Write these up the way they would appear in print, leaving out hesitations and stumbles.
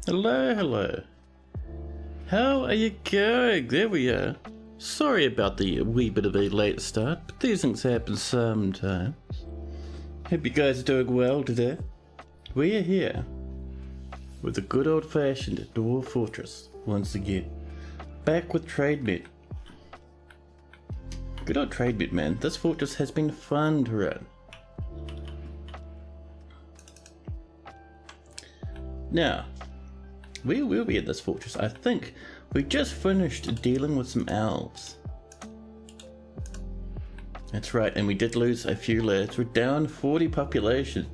Hello, hello. How are you going? There we are. Sorry about the wee bit of a late start, but these things happen sometimes. Hope you guys are doing well today. We are here with the good old-fashioned Dwarf Fortress once again. Back with Trademet. Good old Trademet, man. This fortress has been fun to run. Now, we will be at this fortress. I think we just finished dealing with some elves. That's right, and we did lose a few lads. We're down 40 population.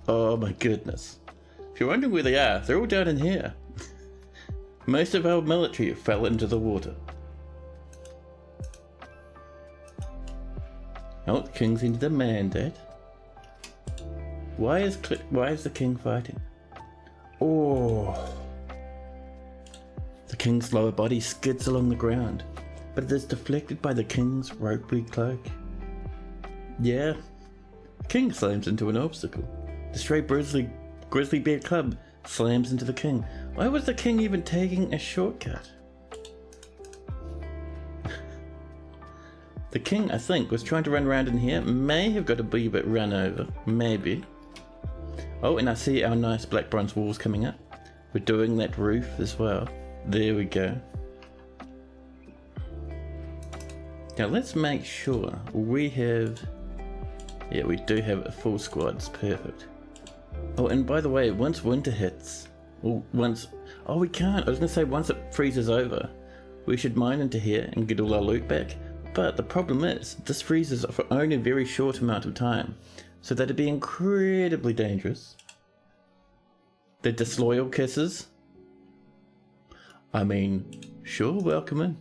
Oh my goodness. If you're wondering where they are, they're all down in here. Most of our military fell into the water. Oh, the king's into the mandate. Why is the king fighting? Oh. The king's lower body skids along the ground, but it is deflected by the king's ropey cloak. Yeah, the king slams into an obstacle. The stray grizzly bear club slams into the king. Why was the king even taking a shortcut? The king, I think, was trying to run around in here. May have got a wee bit run over. Maybe. Oh, and I see our nice black bronze walls coming up. We're doing that roof as well. There we go. Now let's make sure we have... Yeah, we do have a full squad. It's perfect. Oh, and by the way, once winter hits... Oh, we can't. I was going to say once it freezes over, we should mine into here and get all our loot back. But the problem is, this freezes for only a very short amount of time. So that'd be incredibly dangerous. The disloyal kisses. I mean, sure, welcome in.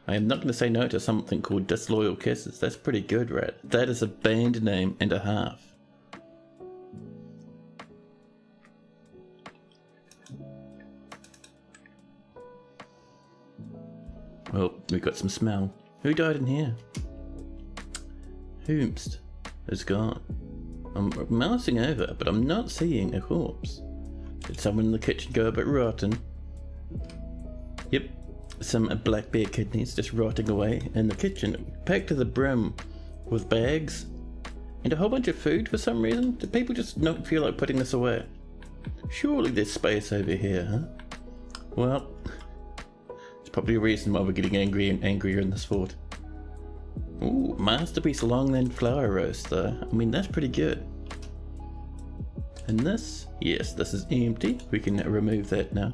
I am not going to say no to something called disloyal kisses. That's pretty good, right? That is a band name and a half. Well, we got some smell. Who died in here? Whomst is gone. I'm mousing over, but I'm not seeing a corpse. Did someone in the kitchen go a bit rotten? Yep, some black bear kidneys just rotting away in the kitchen, packed to the brim with bags and a whole bunch of food for some reason. Do people just not feel like putting this away? Surely there's space over here, huh? Well, it's probably a reason why we're getting angrier and angrier in this fort. Ooh, masterpiece longland flour roast though. I mean, that's pretty good. And this? Yes, this is empty. We can remove that now.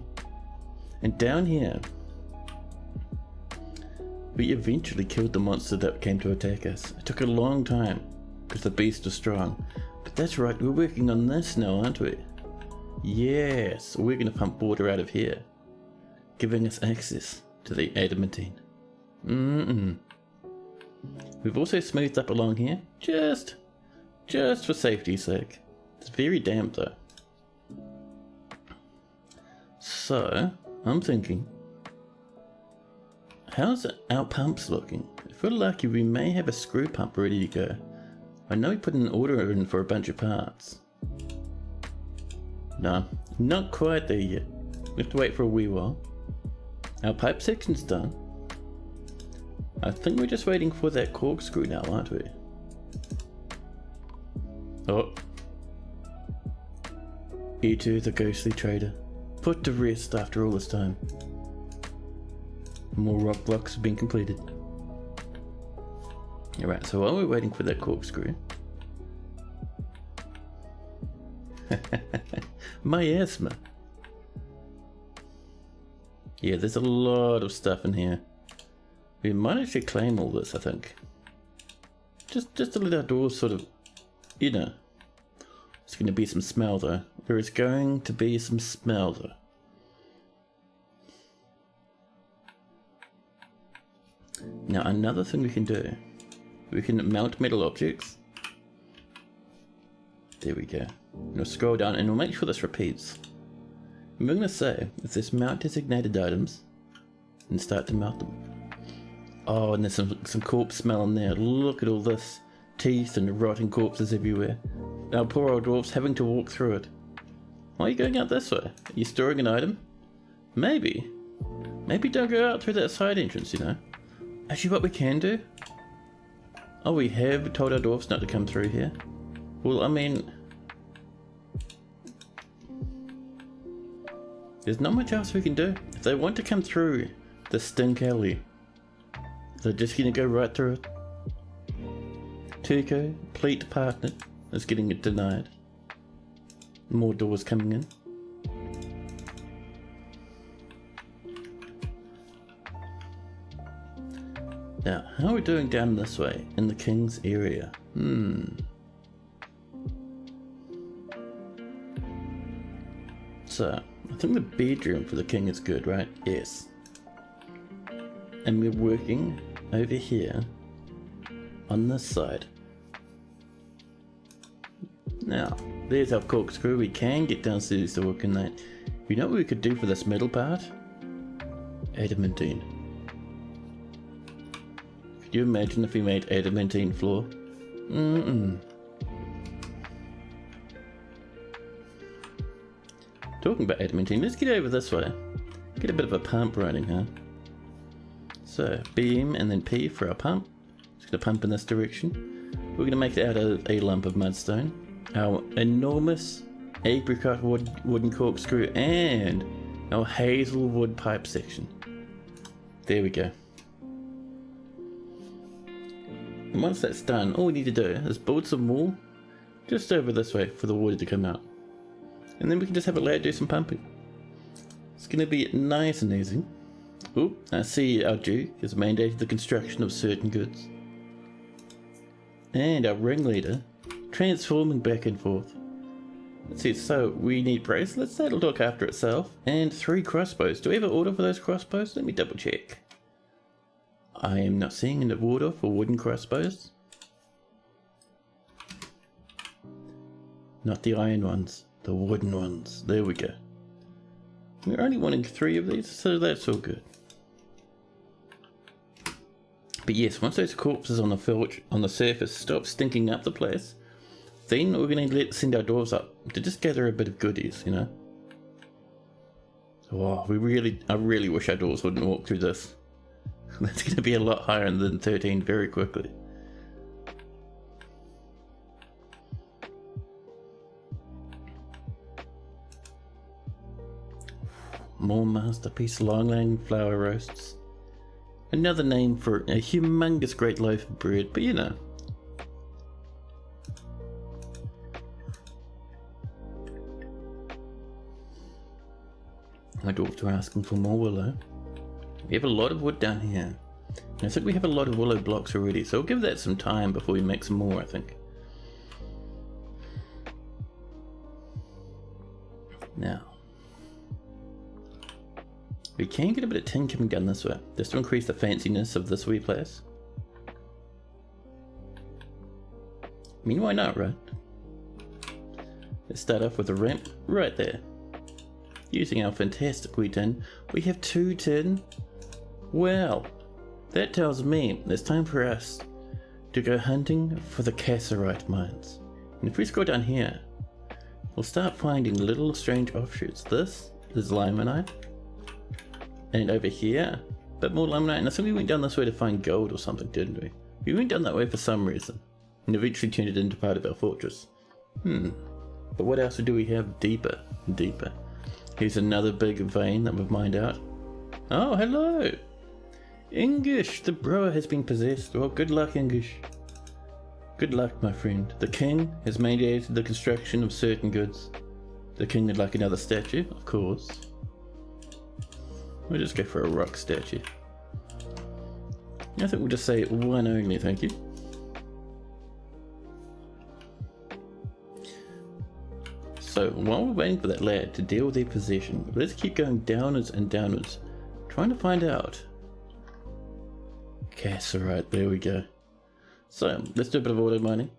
And down here, we eventually killed the monster that came to attack us. It took a long time, because the beast was strong. But that's right, we're working on this now, aren't we? Yes, we're going to pump water out of here, giving us access to the adamantine. We've also smoothed up along here, just for safety's sake. It's very damp though. So, I'm thinking, how's our pumps looking? If we're lucky, we may have a screw pump ready to go. I know we put an order in for a bunch of parts. No, not quite there yet. We have to wait for a wee while. Our pipe section's done. I think we're just waiting for that corkscrew now, aren't we? Oh. You two, the ghostly trader. Put to rest after all this time. More rock blocks have been completed. Alright, so while we're waiting for that corkscrew... Miasma. Yeah, there's a lot of stuff in here. We might actually claim all this, I think. Just to let our doors sort of, you know. There's going to be some smell though. There is going to be some smell though. Now another thing we can do. We can mount metal objects. There we go. We'll scroll down and we'll make sure this repeats. And we're going to say, if there's mount designated items, and start to mount them. Oh, and there's some corpse smell in there. Look at all this. Teeth and rotting corpses everywhere. our poor old dwarves having to walk through it. Why are you going out this way? Are you storing an item? Maybe. Maybe don't go out through that side entrance, you know. Actually, what we can do... Oh, we have told our dwarves not to come through here. Well, I mean... There's not much else we can do. If they want to come through the stink alley, they're just gonna go right through it. Turco, pleat partner, is getting it denied. More doors coming in. Now, how are we doing down this way, in the king's area? So, I think the bedroom for the king is good, right? Yes. And we're working over here on this side. Now, there's our corkscrew. We can get downstairs to work in that. You know what we could do for this middle part? Adamantine. Could you imagine if we made adamantine floor? Talking about adamantine, let's get over this way. Get a bit of a pump running, huh? So, beam and then P for our pump. Just gonna pump in this direction. We're gonna make it out of a lump of mudstone. Our enormous apricot wooden corkscrew and our hazelwood pipe section. There we go. And once that's done, all we need to do is build some wall just over this way for the water to come out. And then we can just have a lad do some pumping. It's going to be nice and easy. Oop, I see our Duke has mandated the construction of certain goods. And our ringleader transforming back and forth. Let's see, so we need bracelets, that'll look after itself. And 3 crossbows. Do we have an order for those crossbows? Let me double check. I am not seeing an order for wooden crossbows. Not the iron ones. The wooden ones. There we go. We're only wanting 3 of these, so that's all good. But yes, once those corpses on the surface stop stinking up the place, then we're going to send our dwarves up to just gather a bit of goodies, you know. Oh, I really wish our dwarves wouldn't walk through this. That's going to be a lot higher than 13 very quickly. More masterpiece long-laying flour roasts. Another name for a humongous great loaf of bread, but you know. My dwarves are asking for more willow. We have a lot of wood down here. And I think we have a lot of willow blocks already, so we'll give that some time before we make some more, I think. Now, we can get a bit of tin coming down this way, just to increase the fanciness of this wee place. I mean, why not, right? Let's start off with a ramp right there. Using our fantastic wee tin, we have 2 tin. Well, that tells me it's time for us to go hunting for the cassiterite mines. And if we scroll down here, we'll start finding little strange offshoots. This is limonite. And over here, a bit more limonite. And I think we went down this way to find gold or something, didn't we? We went down that way for some reason. And eventually turned it into part of our fortress. But what else do we have deeper and deeper? Here's another big vein that we've mined out. Oh, hello! English, the brewer has been possessed. Well, good luck, English. Good luck, my friend. The king has mandated the construction of certain goods. The king would like another statue, of course. We'll just go for a rock statue. I think we'll just say 1 only, thank you. So, while we're waiting for that lad to deal with their possession, let's keep going downwards and downwards, trying to find out. Cassiterite, there we go. So, let's do a bit of auto mining.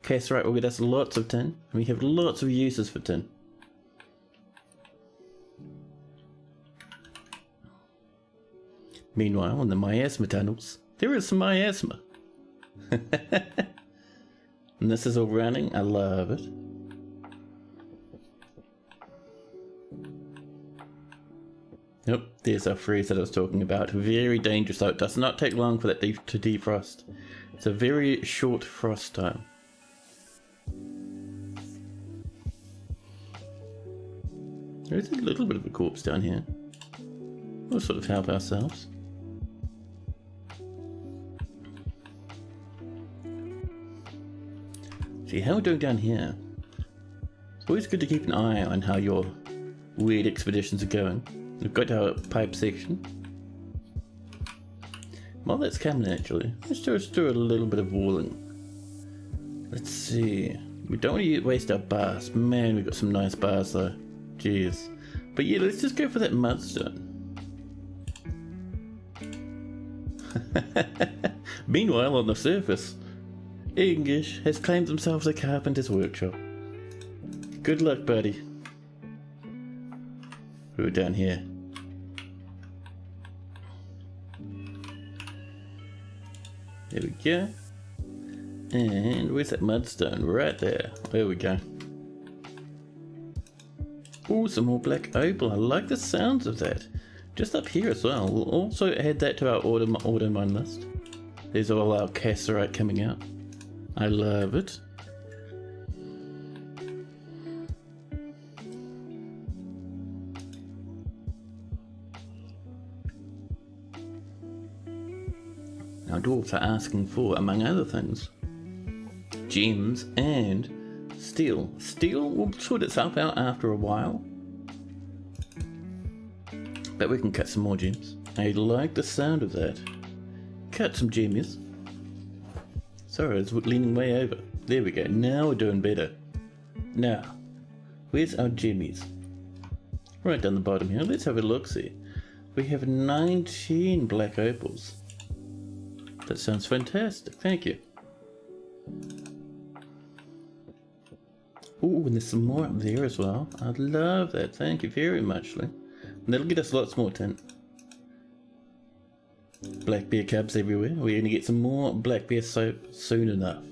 Cassiterite will get us lots of tin, and we have lots of uses for tin. Meanwhile, in the miasma tunnels, there is some miasma. And this is all running. I love it. Yep, there's our freeze that I was talking about. Very dangerous though. It does not take long for that to defrost. It's a very short frost time. There is a little bit of a corpse down here. We'll sort of help ourselves. See how we're doing down here. It's always good to keep an eye on how your weird expeditions are going. We've got our pipe section. While that's coming actually, let's just do a little bit of walling. Let's see. We don't want to waste our bars. Man, we've got some nice bars though. Jeez. But yeah, let's just go for that mudstone. Meanwhile, on the surface, English has claimed themselves a carpenter's workshop. Good luck, buddy. We're down here. There we go. And where's that mudstone? Right there. There we go. Oh, some more black opal. I like the sounds of that. Just up here as well. We'll also add that to our auto mine list. There's all our cassiterite coming out. I love it. Our dwarves are asking for, among other things, gems and steel. Steel will sort itself out after a while, but we can cut some more gems. I like the sound of that. Cut some gems. Sorry, I was leaning way over. There we go. Now we're doing better. Now, where's our gems? Right down the bottom here. Let's have a look. See, we have 19 black opals. That sounds fantastic, thank you. Oh, and there's some more up there as well. I love that, thank you very much, Lee. And that'll get us lots more tin. Black bear cubs everywhere. We're going to get some more black bear soap soon enough.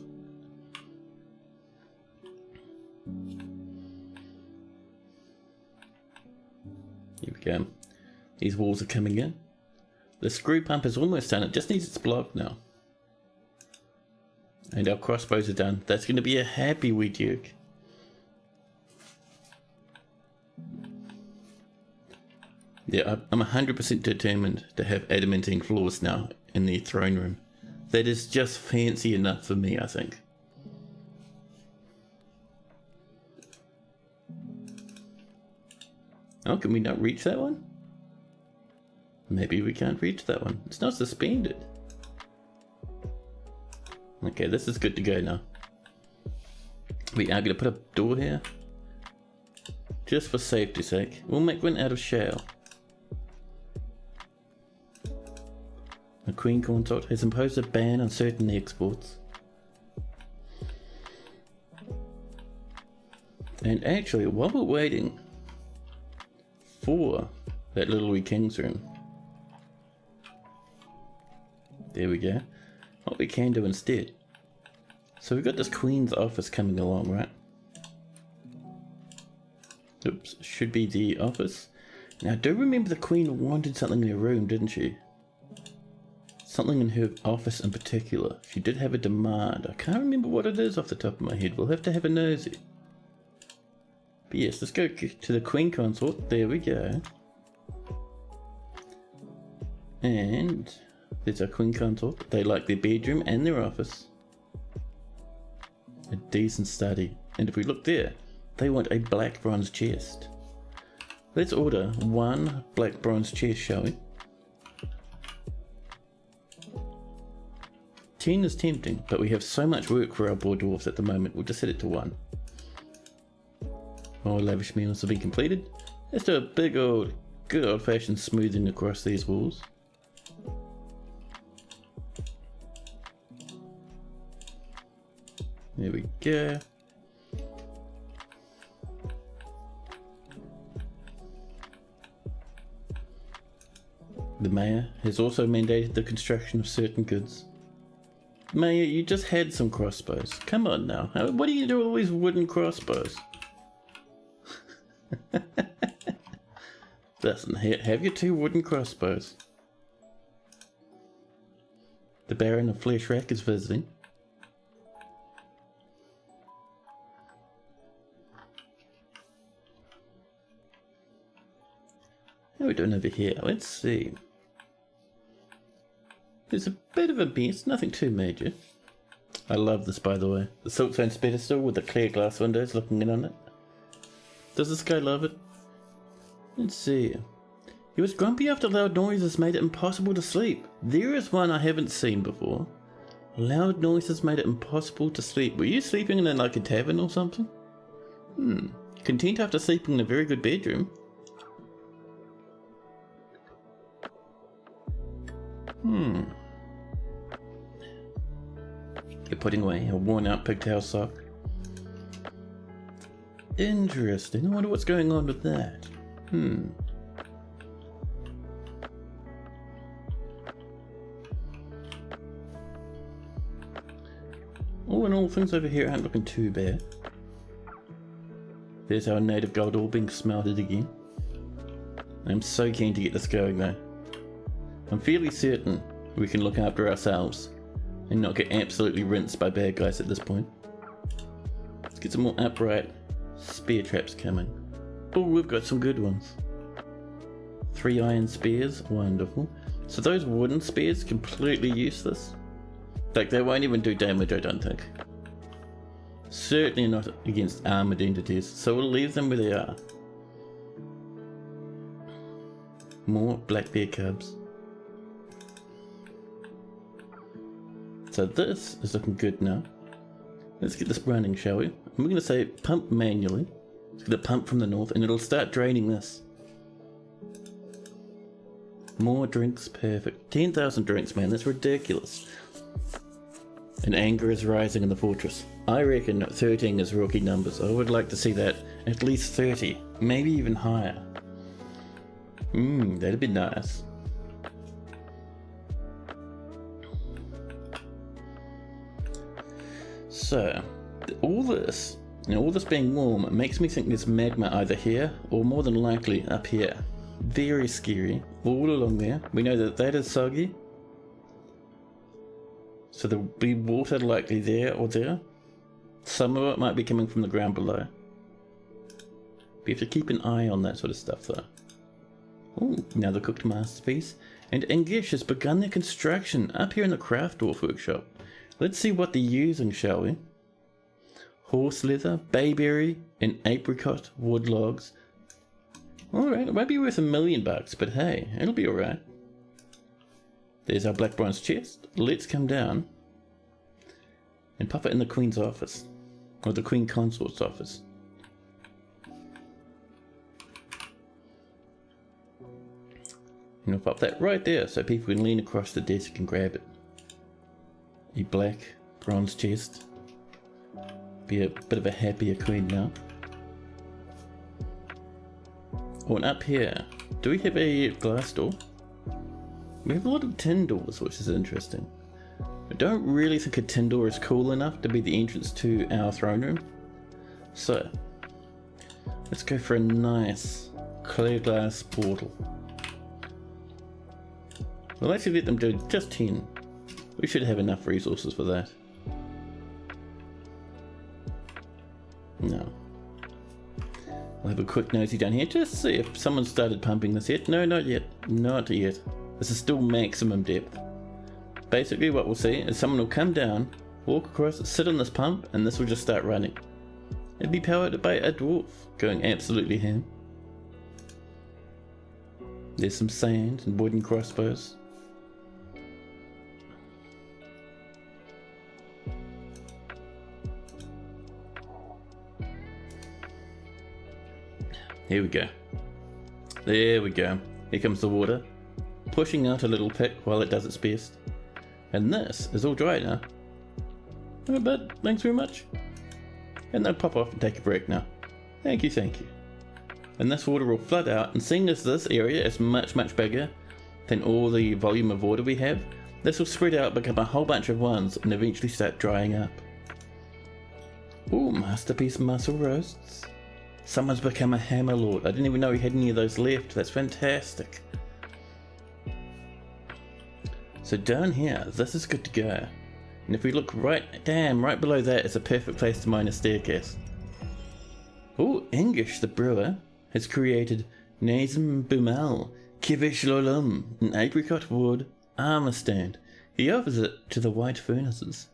Here we go. These walls are coming in. The screw pump is almost done, it just needs its block now. And our crossbows are done. That's going to be a happy wee duke. Yeah, I'm 100% determined to have adamantine floors now in the throne room. That is just fancy enough for me, I think. Oh, can we not reach that one? Maybe we can't reach that one. It's not suspended. Okay, this is good to go now. We are going to put a door here. Just for safety's sake. We'll make one out of shale. The Queen Consort has imposed a ban on certain exports. And actually, while we're waiting for that little wee king's room, there we go. What we can do instead. So we've got this Queen's office coming along, right? Oops, should be the office. Now I do remember the Queen wanted something in her room, didn't she? Something in her office in particular. She did have a demand. I can't remember what it is off the top of my head. We'll have to have a nosy. But yes, let's go to the Queen Consort. There we go. And there's our Queen Consort. They like their bedroom and their office. A decent study. And if we look there, they want a black bronze chest. Let's order one black bronze chest, shall we? 10 is tempting, but we have so much work for our poor dwarfs at the moment, we'll just set it to 1. All lavish meals have been completed. Let's do a big old, good old fashioned smoothing across these walls. There we go. The mayor has also mandated the construction of certain goods. Maya, you just had some crossbows. Come on now. What are you doing with all these wooden crossbows? Listen, have your 2 wooden crossbows. The Baron of Fleshrack is visiting. How are we doing over here? Let's see. There's a bit of a mess, nothing too major. I love this, by the way. The siltstone's pedestal with the clear glass windows looking in on it. Does this guy love it? Let's see. He was grumpy after loud noises made it impossible to sleep. There is one I haven't seen before. Loud noises made it impossible to sleep. Were you sleeping in like a tavern or something? Content after sleeping in a very good bedroom. You're putting away a worn out pigtail sock. Interesting. I wonder what's going on with that. All in all, things over here aren't looking too bad. There's our native gold ore being smelted again. I'm so keen to get this going though. I'm fairly certain we can look after ourselves and not get absolutely rinsed by bad guys at this point. Let's get some more upright spear traps coming. Oh, we've got some good ones. 3 iron spears, wonderful. So those wooden spears, completely useless. Like, they won't even do damage, I don't think. Certainly not against armored entities, so we'll leave them where they are. More black bear cubs. So this is looking good now. Let's get this running, shall we? And we're going to say pump manually. Let's get a pump from the north and it'll start draining this. More drinks, perfect. 10,000 drinks, man, that's ridiculous. And anger is rising in the fortress. I reckon 13 is rookie numbers. I would like to see that at least 30, maybe even higher. That'd be nice. So, all this being warm makes me think there's magma either here or more than likely up here. Very scary. All along there. We know that that is soggy. So there'll be water likely there or there. Some of it might be coming from the ground below. We have to keep an eye on that sort of stuff though. Ooh, now the cooked masterpiece. And Engish has begun their construction up here in the craft dwarf workshop. Let's see what they're using, shall we? Horse leather, bayberry, and apricot wood logs. Alright, it might be worth $1 million, but hey, it'll be alright. There's our black bronze chest. Let's come down and pop it in the Queen's office, or the Queen Consort's office. And we'll pop that right there so people can lean across the desk and grab it. A black bronze chest. Be a bit of a happier queen now. Oh, and up here, do we have a glass door? We have a lot of tin doors, which is interesting. I don't really think a tin door is cool enough to be the entrance to our throne room. So, let's go for a nice clear glass portal. We'll actually let them do just 10. We should have enough resources for that. No. I'll have a quick nosy down here just to see if someone started pumping this yet. No, not yet. Not yet. This is still maximum depth. Basically what we'll see is someone will come down, walk across, sit on this pump, and this will just start running. It'd be powered by a dwarf going absolutely ham. There's some sand and wooden crossbows. Here we go. There we go. Here comes the water, pushing out a little pick while it does its best. And this is all dry now. Oh, but thanks very much. And they'll pop off and take a break now. Thank you, thank you. And this water will flood out, and seeing as this area is much bigger than all the volume of water we have, This will spread out, become a whole bunch of ones, and eventually start drying up. Ooh, masterpiece muscle roasts. Someone's become a hammer lord. I didn't even know he had any of those left. That's fantastic. So down here, this is good to go. And if we look right below that is a perfect place to mine a staircase. Ooh, Engish the brewer has created Nazim Bumal Kivish Lolum, an apricot wood armor stand. He offers it to the white furnaces.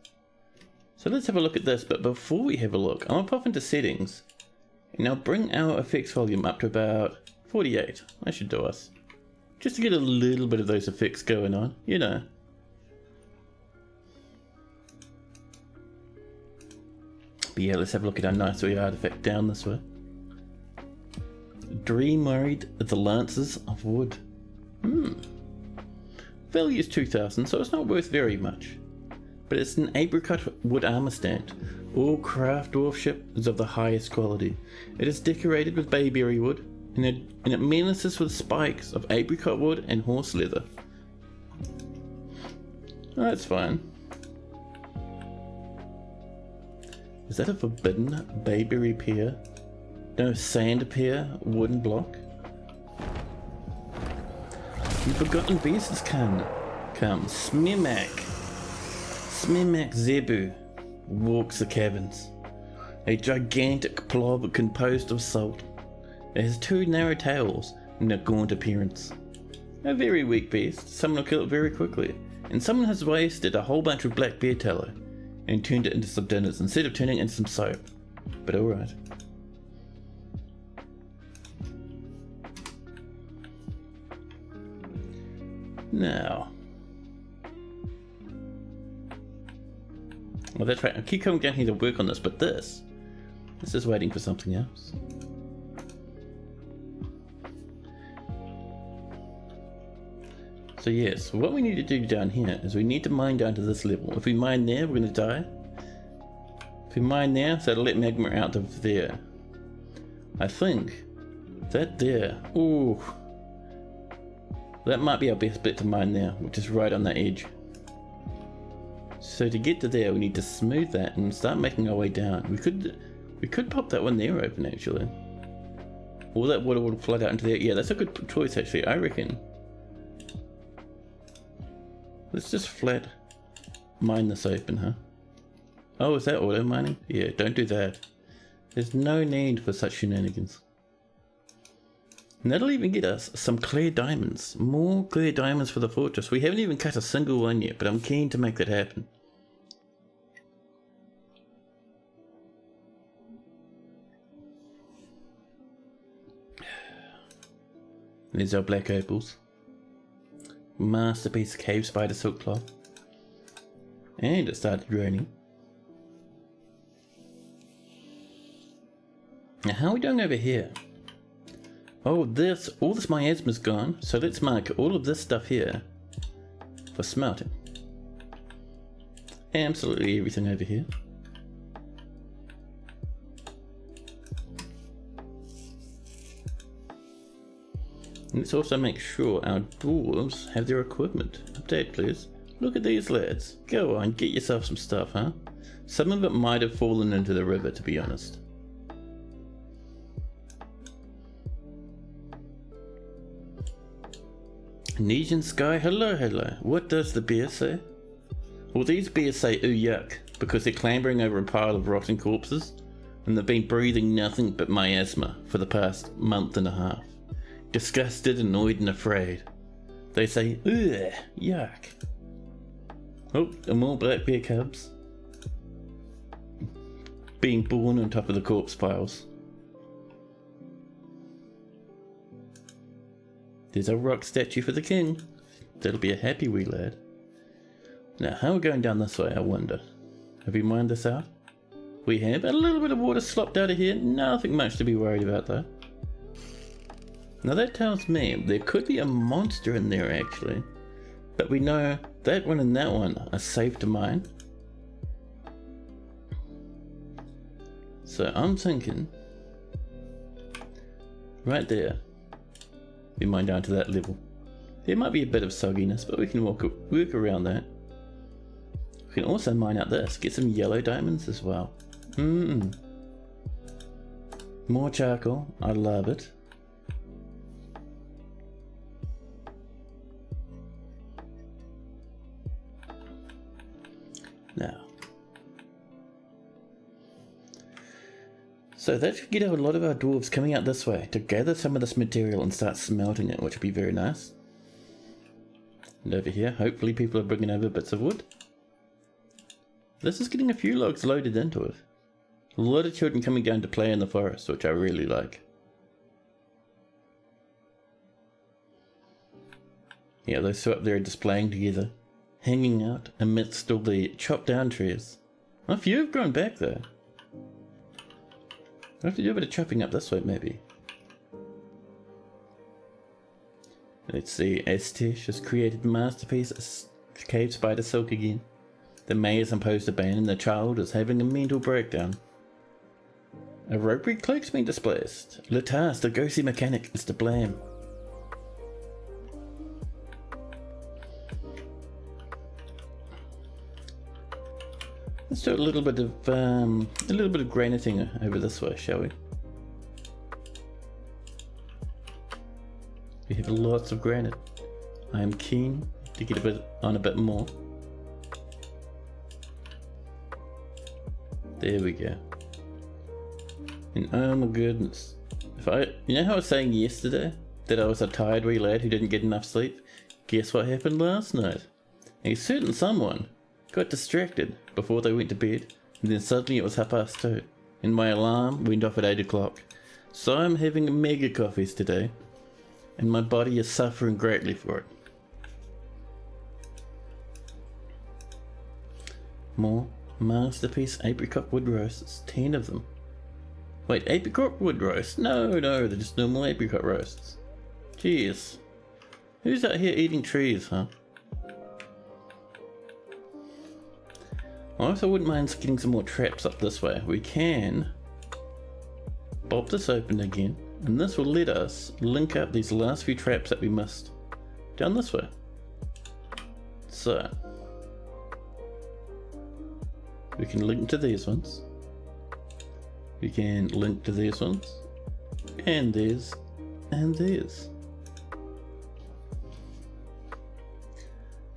So let's have a look at this, but before we have a look, I'm going to pop into settings. And I'll bring our effects volume up to about 48. That should do us. Just to get a little bit of those effects going on, you know. But yeah, let's have a look at our nice wee artifact down this way. Dream worried at the lances of wood. Value is 2,000, so it's not worth very much. But it's an apricot wood armor stand. All craft dwarfship is of the highest quality. It is decorated with bayberry wood, and it menaces with spikes of apricot wood and horse leather. Oh, that's fine. Is that a forbidden bayberry pear? No, sand pear wooden block? The forgotten beasts come. Smimak Zebu walks the caverns. A gigantic blob composed of salt. It has two narrow tails and a gaunt appearance. A very weak beast. Someone will kill it very quickly. And someone has wasted a whole bunch of black bear tallow and turned it into some dinners instead of turning it into some soap. But alright. Now. Well, that's right. I keep coming down here to work on this, but this is waiting for something else. So yes, what we need to do down here is we need to mine down to this level. If we mine there, we're going to die. If we mine there, so it'll let magma out of there. I think that there, ooh, that might be our best bet to mine there, which is right on the edge. So to get to there, we need to smooth that and start making our way down. We could pop that one there open actually. All that water will flood out into there. Yeah, that's a good choice actually, I reckon. Let's just flat mine this open, huh? Oh, is that auto mining? Yeah, don't do that. There's no need for such shenanigans. And that'll even get us some clear diamonds. More clear diamonds for the fortress. We haven't even cut a single one yet, but I'm keen to make that happen. There's our black opals. Masterpiece cave spider silk cloth. And it started raining. Now how are we doing over here? Oh, all this miasma's gone, so let's mark all of this stuff here for smelting. Absolutely everything over here. And let's also make sure our dwarves have their equipment. Update please. Look at these lads. Go on, get yourself some stuff, huh? Some of it might have fallen into the river, to be honest. Nesian Sky, hello. What does the bear say? Well, these bears say ooh yuck, because they're clambering over a pile of rotting corpses, and they've been breathing nothing but miasma for the past month and a half. Disgusted, annoyed, and afraid. They say ugh, yuck. Oh, and more black bear cubs being born on top of the corpse piles. There's a rock statue for the king. That'll be a happy wee lad. Now, how are we going down this way, I wonder? Have we mined this out? We have. A little bit of water slopped out of here. Nothing much to be worried about, though. Now, that tells me there could be a monster in there, actually. But we know that one and that one are safe to mine. So, I'm thinking right there. We mine down to that level. There might be a bit of sogginess, but we can work around that. We can also mine out this, get some yellow diamonds as well. More charcoal, I love it. Now, so that should get a lot of our dwarves coming out this way to gather some of this material and start smelting it, which would be very nice. And over here, hopefully people are bringing over bits of wood. This is getting a few logs loaded into it. A lot of children coming down to play in the forest, which I really like. Yeah, those two up there are displaying together, hanging out amidst all the chopped down trees. A few have grown back though. I'll have to do a bit of chopping up this way maybe. Let's see, Estesh has created masterpiece cave spider silk again. The mayor's imposed a ban and the child is having a mental breakdown. A ropery cloak's been displaced. Latas, the ghostly mechanic, is to blame. Let's do a little bit of graniting over this way, shall we? We have lots of granite. I am keen to get a bit more. There we go. And oh my goodness, you know how I was saying yesterday that I was a tired wee lad who didn't get enough sleep? Guess what happened last night? A certain someone got distracted before they went to bed, and then suddenly it was 2:30, and my alarm went off at 8 o'clock. So I'm having mega coffees today, and my body is suffering greatly for it. More masterpiece apricot wood roasts, 10 of them. Wait, apricot wood roast? No, they're just normal apricot roasts. Jeez. Who's out here eating trees, huh? I also wouldn't mind getting some more traps up this way. We can pop this open again, and this will let us link up these last few traps that we missed down this way. So we can link to these ones. We can link to these ones, and these, and these.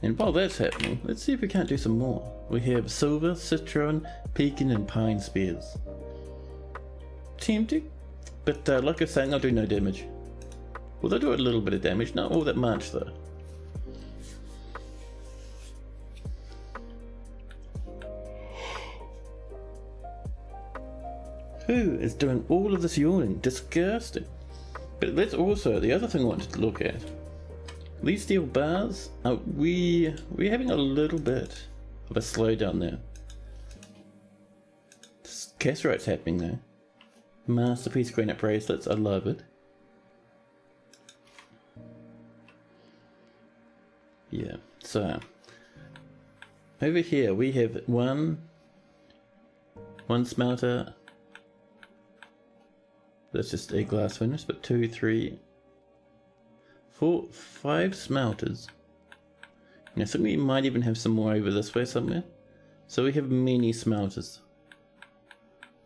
And while that's happening, let's see if we can't do some more. We have silver, citron, pecan, and pine spears. Tempting, but like I was saying, they'll do no damage. Well, they'll do a little bit of damage, not all that much though. Who is doing all of this yawning? Disgusting. But that's also the other thing I wanted to look at. These steel bars, we're having a little bit of a slowdown there. Casserite's happening there. Masterpiece granite bracelets, I love it. Yeah, so over here we have one smelter. That's just a glass furnace, but 2, 3, 4, 5 smelters. And I think we might even have some more over this way somewhere. So we have many smelters.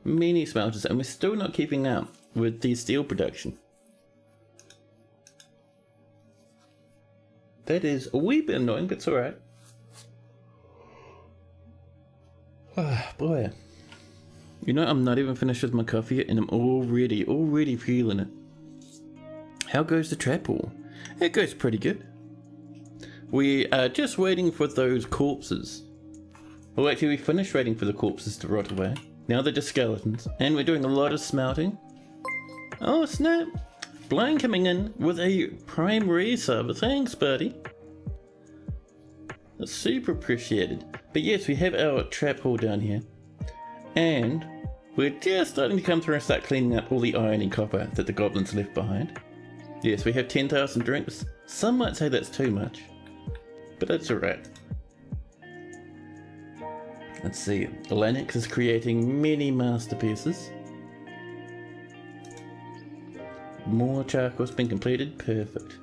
Many smelters, and we're still not keeping up with the steel production. That is a wee bit annoying, but it's alright. Ah, boy. You know, I'm not even finished with my coffee yet, and I'm already feeling it. How goes the trap hall? It goes pretty good. We are just waiting for those corpses. Well, actually, we finished waiting for the corpses to rot away. Now they're just skeletons, and we're doing a lot of smelting. Oh snap! Blind coming in with a prime resub. Thanks, buddy. That's super appreciated. But yes, we have our trap hall down here. And we're just starting to come through and start cleaning up all the iron and copper that the goblins left behind. Yes, we have 10,000 drinks. Some might say that's too much, but that's alright. Let's see, Lennox is creating many masterpieces. More charcoal's been completed, perfect.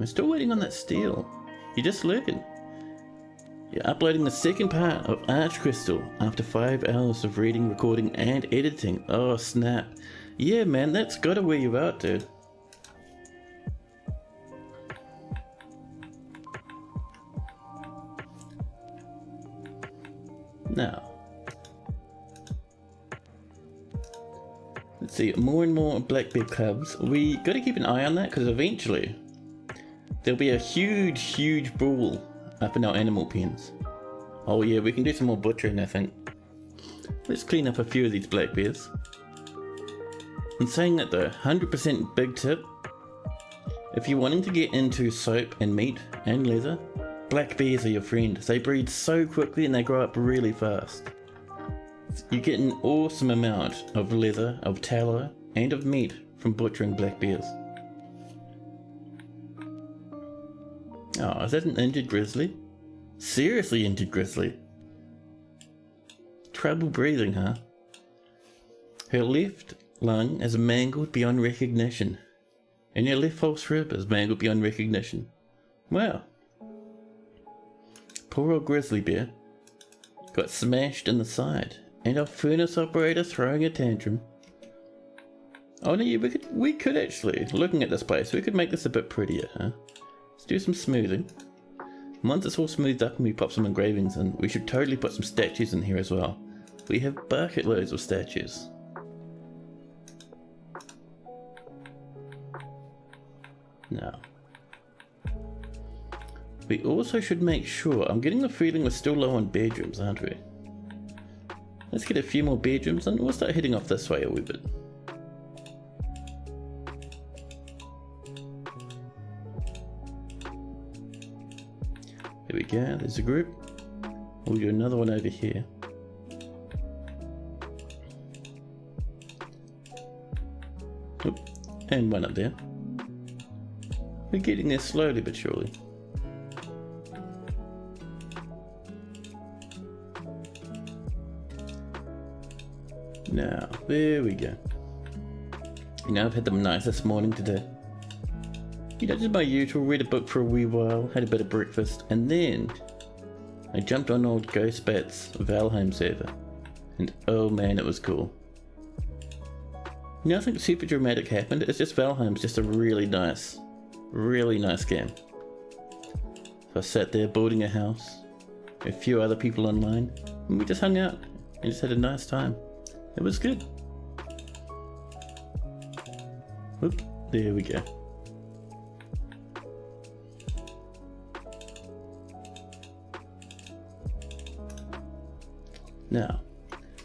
still waiting on that steel. You're just lurking. You're uploading the second part of Arch Crystal after 5 hours of reading, recording, and editing. Oh snap. Yeah man, that's gotta wear you out, dude. Now, let's see, more and more black bear cubs. We gotta keep an eye on that because eventually there'll be a huge brawl up in our animal pens. Oh yeah, we can do some more butchering, I think. Let's clean up a few of these black bears. And saying that though, 100% big tip, if you're wanting to get into soap and meat and leather, black bears are your friend. They breed so quickly and they grow up really fast. You get an awesome amount of leather, of tallow, and of meat from butchering black bears. Oh, is that an injured grizzly? Seriously injured grizzly? Trouble breathing, huh? Her left lung is mangled beyond recognition, and her left false rib is mangled beyond recognition. Wow. Poor old grizzly bear. Got smashed in the side, and our furnace operator throwing a tantrum. Oh no, yeah, we could actually, looking at this place, we could make this a bit prettier, huh? Let's do some smoothing. Once it's all smoothed up and we pop some engravings in, we should totally put some statues in here as well. We have bucket loads of statues. Now, we also should make sure, I'm getting the feeling we're still low on bedrooms, aren't we? Let's get a few more bedrooms and we'll start heading off this way a wee bit. There we go, there's a group. We'll do another one over here. Oop, and one up there. We're getting there slowly but surely. Now, there we go. You know, I've had them nice this morning today. You know, just my usual, read a book for a wee while, had a bit of breakfast, and then I jumped on old Ghostbat's Valheim server. And oh man, it was cool. Nothing super dramatic happened, it's just Valheim's just a really nice game. So I sat there building a house, a few other people online, and we just hung out and just had a nice time. It was good. Whoop, there we go. Now,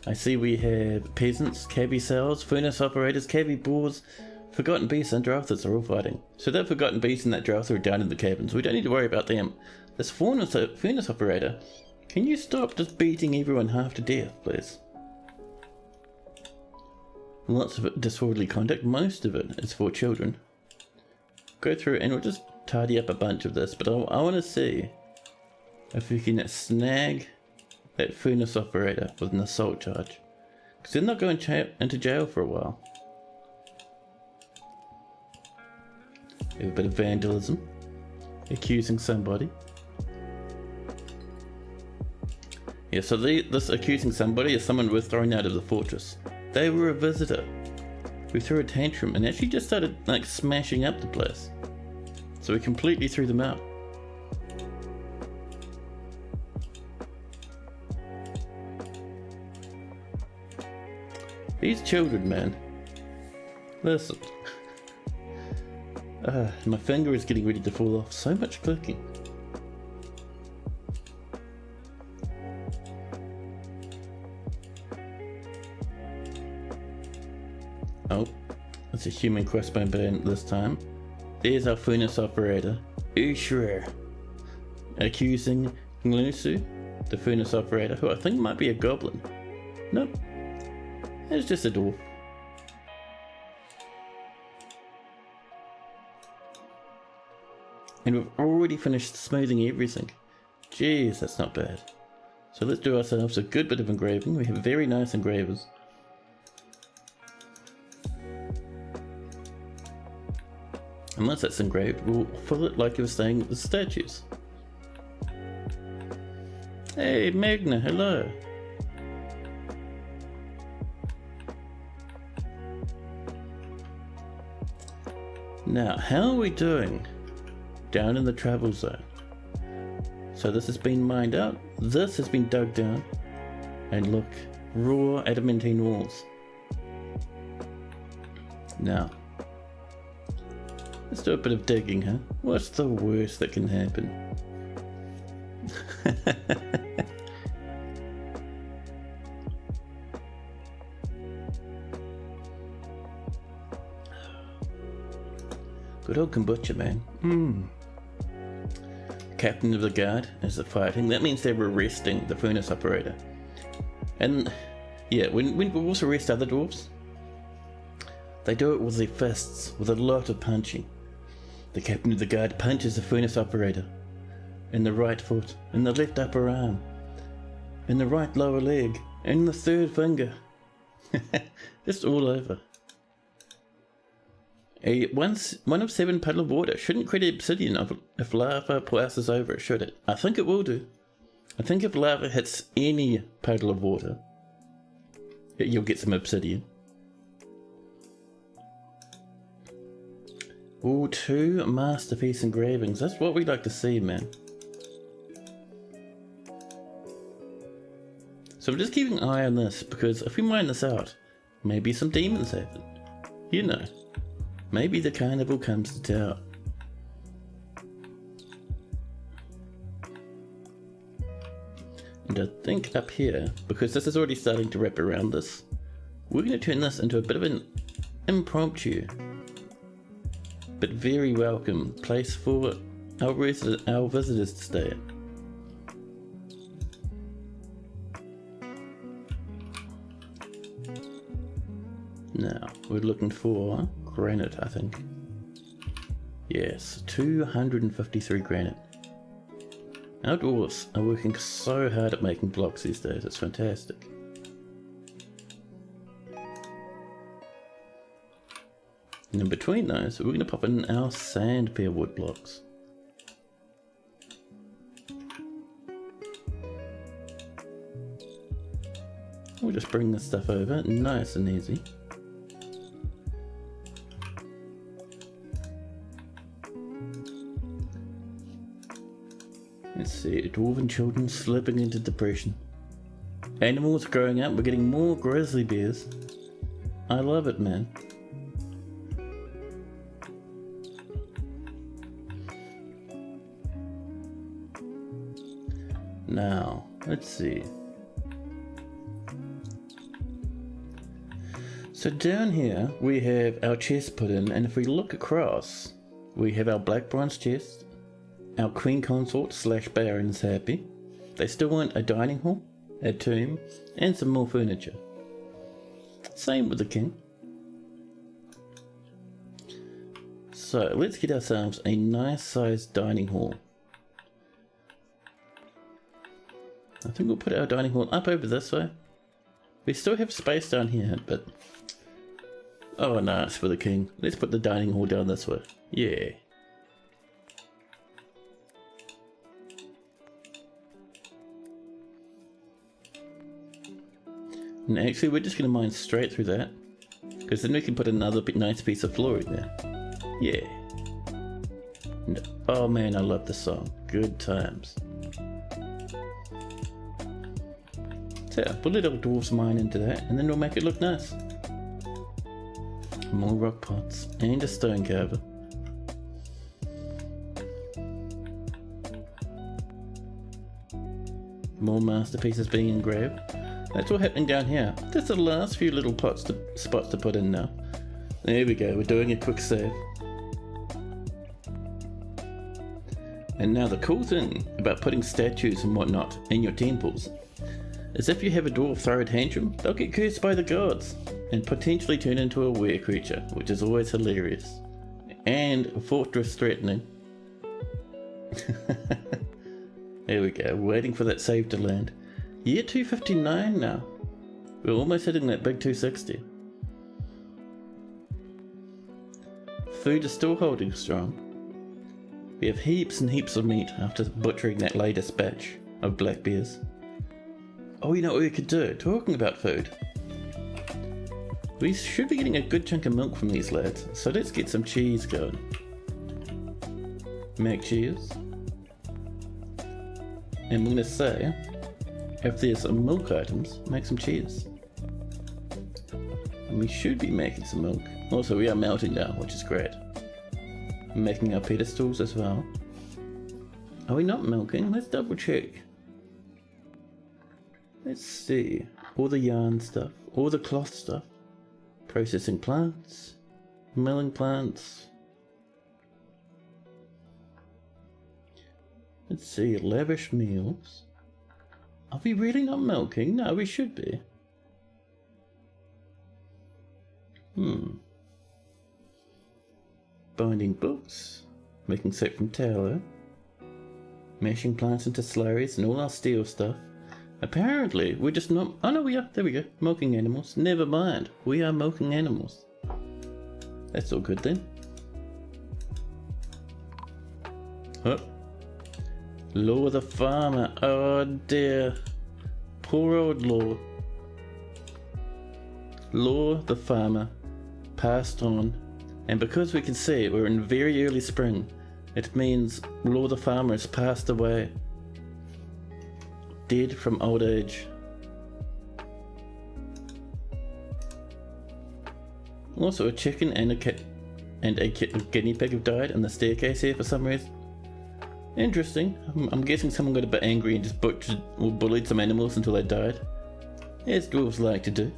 I see we have peasants, cabbie cells, furnace operators, cabbie boars, forgotten beasts and drothers are all fighting. So that forgotten beast and that drother are down in the cabins. We don't need to worry about them. This furnace operator, can you stop just beating everyone half to death, please? Lots of disorderly conduct, most of it is for children. Go through and we'll just tidy up a bunch of this, but I want to see if we can snag that furnace operator with an assault charge. Because they're not going into jail for a while. We have a bit of vandalism. Accusing somebody. Yeah, so this accusing somebody is someone we're throwing out of the fortress. They were a visitor. We threw a tantrum and actually just started like smashing up the place. So we completely threw them out. These children, man. Listen. My finger is getting ready to fall off. So much clicking. Oh, it's a human crossbow band this time. There's our furnace operator, Ushrer, accusing Nglusu, the furnace operator, who I think might be a goblin. Nope, it's just a dwarf. And we've already finished smoothing everything. Jeez, that's not bad. So let's do ourselves a good bit of engraving. We have very nice engravers. Unless it's engraved, we'll fill it like you were saying with the statues. Hey, Magna, hello. Now, how are we doing down in the travel zone? So this has been mined out, this has been dug down, and look, raw adamantine walls. Now, let's do a bit of digging, huh? What's the worst that can happen? Good old kombucha, man. Captain of the guard is the fighting. That means they're arresting the furnace operator. And yeah, when dwarves arrest other dwarves, they do it with their fists, with a lot of punching. The captain of the guard punches the furnace operator in the right foot, in the left upper arm, in the right lower leg, and the third finger. Just all over. One of 7 puddle of water shouldn't create obsidian if lava passes over it, should it? I think it will do. I think if lava hits any puddle of water, you'll get some obsidian. Ooh, 2 masterpiece engravings. That's what we'd like to see, man. So I'm just keeping an eye on this, because if we mine this out, maybe some demons happen. You know. Maybe the carnival comes to town. And I think up here, because this is already starting to wrap around this, we're going to turn this into a bit of an impromptu, but very welcome place for our visitors to stay at. Now, we're looking for granite, I think. Yes, 253 granite. Our dwarves are working so hard at making blocks these days, it's fantastic. And in between those, we're going to pop in our sand pear wood blocks. We'll just bring this stuff over, nice and easy. Let's see, dwarven children slipping into depression. Animals growing up, we're getting more grizzly bears. I love it, man. Now, let's see. So down here, we have our chest put in, and if we look across, we have our black bronze chest. Our queen consort / baron's happy. They still want a dining hall, a tomb, and some more furniture. Same with the king. So let's get ourselves a nice sized dining hall. I think we'll put our dining hall up over this way. We still have space down here, but... oh no, it's for the king. Let's put the dining hall down this way. Yeah. And actually we're just going to mine straight through that, because then we can put another nice piece of flooring there. Yeah. And, oh man, I love this song. Good times. So yeah, we'll let our dwarves mine into that, and then we'll make it look nice. More rock pots and a stone carver. More masterpieces being engraved. That's all happening down here. Just the last few little spots to put in now. There we go, we're doing a quick save. And now the cool thing about putting statues and whatnot in your temples is if you have a dwarf throw a tantrum, they'll get cursed by the gods and potentially turn into a were creature, which is always hilarious. And a fortress threatening. There we go, waiting for that save to land. Year 259 now. We're almost hitting that big 260. food is still holding strong. We have heaps and heaps of meat after butchering that latest batch of black bears. Oh, you know what we could do? Talking about food. We should be getting a good chunk of milk from these lads, so let's get some cheese going. Make cheese. And I'm gonna say, if there's some milk items, make some cheese. And we should be making some milk. Also, we are melting now, which is great. I'm making our pedestals as well. Are we not milking? Let's double check. Let's see. All the yarn stuff, all the cloth stuff. Processing plants, milling plants. Let's see, lavish meals. Are we really not milking? No, we should be. Binding books, making soap from tallow, mashing plants into slurries and all our steel stuff. Apparently, we're just not... Oh no, we are. There we go. Milking animals. Never mind. We are milking animals. That's all good then. Oh. Law the farmer. Oh dear. Poor old Law. Law the farmer. Passed on. And because we can see we're in very early spring, it means Law the farmer has passed away. Dead from old age. Also, a chicken and a guinea pig have died on the staircase here for some reason. Interesting. I'm guessing someone got a bit angry and just butchered or bullied some animals until they died, as dwarves like to do.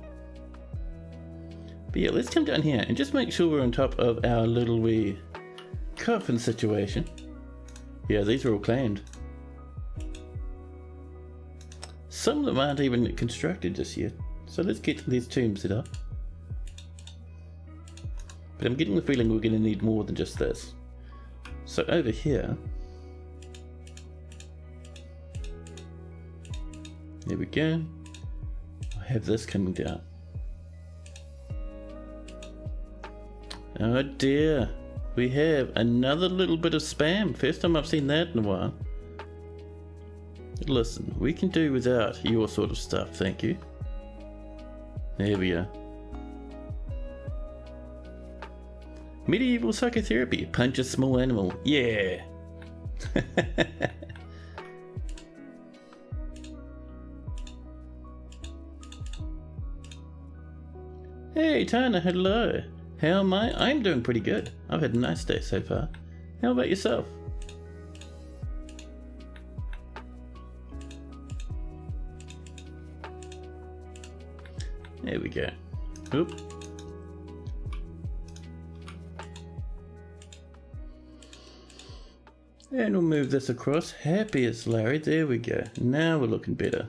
But yeah, let's come down here and just make sure we're on top of our little wee coffin situation. Yeah, these are all claimed. Some of them aren't even constructed just yet, so let's get these tombs set up. But I'm getting the feeling we're going to need more than just this. So over here, there we go. I have this coming down. Oh dear, we have another little bit of spam. First time I've seen that in a while. Listen, we can do without your sort of stuff, thank you. There we are. Medieval psychotherapy. Punch a small animal. Yeah! Hey Tana, hello. How am I? I'm doing pretty good. I've had a nice day so far. How about yourself? There we go. Oop. And we'll move this across. Happy as Larry. There we go. Now we're looking better.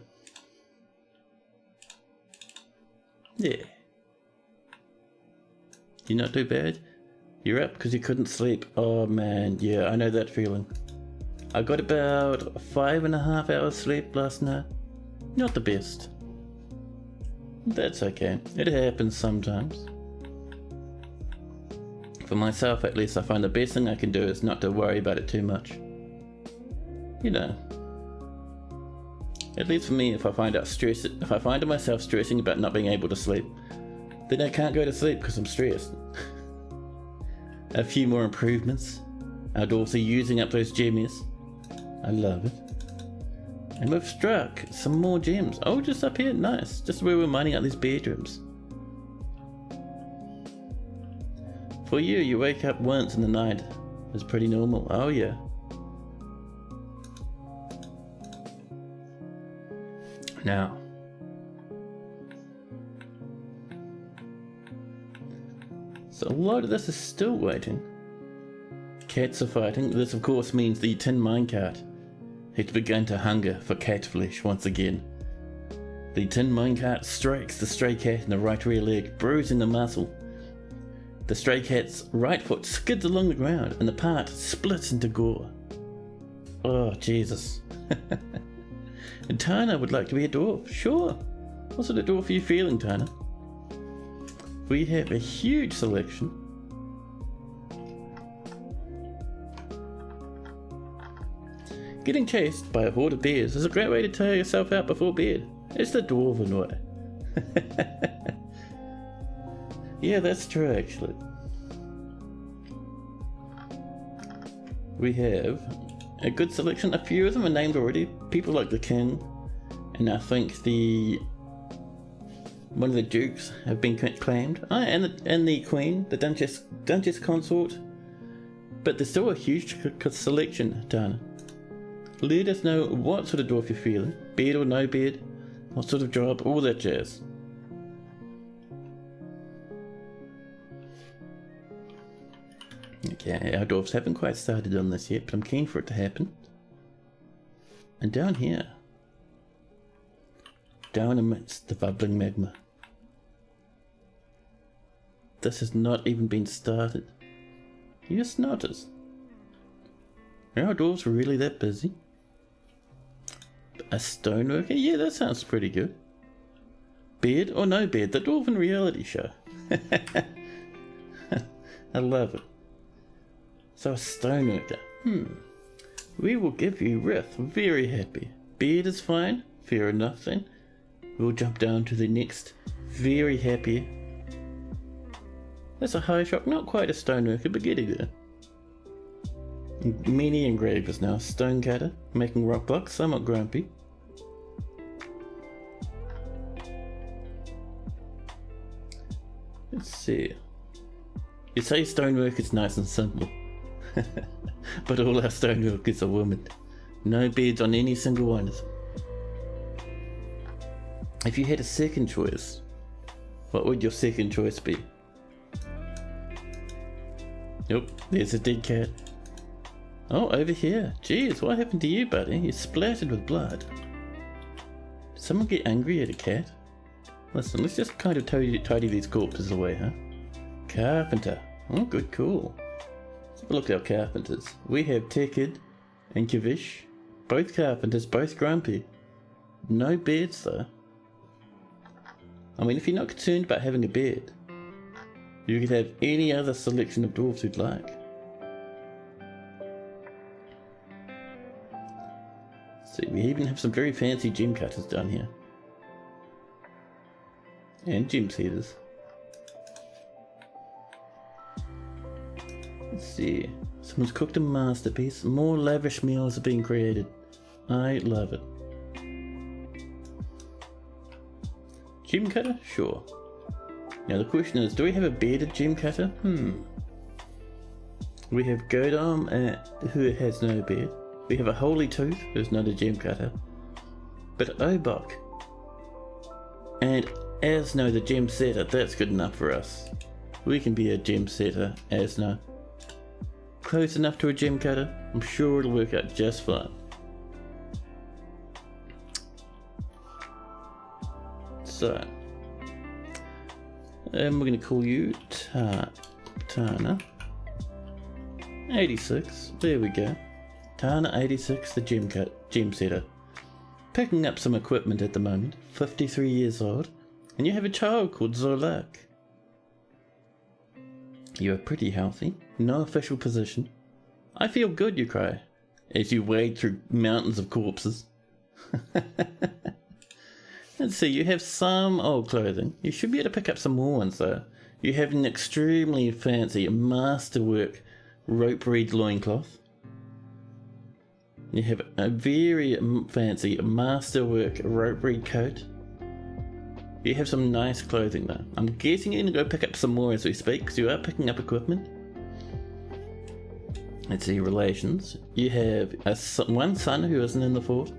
Yeah. You're not too bad? You're up because you couldn't sleep. Oh man, yeah, I know that feeling. I got about 5.5 hours sleep last night. Not the best. That's okay. It happens sometimes. For myself, at least, I find the best thing I can do is not to worry about it too much. You know. At least for me, if I find myself stressing about not being able to sleep, then I can't go to sleep because I'm stressed. A few more improvements. Our dwarves are using up those gemmies. I love it. And we've struck some more gems. Oh, just up here, nice. Just where we're mining out these bedrooms. For you, you wake up once in the night. It's pretty normal. Oh yeah. Now. So a lot of this is still waiting. Cats are fighting. This of course means the tin minecart has begun to hunger for cat flesh once again. The tin minecart strikes the stray cat in the right rear leg, bruising the muscle. The stray cat's right foot skids along the ground and the part splits into gore. Oh Jesus. And Tana would like to be a dwarf. Sure. What sort of dwarf are you feeling, Tana? We have a huge selection Getting chased by a horde of bears is a great way to tire yourself out before bed. It's the dwarven way. Yeah, that's true actually. We have a good selection. A few of them are named already. People like the king, and I think one of the dukes have been claimed. And the queen, the duchess consort. But there's still a huge selection, Tana. Let us know what sort of dwarf you're feeling. Beard or no beard, what sort of job, all that jazz. Okay, our dwarves haven't quite started on this yet, but I'm keen for it to happen. And down here, down amidst the bubbling magma, this has not even been started. You just noticed. Are our dwarves really that busy? A stoneworker? Yeah, that sounds pretty good. Beard or no beard? The dwarven reality show. I love it. So a stoneworker. We will give you Rith. Very happy. Beard is fine. Fair enough then. We'll jump down to the next. Very happy. That's a high shock. Not quite a stoneworker, but getting there. Many engravers now. Stonecutter. Making rock blocks. Somewhat grumpy. Let's see. You say stonework is nice and simple. But all our stoneworkers are women. No beards on any single one of them. If you had a second choice, what would your second choice be? Yep, there's a dead cat. Oh, over here. Jeez, what happened to you, buddy? You're splattered with blood. Did someone get angry at a cat? Listen, let's just kind of tidy these corpses away, huh? Carpenter. Oh, good call. Let's have a look at our carpenters. We have Tekid and Kavish. Both carpenters, both grumpy. No beards, though. I mean, if you're not concerned about having a beard, you could have any other selection of dwarves you'd like. See, we even have some very fancy gem cutters down here. And gem seeders. Let's see. Someone's cooked a masterpiece. More lavish meals are being created. I love it. Gem cutter? Sure. Now the question is, do we have a bearded gem cutter? We have Godam, who has no beard. We have a Holy Tooth, who's not a gem cutter. But Obok and Asno the gem setter, that's good enough for us. We can be a gem setter, Asno. Close enough to a gem cutter, I'm sure it'll work out just fine. So, and we're going to call you Tana 86. There we go. Tana 86, the gem setter. Picking up some equipment at the moment. 53 years old, and you have a child called Zolak. You are pretty healthy. No official position. I feel good, you cry, as you wade through mountains of corpses. Let's see, you have some old clothing. You should be able to pick up some more ones though. You have an extremely fancy masterwork rope reed loincloth. You have a very fancy masterwork rope reed coat. You have some nice clothing though. I'm guessing you're going to go pick up some more as we speak, because you are picking up equipment. Let's see, relations. You have one son who isn't in the fort.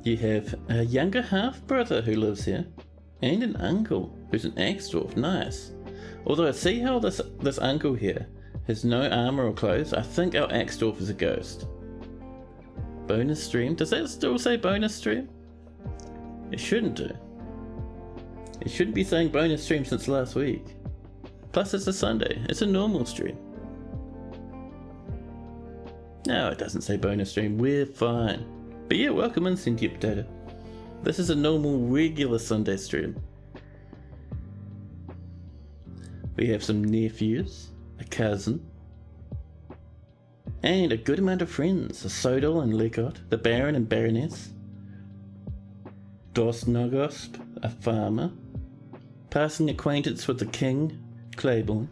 You have a younger half-brother who lives here. And an uncle who's an axe dwarf. Nice. Although I see how this uncle here has no armor or clothes. I think our axe dwarf is a ghost. Bonus stream. Does that still say bonus stream? It shouldn't do. It shouldn't be saying bonus stream since last week. Plus it's a Sunday. It's a normal stream. No, it doesn't say bonus stream. We're fine. But yeah, welcome in, Sentient Potato. This is a normal, regular Sunday stream. We have some nephews, a cousin, And a good amount of friends, Sodal and Lekot, the Baron and Baroness, Dosnogosp, a farmer, passing acquaintance with the King, Claiborne.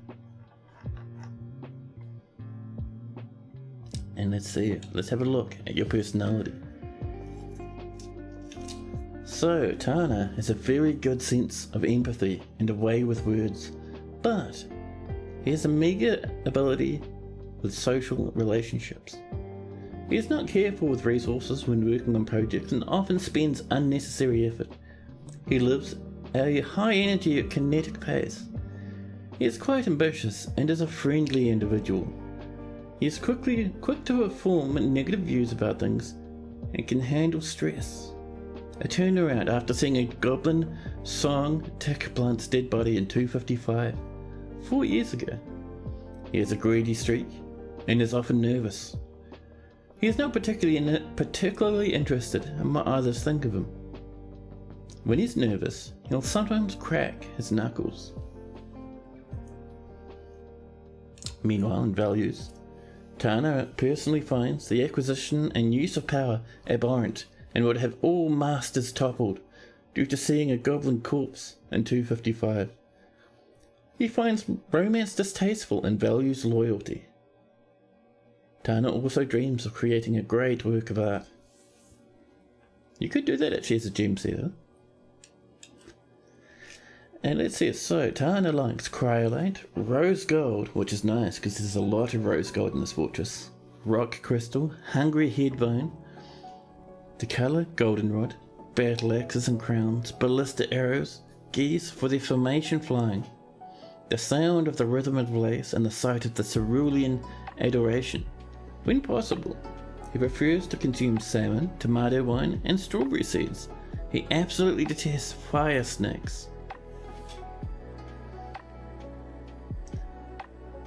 And let's have a look at your personality. So, Tana has a very good sense of empathy and a way with words, but he has a meager ability with social relationships. He is not careful with resources when working on projects and often spends unnecessary effort. He lives at a high energy kinetic pace. He is quite ambitious and is a friendly individual. He is quick to form negative views about things and can handle stress. A turnaround after seeing a goblin song tick Blunt's dead body in 255 4 years ago. He has a greedy streak and is often nervous. He is not particularly interested in what others think of him. When he's nervous, he'll sometimes crack his knuckles. Meanwhile, in values, Tana personally finds the acquisition and use of power abhorrent and would have all masters toppled due to seeing a goblin corpse in 255. He finds romance distasteful and values loyalty. Tana also dreams of creating a great work of art. You could do that actually as a gem setter. And let's see, so Tana likes cryolite, rose gold, which is nice because there's a lot of rose gold in this fortress, rock crystal, hungry headbone, the colour goldenrod, battle axes and crowns, ballista arrows, geese for their formation flying, the sound of the rhythm of lace and the sight of the cerulean adoration. When possible, he prefers to consume salmon, tomato wine and strawberry seeds. He absolutely detests fire snakes.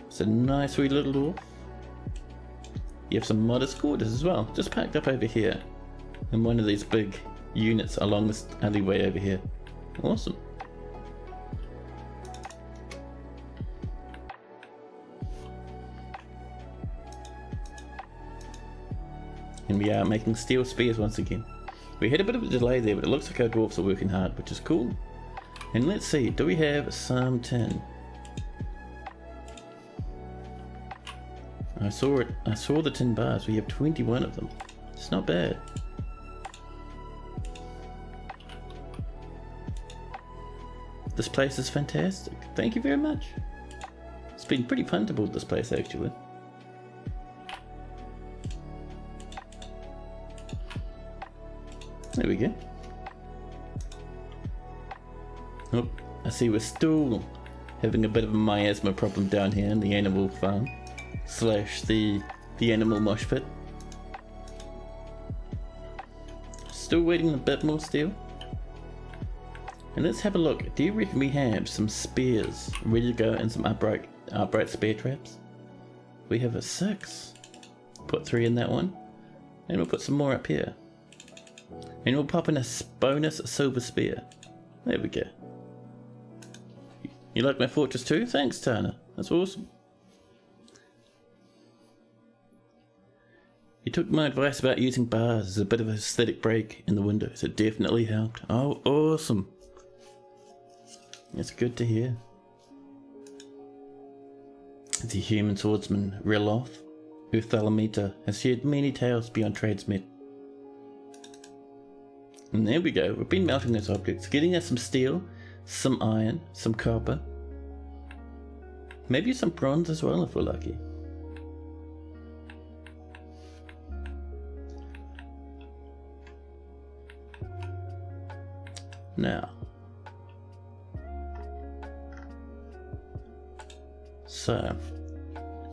It's a nice wee little dwarf. You have some modest quarters as well, just packed up over here in one of these big units along this alleyway over here. Awesome. And we are making steel spears once again. We had a bit of a delay there, but it looks like our dwarves are working hard, which is cool. And let's see, do we have some tin? I saw the tin bars. We have 21 of them. It's not bad. This place is fantastic. Thank you very much. It's been pretty fun to build this place actually. There we go. Oh, I see we're still having a bit of a miasma problem down here in the animal farm / the animal mosh pit. Still waiting a bit more steel. And let's have a look. Do you reckon we have some spears ready to go and some upright spear traps? We have a 6. Put 3 in that one. And we'll put some more up here. And we'll pop in a bonus silver spear. There we go. You like my fortress too? Thanks, Tana. That's awesome. You took my advice about using bars as a bit of an aesthetic break in the windows. It definitely helped. Oh, awesome. It's good to hear. The human swordsman Riloth, Uthalamita, has shared many tales beyond Trademet. And there we go. We've been melting those objects, getting us some steel, some iron, some copper, maybe some bronze as well if we're lucky. Now, so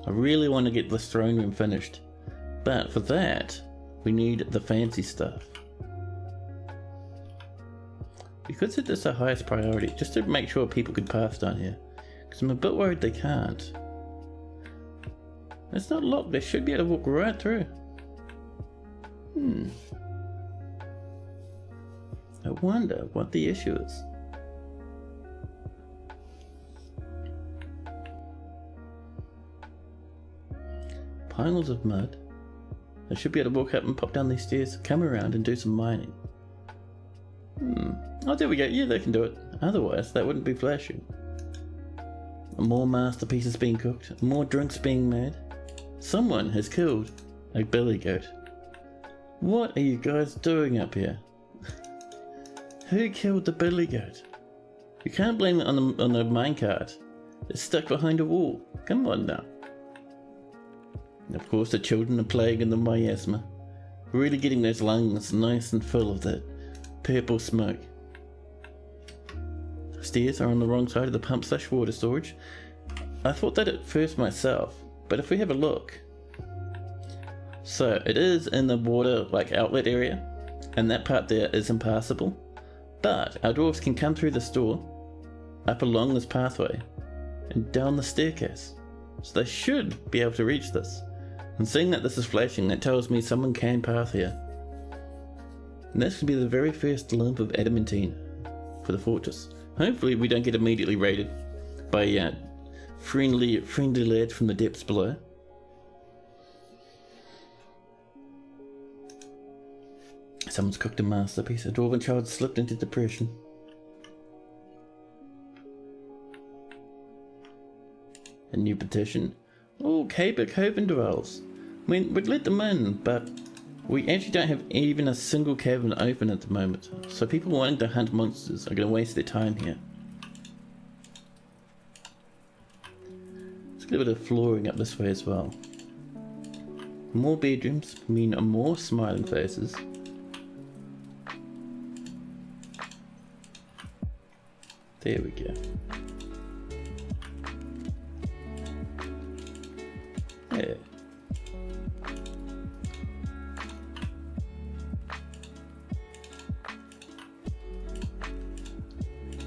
I really want to get this throne room finished, but for that we need the fancy stuff. We could set this our highest priority just to make sure people can pass down here, because I'm a bit worried they can't. It's not locked, they should be able to walk right through. I wonder what the issue is. Piles of mud. I should be able to walk up and pop down these stairs, come around and do some mining. Oh, there we go. Yeah, they can do it. Otherwise, that wouldn't be flashing. More masterpieces being cooked. More drinks being made. Someone has killed a billy goat. What are you guys doing up here? Who killed the billy goat? You can't blame it on the minecart. It's stuck behind a wall. Come on now. And of course, the children are playing in the miasma. Really getting those lungs nice and full of that purple smoke. Stairs are on the wrong side of the pump / water storage. I thought that at first myself, but if we have a look. So it is in the water outlet area, and that part there is impassable. But our dwarves can come through this door, up along this pathway, and down the staircase. So they should be able to reach this. And seeing that this is flashing, that tells me someone can path here. And this could be the very first lump of adamantine for the fortress. Hopefully we don't get immediately raided by friendly lads from the depths below. Someone's cooked a masterpiece. A dwarven child slipped into depression. A new petition. Oh, Caper Coven dwells. I mean, we'd let them in, but we actually don't have even a single cavern open at the moment. So people wanting to hunt monsters are going to waste their time here. Let's get a bit of flooring up this way as well. More bedrooms mean more smiling faces. There we go. Yeah.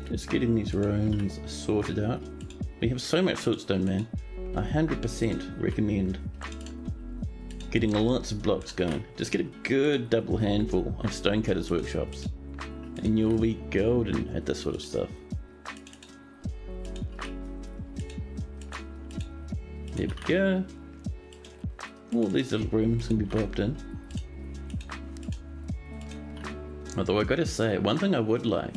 Just getting these rooms sorted out. We have so much siltstone, man. 100% recommend getting lots of blocks going. Just get a good double handful of stonecutters workshops and you'll be golden at this sort of stuff. There we go. All these little rooms can be popped in. Although I gotta say, one thing I would like.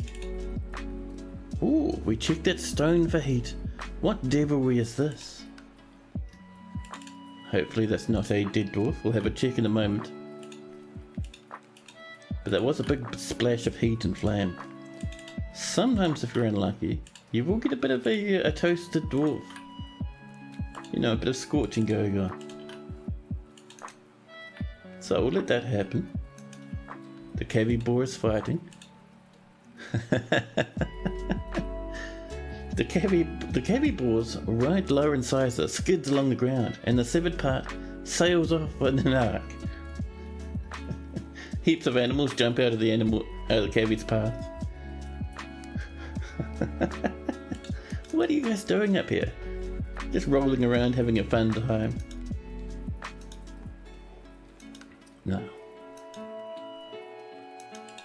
Ooh, we checked that stone for heat. What devilry is this? Hopefully that's not a dead dwarf. We'll have a check in a moment. But that was a big splash of heat and flame. Sometimes if you're unlucky, you will get a bit of a toasted dwarf. You know, a bit of scorching going on. So we'll let that happen. The cavy boar is fighting. The cavy boars ride lower in size, skids along the ground, and the severed part sails off in an arc. Heaps of animals jump out of the cavy's path. What are you guys doing up here? Just rolling around having a fun time. No.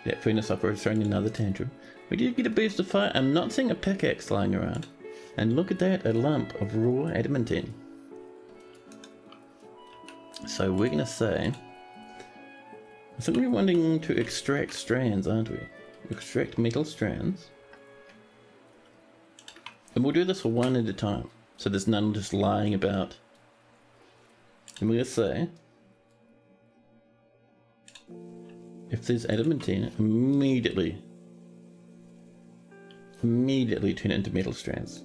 That furnace operator is throwing another tantrum. We did get a boost of fire. I'm not seeing a pickaxe lying around. And look at that, a lump of raw adamantine. So we're going to say... I think we're wanting to extract strands, aren't we? Extract metal strands. And we'll do this for one at a time. So there's none just lying about. And we're going to say... if there's adamantine, immediately turn it into metal strands.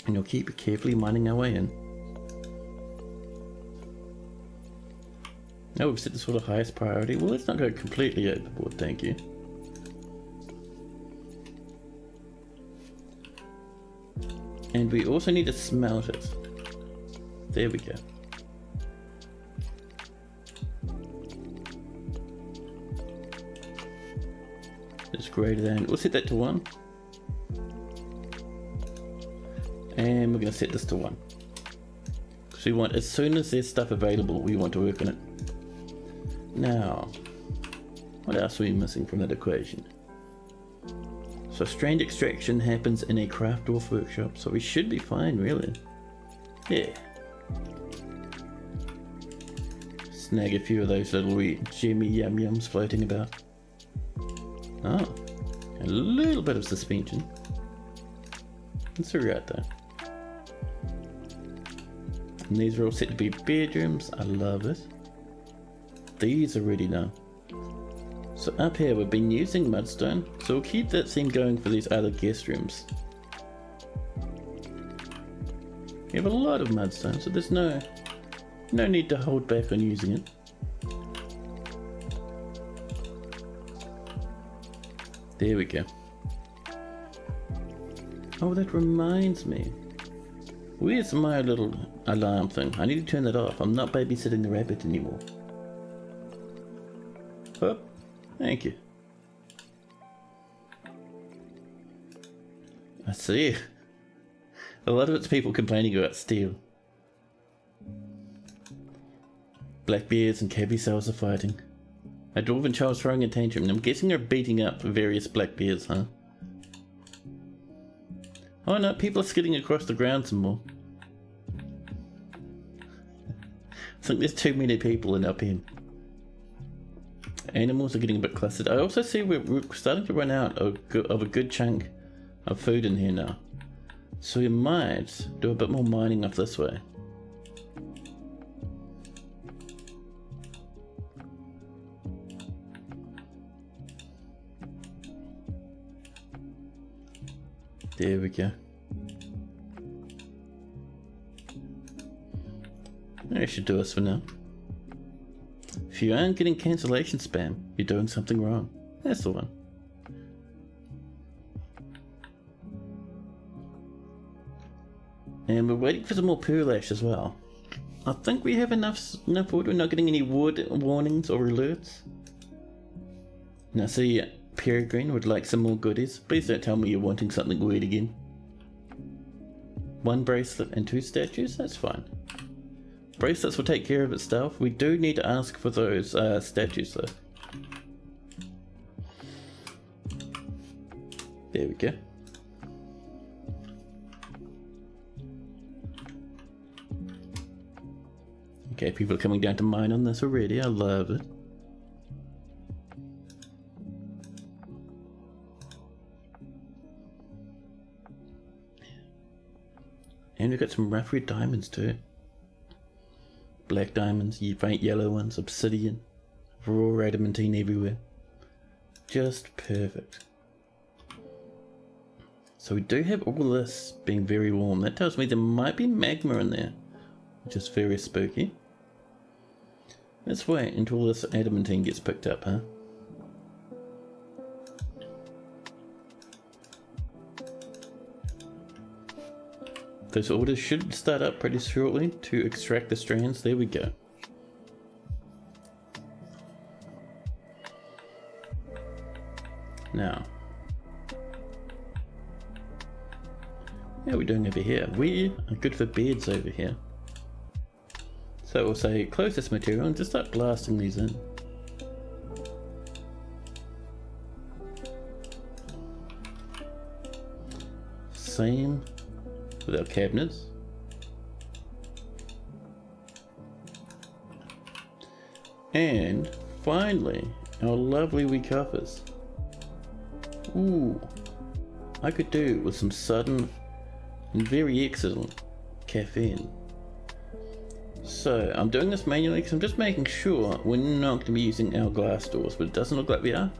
And you'll keep carefully mining our way in. Now we've set the sort of highest priority. Well, let's not go completely overboard, thank you. And we also need to smelt it. There we go. It's greater than, we'll set that to 1. And we're going to set this to 1. Because we want, as soon as there's stuff available, we want to work on it. Now, what else are we missing from that equation? So strand extraction happens in a craft dwarf workshop, so we should be fine, really. Yeah. Snag a few of those little wee gemmy yum yums floating about. Oh, a little bit of suspension. That's alright though. And these are all set to be bedrooms. I love it. These are ready now. So up here we've been using mudstone, so we'll keep that theme going for these other guest rooms. We have a lot of mudstone, so there's no need to hold back on using it. There we go. Oh, that reminds me. Where's my little alarm thing? I need to turn that off. I'm not babysitting the rabbit anymore. Oh, thank you. I see. A lot of it's people complaining about steel. Blackbeards and cabby cells are fighting. A dwarven child's throwing a tantrum, and I'm guessing they're beating up various blackbeards, huh? Oh no, people are skidding across the ground some more. I think there's too many people in our pen. Animals are getting a bit clustered. I also see we're starting to run out of a good chunk of food in here now. So we might do a bit more mining up this way. There we go. That should do us for now. If you aren't getting cancellation spam, you're doing something wrong. That's the one. And we're waiting for some more pearl ash as well. I think we have enough wood. We're not getting any wood warnings or alerts. Now see, Peregrine would like some more goodies. Please don't tell me you're wanting something weird again. 1 bracelet and 2 statues? That's fine. Bracelets will take care of itself. We do need to ask for those statues though. There we go. Okay, people are coming down to mine on this already. I love it. And we've got some rough red diamonds too. Black diamonds, faint yellow ones, obsidian, raw adamantine everywhere. Just perfect. So we do have all this being very warm. That tells me there might be magma in there, which is very spooky. Let's wait until this adamantine gets picked up, huh? Those orders should start up pretty shortly to extract the strands. There we go. Now, how are we doing over here? We are good for beds over here. So we'll say close this material and just start blasting these in. Same with our cabinets. And finally, our lovely wee coffers. Ooh, I could do with some sudden and very excellent caffeine. So I'm doing this manually because I'm just making sure we're not going to be using our glass doors, but it doesn't look like we are.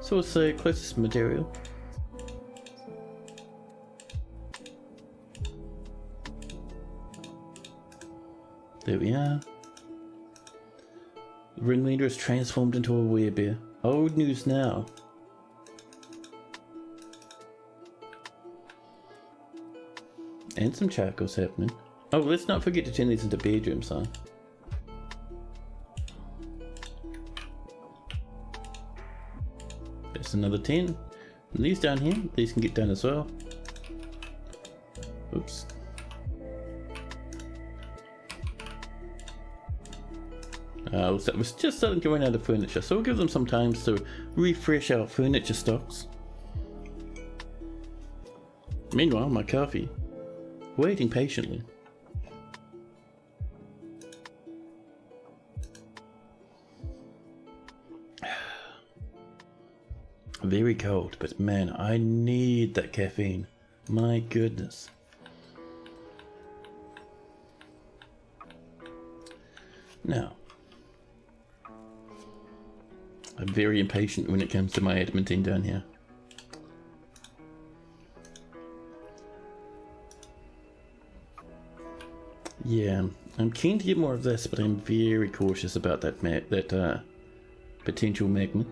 So we'll say closest material. There we are. The ringleader is transformed into a werebear. Old news now. And some charcoal's happening. Oh, let's not forget to turn these into bedrooms, huh? There's another 10. And these down here, these can get done as well. Oops. We're just starting to run out of furniture, so we'll give them some time to refresh our furniture stocks. Meanwhile, my coffee, waiting patiently. Very cold, but man, I need that caffeine. My goodness. Now, I'm very impatient when it comes to my adamantine down here. Yeah, I'm keen to get more of this, but I'm very cautious about that potential magma.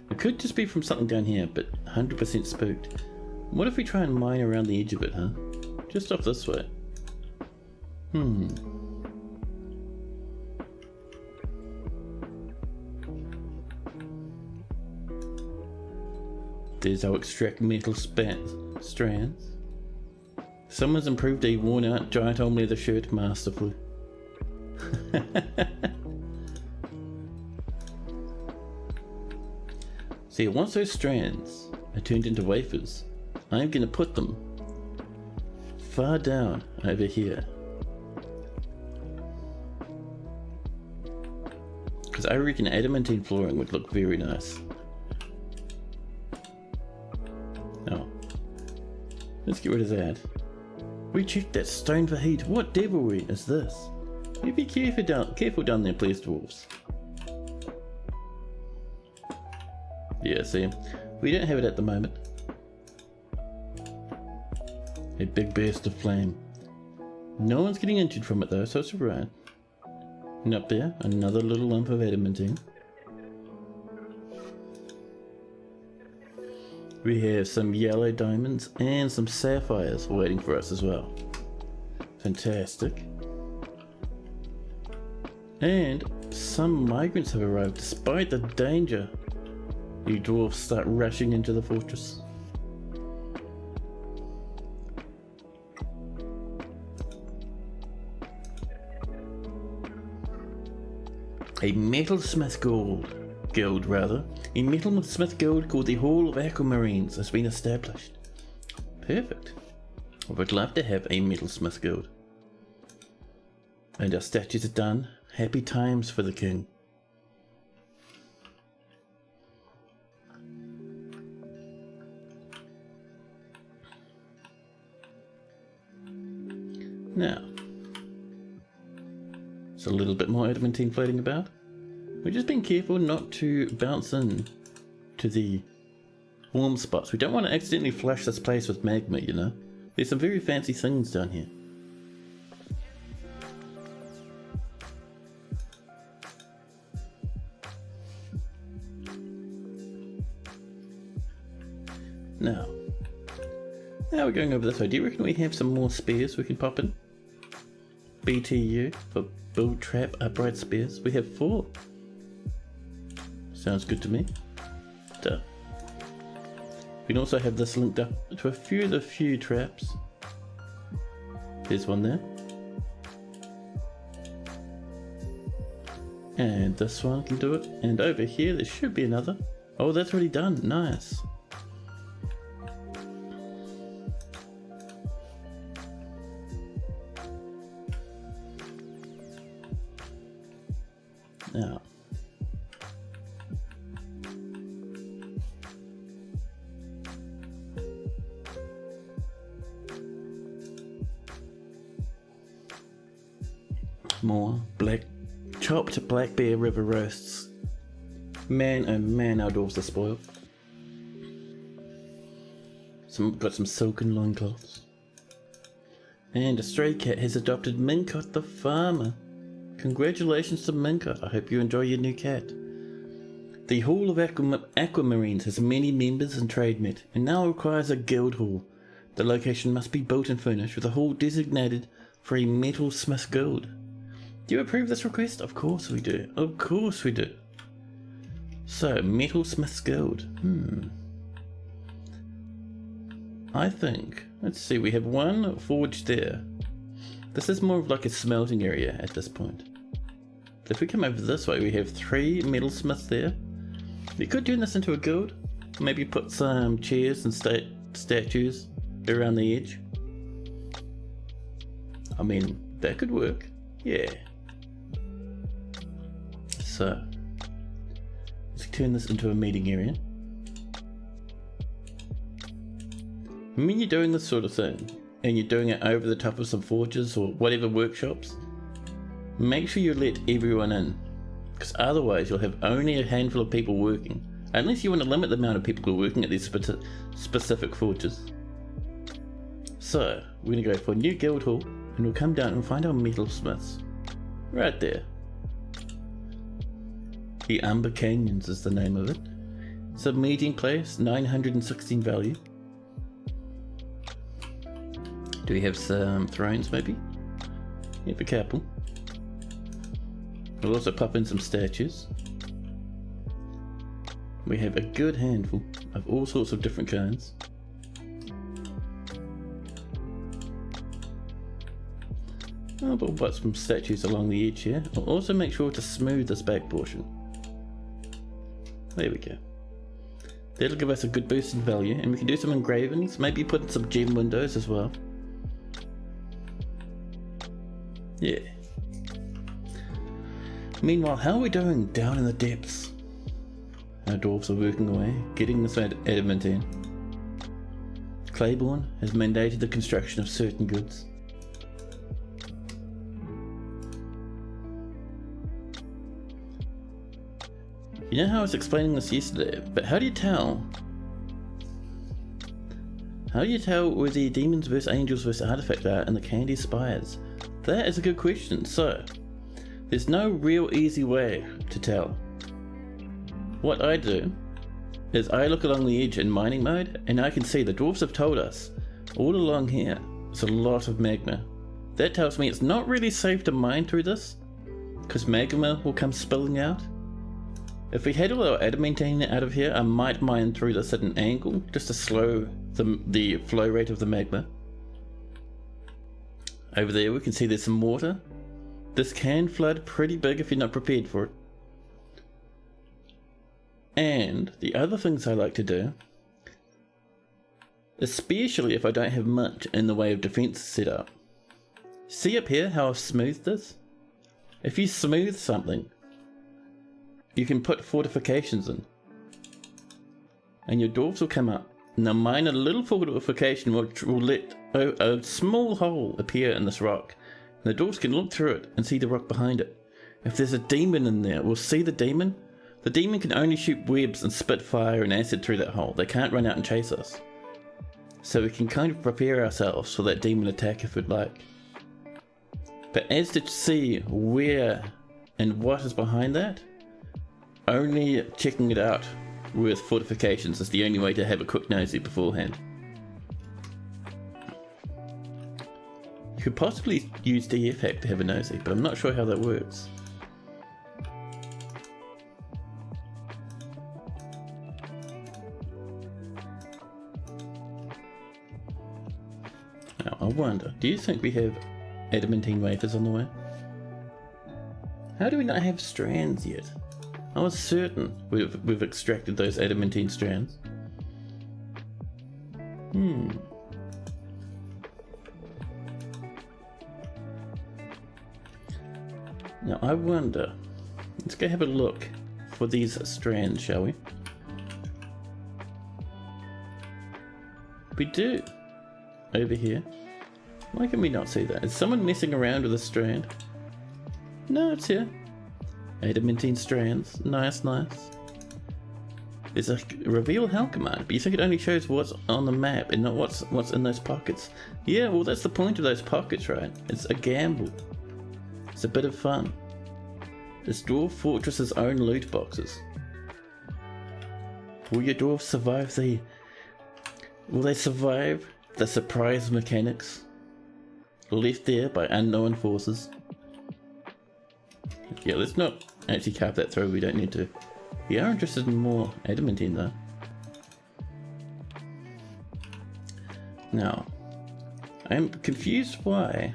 It could just be from something down here, but 100% spooked. What if we try and mine around the edge of it, huh? Just off this way. There's our extract metal strands. Someone's improved a worn out giant arm leather shirt masterfully. See, once those strands are turned into wafers, I'm going to put them far down over here. Because I reckon adamantine flooring would look very nice. Oh. Let's get rid of that. We checked that stone for heat. What devilry is this? You be careful down there, please, dwarves. Yeah, see, we don't have it at the moment. A big burst of flame. No one's getting injured from it though, so it's alright. And up there, another little lump of adamantine. We have some yellow diamonds and some sapphires waiting for us as well. Fantastic. And some migrants have arrived despite the danger. You dwarves start rushing into the fortress. A metalsmith guild rather. A metalsmith guild called the Hall of Aquamarines has been established. Perfect. I would love to have a metalsmith guild. And our statues are done. Happy times for the king. Now, it's a little bit more adamantine floating about. We're just being careful not to bounce in to the warm spots. We don't want to accidentally flush this place with magma, you know. There's some very fancy things down here. Now we're going over this way. Do you reckon we have some more spears we can pop in? BTU for build trap upright spears. We have 4. Sounds good to me. Duh. We can also have this linked up to a few traps. There's one there. And this one can do it. And over here there should be another. Oh, that's already done. Nice. Now, more chopped black bear river roasts. Man, oh man, our dwarves are spoiled. Got some silken loincloths. And a stray cat has adopted Mincot the farmer. Congratulations to Mincot. I hope you enjoy your new cat. The Hall of Aquamarines has many members and Trademet, and now requires a guild hall. The location must be built and furnished with a hall designated for a metalsmith guild. Do you approve this request? Of course we do. Of course we do. So, metalsmith guild. I think, let's see, we have one forge there. This is more of like a smelting area at this point. If we come over this way, we have 3 metalsmiths there. We could turn this into a guild. Maybe put some chairs and statues around the edge. I mean, that could work. Yeah. So, let's turn this into a meeting area. When you're doing this sort of thing, and you're doing it over the top of some forges or whatever workshops, make sure you let everyone in, because otherwise you'll have only a handful of people working, unless you want to limit the amount of people who are working at these specific forges. So, we're going to go for a new guild hall, and we'll come down and find our metalsmiths. Right there. The Amber Canyons is the name of it. It's a meeting place, 916 value. Do we have some thrones maybe? We have a couple. We'll also pop in some statues. We have a good handful of all sorts of different kinds. I'll put some statues along the edge here. I'll also make sure to smooth this back portion. There we go. That'll give us a good boost in value, and we can do some engravings, maybe put in some gem windows as well. Yeah. Meanwhile, how are we doing down in the depths? Our dwarves are working away, getting this adamantine. Claiborne has mandated the construction of certain goods. You know how I was explaining this yesterday, but how do you tell? How do you tell where the demons versus angels versus artifact are in the candy spires? That is a good question. So, there's no real easy way to tell. What I do is I look along the edge in mining mode, and I can see the dwarves have told us all along here it's a lot of magma. That tells me it's not really safe to mine through this, because magma will come spilling out. If we had all our adamantine out of here, I might mine through this at an angle just to slow the flow rate of the magma. Over there we can see there's some water. This can flood pretty big if you're not prepared for it. And the other things I like to do, especially if I don't have much in the way of defense set up. See up here how I've smoothed this? If you smooth something, you can put fortifications in, and your dwarves will come up. Now mine a little fortification which will let a small hole appear in this rock, and the dwarves can look through it and see the rock behind it. If there's a demon in there, we'll see the demon. The demon can only shoot webs and spit fire and acid through that hole. They can't run out and chase us. So we can kind of prepare ourselves for that demon attack if we'd like. But as to see where and what is behind that, only checking it out with fortifications is the only way to have a quick nosy beforehand. You could possibly use DF hack to have a nosy, but I'm not sure how that works. Now, I wonder, do you think we have adamantine wafers on the way? How do we not have strands yet? I was certain we've extracted those adamantine strands. Now I wonder, let's go have a look for these strands, shall we? We do. Over here. Why can we not see that? Is someone messing around with a strand? No, it's here. Adamantine strands. Nice, nice. There's a reveal how command, but you think it only shows what's on the map and not what's in those pockets. Yeah, well that's the point of those pockets, right? It's a gamble. It's a bit of fun. This dwarf fortress's own loot boxes. Will your dwarves survive the... Will they survive the surprise mechanics left there by unknown forces? Yeah, let's not actually carve that through, we don't need to. We are interested in more adamantine though. Now, I am confused why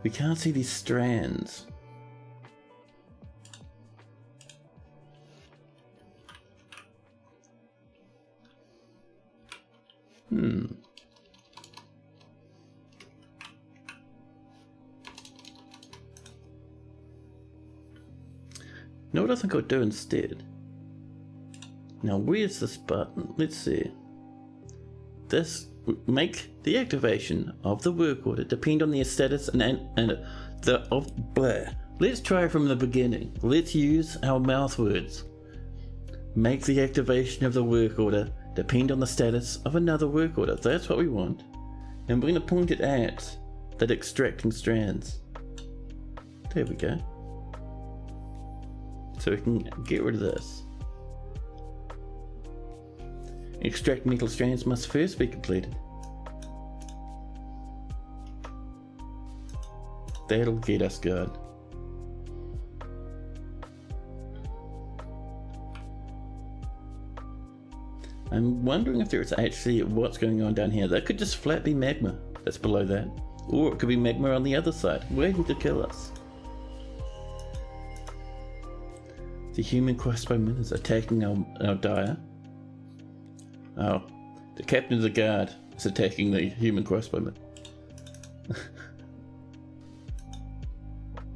we can't see these strands. Know what I think I'll do instead? Now where's this button? Let's see. This make the activation of the work order depend on their status and the of blah. Let's try from the beginning. Let's use our mouth words. Make the activation of the work order depend on the status of another work order. That's what we want. And we're going to point it at that extracting strands. There we go. So we can get rid of this. Extract metal strands must first be completed. That'll get us good. I'm wondering if there's actually what's going on down here. That could just flat be magma that's below that. Or it could be magma on the other side, waiting to kill us. The human crossbowman is attacking our dyer. Oh, the captain of the guard is attacking the human crossbowman.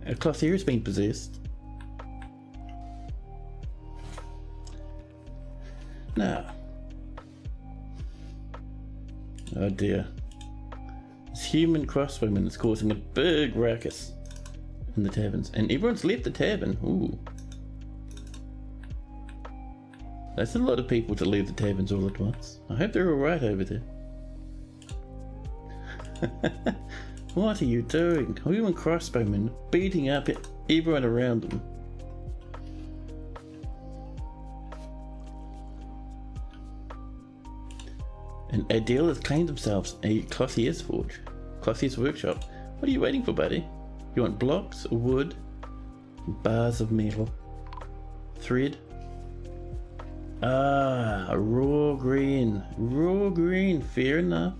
Our clothier has been possessed. Now. Oh dear. This human crossbowman is causing a big ruckus in the taverns. And everyone's left the tavern. Ooh. That's a lot of people to leave the taverns all at once. I hope they're alright over there. What are you doing? Human crossbowmen beating up everyone around them. And Adele has claimed themselves a clothier's forge. Clothier's workshop. What are you waiting for, buddy? You want blocks, wood, bars of metal, thread? Ah, raw green. Raw green, fair enough.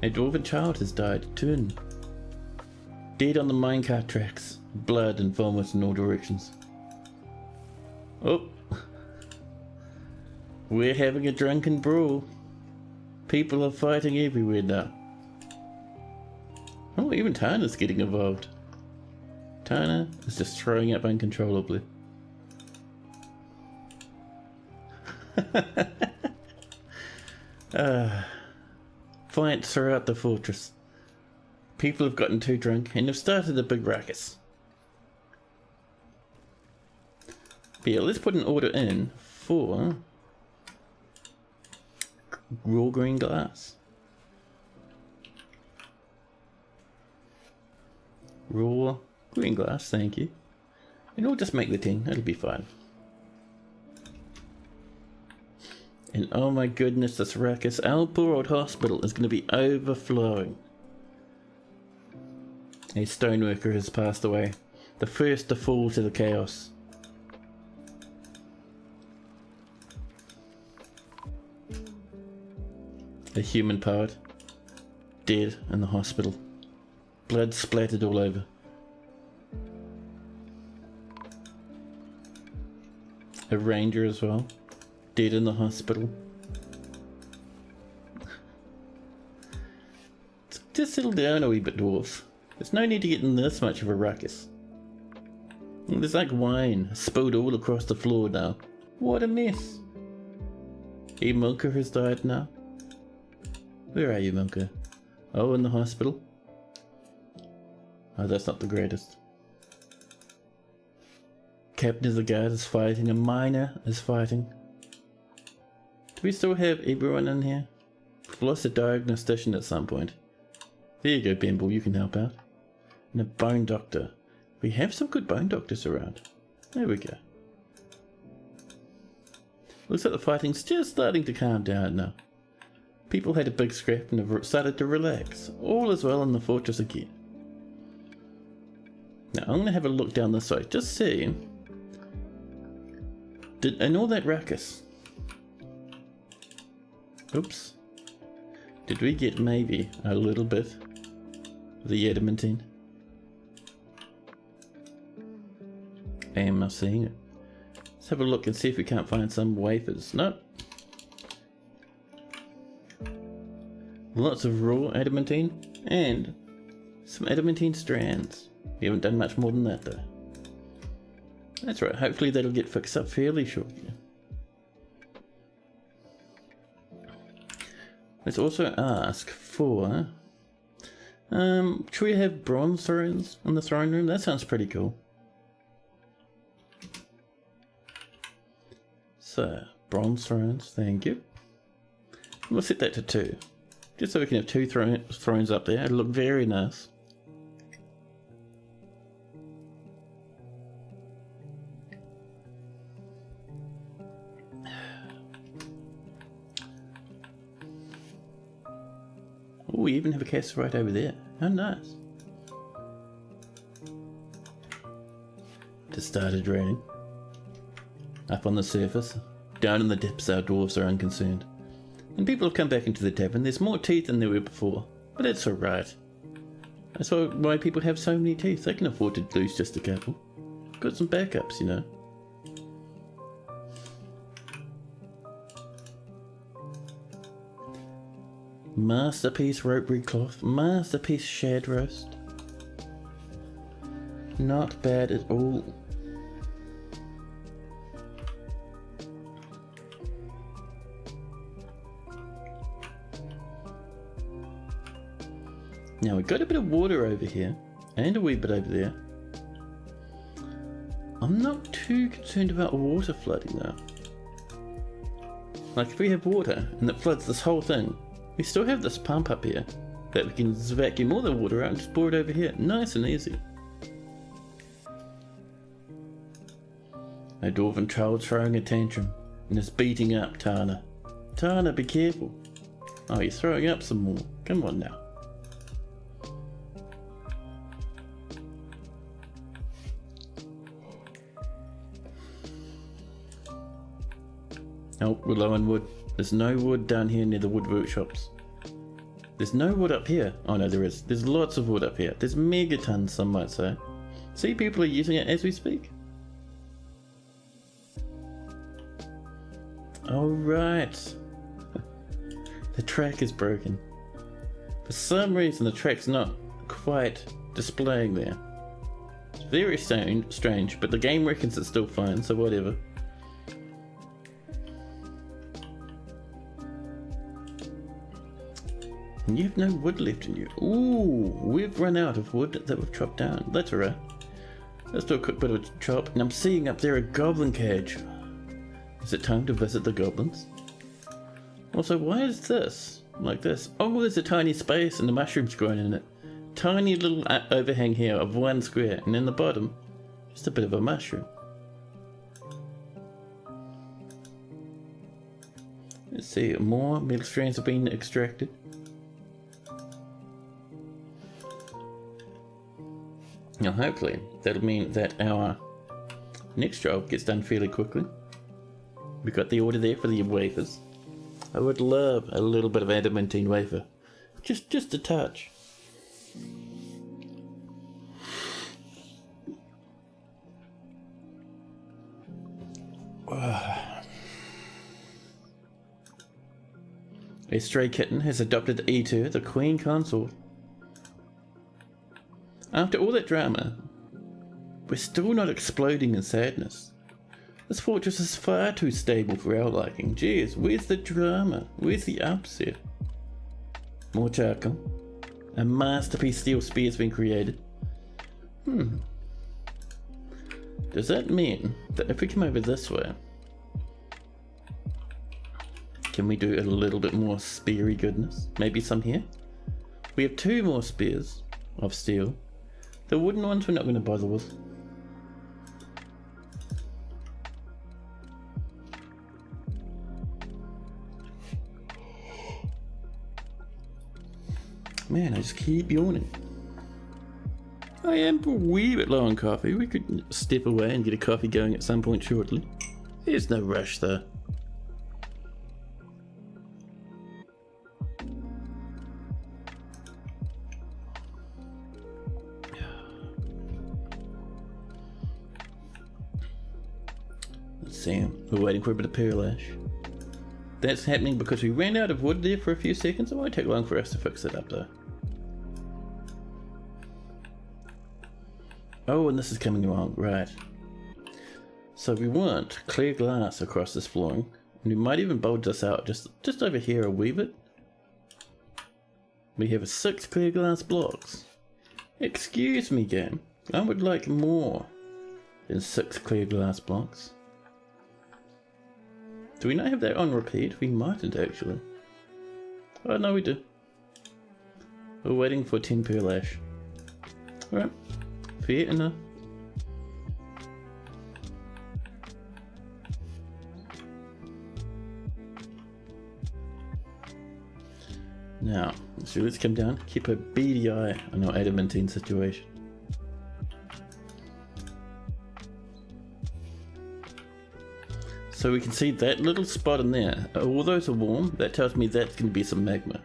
A dwarven child has died, too. Dead on the minecart tracks. Blood and vomit in all directions. Oh. We're having a drunken brawl. People are fighting everywhere now. Oh, even Tana's getting involved. Tana is just throwing up uncontrollably. Fights throughout the fortress. People have gotten too drunk and have started a big ruckus. But yeah, let's put an order in for raw green glass. Raw green glass, thank you. And we'll just make the 10, it'll be fine. And oh my goodness, this ruckus. Our poor old hospital is going to be overflowing. A stoneworker has passed away. The first to fall to the chaos. A human poet. Dead in the hospital. Blood splattered all over. A ranger as well. Dead in the hospital. Just settle down a wee bit, dwarves. There's no need to get in this much of a ruckus. There's like wine spilled all across the floor now. What a mess. A Milker has died now. Where are you, Milker? Oh, in the hospital? Oh, that's not the greatest. Captain of the guard is fighting. A miner is fighting. Do we still have everyone in here? We've lost a diagnostician at some point. There you go, Bimble, you can help out. And a bone doctor. We have some good bone doctors around. There we go. Looks like the fighting's just starting to calm down now. People had a big scrap and have started to relax. All is well in the fortress again. Now I'm going to have a look down this way. Just see. And all that ruckus. Oops. Did we get maybe a little bit of the adamantine? Am I seeing it? Let's have a look and see if we can't find some wafers. Nope. Lots of raw adamantine and some adamantine strands. We haven't done much more than that though. That's right, hopefully that'll get fixed up fairly shortly. Let's also ask for... should we have bronze thrones in the throne room? That sounds pretty cool. So, bronze thrones, thank you. We'll set that to 2. Just so we can have 2 thrones up there. It'll look very nice. Oh, we even have a castle right over there. How nice. Just started raining. Up on the surface. Down in the depths our dwarves are unconcerned. And people have come back into the tavern. There's more teeth than there were before. But that's alright. That's why people have so many teeth. They can afford to lose just a couple. Got some backups, you know. Masterpiece ropery cloth, masterpiece shad roast. Not bad at all. Now we've got a bit of water over here, and a wee bit over there. I'm not too concerned about water flooding though. Like if we have water and it floods this whole thing, we still have this pump up here that we can vacuum all the water out and just pour it over here. Nice and easy. A dwarven child throwing a tantrum and is beating up Tana. Tana, be careful. Oh, you're throwing up some more. Come on now. Oh, we're low on wood. There's no wood down here near the wood workshops. There's no wood up here. Oh no, there is. There's lots of wood up here. There's megatons, some might say. See, people are using it as we speak. Oh right. The track is broken. For some reason the track's not quite displaying there. It's very strange, but the game reckons it's still fine, so whatever. And you have no wood left in you. Ooh, we've run out of wood that we've chopped down. That's alright. Let's do a quick bit of a chop. And I'm seeing up there a goblin cage. Is it time to visit the goblins? Also, why is this like this? Oh, there's a tiny space and the mushroom's growing in it. Tiny little overhang here of 1 square. And in the bottom, just a bit of a mushroom. Let's see, more metal strands have been extracted. Now hopefully that'll mean that our next job gets done fairly quickly. We got the order there for the wafers. I would love a little bit of adamantine wafer. Just a touch. A stray kitten has adopted Etu, the queen consort. After all that drama, we're still not exploding in sadness. This fortress is far too stable for our liking. Jeez, where's the drama? Where's the upset? More charcoal. A masterpiece steel spear's been created. Does that mean that if we come over this way, can we do a little bit more speary goodness? Maybe some here? We have 2 more spears of steel. The wooden ones we're not going to bother with. Man, I just keep yawning. I am a wee bit low on coffee. We could step away and get a coffee going at some point shortly. There's no rush though. Let's see. We're waiting for a bit of pearl ash. That's happening because we ran out of wood there for a few seconds. It won't take long for us to fix it up though. Oh, and this is coming along, right. So we want clear glass across this flooring. And we might even bulge this out just over here a wee bit. We have 6 clear glass blocks. Excuse me, game. I would like more than 6 clear glass blocks. Do we not have that on repeat? We mightn't actually. Oh no, we do. We're waiting for 10 per lash. Alright, fair enough. Now, so let's come down, keep a beady eye on our adamantine situation. So we can see that little spot in there. All those are warm. That tells me that's going to be some magma.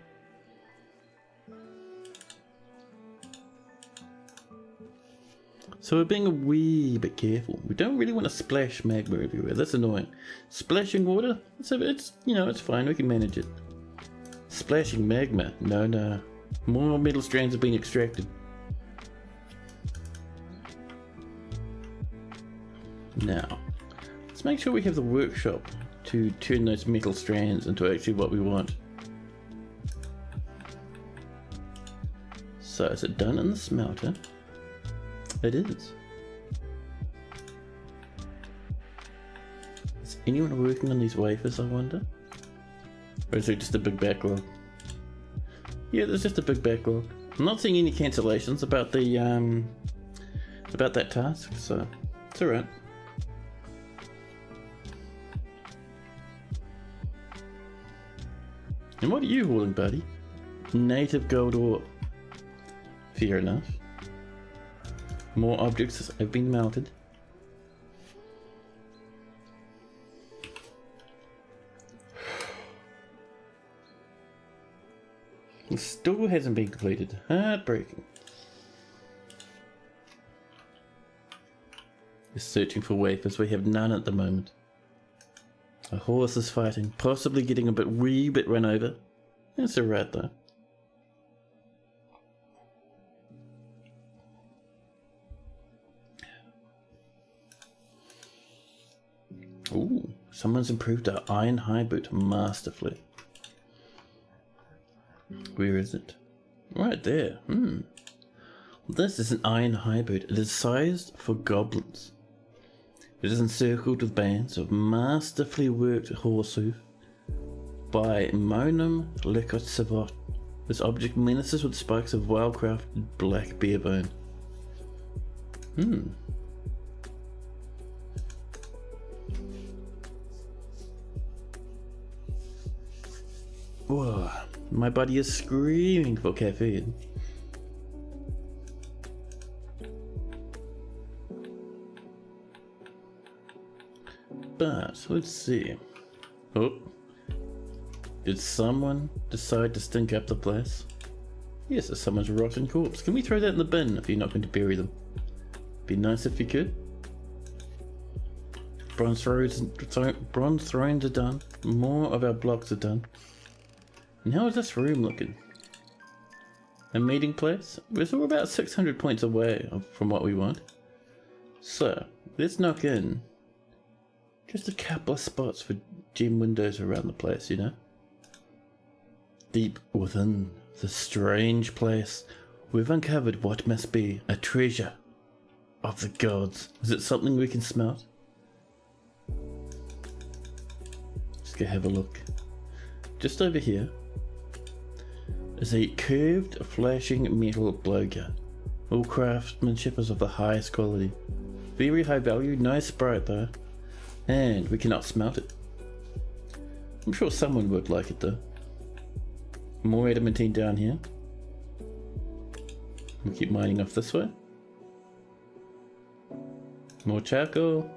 So we're being a wee bit careful. We don't really want to splash magma everywhere. That's annoying. Splashing water, it's you know, it's fine. We can manage it. Splashing magma, no. More metal strands have been extracted. Now, let's make sure we have the workshop to turn those metal strands into actually what we want. So is it done in the smelter? It is. Is anyone working on these wafers, I wonder? Or is there just a big backlog? Yeah, there's just a big backlog. I'm not seeing any cancellations about the about that task, so it's alright. And what are you hauling, buddy? Native gold ore. Fair enough. More objects have been melted. It still hasn't been completed. Heartbreaking. We're searching for wafers. We have none at the moment. A horse is fighting, possibly getting a wee bit run over. That's alright though. Ooh, someone's improved our iron high boot masterfully. Where is it? Right there. This is an iron high boot. It is sized for goblins. It is encircled with bands of masterfully worked horse hoof by Monum Licot Savot. This object menaces with spikes of well-crafted black bear bone. Whoa, my body is screaming for caffeine. But, let's see. Oh, did someone decide to stink up the place? Yes, it's someone's rotten corpse. Can we throw that in the bin if you're not going to bury them? Be nice if you could. Bronze thrones are done. More of our blocks are done. And how is this room looking? A meeting place? We're still about 600 points away from what we want. So, let's knock in just a couple of spots for gem windows around the place, you know? Deep within this strange place, we've uncovered what must be a treasure of the gods. Is it something we can smelt? Let's go have a look. Just over here is a curved, flashing metal blowgun. All craftsmanship is of the highest quality. Very high value, nice sprite though. And we cannot smelt it. I'm sure someone would like it though. More adamantine down here. We'll keep mining off this way. More charcoal.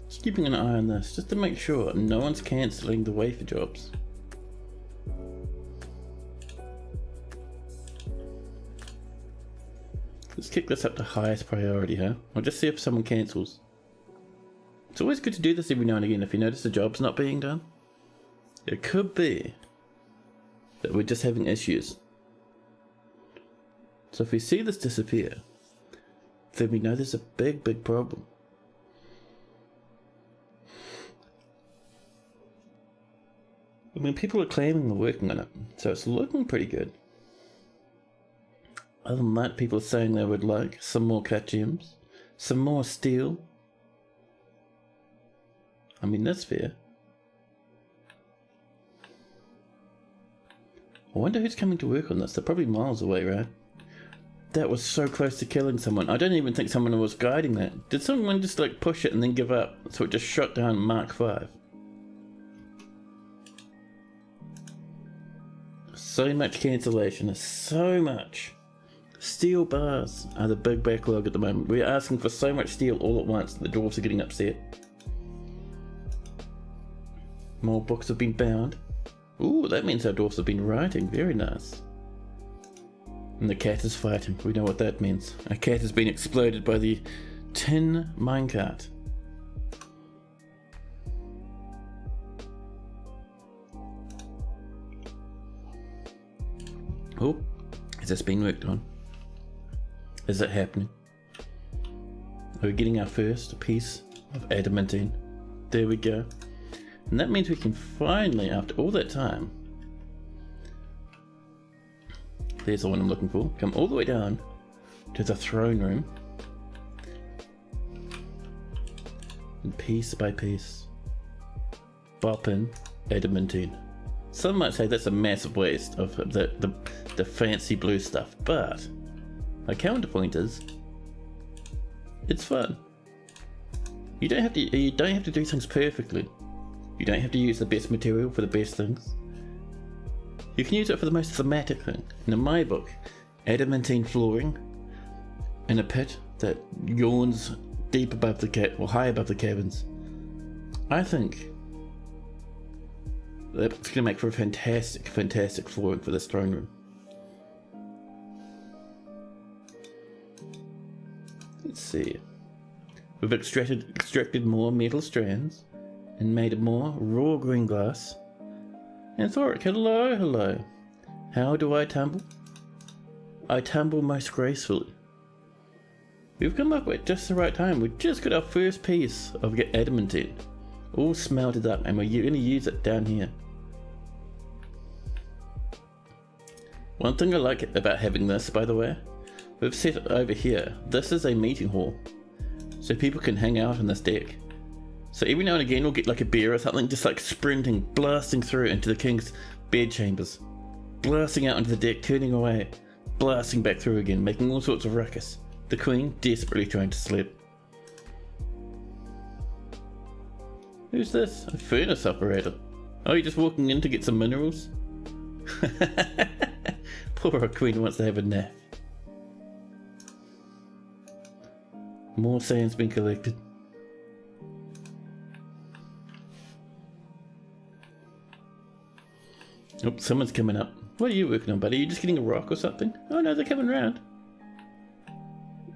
Just keeping an eye on this, just to make sure no one's cancelling the wafer jobs. Let's kick this up to highest priority, huh? I'll just see if someone cancels. It's always good to do this every now and again if you notice the job's not being done. It could be that we're just having issues. So if we see this disappear, then we know there's a big problem. I mean, people are claiming they're working on it, so it's looking pretty good. Other than that, people are saying they would like some more cut gems, some more steel. I mean, that's fair. I wonder who's coming to work on this. They're probably miles away, right? That was so close to killing someone. I don't even think someone was guiding that. Did someone just like push it and then give up? So it just shot down Mark 5. So much cancellation, so much. Steel bars are the big backlog at the moment. We're asking for so much steel all at once that the dwarves are getting upset. More books have been bound. Ooh, that means our dwarves have been writing. Very nice. And the cat is fighting. We know what that means. A cat has been exploded by the tin minecart. Oh, has this been worked on? Is it happening? Are we getting our first piece of adamantine? There we go. And that means we can finally, after all that time, there's the one I'm looking for, come all the way down to the throne room. And piece by piece, bop in adamantine. Some might say that's a massive waste of the fancy blue stuff, but my counterpoint is it's fun. You don't have to do things perfectly. You don't have to use the best material for the best things. You can use it for the most thematic thing. And in my book, adamantine flooring in a pit that yawns deep above the high above the cabins. I think that's going to make for a fantastic flooring for this throne room. Let's see. We've extracted more metal strands and made more raw green glass. And Thoric, hello. How do I tumble? I tumble most gracefully. We've come up at just the right time. We just got our first piece of adamantine, all smelted up, and we're going to use it down here. One thing I like about having this, by the way, we've set it over here. This is a meeting hall, so people can hang out on this deck. So every now and again we'll get like a bear or something just like sprinting, blasting through into the king's bed chambers, blasting out onto the deck, turning away, blasting back through again, making all sorts of ruckus. The queen desperately trying to sleep. Who's this? A furnace operator. Oh, you're just walking in to get some minerals? Poor queen wants to have a nap. More sand's been collected. Oh, someone's coming up. What are you working on, buddy? Are you just getting a rock or something? Oh no, they're coming round.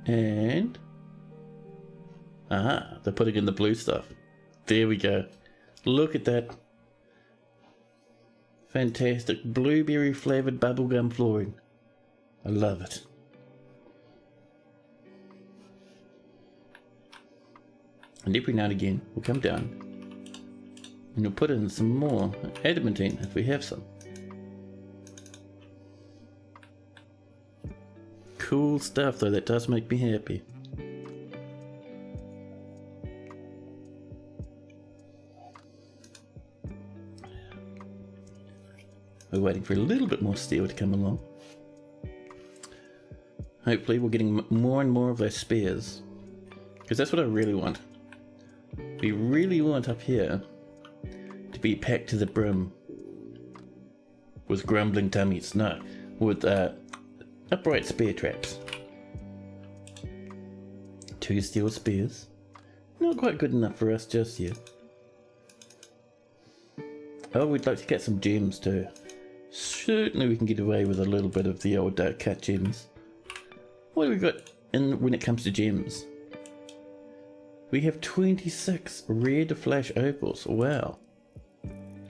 And... ah, they're putting in the blue stuff. There we go. Look at that. Fantastic blueberry flavoured bubblegum flooring. I love it. And every now and again, we'll come down and we'll put in some more adamantine if we have some. Cool stuff though, that does make me happy. We're waiting for a little bit more steel to come along. Hopefully we're getting more and more of those spears, because that's what I really want. We really want up here to be packed to the brim with grumbling tummies. No, with upright spear traps. 2 steel spears. Not quite good enough for us just yet. Oh, we'd like to get some gems too. Certainly we can get away with a little bit of the old cut gems. What do we got in when it comes to gems? We have 26 red flash opals. Wow.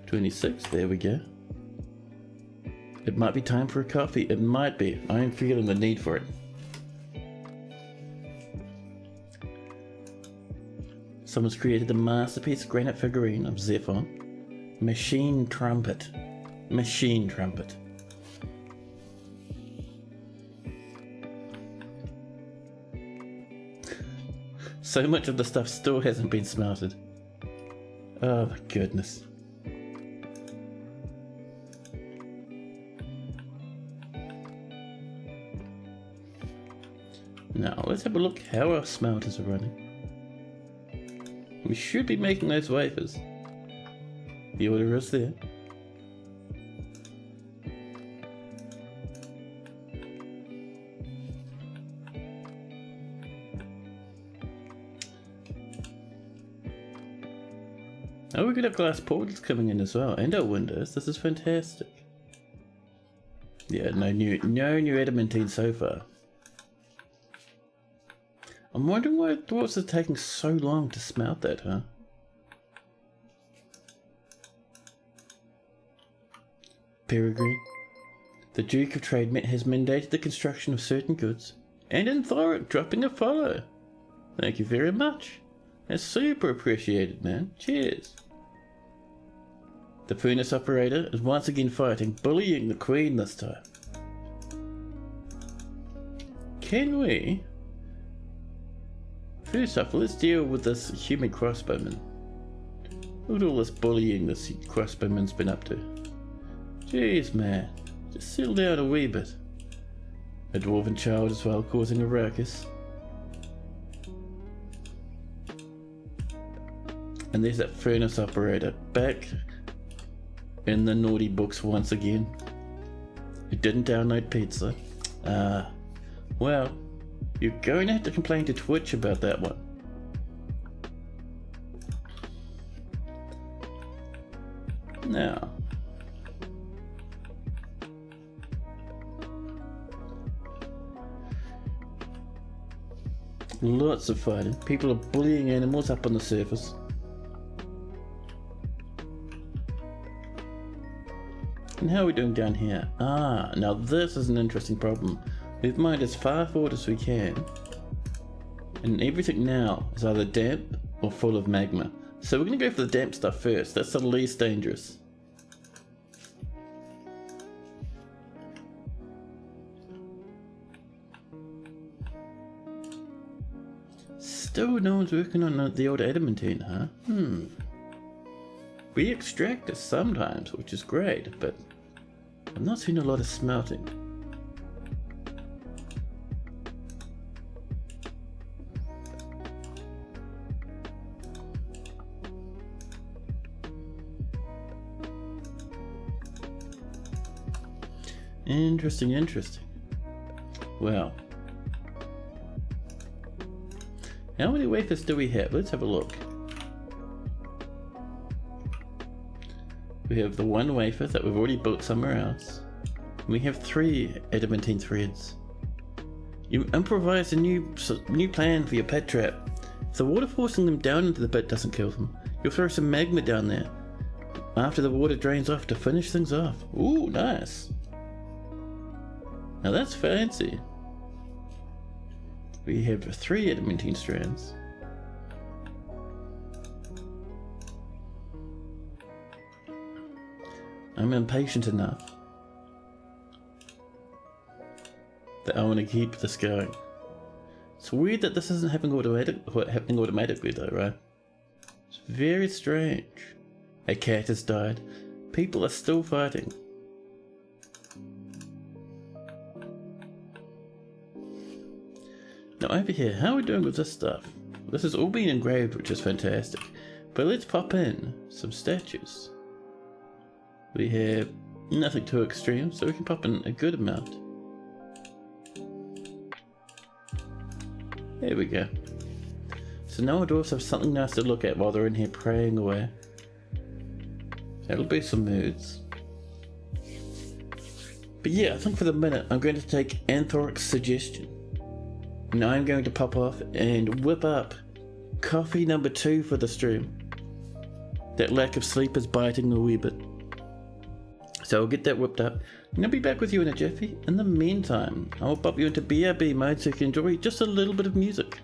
26, there we go. It might be time for a coffee. It might be. I am feeling the need for it. Someone's created a masterpiece granite figurine of Zephon. Machine trumpet. Machine trumpet. So much of the stuff still hasn't been smelted. Oh my goodness. Now let's have a look how our smelters are running. We should be making those wafers. The order is there. Oh, we could have glass portals coming in as well, and our windows. This is fantastic. Yeah, no new adamantine so far. I'm wondering why dwarves are taking so long to smelt that, huh? Peregrine. The Duke of Trademet has mandated the construction of certain goods, and in Thoric dropping a follow. Thank you very much. That's super appreciated, man. Cheers. The furnace operator is once again fighting, bullying the queen this time. Can we? First off, let's deal with this human crossbowman. Look at all this bullying this crossbowman's been up to. Jeez, man. Just settle down a wee bit. A dwarven child as well, causing a ruckus. And there's that furnace operator, back in the naughty books once again. Who didn't download pizza. Well, you're going to have to complain to Twitch about that one. Now, lots of fighting. People are bullying animals up on the surface. And how are we doing down here? Now this is an interesting problem. We've mined as far forward as we can, and everything now is either damp or full of magma. So we're going to go for the damp stuff first. That's the least dangerous. Still no one's working on the old adamantine, huh? We extract it sometimes, which is great, but I'm not seeing a lot of smelting. Interesting. Well, how many wafers do we have? Let's have a look. We have the one wafer that we've already built somewhere else. We have 3 adamantine threads. You improvise a new plan for your pet trap. If the water forcing them down into the pit doesn't kill them, you'll throw some magma down there after the water drains off to finish things off. Ooh, nice. Now that's fancy. We have 3 adamantine strands. I'm impatient enough that I want to keep this going. It's weird that this isn't happening automatically though, right? It's very strange. A cat has died. People are still fighting. Now over here, how are we doing with this stuff? This has all been engraved, which is fantastic. But let's pop in some statues. We have nothing too extreme, so we can pop in a good amount. There we go. So now our dwarves have something nice to look at while they're in here praying away. That'll be some moods. But yeah, I think for the minute I'm going to take Anthoric's suggestion. And I'm going to pop off and whip up Coffee number 2 for the stream. That lack of sleep is biting a wee bit. So I'll get that whipped up and I'll be back with you in a jiffy. In the meantime, I'll pop you into BRB mode so you can enjoy just a little bit of music.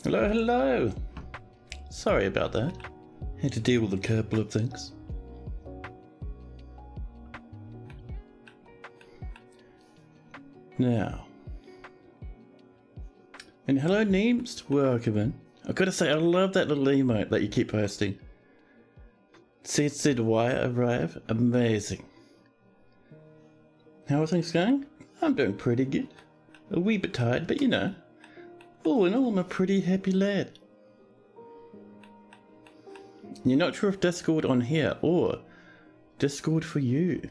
Hello, hello! Sorry about that. Had to deal with a couple of things. Now. And hello, Neems. Welcome in. I've got to say, I love that little emote that you keep posting. Said why arrive? Amazing. How are things going? I'm doing pretty good. A wee bit tired, but you know. All in all, I'm a pretty happy lad. You're not sure if Discord on here or Discord for you.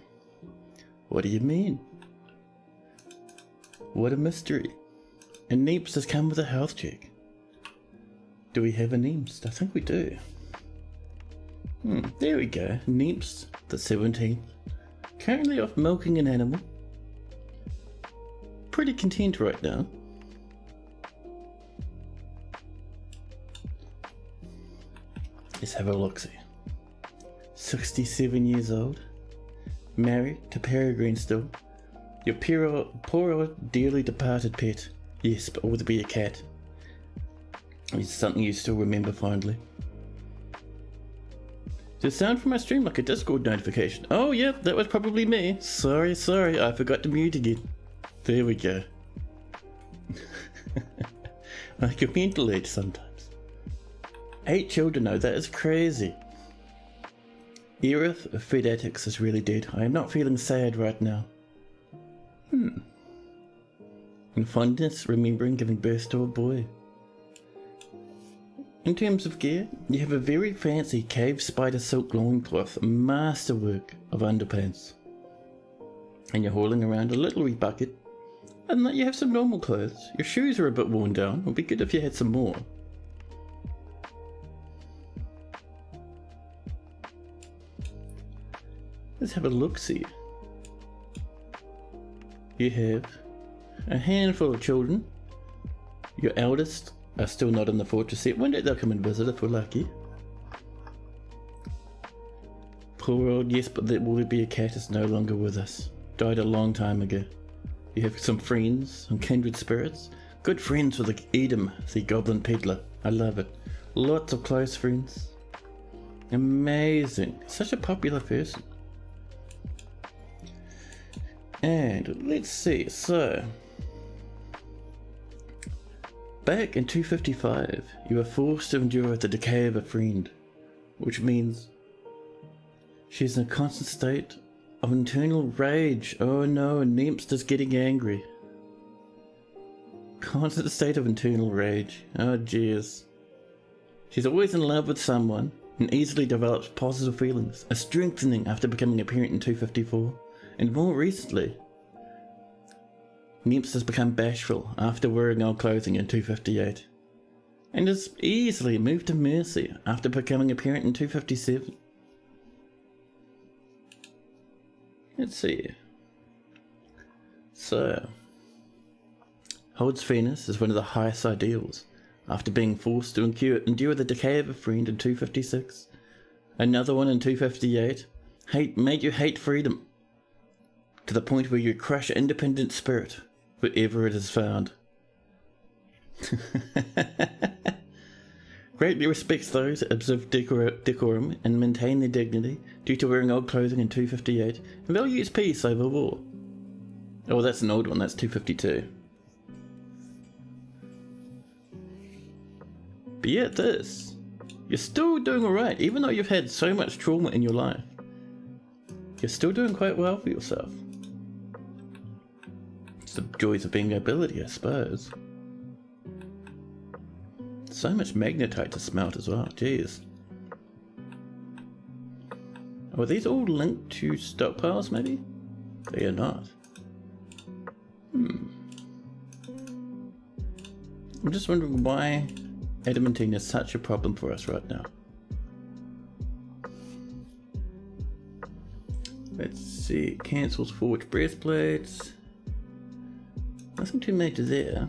What do you mean? What a mystery. And Neeps has come with a health check. Do we have a Neeps? I think we do. There we go. Neeps, the 17th. Currently off milking an animal. Pretty content right now. Let's have a look-see. 67 years old. Married to Peregrine still. Your poor old dearly departed pet. Yes, but would it be a cat? It's something you still remember fondly. Does it sound from my stream like a Discord notification? Oh yep, that was probably me. Sorry, I forgot to mute again. There we go. I can ventilate sometimes. 8 children though, that is crazy. Erith of Fedatics is really dead. I am not feeling sad right now. And fondness, remembering giving birth to a boy. In terms of gear, you have a very fancy cave spider silk loincloth, masterwork of underpants. And you're hauling around a little wee bucket. And that you have some normal clothes. Your shoes are a bit worn down. It would be good if you had some more. Let's have a look-see. You have a handful of children. Your eldest are still not in the fortress yet. One day they'll come and visit if we're lucky. Poor old, yes, but that will be a cat is no longer with us. Died a long time ago. You have some friends, some kindred spirits. Good friends with Edom, the goblin peddler. I love it. Lots of close friends. Amazing. Such a popular person. And let's see, so back in 255, you were forced to endure the decay of a friend, which means she's in a constant state of internal rage. Oh no, Nempster's getting angry. Constant state of internal rage. Oh jeez. She's always in love with someone and easily develops positive feelings, a strengthening after becoming a parent in 254. And more recently, Neeps has become bashful after wearing old clothing in 258, and has easily moved to mercy after becoming a parent in 257. Let's see. So, holds fairness as one of the highest ideals after being forced to endure the decay of a friend in 256. Another one in 258 made you hate freedom, to the point where you crush independent spirit wherever it is found. Greatly respects those that observe decorum and maintain their dignity due to wearing old clothing in 258, and values peace over war. Oh, that's an old one, that's 252. But yet this, you're still doing alright, even though you've had so much trauma in your life. You're still doing quite well for yourself. It's the joys of being ability, I suppose. So much magnetite to smelt as well, jeez. Are these all linked to stockpiles maybe? They are not. I'm just wondering why adamantine is such a problem for us right now. Let's see, cancels forged breastplates. Nothing too major there.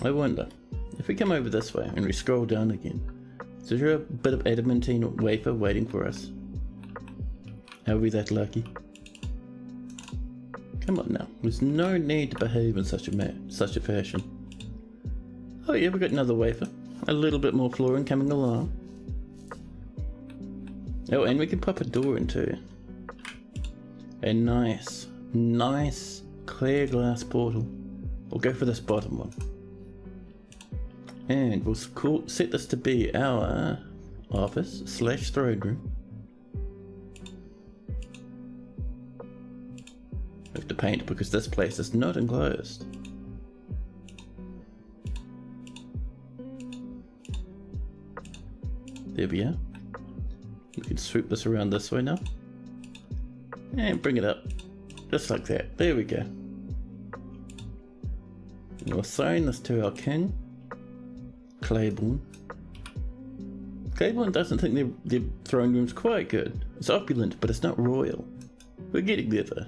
I wonder, if we come over this way and we scroll down again, is there a bit of adamantine wafer waiting for us? Are we that lucky? Come on now, there's no need to behave in such a fashion. Oh yeah, we've got another wafer. A little bit more flooring coming along. Oh, and we can pop a door into a nice clear glass portal. We'll go for this bottom one. And we'll set this to be our office / throne room. We have to paint because this place is not enclosed. There we are. We can swoop this around this way now. And bring it up. Just like that. There we go. And we'll assign this to our king, Claiborne. Claiborne doesn't think their throne room's quite good. It's opulent, but it's not royal. We're getting there though.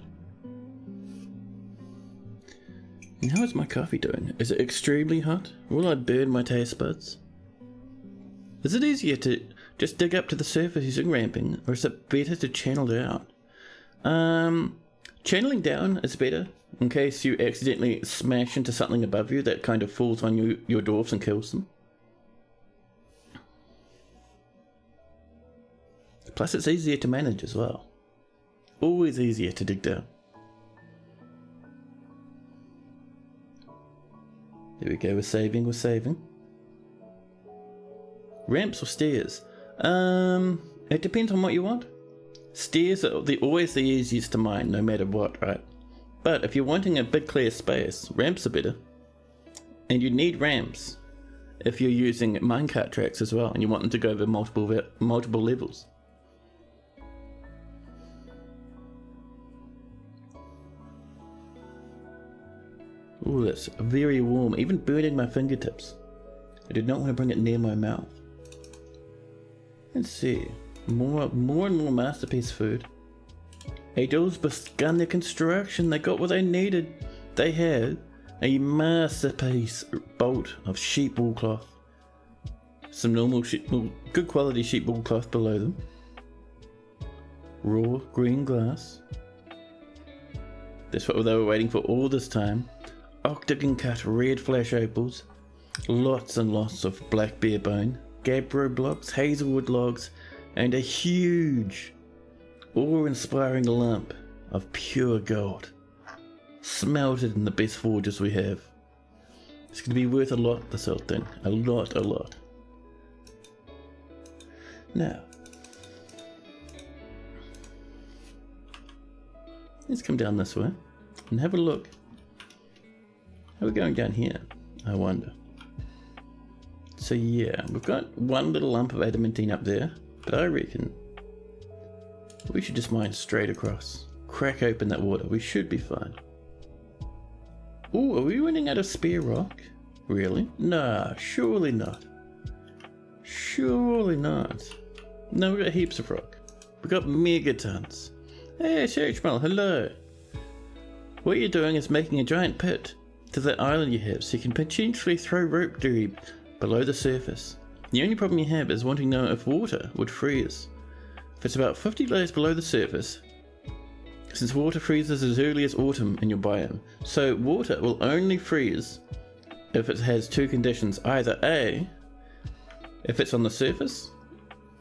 And how is my coffee doing? Is it extremely hot? Will I burn my taste buds? Is it easier to just dig up to the surface using ramping, or is it better to channel down? Channeling down is better, in case you accidentally smash into something above you that kind of falls on your dwarves and kills them. Plus it's easier to manage as well. Always easier to dig down. There we go, we're saving. Ramps or stairs? It depends on what you want. Stairs are always the easiest to mine, no matter what, right? But if you're wanting a big clear space, ramps are better. And you need ramps if you're using minecart tracks as well, and you want them to go over multiple levels. Ooh, that's very warm, even burning my fingertips. I did not want to bring it near my mouth. Let's see, more and more masterpiece food. Adol's begun their construction. They got what they needed. They had a masterpiece bolt of sheep wool cloth. Some normal good quality sheep wool cloth below them. Raw green glass. That's what they were waiting for all this time. Octagon cut red flash opals. Lots and lots of black bear bone. Gabbro blocks, hazelwood logs, and a huge, awe-inspiring lump of pure gold, smelted in the best forges we have. It's going to be worth a lot, this old thing. A lot. Now, let's come down this way and have a look. How are we going down here, I wonder? So yeah, we've got one little lump of adamantine up there, but I reckon we should just mine straight across. Crack open that water, we should be fine. Ooh, are we running out of spare rock? Really? Nah, surely not. Surely not. No, we've got heaps of rock. We've got megatons. Hey, Shachmal, hello. What you're doing is making a giant pit to that island you have, so you can potentially throw rope debris below the surface. The only problem you have is wanting to know if water would freeze. If it's about 50 layers below the surface, since water freezes as early as autumn in your biome, so water will only freeze if it has two conditions. Either A, if it's on the surface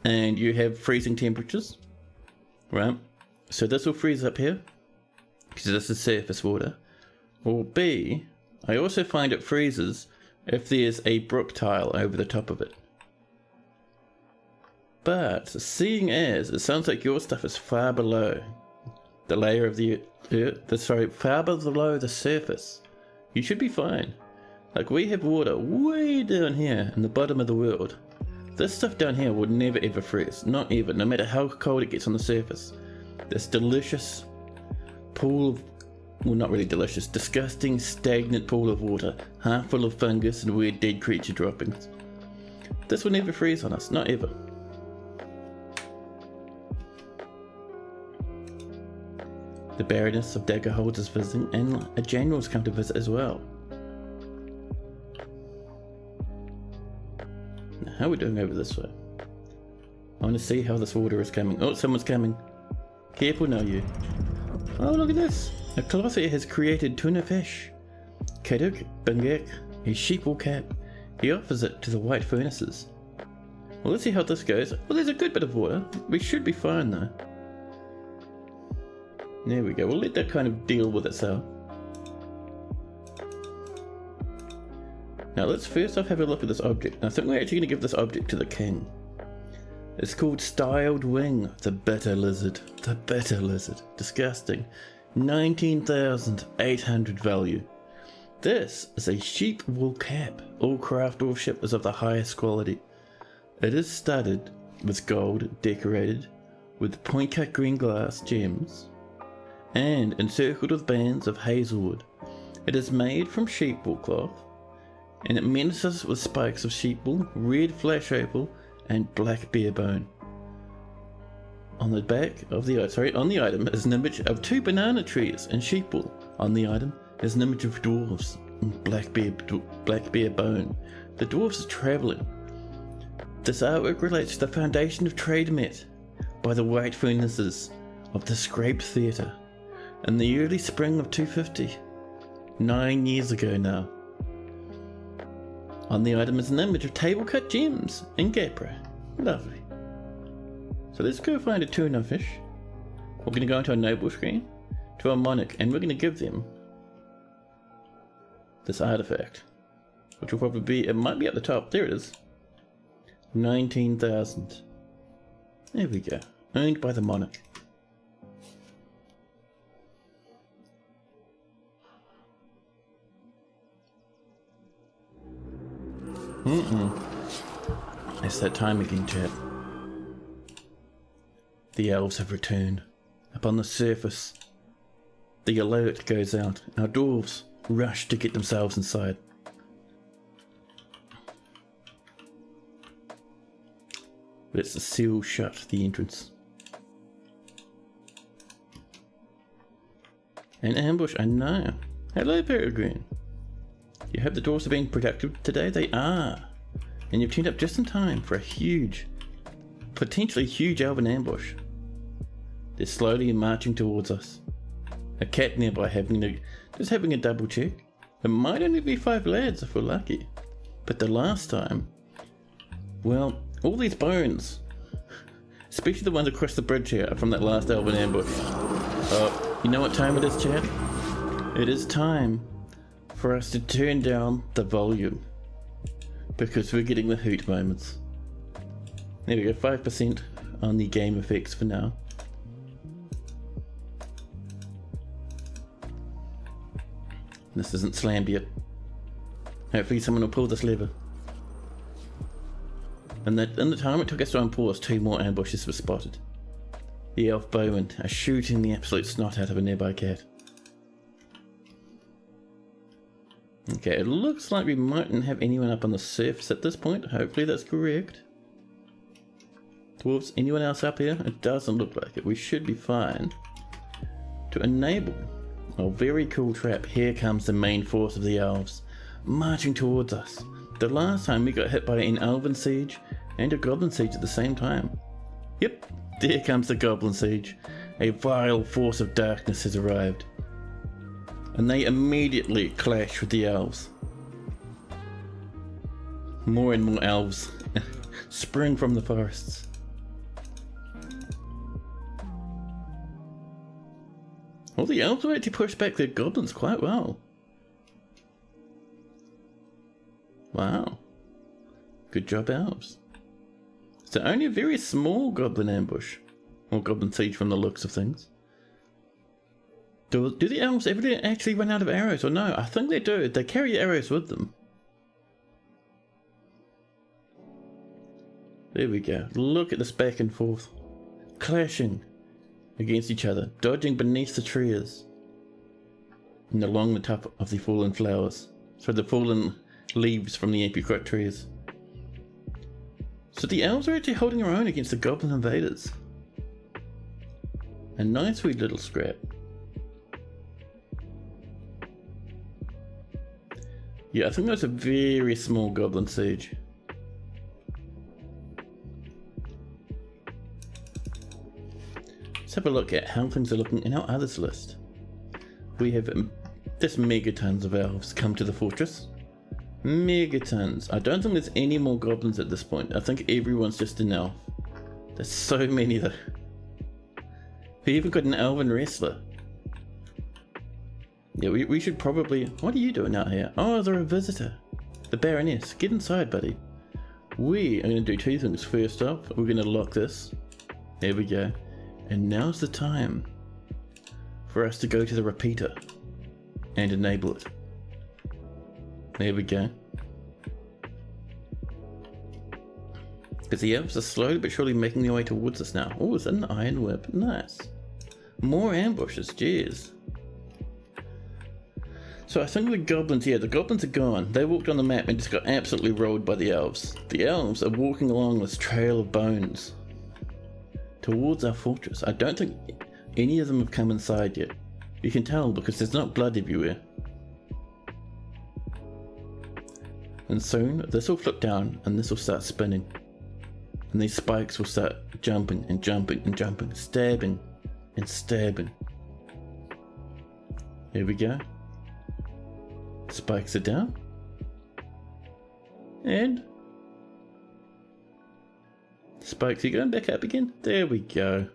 and you have freezing temperatures, right? So this will freeze up here because this is surface water. Or B, I also find it freezes if there's a brook tile over the top of it. But seeing as it sounds like your stuff is far below the layer of the earth, far below the surface, you should be fine. Like, we have water way down here in the bottom of the world. This stuff down here would never ever freeze, not ever, no matter how cold it gets on the surface. This delicious pool of, well, not really delicious, disgusting stagnant pool of water, half full of fungus and weird dead creature droppings. This will never freeze on us, not ever. The Baroness of Daggerholds is visiting, and a general's come to visit as well. Now, how are we doing over this way? I want to see how this water is coming. Oh, someone's coming. Careful now, you. Oh, look at this. A Colossia has created tuna fish. Kaduk Bangek, a sheepwool cap. He offers it to the white furnaces. Well, let's see how this goes. Well, there's a good bit of water. We should be fine though. There we go. We'll let that kind of deal with itself. Now let's first off have a look at this object. I think we're actually going to give this object to the king. It's called Styled Wing, the bitter lizard. The bitter lizard. Disgusting. 19,800 value. This is a sheep wool cap. All craft workmanship is of the highest quality. It is studded with gold, decorated with point cut green glass gems, and encircled with bands of hazelwood. It is made from sheep wool cloth, and it menaces with spikes of sheep wool, red flesh opal, and black bear bone. On the back of the on the item is an image of 2 banana trees and sheep wool. On the item is an image of dwarves and black bear bone. The dwarves are travelling. This artwork relates to the foundation of Trademet by the white furnaces of the Scraped Theatre in the early spring of 250, 9 years ago now. On the item is an image of table cut gems in Gapra. Lovely. So let's go find a tuna fish. We're going to go into our noble screen, to our monarch, and we're going to give them this artifact, which will probably be, it might be at the top, there it is. 19,000. There we go. Owned by the monarch. It's that time again, chat. The elves have returned. Up on the surface, the alert goes out. Our dwarves rush to get themselves inside. But it's the seal shut, the entrance. An ambush, I know. Hello, Peregrine. You hope the dwarves are being productive today? They are. And you've turned up just in time for a huge, potentially huge elven ambush. They're slowly marching towards us. A cat nearby just having a double check. It might only be 5 lads if we're lucky. But the last time, well, all these bones, especially the ones across the bridge here, are from that last elven ambush. Oh, you know what time it is, chat? It is time for us to turn down the volume, because we're getting the hoot moments. There we go, 5% on the game effects for now. This isn't slammed yet. Hopefully someone will pull this lever. And that in the time it took us to unpause, 2 more ambushes were spotted. The elf bowmen are shooting the absolute snot out of a nearby cat. Okay, it looks like we mightn't have anyone up on the surface at this point. Hopefully that's correct. Dwarves, anyone else up here? It doesn't look like it. We should be fine. To enable a very cool trap, here comes the main force of the elves, marching towards us. The last time we got hit by an elven siege and a goblin siege at the same time. Yep, there comes the goblin siege. A vile force of darkness has arrived. And they immediately clash with the elves. More and more elves spring from the forests. Well, the elves will actually push back their goblins quite well. Wow. Good job, elves. So only a very small goblin ambush. Or goblin siege from the looks of things. Do the elves ever actually run out of arrows or no? I think they do. They carry arrows with them. There we go. Look at this back and forth. Clashing against each other. Dodging beneath the trees. And along the top of the fallen flowers. So the fallen leaves from the apricot trees. So the elves are actually holding their own against the goblin invaders. A nice wee little scrap. Yeah, I think that was a very small goblin siege. Let's have a look at how things are looking in our others list. We have just megatons of elves come to the fortress. Megatons. I don't think there's any more goblins at this point. I think everyone's just an elf. There's so many though. We even got an elven wrestler. Yeah, we should probably... What are you doing out here? Oh, they're a visitor. The Baroness. Get inside, buddy. We are going to do two things. First off, we're going to lock this. There we go. And now's the time for us to go to the repeater and enable it. There we go. Because the elves are slowly but surely making their way towards us now. Oh, it's an iron whip. Nice. More ambushes. Jeez. So I think the goblins, yeah, the goblins are gone. They walked on the map and just got absolutely rolled by the elves. The elves are walking along this trail of bones towards our fortress. I don't think any of them have come inside yet. You can tell because there's not blood everywhere. And soon this will flip down and this will start spinning. And these spikes will start jumping and jumping and jumping, stabbing and stabbing. Here we go. Spikes are down. And spikes are going back up again. There we go.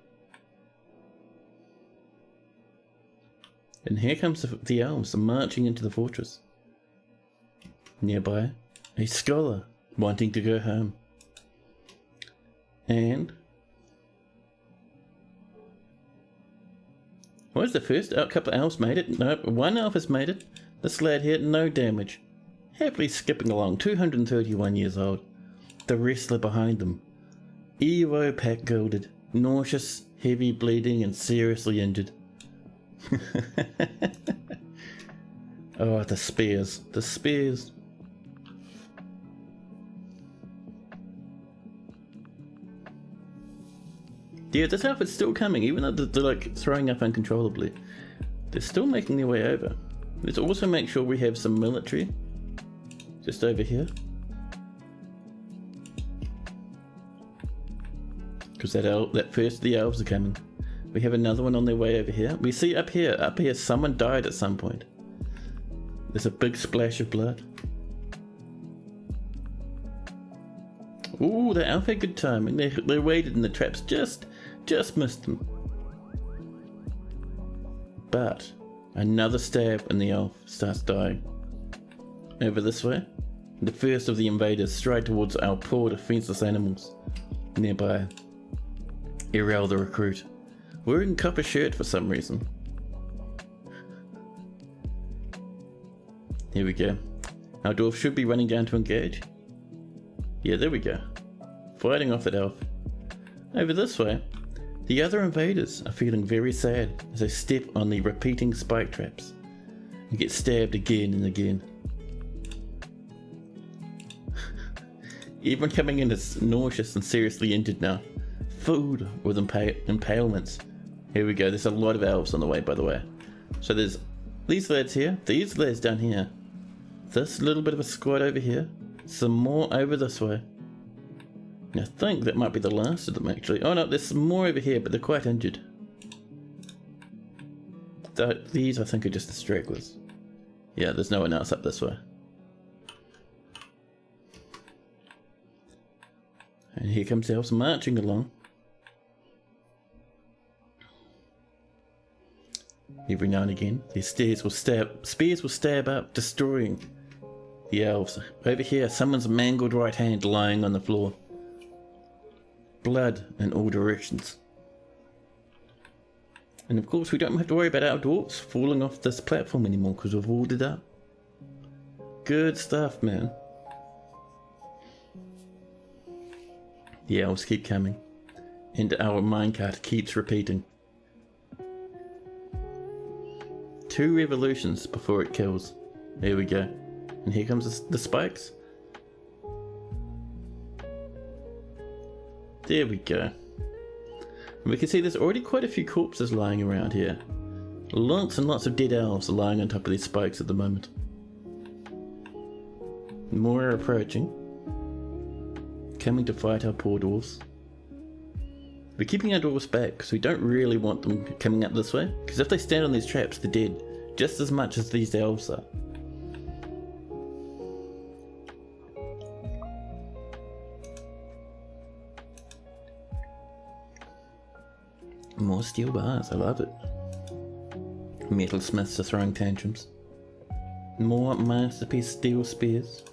And here comes the elves marching into the fortress. Nearby, a scholar wanting to go home. And what was the first couple of elves made it? Nope, one elf has made it. This lad here, no damage. Happily skipping along, 231 years old. The wrestler behind them. Evo pack gilded, nauseous, heavy bleeding and seriously injured. Oh, the spears. The spears. Yeah, this outfit's still coming, even though they're like throwing up uncontrollably. They're still making their way over. Let's also make sure we have some military just over here. Because that first of the elves are coming. We have another one on their way over here. We see up here, someone died at some point. There's a big splash of blood. Ooh, the elf had good timing. They waited and the traps just missed them. But another stab and the elf starts dying. Over this way, the first of the invaders stride towards our poor defenseless animals. Nearby, Irel the recruit, wearing copper shirt for some reason. Here we go. Our dwarf should be running down to engage. Yeah, there we go. Fighting off that elf. Over this way, the other invaders are feeling very sad as they step on the repeating spike traps and get stabbed again and again. Everyone coming in is nauseous and seriously injured now. Food with impalements. Here we go, there's a lot of elves on the way, by the way. So there's these lads here, these lads down here, this little bit of a squad over here, some more over this way. And I think that might be the last of them actually. Oh no, there's some more over here, but they're quite injured. These I think are just the stragglers. Yeah, there's no one else up this way. And here comes the elves marching along. Every now and again, these spears will stab up, destroying the elves. Over here, someone's mangled right hand lying on the floor. Blood in all directions. And of course we don't have to worry about our dwarves falling off this platform anymore because we've walled it up. Good stuff, man. The elves keep coming. And our minecart keeps repeating. 2 revolutions before it kills. There we go. And here comes the spikes. There we go. And we can see there's already quite a few corpses lying around here. Lots and lots of dead elves are lying on top of these spikes at the moment. More are approaching. Coming to fight our poor dwarves. We're keeping our dwarves back because we don't really want them coming up this way. Because if they stand on these traps, they're dead. Just as much as these elves are. More steel bars, I love it. Metalsmiths are throwing tantrums. More masterpiece steel spears.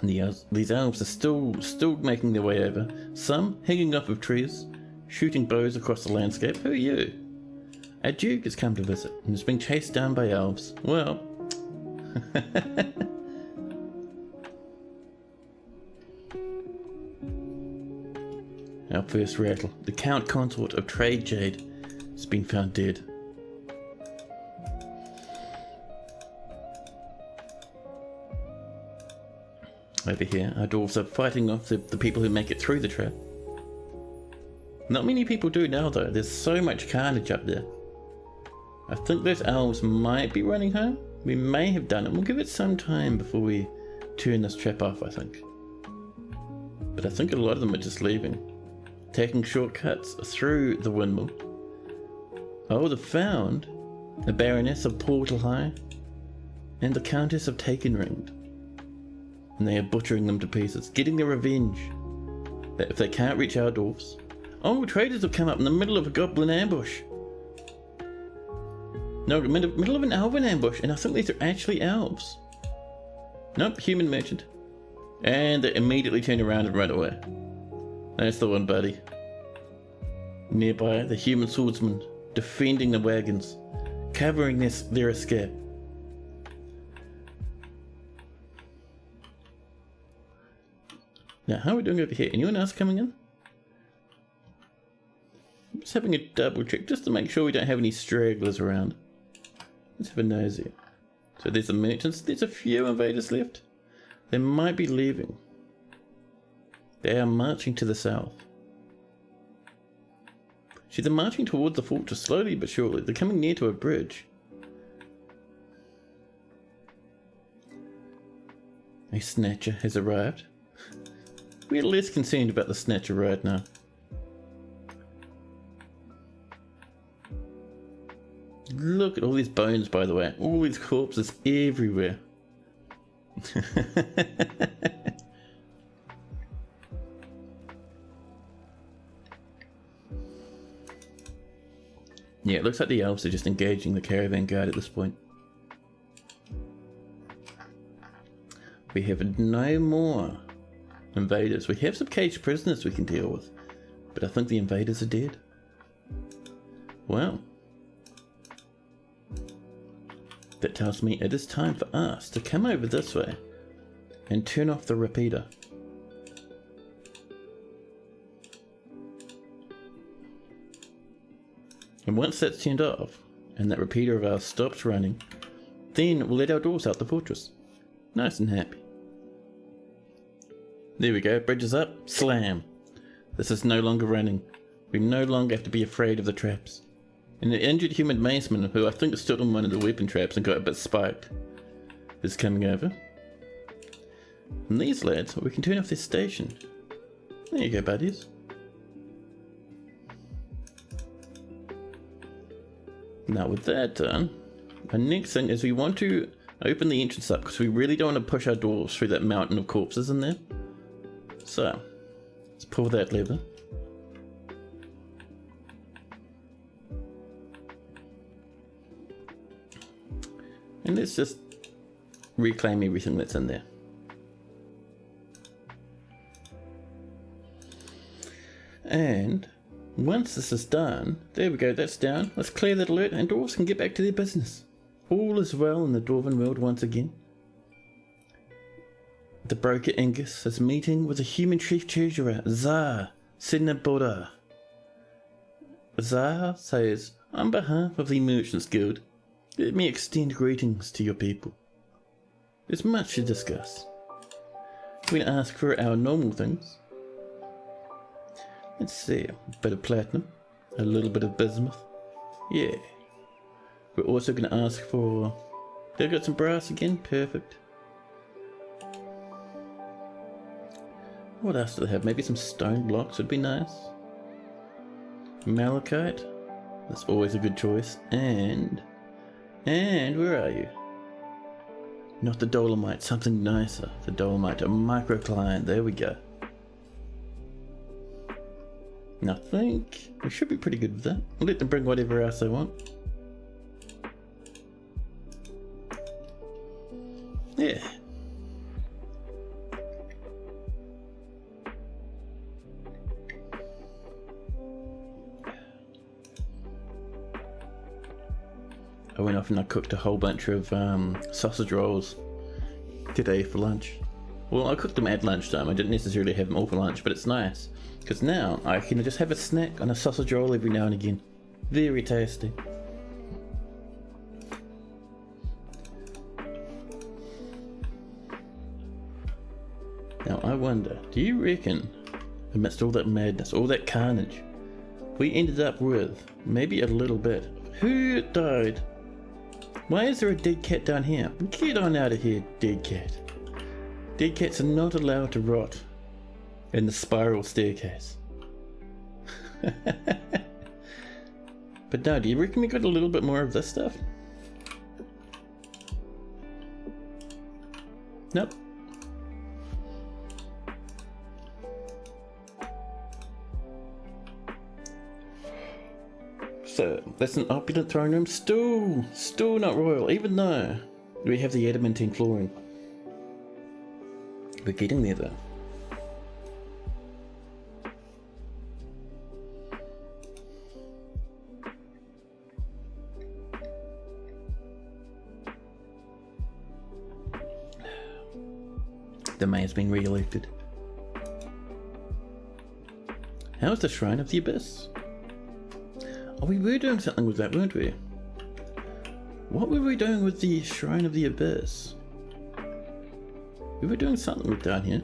And these elves are still making their way over. Some hanging off of trees, shooting bows across the landscape. Who are you? A duke has come to visit and is being chased down by elves. Well... Our first rattle. The Count Consort of Trade Jade has been found dead. Over here, our dwarves are fighting off the people who make it through the trap. Not many people do now though, there's so much carnage up there. I think those elves might be running home. We may have done it. We'll give it some time before we turn this trap off, I think. But I think a lot of them are just leaving. Taking shortcuts through the windmill. Oh, they've found the Baroness of Portal High and the Countess of Takenring. And they are butchering them to pieces, getting their revenge. That if they can't reach our dwarves... Oh, traders have come up in the middle of a goblin ambush. No, middle of an elven ambush, and I think these are actually elves. Nope, human merchant. And they immediately turn around and run away. That's the one, buddy. Nearby, the human swordsman defending the wagons, covering their escape. Now, how are we doing over here? Anyone else coming in? I'm just having a double check just to make sure we don't have any stragglers around. Let's have a nosy. So there's the merchants. There's a few invaders left. They might be leaving. They are marching to the south. See, they're marching towards the fortress slowly but surely. They're coming near to a bridge. A snatcher has arrived. We're less concerned about the snatcher right now. Look at all these bones, by the way. All these corpses everywhere. Yeah, it looks like the elves are just engaging the caravan guard at this point. We have no more invaders. We have some caged prisoners we can deal with, but I think the invaders are dead. Well, that tells me it is time for us to come over this way and turn off the repeater. And once that's turned off, and that repeater of ours stops running, then we'll let our dwarves out the fortress. Nice and happy. There we go, bridge is up, slam. This is no longer running. We no longer have to be afraid of the traps. And the injured human maceman, who I think stood on one of the weapon traps and got a bit spiked, is coming over. And these lads, we can turn off this station. There you go, buddies. Now with that done, our next thing is we want to open the entrance up because we really don't want to push our dwarves through that mountain of corpses in there. So, let's pull that lever. And let's just reclaim everything that's in there. And once this is done, there we go, that's down. Let's clear that alert and dwarves can get back to their business. All is well in the dwarven world once again. The broker Ingus is meeting with the human chief treasurer, Zar Sinabora. Zar says, on behalf of the Merchants Guild, let me extend greetings to your people. There's much to discuss. We ask for our normal things. Let's see, a bit of platinum, a little bit of bismuth. Yeah. We're also going to ask for... They've got some brass again, perfect. What else do they have? Maybe some stone blocks would be nice. Malachite, that's always a good choice. And where are you? Not the dolomite, something nicer. The dolomite, a microcline, there we go. And I think we should be pretty good with that. I'll let them bring whatever else they want. Yeah. I went off and I cooked a whole bunch of sausage rolls today for lunch. Well, I cooked them at lunchtime. I didn't necessarily have them all for lunch, but it's nice. Because now I can just have a snack on a sausage roll every now and again. Very tasty. Now I wonder, do you reckon, amidst all that madness, all that carnage, we ended up with maybe a little bit? Who died? Why is there a dead cat down here? Get on out of here, dead cat. Dead cats are not allowed to rot in the spiral staircase. But no, do you reckon we got a little bit more of this stuff? Nope. So, that's an opulent throne room. Still not royal, even though we have the adamantine flooring. We're getting there though. The mayor's been re-elected. How's the Shrine of the Abyss? Oh, we were doing something with that, weren't we? What were we doing with the Shrine of the Abyss? We were doing something with down here.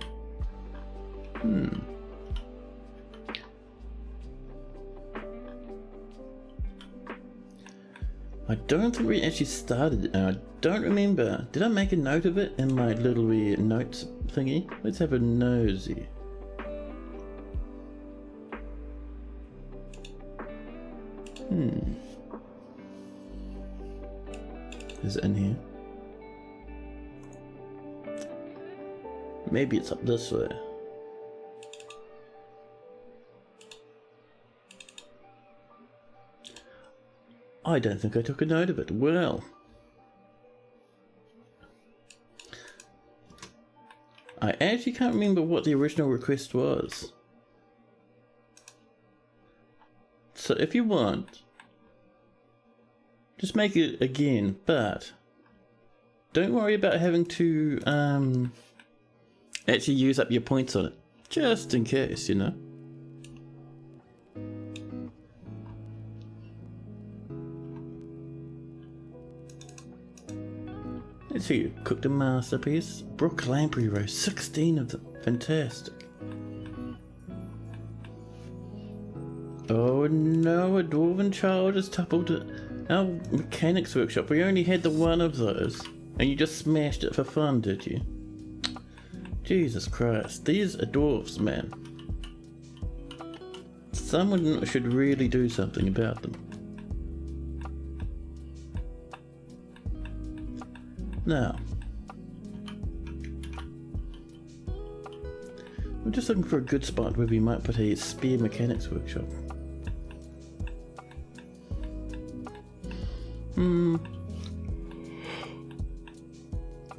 I don't think we actually started it, and I don't remember. Did I make a note of it in my little wee notes thingy? Let's have a nosy. Is it in here? Maybe it's up this way. I don't think I took a note of it. Well, I actually can't remember what the original request was. So if you want, just make it again, but don't worry about having to actually use up your points on it, just in case, you know. Let's see, cooked a masterpiece. Brook lamprey roast, 16 of them, fantastic. Oh no, a dwarven child has toppled our mechanics workshop. We only had the one of those, and you just smashed it for fun, did you? Jesus Christ, these are dwarves, man. Someone should really do something about them. Now, we're just looking for a good spot where we might put a spare mechanics workshop.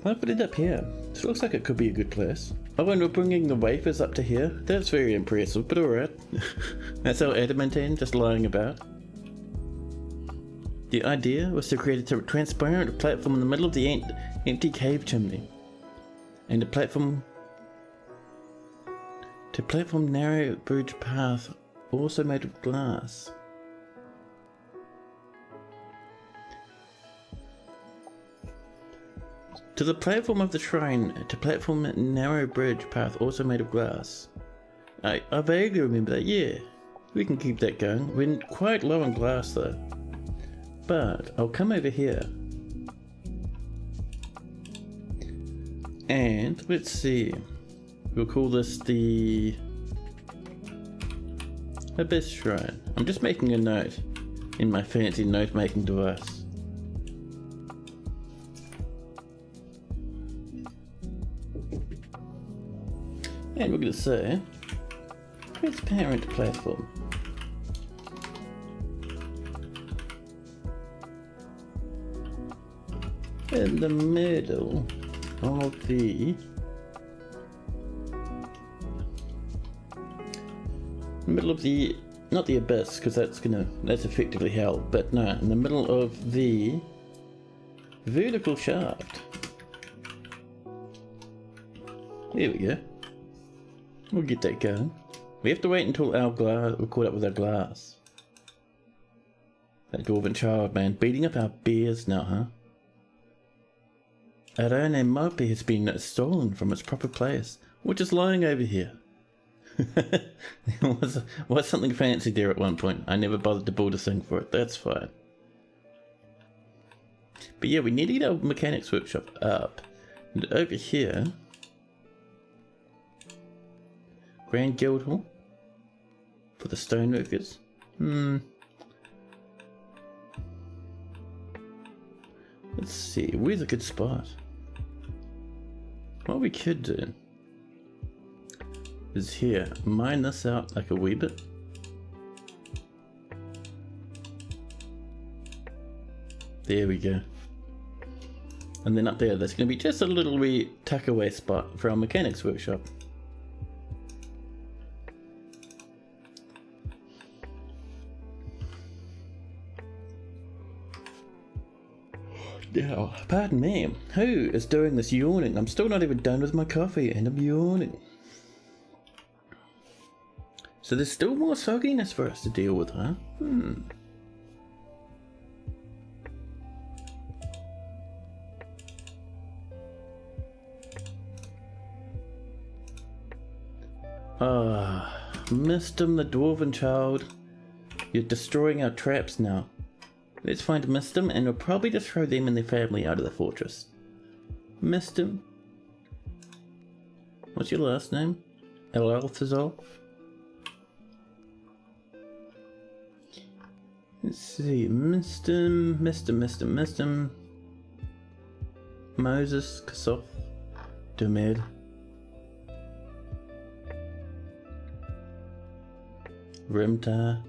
I'll put it up here. This looks like it could be a good place. Oh, and we're bringing the wafers up to here. That's very impressive, but alright. That's our adamantine just lying about. The idea was to create a transparent platform in the middle of the empty cave chimney. And a platform narrow bridge path also made of glass. To the platform of the shrine, to platform narrow bridge path also made of glass. I vaguely remember that, yeah. We can keep that going. We're quite low on glass though. But I'll come over here. And let's see. We'll call this the Abyss Shrine. I'm just making a note in my fancy note making device. And we're going to say transparent platform. In the middle of the not the abyss, because that's effectively hell, but no, in the middle of the vertical shaft. There we go. We'll get that going. We have to wait until we're caught up with our glass. That dwarven child, man, beating up our bears now, huh? Our own Mopi has been stolen from its proper place, which is lying over here. There was something fancy there at one point. I never bothered to build a thing for it. That's fine. But yeah, we need to get our mechanics workshop up. And over here, Grand Guild Hall for the stoneworkers. Let's see, where's a good spot? What we could do is here, mine this out like a wee bit. There we go. And then up there, there's going to be just a little wee tuck away spot for our mechanics workshop. Now, pardon me, who is doing this yawning? I'm still not even done with my coffee and I'm yawning. So there's still more sogginess for us to deal with, huh? Mistum the Dwarven Child. You're destroying our traps now. Let's find Mistum and we'll probably just throw them and their family out of the fortress. Mistum. What's your last name? Elalthazol? Let's see. Mistum. Moses, Kassoth, Dumed. Rimtar.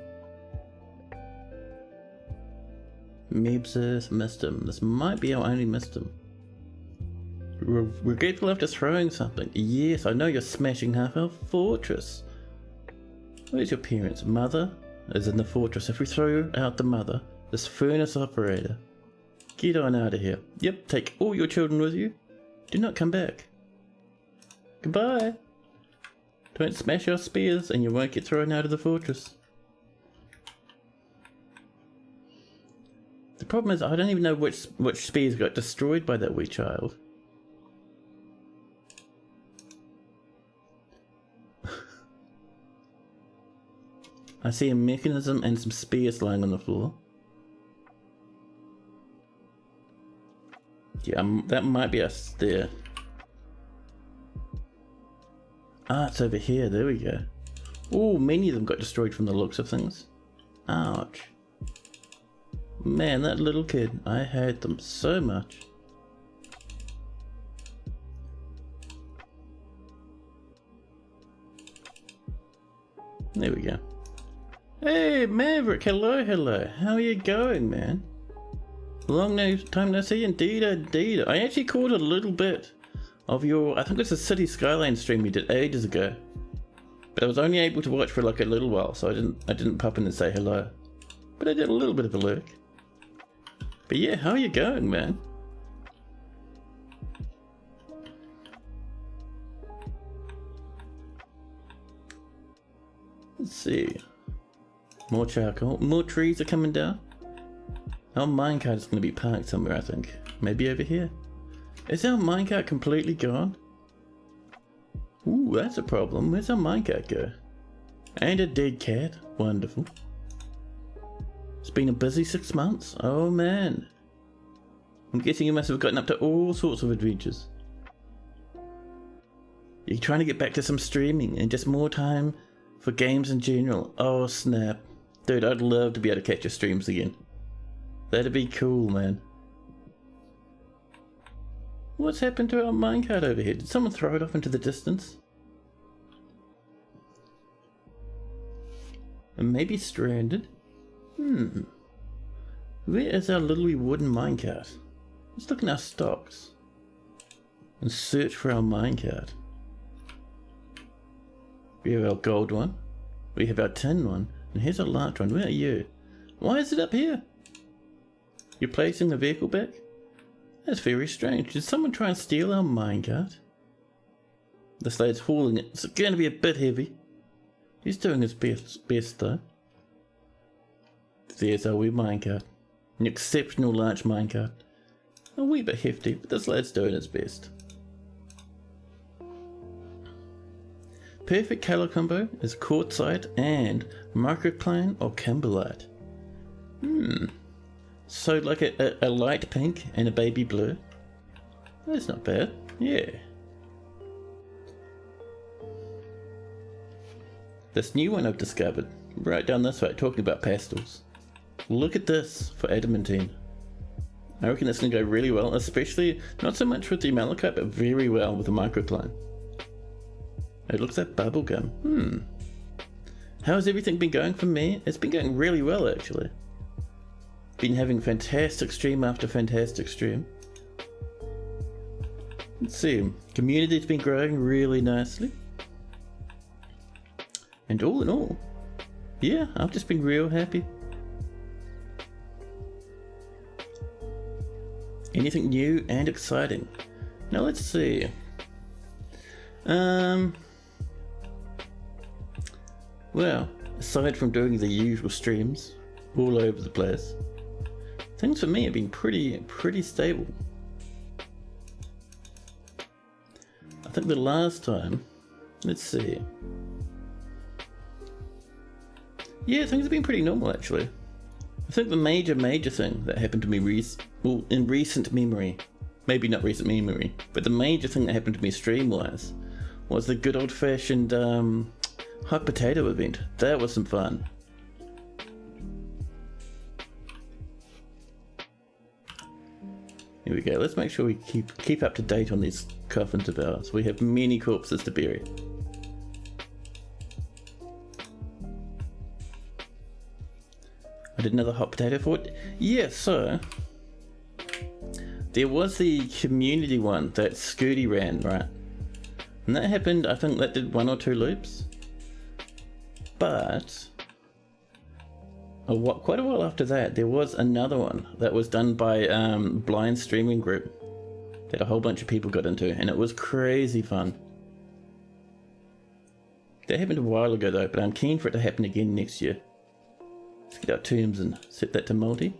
Meebsis, Mistum. This might be our only Mistum. We're grateful after throwing something. Yes, I know you're smashing half our fortress. Where's your parents? Mother is in the fortress. If we throw out the mother, this furnace operator. Get on out of here. Yep, take all your children with you. Do not come back. Goodbye. Don't smash our spears and you won't get thrown out of the fortress. The problem is I don't even know which spears got destroyed by that wee child. I see a mechanism and some spears lying on the floor. Yeah, that might be us there. Ah, it's over here. There we go. Oh, many of them got destroyed from the looks of things. Ouch. Man, that little kid. I hate them so much. There we go. Hey, Maverick. Hello. How are you going, man? Long no time no see, indeed, indeed. I actually caught a little bit of your, I think it's a City Skyline stream you did ages ago. But I was only able to watch for like a little while, so I didn't pop in and say hello. But I did a little bit of a lurk. But yeah, how are you going, man? Let's see. More charcoal. More trees are coming down. Our minecart is going to be parked somewhere, I think. Maybe over here. Is our minecart completely gone? Ooh, that's a problem. Where's our minecart go? And a dead cat. Wonderful. It's been a busy 6 months. Oh man. I'm guessing you must have gotten up to all sorts of adventures. You're trying to get back to some streaming and just more time for games in general. Oh snap. Dude, I'd love to be able to catch your streams again. That'd be cool, man. What's happened to our minecart over here? Did someone throw it off into the distance? And maybe stranded? Where is our little wooden minecart? Let's look in our stocks and search for our minecart. We have our gold one. We have our tin one. And here's our large one. Where are you? Why is it up here? You're placing the vehicle back? That's very strange. Did someone try and steal our minecart? This lad's hauling it. It's going to be a bit heavy. He's doing his best though. There's our wee minecart. An exceptional large minecart. A wee bit hefty, but this lad's doing his best. Perfect colour combo is quartzite and microcline or kimberlite. So like a light pink and a baby blue. That's not bad. Yeah. This new one I've discovered, right down this way, talking about pastels. Look at this for adamantine. I reckon it's going to go really well, especially not so much with the malachite, but very well with the microcline. It looks like bubblegum. How's everything been going for me? It's been going really well actually. Been having fantastic stream after fantastic stream. Let's see, community's been growing really nicely. And all in all, yeah, I've just been real happy. Anything new and exciting? Now let's see. Well, aside from doing the usual streams all over the place, things for me have been pretty stable. I think the last time, let's see. Yeah, things have been pretty normal actually. I think the major thing that happened to me in recent memory, maybe not recent memory, but the major thing that happened to me stream-wise was the good old-fashioned hot potato event. That was some fun. Here we go. Let's make sure we keep up to date on these coffins of ours. We have many corpses to bury. I did another hot potato fort. Yeah, so there was the community one that Scooty ran, right? And that happened, I think that did 1 or 2 loops. But quite a while after that, there was another one that was done by blind streaming group that a whole bunch of people got into, and it was crazy fun. That happened a while ago though, but I'm keen for it to happen again next year. Let's get our tombs and set that to multi.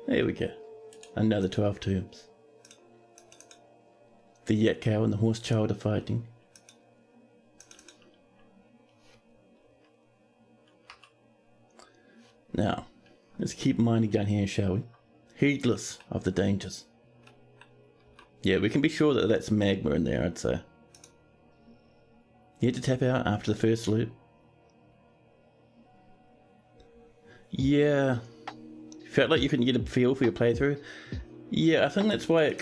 There we go. Another 12 tombs. The yak cow and the horse child are fighting. Now, let's keep mining down here, shall we? Heedless of the dangers. Yeah, we can be sure that that's magma in there, I'd say. You had to tap out after the first loop. Yeah. Felt like you couldn't get a feel for your playthrough. Yeah, I think that's why it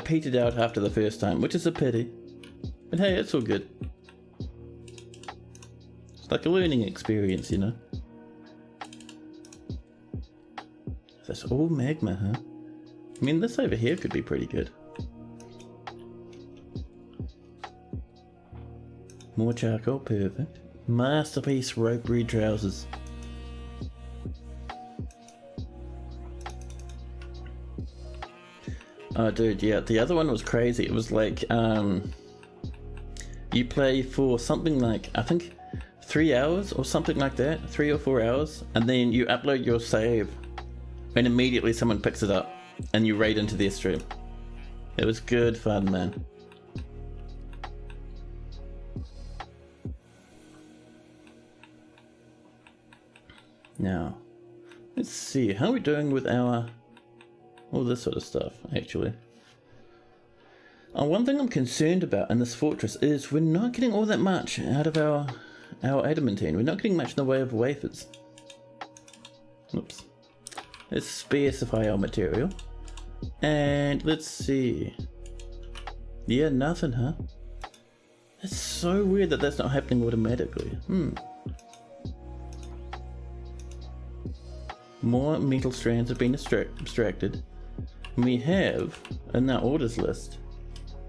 petered out after the first time, which is a pity. But hey, it's all good. It's like a learning experience, you know. That's all magma, huh? I mean, this over here could be pretty good. More charcoal, perfect. Masterpiece rope reed trousers. Oh dude, yeah, the other one was crazy. It was like, you play for something like, I think 3 hours or something like that, 3 or 4 hours, and then you upload your save and immediately someone picks it up and you raid into their stream. It was good fun, man. Now, let's see, how are we doing with our, all this sort of stuff, actually. One thing I'm concerned about in this fortress is we're not getting all that much out of our adamantine. We're not getting much in the way of wafers. Oops. Let's specify our material. And let's see. Yeah, nothing, huh? It's so weird that that's not happening automatically. More metal strands have been abstracted. We have, in our orders list,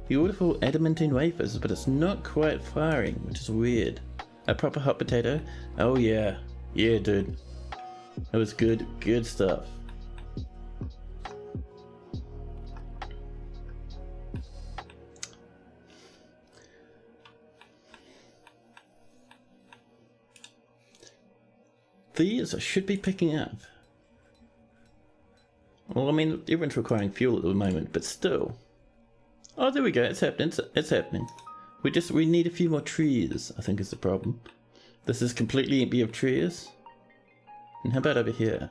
beautiful adamantine wafers, but it's not quite firing, which is weird. A proper hot potato? Oh yeah. Yeah, dude. That was good stuff. These should be picking up. Well, I mean, everyone's requiring fuel at the moment, but still. Oh, there we go. It's happening. It's happening. We need a few more trees, I think is the problem. This is completely empty of trees. And how about over here?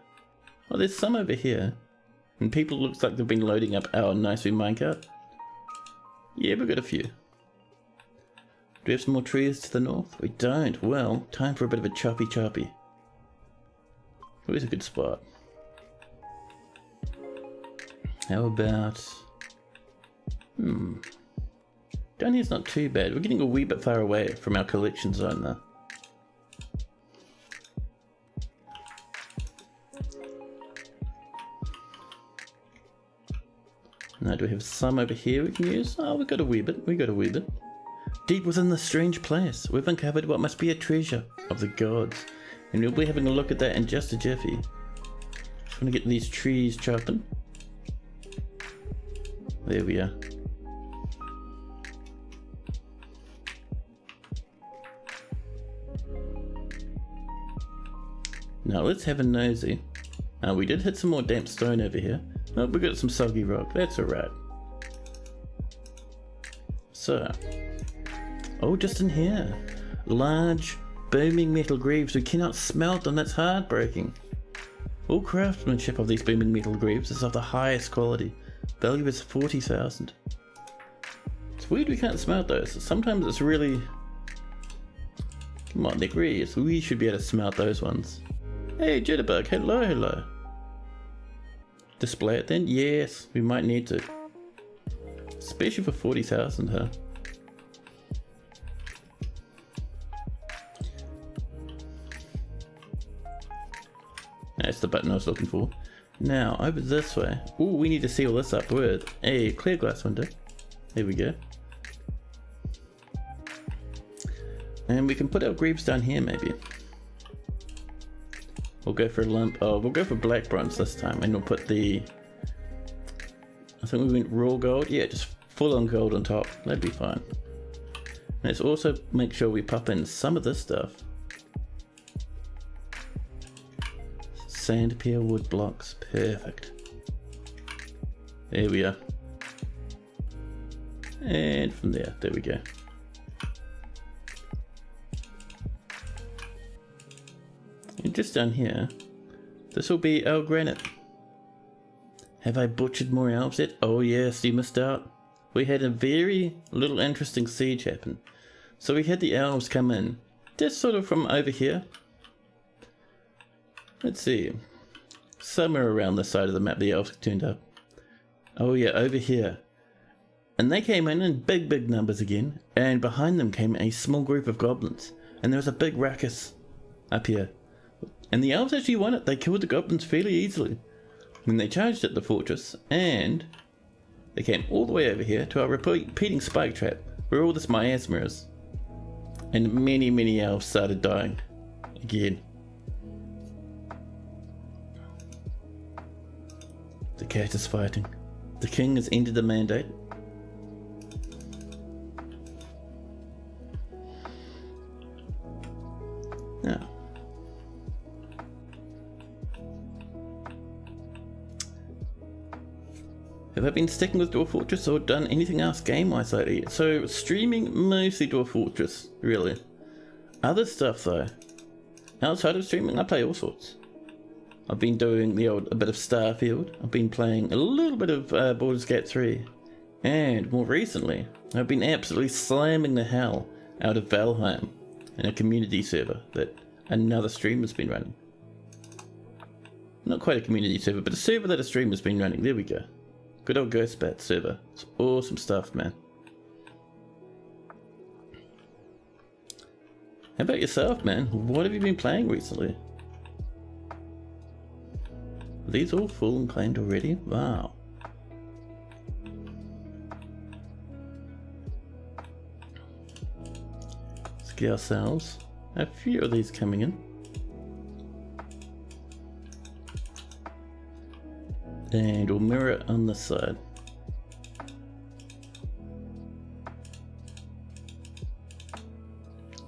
Oh, there's some over here. And people looks like they've been loading up our nice wee minecart. Yeah, we've got a few. Do we have some more trees to the north? We don't. Well, time for a bit of a choppy. Where's a good spot? How about... Down here's not too bad. We're getting a wee bit far away from our collection zone though. Now do we have some over here we can use? Oh, we got a wee bit. Deep within this strange place, we've uncovered what must be a treasure of the gods. And we'll be having a look at that in just a jiffy. Just want to get these trees chopping. There we are. Now let's have a nosy. We did hit some more damp stone over here. Oh, we got some soggy rock. That's alright. So. Oh, just in here. Large, booming metal greaves. We cannot smelt them. That's heartbreaking. All craftsmanship of these booming metal greaves is of the highest quality. Value is 40,000. It's weird we can't smelt those. Sometimes it's really... Come on, they're greaves. We should be able to smelt those ones. Hey, Jitterbug. Hello. Display it then? Yes, we might need to. Especially for 40,000, huh? That's the button I was looking for. Now, over this way. Ooh, we need to seal this up with a clear glass window. There we go. And we can put our greaves down here, maybe. We'll go for a lump. Oh, we'll go for black bronze this time, and we'll put the... I think we went raw gold. Yeah, just full on gold on top. That'd be fine. Let's also make sure we pop in some of this stuff. Sand pier wood blocks. Perfect. There we are. And from there we go. And just down here, this will be our granite. Have I butchered more elves yet? Oh yes, you missed out. We had a very little interesting siege happen. So we had the elves come in, just sort of from over here. Let's see, somewhere around this side of the map the elves turned up. Oh yeah, over here. And they came in big numbers again, and behind them came a small group of goblins. And there was a big ruckus up here. And the elves actually won it. They killed the goblins fairly easily. when they charged at the fortress, and they came all the way over here to our repeating spike trap, where all this miasma is. And many elves started dying. Again. The cat is fighting. The king has ended the mandate. Now. Have I been sticking with Dwarf Fortress or done anything else game-wise lately? So, streaming mostly Dwarf Fortress, really. Other stuff though. Outside of streaming, I play all sorts. I've been doing a bit of Starfield. I've been playing a little bit of Baldur's Gate 3. And more recently, I've been absolutely slamming the hell out of Valheim in a community server that another streamer's been running. Not quite a community server, but a server that a streamer's been running. There we go. Good old Ghostbat server. It's awesome stuff, man. How about yourself, man? What have you been playing recently? Are these all full and claimed already? Wow. Let's get ourselves a few of these coming in. And we'll mirror it on this side.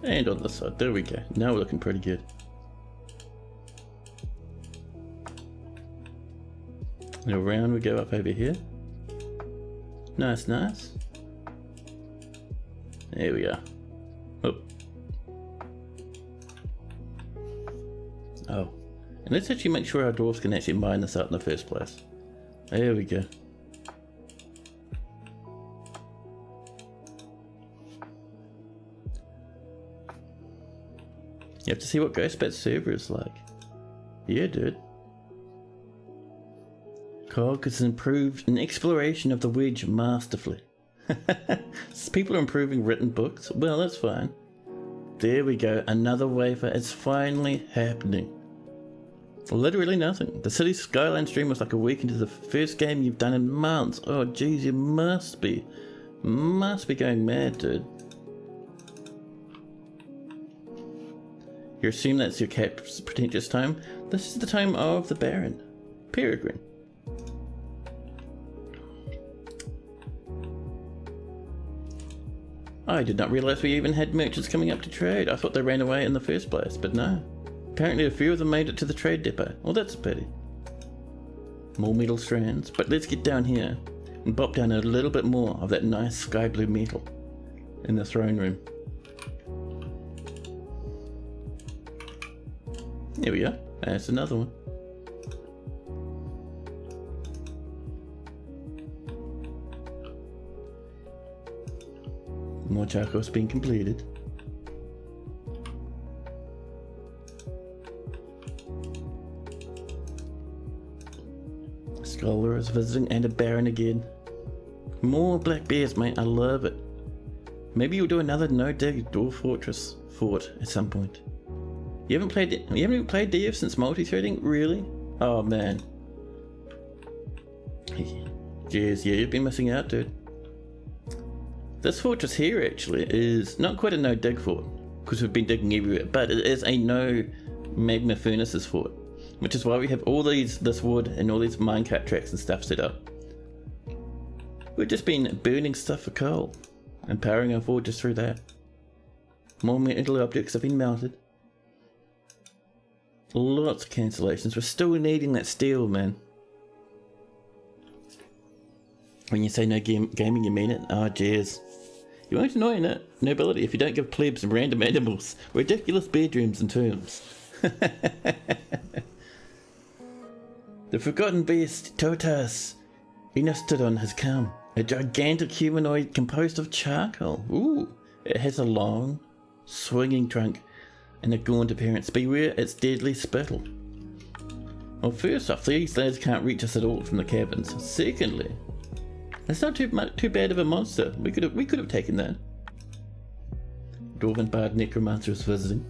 And on this side. There we go. Now we're looking pretty good. And around we go up over here. Nice, nice. There we are. Oh. Oh. And let's actually make sure our dwarves can actually mine this out in the first place. There we go. You have to see what Ghostbat's server is like. Yeah, dude. Cog has improved an exploration of the wedge masterfully. People are improving written books. Well, that's fine. There we go. Another wafer. It's finally happening. Literally nothing. The city skyline stream was like a week into the first game you've done in months. Oh geez, you must be going mad, dude. You assume that's your cat's pretentious time? This is the time of the Baron, Peregrine. I did not realize we even had merchants coming up to trade. I thought they ran away in the first place, but no. Apparently a few of them made it to the trade depot. Well, that's a pity. More metal strands, but let's get down here and bop down a little bit more of that nice sky blue metal in the throne room. Here we are. That's another one. More charcoal's being completed. Scholar is visiting and a baron again. More black bears, mate. I love it. Maybe you'll do another no-dig Dwarf Fortress fort at some point. You haven't even played DF since multi-threading? Really? Oh man. Jeez, yeah, you've been missing out, dude. This fortress here actually is not quite a no-dig fort, because we've been digging everywhere, but it is a no magma furnaces fort, which is why we have all this wood and all these minecart tracks and stuff set up. We've just been burning stuff for coal and powering our forges through that. More metal objects have been melted. Lots of cancellations. We're still needing that steel, man. When you say no gaming, you mean it? Oh, jeez. You won't annoy nobility if you don't give plebs random animals ridiculous bedrooms and terms. The forgotten beast, Totas Inostodon, has come. A gigantic humanoid composed of charcoal. Ooh. It has a long, swinging trunk and a gaunt appearance. Beware its deadly spittle. Well, first off, these lads can't reach us at all from the caverns. Secondly, it's not too bad of a monster. We could have taken that. Dwarven Bard Necromancer is visiting.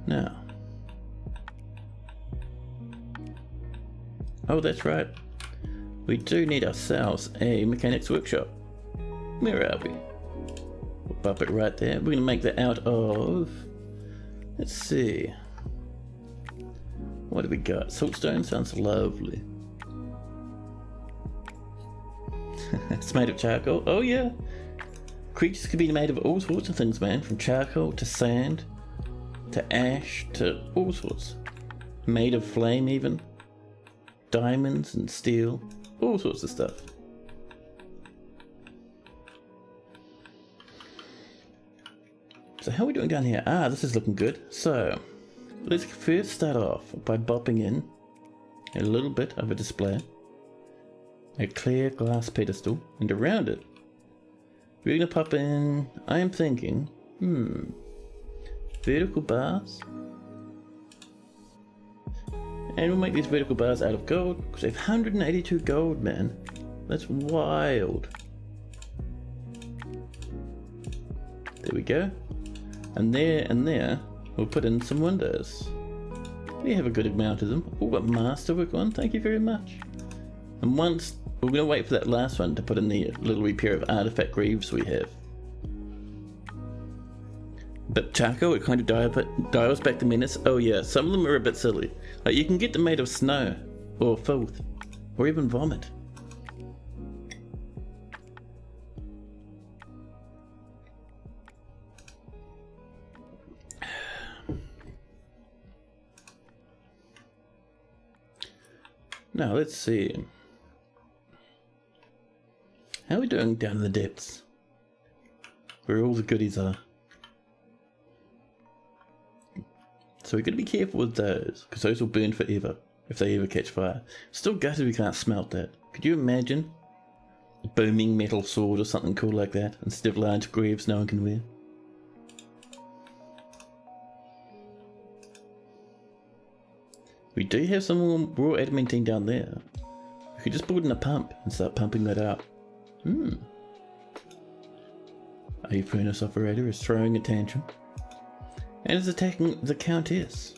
Now. Oh, that's right. We do need ourselves a mechanics workshop. Where are we? We'll pop it right there. We're going to make that out of... Let's see. What do we got? Saltstone sounds lovely. It's made of charcoal. Oh yeah. Creatures can be made of all sorts of things, man. From charcoal to sand to ash to all sorts. Made of flame even. Diamonds and steel. All sorts of stuff. So how are we doing down here? Ah, this is looking good. So let's first start off by bopping in a little bit of a display. A clear glass pedestal, and around it we're going to pop in, I am thinking, vertical bars. And we'll make these vertical bars out of gold, because they have 182 gold, man. That's wild. There we go. And there, we'll put in some windows. We have a good amount of them. Oh, but masterwork one, thank you very much. And once, we're going to wait for that last one to put in the little repair of artifact greaves we have. But charcoal, it kind of dials back the menace. Oh yeah, some of them are a bit silly. Like you can get them made of snow, or filth, or even vomit. Now let's see. How are we doing down in the depths? Where all the goodies are. So we're going to be careful with those, because those will burn forever if they ever catch fire. Still gutted we can't smelt that. Could you imagine a booming metal sword or something cool like that, instead of large greaves no one can wear? We do have some more raw adamantine down there. We could just put in a pump and start pumping that out. A furnace operator is throwing a tantrum and is attacking the Countess.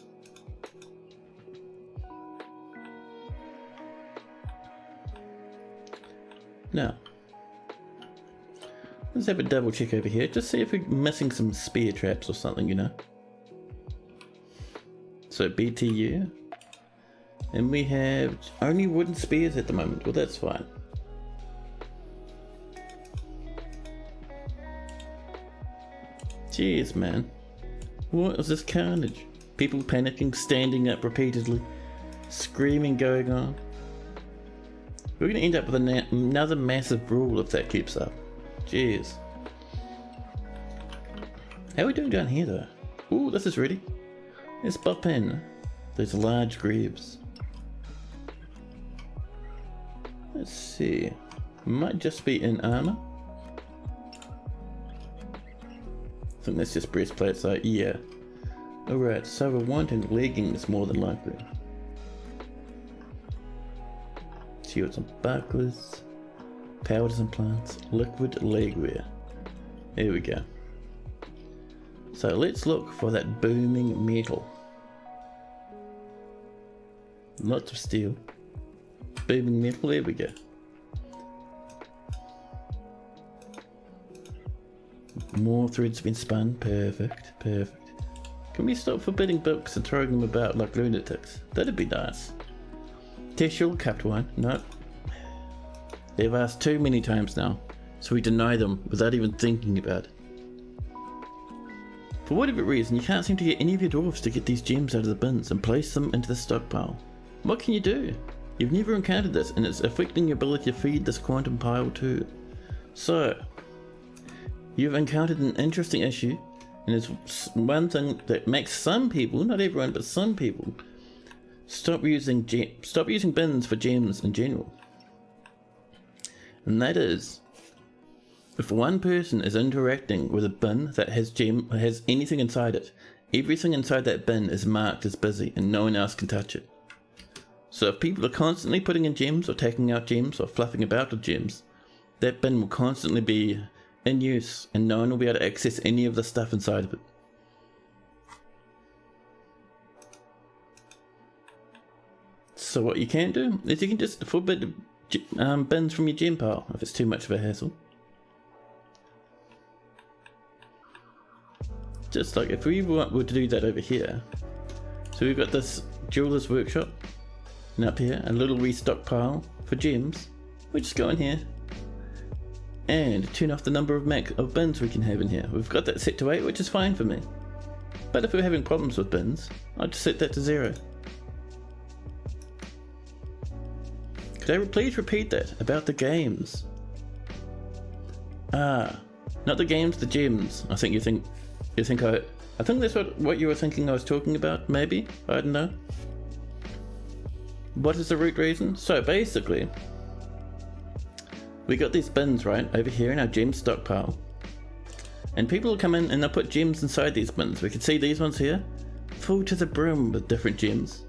Now, let's have a double check over here, just see if we're missing some spear traps or something, you know. So BTU, and we have only wooden spears at the moment. Well, that's fine. Jeez, man. What is this carnage? People panicking, standing up repeatedly, screaming going on. We're going to end up with another massive brawl if that keeps up. Jeez. How are we doing down here though? Ooh, this is ready. Let's bop in those large greaves. Let's see. Might just be in armor. I think that's just breastplates, so yeah. Alright, so we're wanting leggings more than likely. Shields and bucklers, powders and plants, liquid legwear. There we go. So let's look for that booming metal. Lots of steel. Booming metal, there we go. More threads been spun, perfect, perfect. Can we stop forbidding books and throwing them about like lunatics? That'd be nice. Teshul capped one, no. They've asked too many times now, so we deny them without even thinking about it. For whatever reason, you can't seem to get any of your dwarves to get these gems out of the bins and place them into the stockpile. What can you do? You've never encountered this, and it's affecting your ability to feed this quantum pile too. So, you've encountered an interesting issue, and it's one thing that makes some people, not everyone, but some people, stop using bins for gems in general. And that is, if one person is interacting with a bin that has anything inside it, everything inside that bin is marked as busy and no one else can touch it. So if people are constantly putting in gems or taking out gems or fluffing about with gems, that bin will constantly be in use and no one will be able to access any of the stuff inside of it. So what you can do is you can just forbid bins from your gem pile if it's too much of a hassle. Just like if we were to do that over here. So we've got this jeweler's workshop, and up here a little restock pile for gems. We just go in here and turn off the number of bins we can have in here. We've got that set to 8, which is fine for me. But if we're having problems with bins, I'll just set that to 0. Could I please repeat that about the games? Ah, not the games, the gems. I think I think that's what you were thinking I was talking about, maybe? I don't know. What is the root reason? So basically, we got these bins right over here in our gem stockpile. And people will come in and they'll put gems inside these bins. We can see these ones here, full to the brim with different gems,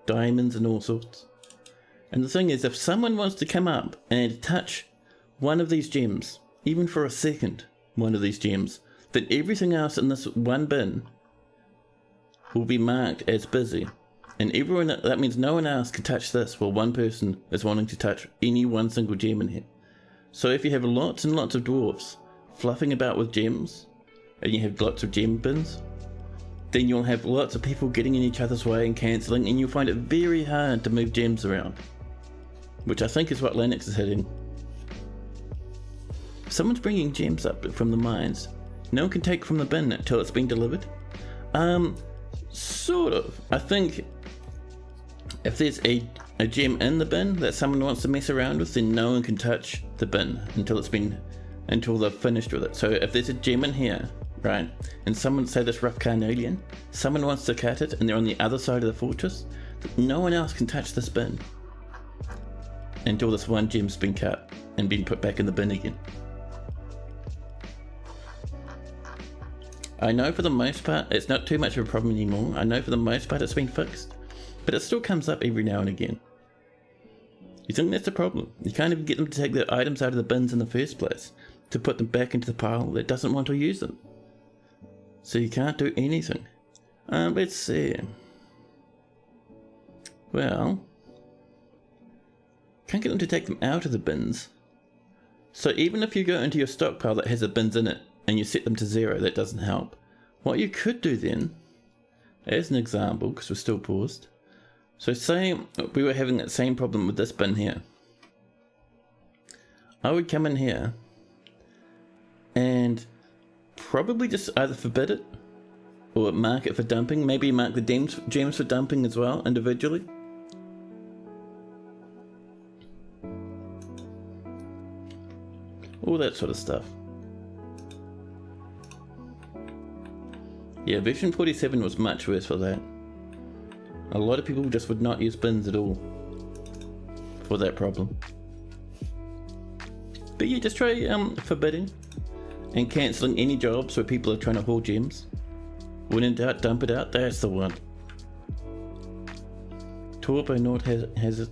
diamonds and all sorts. And the thing is, if someone wants to come up and touch one of these gems, even for a second, one of these gems, then everything else in this one bin will be marked as busy. And that means no one else can touch this while one person is wanting to touch any one single gem in here. So if you have lots and lots of dwarves fluffing about with gems, and you have lots of gem bins, then you'll have lots of people getting in each other's way and cancelling, and you'll find it very hard to move gems around. Which I think is what Linux is hitting. If someone's bringing gems up from the mines, no one can take from the bin until it's been delivered. Sort of. I think if there's a gem in the bin that someone wants to mess around with, then no one can touch the bin until they're finished with it. So if there's a gem in here, right, and someone, say this rough carnelian, someone wants to cut it and they're on the other side of the fortress, no one else can touch this bin until this one gem's been cut and been put back in the bin again. I know for the most part it's not too much of a problem anymore. I know for the most part it's been fixed, but it still comes up every now and again. You think that's a problem? You can't even get them to take their items out of the bins in the first place, to put them back into the pile that doesn't want to use them. So you can't do anything. Let's see. Well, can't get them to take them out of the bins. So even if you go into your stockpile that has the bins in it and you set them to 0, that doesn't help. What you could do then, as an example, because we're still paused, so say we were having that same problem with this bin here. I would come in here and probably just either forbid it or mark it for dumping. Maybe mark the gems for dumping as well individually. All that sort of stuff. Yeah, version 47 was much worse for that. A lot of people just would not use bins at all for that problem. But yeah, just try forbidding and cancelling any jobs where people are trying to haul gems. When in doubt, dump it out. That's the one. Torpo Nord has it.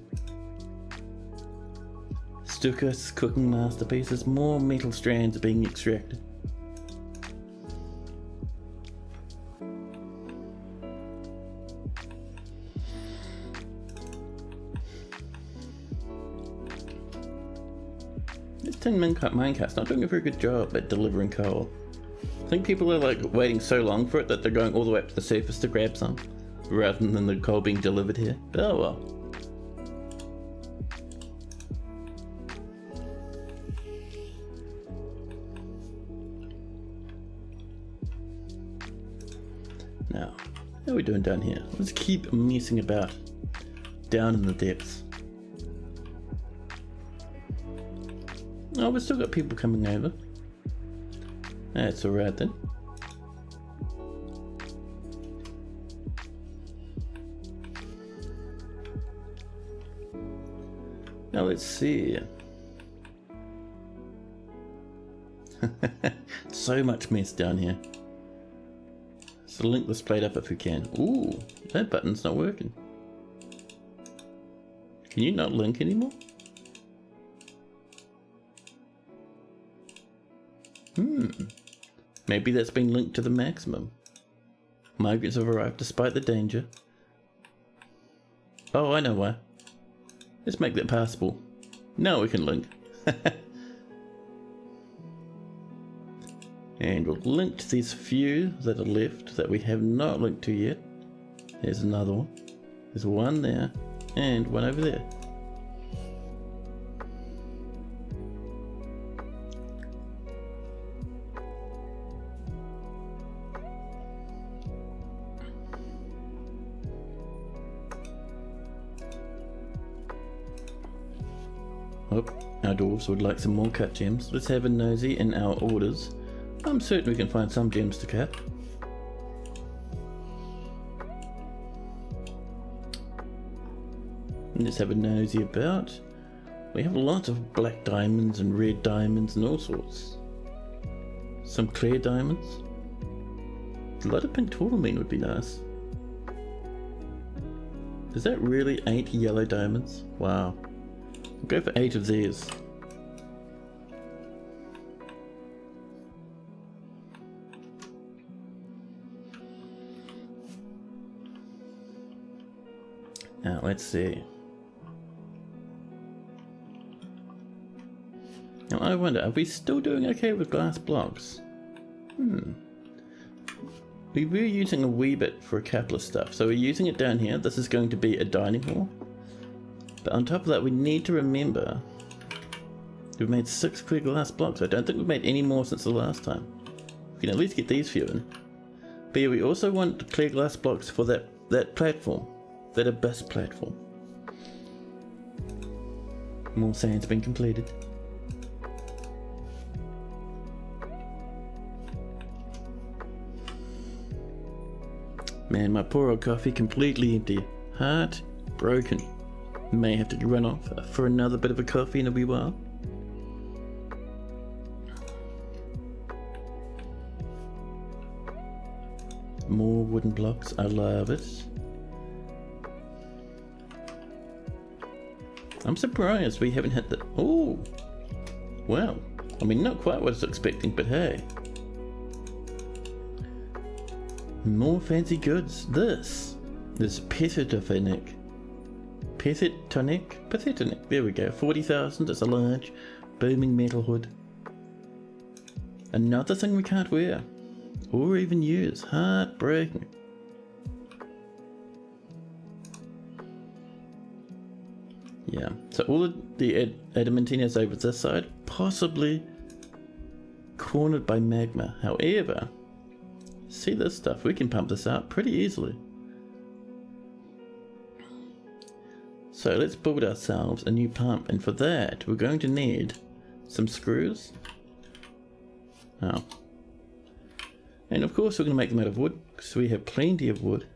Stukas cooking masterpieces. More metal strands are being extracted. This tin minecart's not doing a very good job at delivering coal. I think people are like waiting so long for it that they're going all the way up to the surface to grab some, rather than the coal being delivered here. But oh well. Now, how are we doing down here? Let's keep messing about down in the depths. Oh, we've still got people coming over. That's alright then. Now let's see. So much mess down here. So link this plate up if we can. Ooh, that button's not working. Can you not link anymore? Maybe that's been linked to the maximum. Migrants have arrived despite the danger. Oh, I know why. Let's make that passable. Now we can link. And we'll link to these few that are left that we have not linked to yet. There's another one. There's one there and one over there. Oh, our dwarves would like some more cut gems. Let's have a nosy in our orders. I'm certain we can find some gems to cut. Let's have a nosy about. We have lots of black diamonds and red diamonds and all sorts. Some clear diamonds. A lot of pink tourmaline would be nice. Is that really 8 yellow diamonds? Wow. We'll go for 8 of these. Now let's see. Now I wonder, are we still doing okay with glass blocks? We were using a wee bit for a couple of stuff, so we're using it down here. This is going to be a dining hall. But on top of that, we need to remember we've made 6 clear glass blocks. I don't think we've made any more since the last time. We can at least get these few in. But yeah, we also want clear glass blocks for that platform. That abyss platform. More sand's been completed. Man, my poor old coffee completely empty. Heart broken. May have to run off for another bit of a coffee in a wee while. More wooden blocks, I love it. I'm surprised we haven't hit the... Oh! Wow. I mean, not quite what I was expecting, but hey. More fancy goods. This Petitonic. Petitonic. There we go. 40,000. It's a large, booming metal hood. Another thing we can't wear. Or even use. Heartbreaking. Yeah, so all of the adamantine is over this side, possibly cornered by magma. However, see this stuff, we can pump this out pretty easily. So let's build ourselves a new pump, and for that we're going to need some screws. Oh. And of course we're going to make them out of wood, because we have plenty of wood.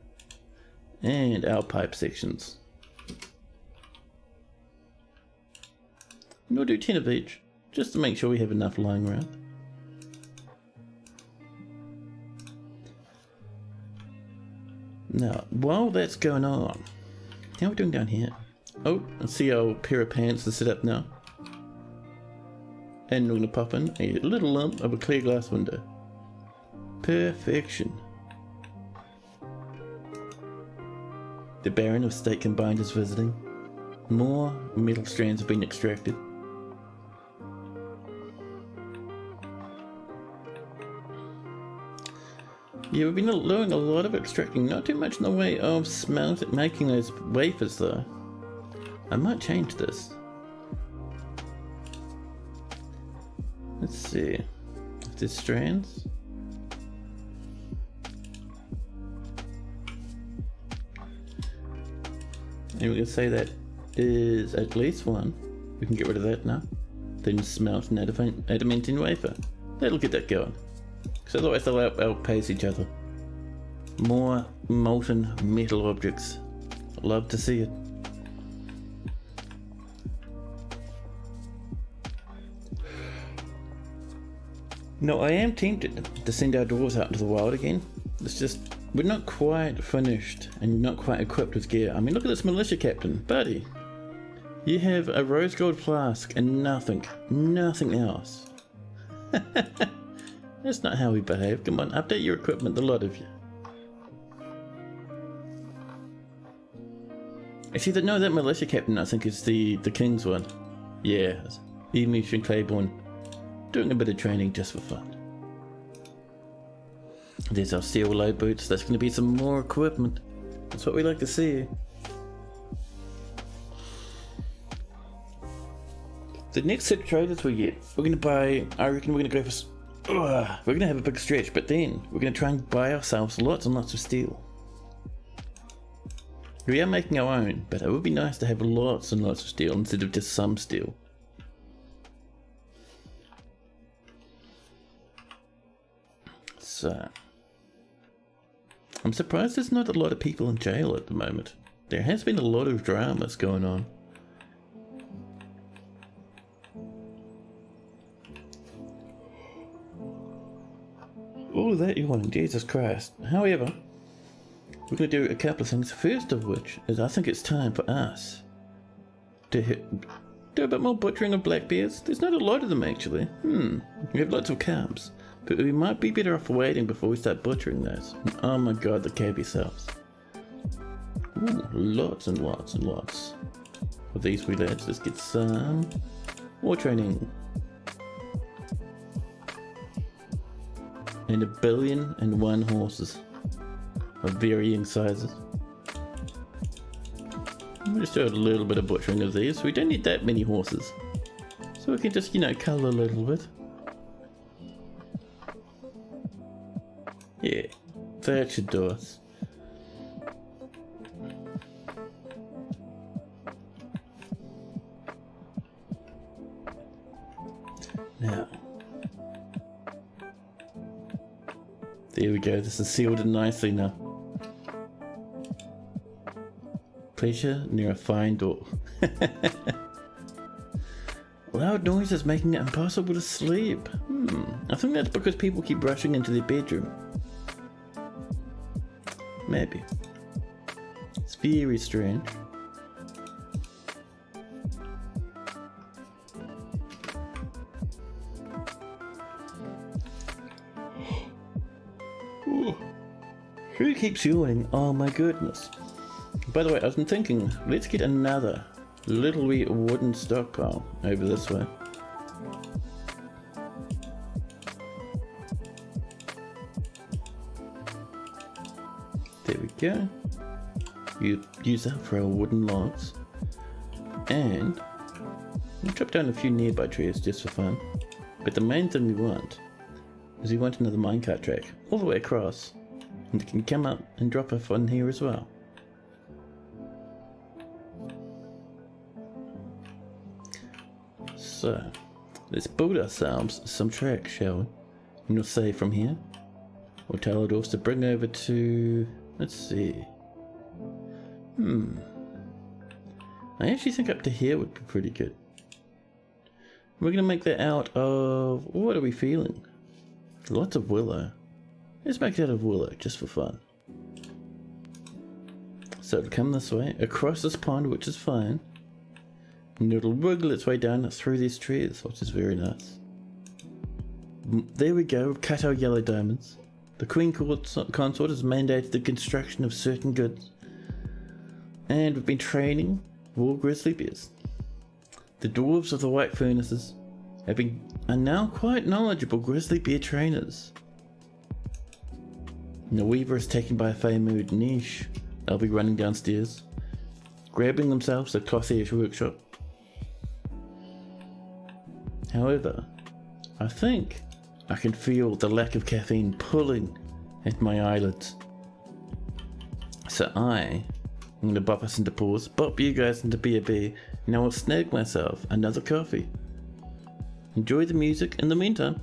And our pipe sections. And we'll do 10 of each, just to make sure we have enough lying around. Now, while that's going on, how are we doing down here? Oh, I see our pair of pants to set up now. And we're going to pop in a little lump of a clear glass window. Perfection. The Baron of State Combined is visiting. More metal strands have been extracted. Yeah, we've been doing a lot of extracting, not too much in the way of making those wafers though. I might change this. Let's see if there's strands. And we can say that is at least one. We can get rid of that now. Then smelt an adamantine wafer. That'll get that going. Because otherwise they'll outpace each other. More molten metal objects. Love to see it. No, I am tempted to send our dwarves out into the wild again. It's just, we're not quite finished and not quite equipped with gear. I mean, look at this militia captain. Buddy, you have a rose gold flask and nothing else. That's not how we behave. Come on, update your equipment, the lot of you. Actually, no, that militia captain I think is the king's one. Yeah, Emish and Claiborne doing a bit of training just for fun. There's our steel low boots. That's going to be some more equipment. That's what we like to see. The next set of traders we get, we're going to buy, I reckon we're going to go for, we're going to have a big stretch, but then we're going to try and buy ourselves lots and lots of steel. We are making our own, but it would be nice to have lots and lots of steel instead of just some steel. So, I'm surprised there's not a lot of people in jail at the moment. There has been a lot of dramas going on. All of that you want, Jesus Christ. However, we're going to do a couple of things. First of which is I think it's time for us to do a bit more butchering of black bears. There's not a lot of them actually. We have lots of calves, but we might be better off waiting before we start butchering those. Oh my god, the cab yourselves. Ooh, lots and lots and lots of these wee lads. Let's get some war training. And 1,000,001 horses of varying sizes. We'll just do a little bit of butchering of these. We don't need that many horses, so we can just, you know, cull a little bit. Yeah, that should do us. Now, there we go, this is sealed in nicely now. Pleasure near a fine door. Loud noises making it impossible to sleep. I think that's because people keep rushing into their bedroom. Maybe. It's very strange. Who keeps yawning? Oh my goodness. By the way, I've been thinking, let's get another little wee wooden stockpile over this way. There we go. You use that for our wooden logs. And we'll chop down a few nearby trees just for fun. But the main thing we want is we want another minecart track all the way across. And it can come up and drop off on here as well. So, let's build ourselves some tracks, shall we? And we'll say from here, we'll tell it also to bring over to, let's see. I actually think up to here would be pretty good. We're going to make that out of, what are we feeling? Lots of willow. Let's make it out of willow, just for fun. So it'll come this way, across this pond, which is fine. And it'll wiggle its way down through these trees, which is very nice. There we go, we've cut our yellow diamonds. The Queen Consort has mandated the construction of certain goods. And we've been training war grizzly bears. The dwarves of the White Furnaces are now quite knowledgeable grizzly bear trainers. And the Weaver is taken by a Fey-mood niche. They'll be running downstairs, grabbing themselves a cloth-edge workshop. However, I think I can feel the lack of caffeine pulling at my eyelids. So I'm going to bop us into pause, bop you guys into B&B, and I will snag myself another coffee. Enjoy the music in the meantime.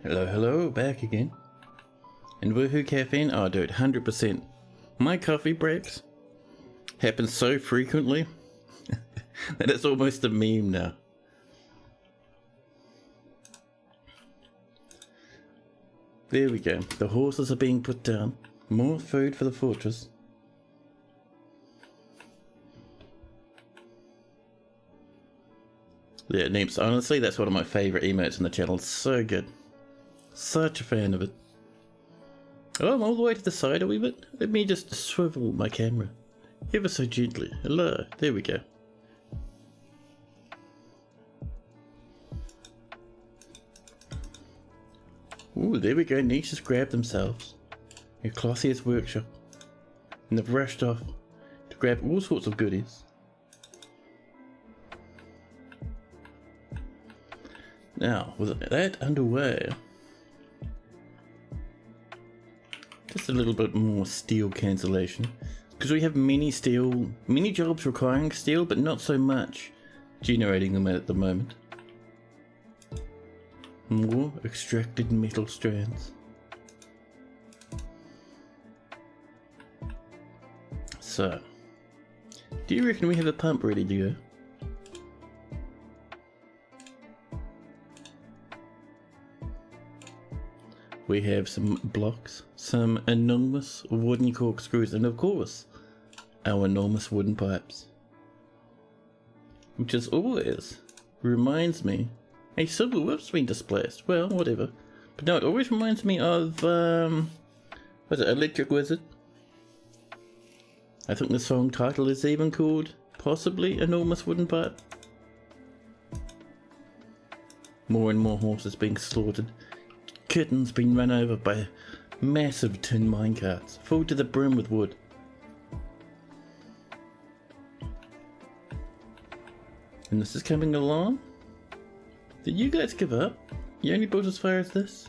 Hello, hello, back again. And woohoo caffeine? Oh dude, 100%. My coffee breaks happen so frequently that it's almost a meme now. There we go. The horses are being put down. More food for the fortress. Yeah, Neeps, honestly, that's one of my favourite emotes on the channel. It's so good. Such a fan of it. Oh, I'm all the way to the side a wee bit. Let me just swivel my camera. Ever so gently. Hello. There we go. Ooh, there we go. Niche has grabbed themselves a Clothier's workshop. And they've rushed off to grab all sorts of goodies. Now, with that underway, just a little bit more steel cancellation. Because we have many jobs requiring steel, but not so much generating them at the moment. More extracted metal strands. So, do you reckon we have a pump ready to go? We have some blocks, some enormous wooden corkscrews, and of course, our enormous wooden pipes. Which as always reminds me, a silver whip's been displaced. Well, whatever. But no, it always reminds me of, what's it, Electric Wizard? I think the song title is even called, possibly, Enormous Wooden Pipe. More and more horses being slaughtered. Kittens being run over by massive tin minecarts, full to the brim with wood. And this is coming along? Did you guys give up? You only built as far as this?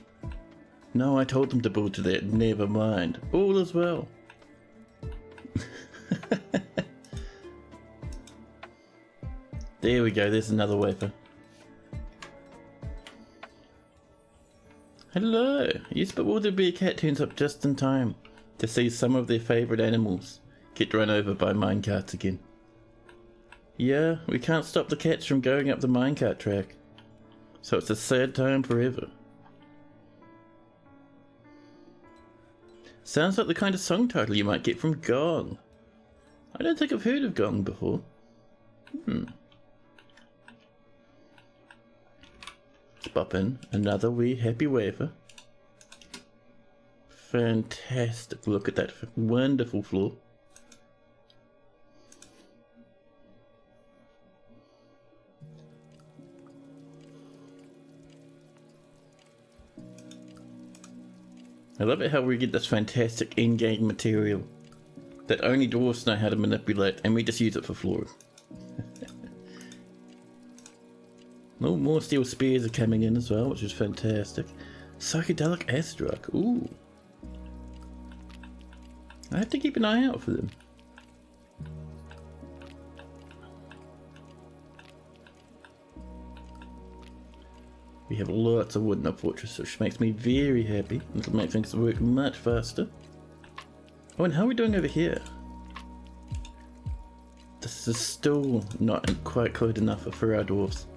No, I told them to build to that. Never mind. All is well. There we go. There's another wafer. Hello! Yes, but Water Bear Cat turns up just in time to see some of their favourite animals get run over by minecarts again. Yeah, we can't stop the cats from going up the minecart track, so it's a sad time forever. Sounds like the kind of song title you might get from Gong. I don't think I've heard of Gong before. Let's pop in another wee happy wafer. Fantastic. Look at that wonderful floor. I love it how we get this fantastic in-game material that only dwarves know how to manipulate, and we just use it for flooring. No more steel spears are coming in as well, which is fantastic. Psychedelic acid rock, ooh. I have to keep an eye out for them. We have lots of wood in our fortress, which makes me very happy. It'll make things work much faster. Oh, and how are we doing over here? This is still not quite good enough for our dwarves.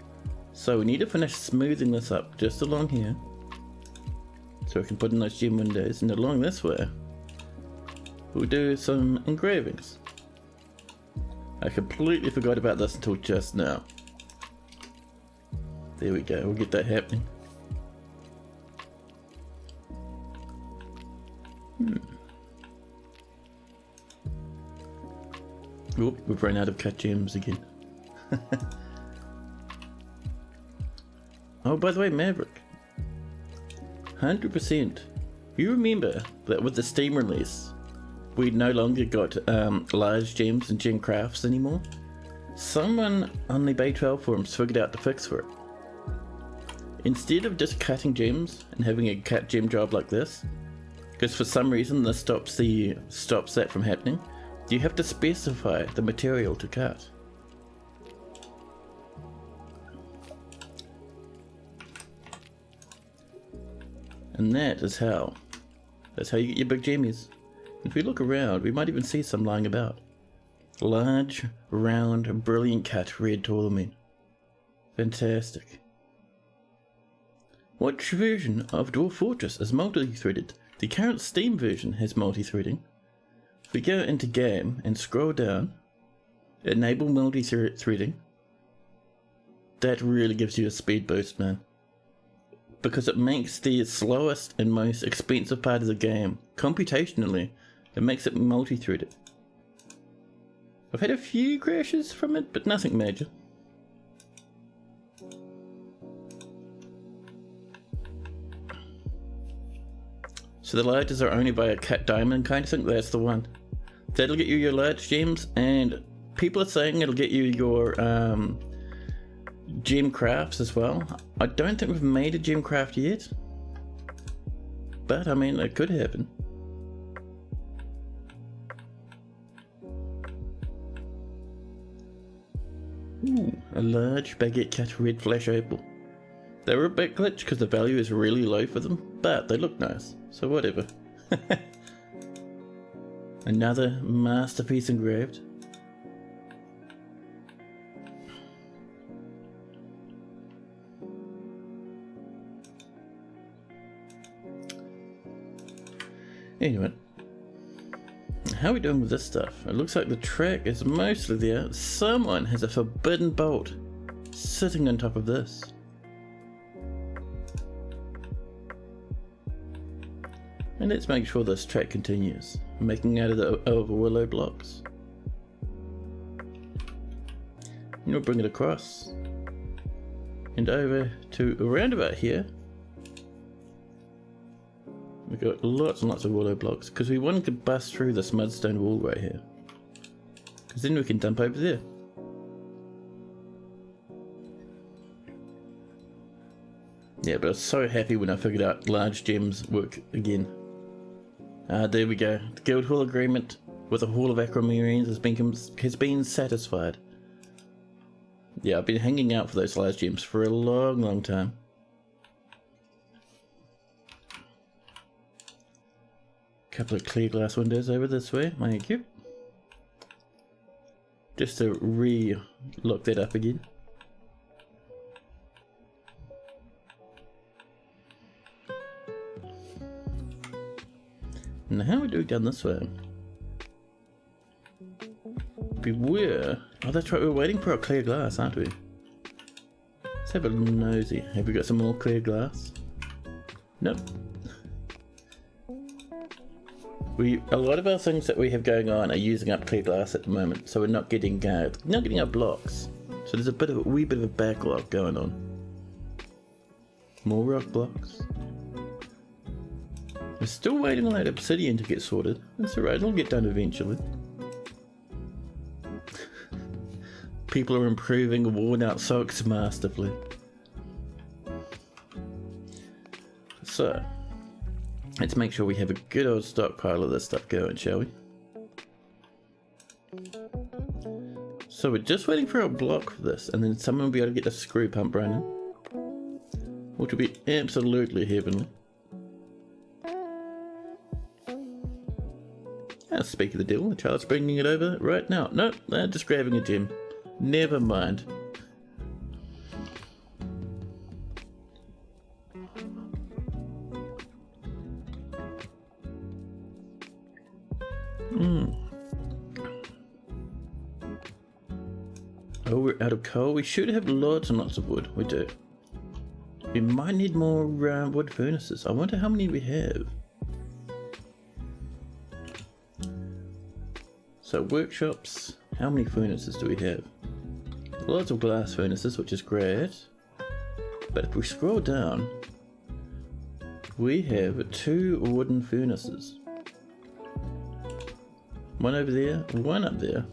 So we need to finish smoothing this up just along here, so we can put in those gem windows, and along this way we'll do some engravings. I completely forgot about this until just now. There we go, we'll get that happening. Oop, we've run out of cut gems again. Oh, by the way, Maverick, 100%. You remember that with the Steam release, we no longer got large gems and gem crafts anymore? Someone on the Bay 12 forums figured out the fix for it. Instead of just cutting gems and having a cut gem job like this, because for some reason this stops that from happening, you have to specify the material to cut. And that's how you get your big jammies. If we look around, we might even see some lying about. Large, round, brilliant cut red tourmaline. Fantastic. Which version of Dwarf Fortress is multi-threaded? The current Steam version has multi-threading. If we go into game and scroll down, enable multi-threading, that really gives you a speed boost, man. Because it makes the slowest and most expensive part of the game, computationally, it makes it multi-threaded. I've had a few crashes from it, but nothing major. So the larges are only by a cut diamond kind of thing. That's the one. That'll get you your large gems, and people are saying it'll get you your gem crafts as well. I don't think we've made a gem craft yet, but I mean it could happen. Ooh, a large baguette cut red flash opal. They were a bit glitch because the value is really low for them, but they look nice, so whatever. Another masterpiece engraved. Anyway, how are we doing with this stuff? It looks like the track is mostly there. Someone has a forbidden bolt sitting on top of this. And let's make sure this track continues, making out of the willow blocks. And we'll bring it across and over to around about here. We've got lots and lots of willow blocks because we wanted to bust through this mudstone wall right here, because then we can dump over there. Yeah, but I was so happy when I figured out large gems work again. There we go. The Guild Hall agreement with the Hall of Aquamarines has been satisfied. Yeah, I've been hanging out for those large gems for a long, long time. Couple of clear glass windows over this way, thank you. Just to re-lock that up again. Now how are we doing down this way? Beware. Oh, that's right, we're waiting for our clear glass, aren't we? Let's have a nosy. Have we got some more clear glass? Nope. A lot of our things that we have going on are using up clear glass at the moment, so we're not getting our blocks. So there's a wee bit of a backlog going on. More rock blocks. We're still waiting on that obsidian to get sorted. That's alright, it'll get done eventually. People are improving worn out socks masterfully. So, let's make sure we have a good old stockpile of this stuff going, shall we? So we're just waiting for a block for this, and then someone will be able to get the screw pump running, which will be absolutely heavenly. Speak of the devil, the child's bringing it over right now. Nope, they're just grabbing a gem. Never mind. Oh, we're out of coal. We should have lots and lots of wood. We do. We might need more wood furnaces. I wonder how many we have. So workshops, how many furnaces do we have? Lots of glass furnaces, which is great. But if we scroll down, we have 2 wooden furnaces. One over there, one up there.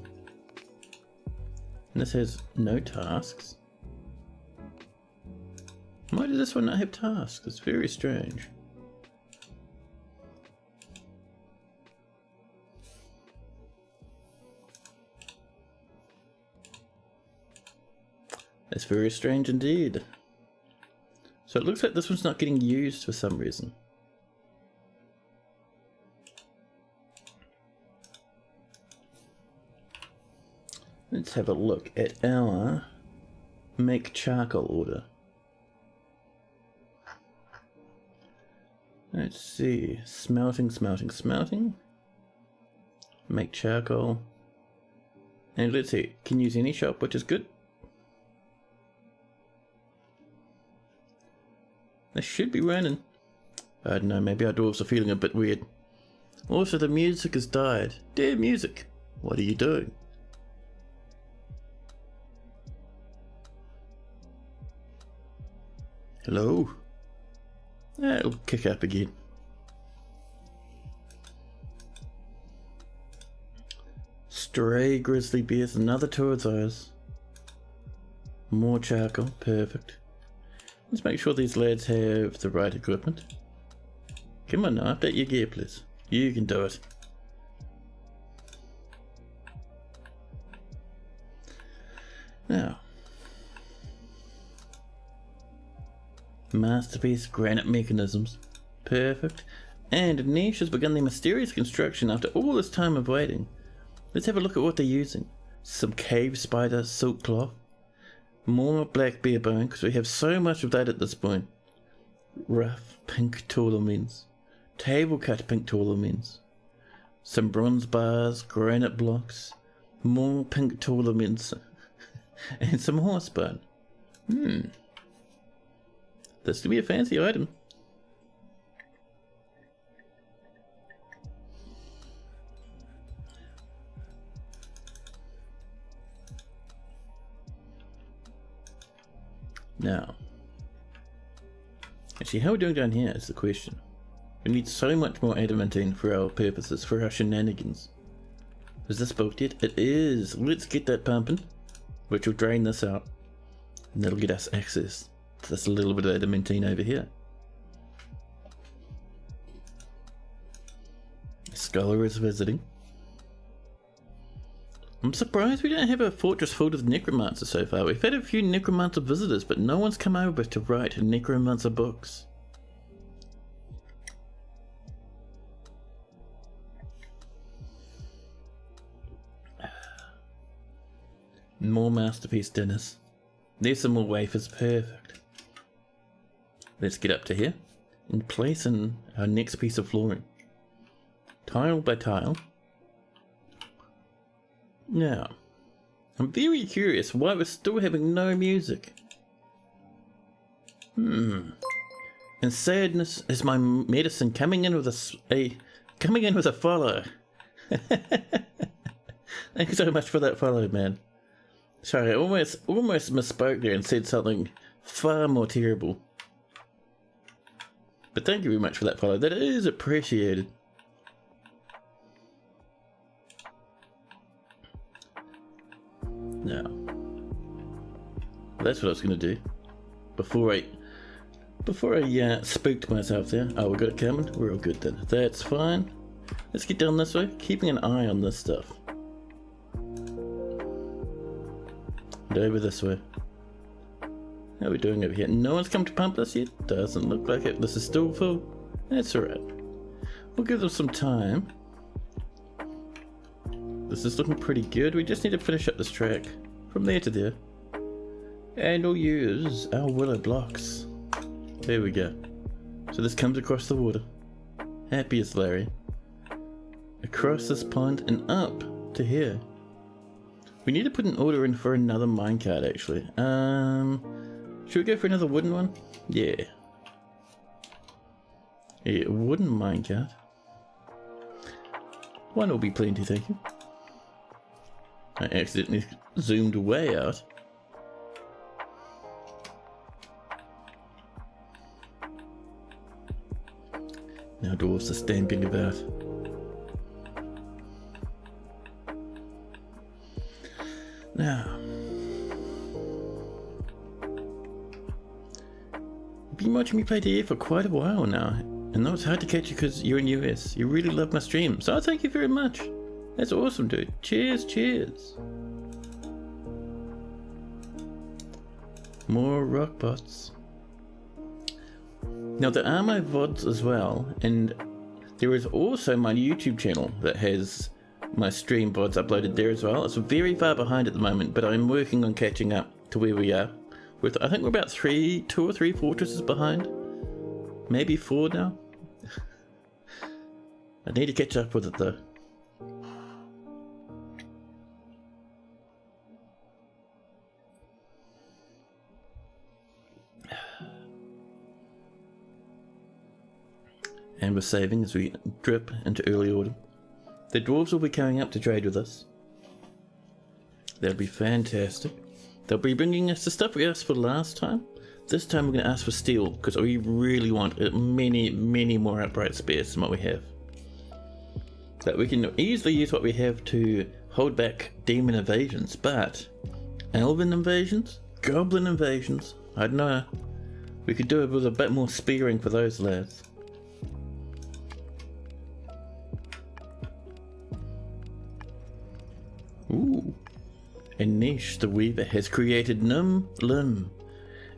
And this has no tasks. Why does this one not have tasks? It's very strange. That's very strange indeed. So it looks like this one's not getting used for some reason. Let's have a look at our make charcoal order. Let's see, smelting. Make charcoal. And let's see, can use any shop, which is good. They should be running. I don't know, maybe our dwarves are feeling a bit weird. Also, the music has died. Dear music, what are you doing? Hello? It'll kick up again. Stray grizzly bears, another 2 of those. More charcoal, perfect. Let's make sure these lads have the right equipment. Come on now, update your gear please. You can do it. Now. Masterpiece, granite mechanisms. Perfect. And a niche has begun their mysterious construction after all this time of waiting. Let's have a look at what they're using. Some cave spider silk cloth. More black bear bone, because we have so much of that at this point. Rough pink tourlaments. Table cut pink tourlaments. Some bronze bars, granite blocks. More pink tourlaments. And some horse bone. This could be a fancy item. Now, actually, how are we doing down here is the question. We need so much more adamantine for our purposes, for our shenanigans. Is this built yet? It is! Let's get that pumping, which will drain this out, and that'll get us access to this little bit of adamantine over here. Scholar is visiting. I'm surprised we don't have a fortress full of necromancers so far. We've had a few necromancer visitors, but no one's come over to write necromancer books. More masterpiece dinners. There's some more wafers, perfect. Let's get up to here and place in our next piece of flooring. Tile by tile. Now, I'm very curious why we're still having no music. And sadness is my medicine coming in with a follow. Thanks so much for that follow, man. Sorry, I almost misspoke there and said something far more terrible. But thank you very much for that follow. That is appreciated. Now, that's what I was going to do before I spooked myself there. Oh, we got it coming. We're all good then. That's fine. Let's get down this way, keeping an eye on this stuff. And over this way. How are we doing over here? No one's come to pump this yet? Doesn't look like it. This is still full. That's alright. We'll give them some time. This is looking pretty good. We just need to finish up this track from there to there. And we'll use our willow blocks. There we go. So this comes across the water. Happy as Larry. Across this pond and up to here. We need to put an order in for another minecart actually. Should we go for another wooden one? Yeah. Yeah, wooden minecart. One will be plenty, thank you. I accidentally zoomed way out. Now dwarves are stamping about. Now, you've been watching me play DA for quite a while now, and though it's hard to catch you because you're in US, you really love my stream, so I thank you very much. That's awesome, dude. Cheers, cheers. More rock bots. Now there are my VODs as well, and there is also my YouTube channel that has my stream VOD's uploaded there as well. It's very far behind at the moment, but I'm working on catching up to where we are. I think we're about 2 or 3 fortresses behind. Maybe 4 now. I need to catch up with it though. And we're saving as we drip into early autumn. The dwarves will be coming up to trade with us. That'll be fantastic. They'll be bringing us the stuff we asked for last time. This time we're going to ask for steel, because we really want many more upright spears than what we have. That we can easily use what we have to hold back demon invasions, but elven invasions, goblin invasions, I don't know. We could do it with a bit more spearing for those lads. Ooh. Anish the Weaver has created Num Lim,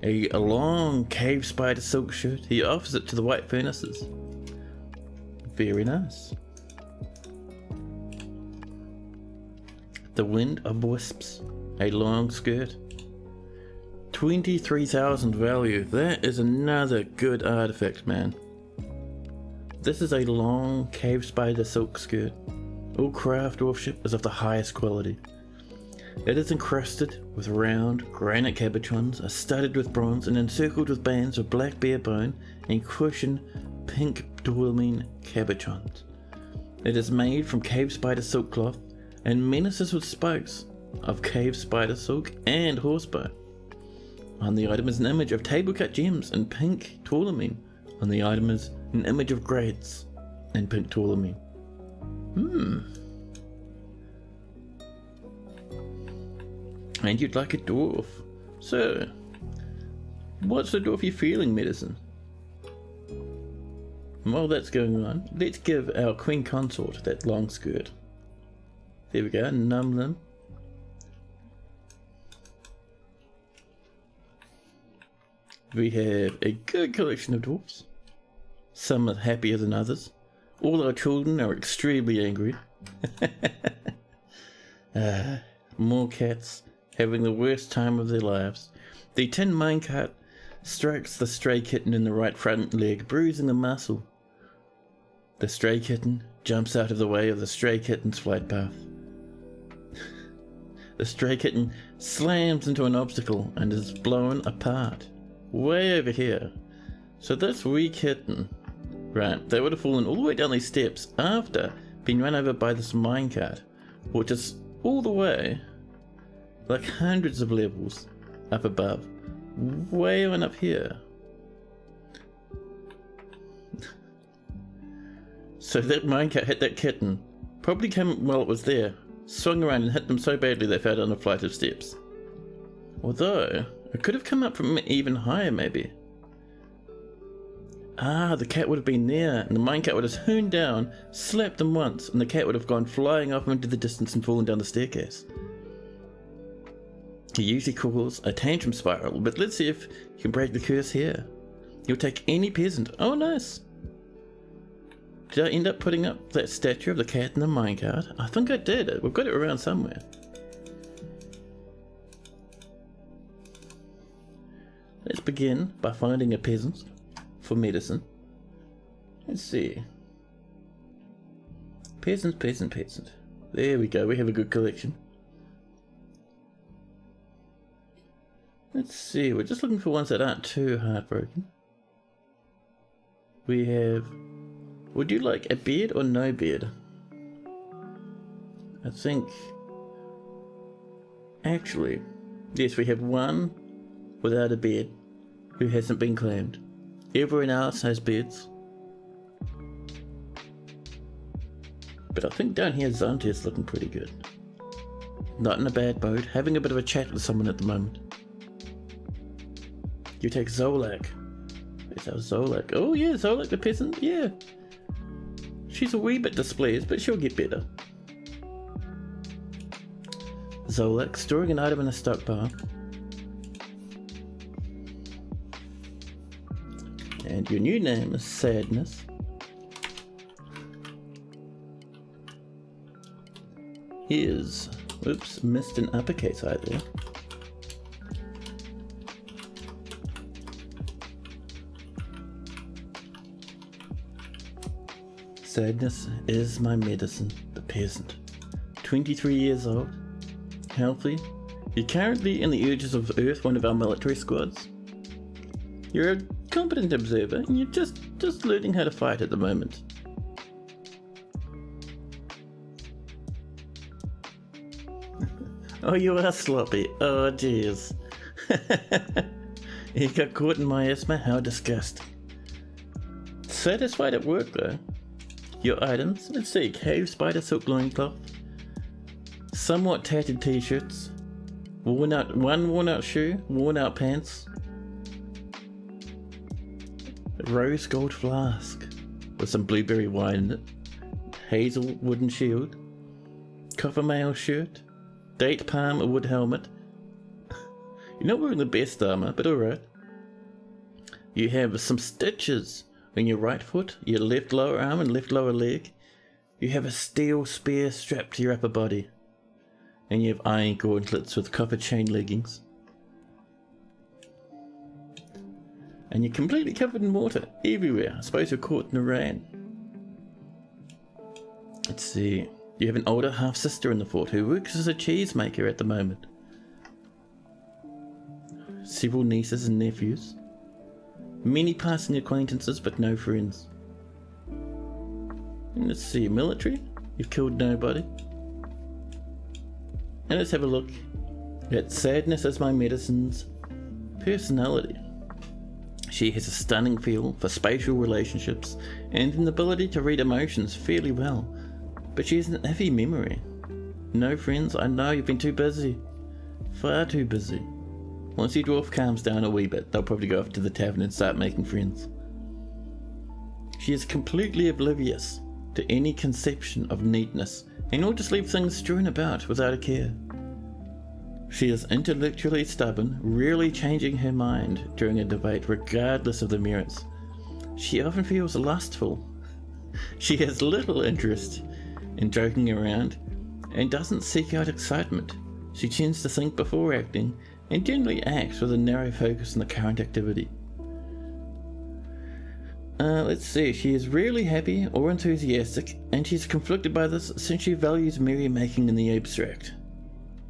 a long cave spider silk shirt. He offers it to the white furnaces. Very nice. The Wind of Wisps, a long skirt. 23,000 value. That is another good artifact, man. This is a long cave spider silk skirt. All craft dwarfship is of the highest quality. It is encrusted with round granite cabochons, are studded with bronze, and encircled with bands of black bear bone and cushioned pink tourmaline cabochons. It is made from cave spider silk cloth and menaces with spikes of cave spider silk and horsebone. On the item is an image of table cut gems in pink tourmaline. On the item is an image of grades in pink tourmaline. And you'd like a dwarf. So, what's the dwarfy feeling, Medicine? And while that's going on, let's give our queen consort that long skirt. There we go, Numlim. We have a good collection of dwarfs. Some are happier than others. All our children are extremely angry. More cats having the worst time of their lives. The tin minecart strikes the stray kitten in the right front leg, bruising the muscle. The stray kitten jumps out of the way of the stray kitten's flight path. The stray kitten slams into an obstacle and is blown apart. Way over here. So this wee kitten, right, they would have fallen all the way down these steps after being run over by this minecart, which is all the way, like hundreds of levels up above, way on up here. So that minecart hit that kitten, probably came while it was there, swung around and hit them so badly they fell down a flight of steps. Although, it could have come up from even higher maybe. The cat would have been there, and the minecart would have hooned down, slapped them once, and the cat would have gone flying off into the distance and fallen down the staircase. He usually calls a tantrum spiral, but let's see if you can break the curse here. You'll take any peasant. Oh, nice. Did I end up putting up that statue of the cat in the minecart? I think I did. We've got it around somewhere. Let's begin by finding a peasant for medicine. Let's see. Peasant, peasant, peasant. There we go. We have a good collection. Let's see. We're just looking for ones that aren't too heartbroken. We have... Would you like a beard or no beard? I think... Actually, yes, we have one without a beard who hasn't been claimed. Everyone else has beards. But I think down here Zonti is looking pretty good. Not in a bad mood, having a bit of a chat with someone at the moment. You take Zolak. It's our Zolak. Oh yeah, Zolak the peasant, yeah. She's a wee bit displeased, but she'll get better. Zolak, storing an item in a stockpile. And your new name is Sadness. is, oops, missed an uppercase eye there. Sadness is my medicine, the peasant. 23 years old, healthy. You're currently in the urges of Earth, one of our military squads. You're a competent observer, and you're just learning how to fight at the moment. Oh, you are sloppy. Oh, jeez. You got caught in miasma, how disgusting. Satisfied at work, though. Your items, let's see, cave spider silk loincloth, somewhat tattered t-shirts, one worn out shoe, worn out pants, a rose gold flask with some blueberry wine in it, hazel wooden shield, copper mail shirt, date palm wood helmet. You're not wearing the best armor, but alright. You have some stitches on your right foot, your left lower arm and left lower leg. You have a steel spear strapped to your upper body. And you have iron gauntlets with copper chain leggings. And you're completely covered in water everywhere. I suppose you're caught in the rain. Let's see. You have an older half-sister in the fort who works as a cheesemaker at the moment. Several nieces and nephews. Many passing acquaintances, but no friends. And let's see, military? You've killed nobody. And let's have a look at Sadness as my medicine's personality. She has a stunning feel for spatial relationships and an ability to read emotions fairly well, but she has an iffy memory. No friends, I know you've been too busy. Far too busy. Once your dwarf calms down a wee bit, they'll probably go off to the tavern and start making friends. She is completely oblivious to any conception of neatness and will just leave things strewn about without a care. She is intellectually stubborn, rarely changing her mind during a debate regardless of the merits. She often feels lustful. She has little interest in joking around and doesn't seek out excitement. She tends to think before acting and generally acts with a narrow focus on the current activity. Let's see, she is rarely happy or enthusiastic, and she's conflicted by this since she values merrymaking in the abstract.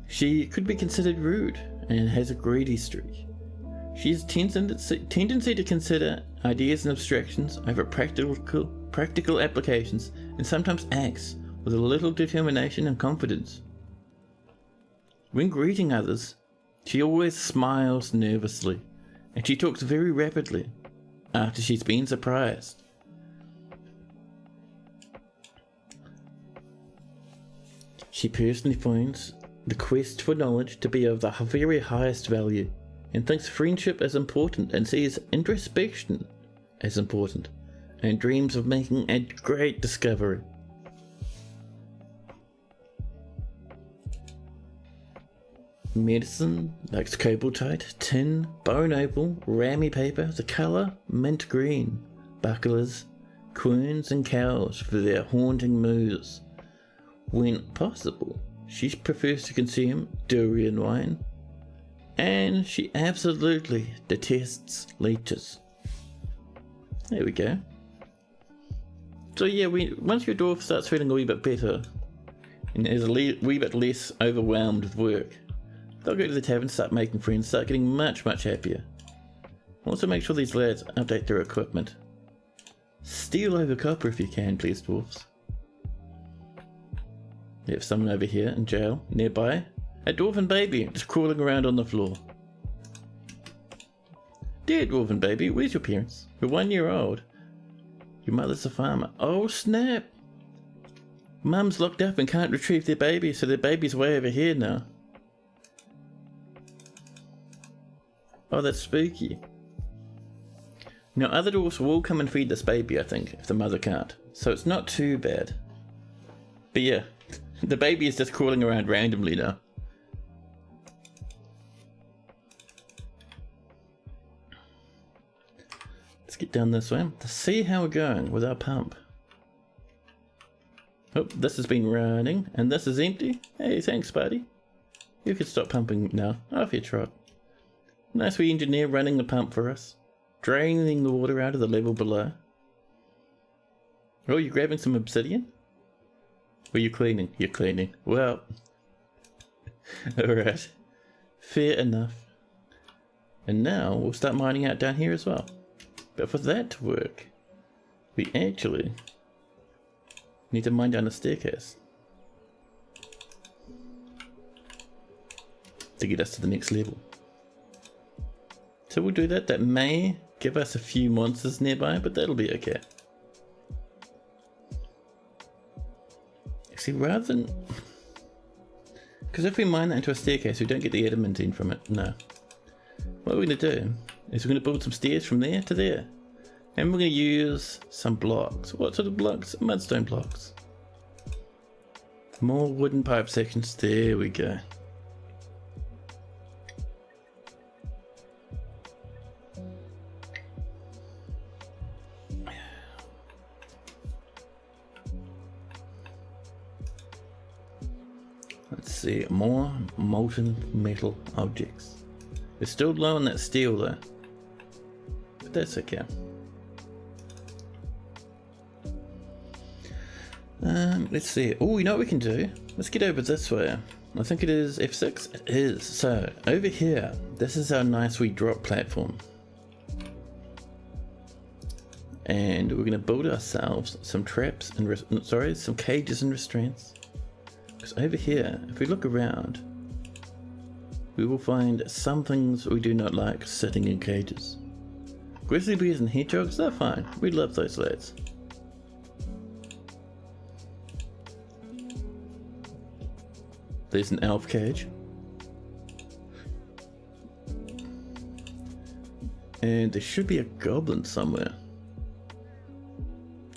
She could be considered rude and has a greedy streak. She has tendency to consider ideas and abstractions over practical applications, and sometimes acts with a little determination and confidence. When greeting others, she always smiles nervously, and she talks very rapidly after she's been surprised. She personally finds the quest for knowledge to be of the very highest value, and thinks friendship as important, and sees introspection as important, and dreams of making a great discovery. Medicine, like cobaltite, tin, bone opal, rammy paper, the colour mint green, bucklers, querns and cows for their haunting moos. When possible, she prefers to consume durian wine, and she absolutely detests leeches. There we go. So yeah, once your dwarf starts feeling a wee bit better and is a wee bit less overwhelmed with work, they'll go to the tavern, start making friends, start getting much happier. Also make sure these lads update their equipment. Steal over copper if you can, please, dwarfs. You have someone over here in jail, nearby. A dwarven baby just crawling around on the floor. Dear dwarven baby, where's your parents? You're 1 year old. Your mother's a farmer. Oh snap! Mum's locked up and can't retrieve their baby, so their baby's way over here now. Oh, that's spooky. Now, other dwarfs will come and feed this baby, I think, if the mother can't. So it's not too bad. But yeah, the baby is just crawling around randomly now. Let's get down this way to see how we're going with our pump. Oh, this has been running, and this is empty. Hey, thanks, buddy. You can stop pumping now. Off your trot. Nice wee engineer running the pump for us. Draining the water out of the level below. Oh, you're grabbing some obsidian? Or you cleaning? You're cleaning. Well. Alright. Fair enough. And now we'll start mining out down here as well. But for that to work, we actually need to mine down the staircase to get us to the next level. So we'll do that. That may give us a few monsters nearby, but that'll be okay. See, rather than... Because if we mine that into a staircase, we don't get the adamantine from it. No. What we're going to do is we're going to build some stairs from there to there. And we're going to use some blocks. What sort of blocks? Mudstone blocks. More wooden pipe sections. There we go. Let's see, more molten metal objects. We're still low on that steel though, but that's okay. Let's see. Oh, you know what we can do? Let's get over this way. I think it is F6. It is. So over here, this is our nice wee drop platform, and we're going to build ourselves some traps and some cages and restraints. Because over here, if we look around, we will find some things we do not like sitting in cages. Grizzly bears and hedgehogs, they're fine. We love those lads. There's an elf cage. And there should be a goblin somewhere.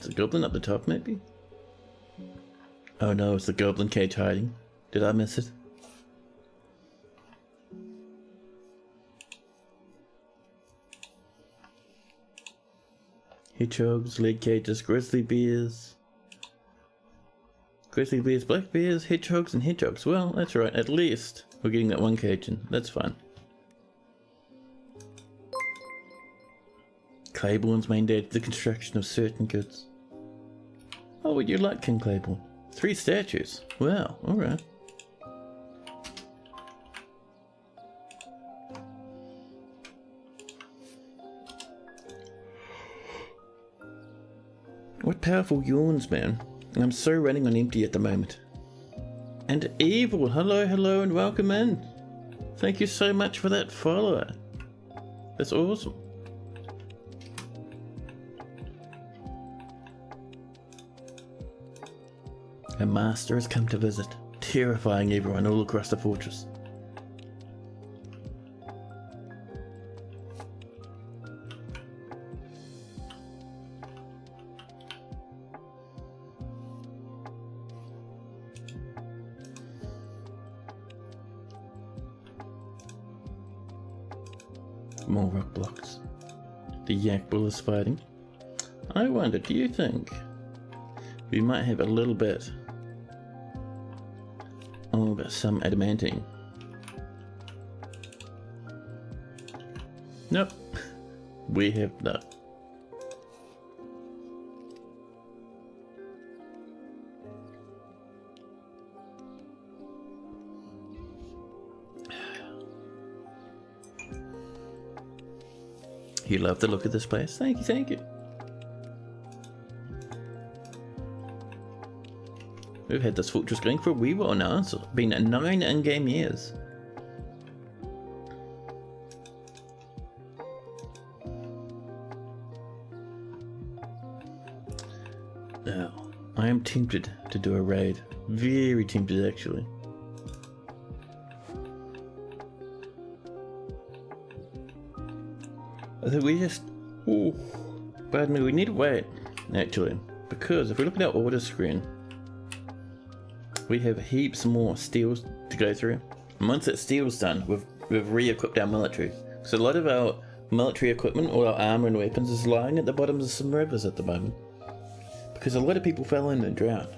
Is a goblin up the top maybe? Oh no, it's the goblin cage hiding. Did I miss it? Hedgehogs, lead cages, grizzly bears. Grizzly bears, black bears, hedgehogs and hedgehogs. Well, that's right, at least we're getting that one cage in. That's fine. Claiborne's mandated the construction of certain goods. Oh, would you like King Claiborne? 3 statues. Well, alright. What powerful yawns, man. I'm so running on empty at the moment. And Evil, hello and welcome in. Thank you so much for that follower. That's awesome. A master has come to visit, terrifying everyone all across the fortress. More rock blocks. The yak bull is fighting. I wonder, do you think we might have a little bit of some adamantine? Nope, we have not. You love the look of this place. Thank you, thank you. We've had this fortress going for a wee while now. It's been 9 in-game years. Now, I am tempted to do a raid. Very tempted, actually. I think we just... Ooh, pardon me, we need to wait, actually. Because if we look at our order screen, we have heaps more steels to go through. And once that steel's done, we've re-equipped our military. So a lot of our military equipment, all our armor and weapons, is lying at the bottoms of some rivers at the moment. Because a lot of people fell in and drowned.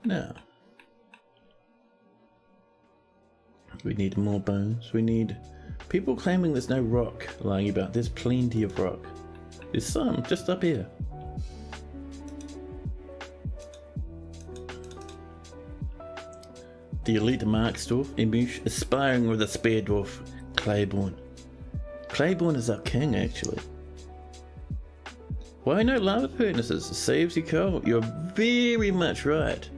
Now, we need more bones. We need people claiming there's no rock lying about. There's plenty of rock. There's some just up here. The elite Marksdorf Emush aspiring with a spear dwarf Claiborne. Claiborne is our king, actually. Why no lava furnaces? Saves you coal. You're very much right.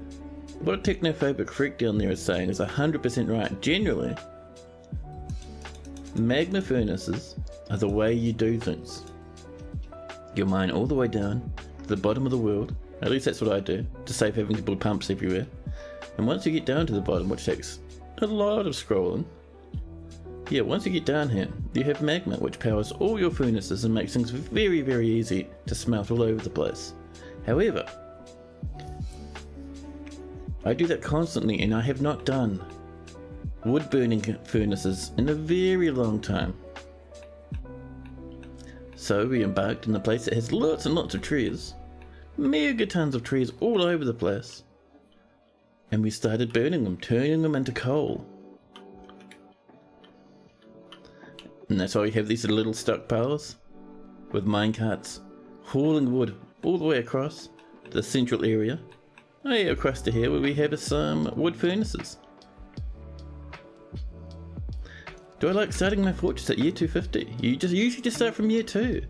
What a technophobic freak down there is saying is 100% right. Generally, magma furnaces are the way you do things. You mine all the way down to the bottom of the world. At least that's what I do, to save having to build pumps everywhere. And once you get down to the bottom, which takes a lot of scrolling, yeah, once you get down here, you have magma, which powers all your furnaces and makes things very, very easy to smelt all over the place. However, I do that constantly, and I have not done wood burning furnaces in a very long time. So we embarked on a place that has lots and lots of trees, mega tons of trees all over the place, and we started burning them, turning them into coal. And that's why we have these little stockpiles with minecarts hauling wood all the way across the central area. Oh yeah, across to here where we have some wood furnaces. Do I like starting my fortress at year 250? You usually just start from year 2.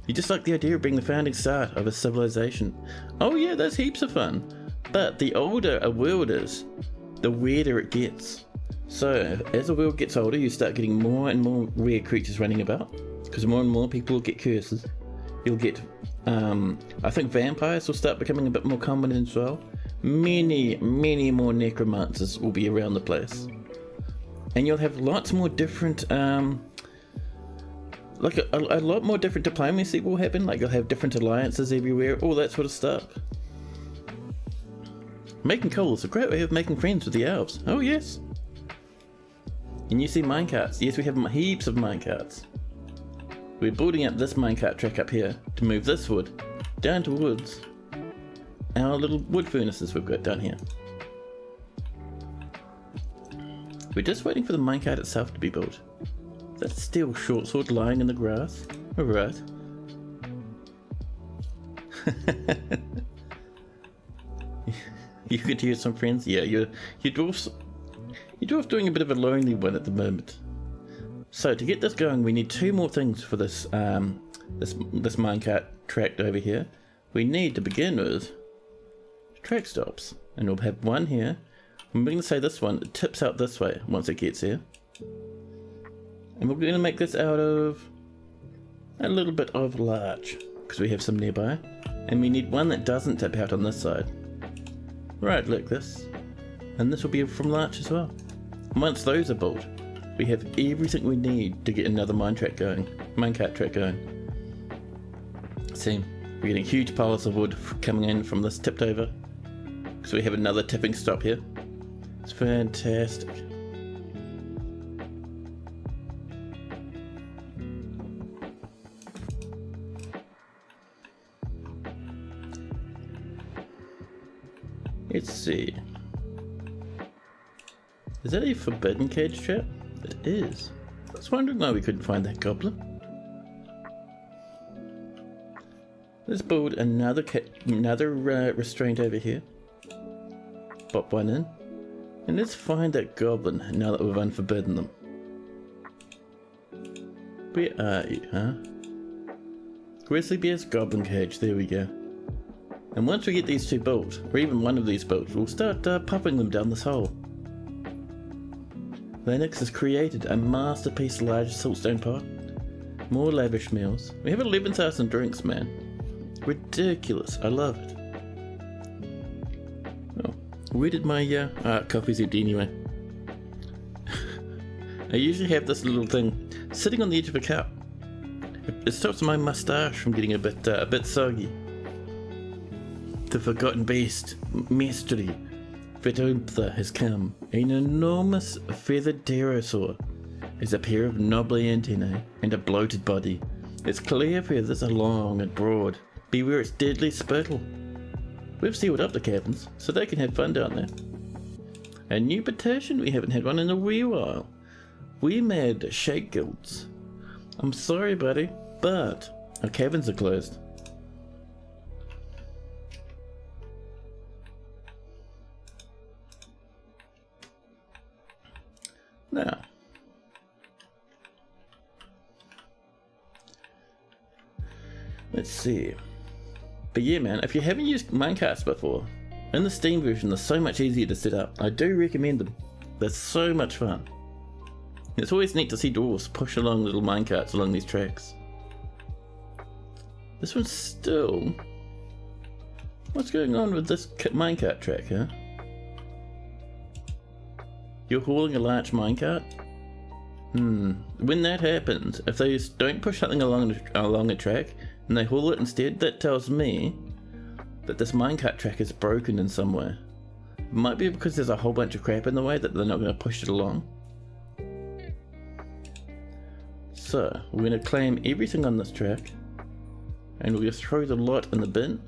You just like the idea of being the founding start of a civilization. Oh yeah, that's heaps of fun. But the older a world is, the weirder it gets. So as the world gets older, you start getting more and more rare creatures running about, because more and more people will get curses. You'll get, I think vampires will start becoming a bit more common as well. Many more necromancers will be around the place. And you'll have lots more different, like a lot more different diplomacy will happen. Like you'll have different alliances everywhere, all that sort of stuff. Making coal is a great way of making friends with the elves. Oh yes. And you see minecarts. Yes, we have heaps of minecarts. We're building up this minecart track up here to move this wood down towards our little wood furnaces we've got down here. We're just waiting for the minecart itself to be built. That's still short sword lying in the grass. Alright. You could hear some friends? Yeah, your dwarf's doing a bit of a lonely one at the moment. So to get this going, we need 2 more things for this this minecart track over here. We need to begin with track stops, and we'll have one here. I'm going to say this one tips out this way once it gets here, and we're going to make this out of a little bit of larch because we have some nearby, and we need one that doesn't tip out on this side. Right, like this, and this will be from larch as well. And once those are built, we have everything we need to get another minecart track going. See, we're getting huge piles of wood coming in from this tipped over, because we have another tipping stop here. It's fantastic. Let's see. Is that a forbidden cage trap? It is. I was wondering why we couldn't find that goblin. Let's build another restraint over here. Pop one in. And let's find that goblin now that we've unforbidden them. Where are you, huh? Grizzly Bear's goblin cage, there we go. And once we get these 2 built, or even one of these built, we'll start popping them down this hole. Lennox has created a masterpiece large siltstone pot. More lavish meals. We have 11,000 drinks, man. Ridiculous. I love it. Oh, where did my coffee's empty anyway. I usually have this little thing sitting on the edge of a cup. It stops my moustache from getting a bit soggy. The forgotten beast, mystery. Vedantha has come. An enormous feathered pterosaur has a pair of knobbly antennae and a bloated body. It's clear for this are long and broad. Beware its deadly spittle. We've sealed up the cabins, so they can have fun down there. A new petition, we haven't had one in a wee while. We made shake guilds. I'm sorry, buddy, but our cabins are closed. Now, let's see. But yeah, man, if you haven't used minecarts before, in the Steam version they're so much easier to set up. I do recommend them. They're so much fun. It's always neat to see dwarves push along little minecarts along these tracks. This one's still... What's going on with this minecart track, huh? You're hauling a large minecart? When that happens, if they don't push something along a track and they haul it instead, that tells me that this minecart track is broken in some way. It might be because there's a whole bunch of crap in the way that they're not going to push it along. So, we're going to claim everything on this track and we're going to throw the lot in the bin.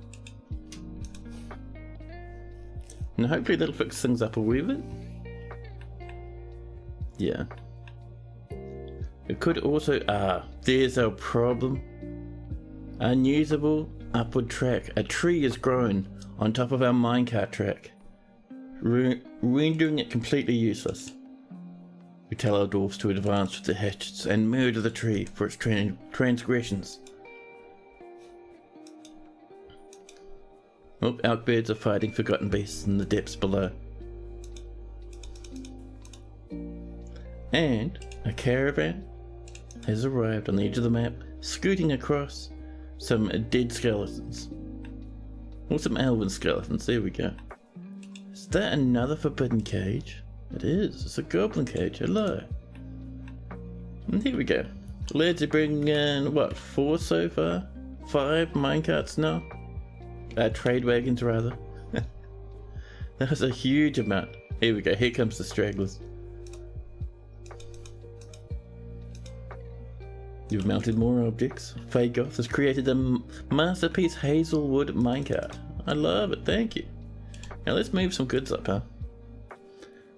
And hopefully that'll fix things up a wee bit. Yeah. It could also... there's our problem. Unusable upward track. A tree is grown on top of our minecart track, rendering it completely useless. We tell our dwarves to advance with the hatchets and murder the tree for its transgressions. Oh, our birds are fighting forgotten beasts in the depths below. And a caravan has arrived on the edge of the map, scooting across some dead skeletons. Or some elven skeletons, there we go. Is that another forbidden cage? It is, it's a goblin cage, hello. And here we go. Lads are bringing in, what, 4 so far? 5 minecarts now? Trade wagons rather. That was a huge amount. Here we go, here comes the stragglers. You've mounted more objects. Fagoth has created a masterpiece Hazelwood minecart. I love it, thank you. Now let's move some goods up, huh?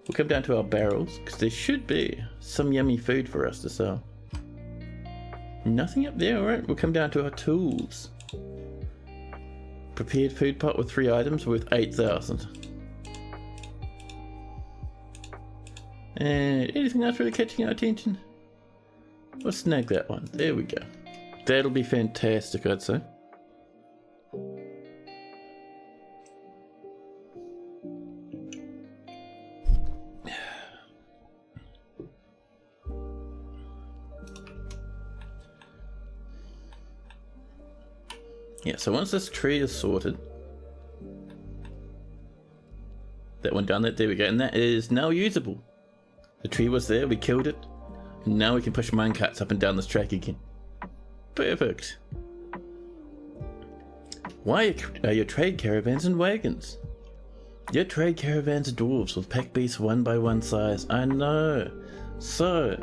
We'll come down to our barrels, because there should be some yummy food for us to sell. Nothing up there, alright, we'll come down to our tools. Prepared food pot with 3 items worth 8,000. And anything else really catching our attention? We'll snag that one. There we go. That'll be fantastic, I'd say. Yeah, so once this tree is sorted, that one down there we go, and that is now usable. The tree was there, we killed it. Now we can push minecarts up and down this track again. Perfect. Why are your trade caravans and wagons? Your trade caravans are dwarves with pack beasts 1 by 1 size. I know. So,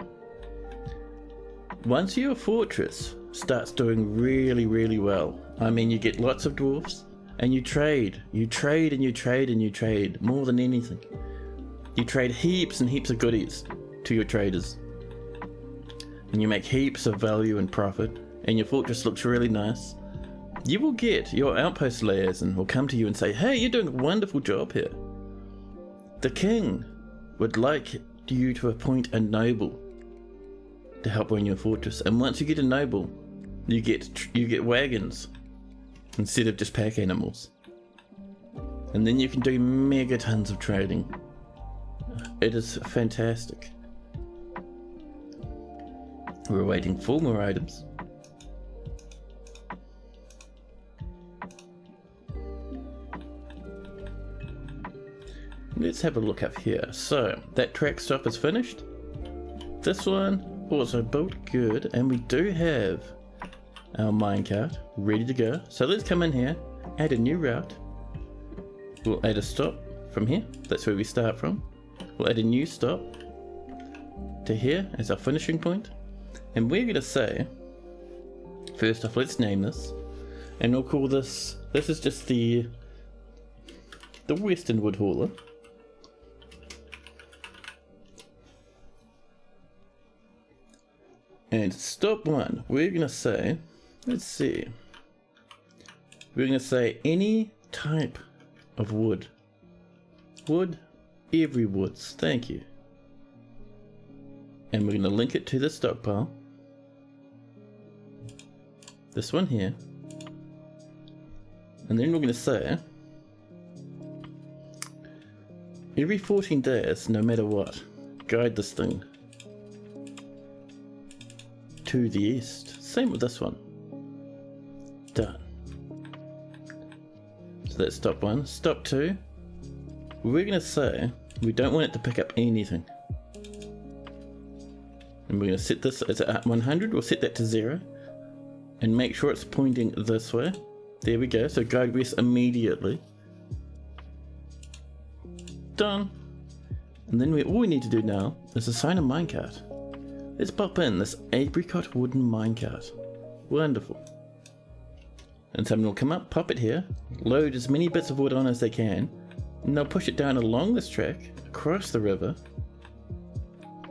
once your fortress starts doing really, really well, I mean you get lots of dwarves and you trade. You trade and you trade and you trade more than anything. You trade heaps and heaps of goodies to your traders. And you make heaps of value and profit, and your fortress looks really nice. You will get your outpost layers and will come to you and say, hey, you're doing a wonderful job here. The king would like you to appoint a noble to help run your fortress, and once you get a noble, you get wagons instead of just pack animals. And then you can do mega tons of trading. It is fantastic. We're waiting for more items. Let's have a look up here. So, that track stop is finished. This one also built good, and we do have our minecart ready to go. So let's come in here, add a new route. We'll add a stop from here. That's where we start from. We'll add a new stop to here as our finishing point. And we're going to say First off, let's name this. And we'll call this is just the Western Wood Hauler. And stop one, we're gonna say, let's see. We're gonna say any type of wood. Wood, every woods, thank you. And we're gonna link it to the stockpile. This one here. And then we're gonna say, every 14 days, no matter what, guide this thing to the east. Same with this one. Done. So that's stop one. Stop two. We're going to say we don't want it to pick up anything. And we're going to set this as at 100. We'll set that to 0. And make sure it's pointing this way. There we go. So guide west immediately. Done. And then all we need to do now is assign a minecart. Let's pop in this apricot wooden minecart. Wonderful. And someone will come up, pop it here, load as many bits of wood on as they can, and they'll push it down along this track, across the river,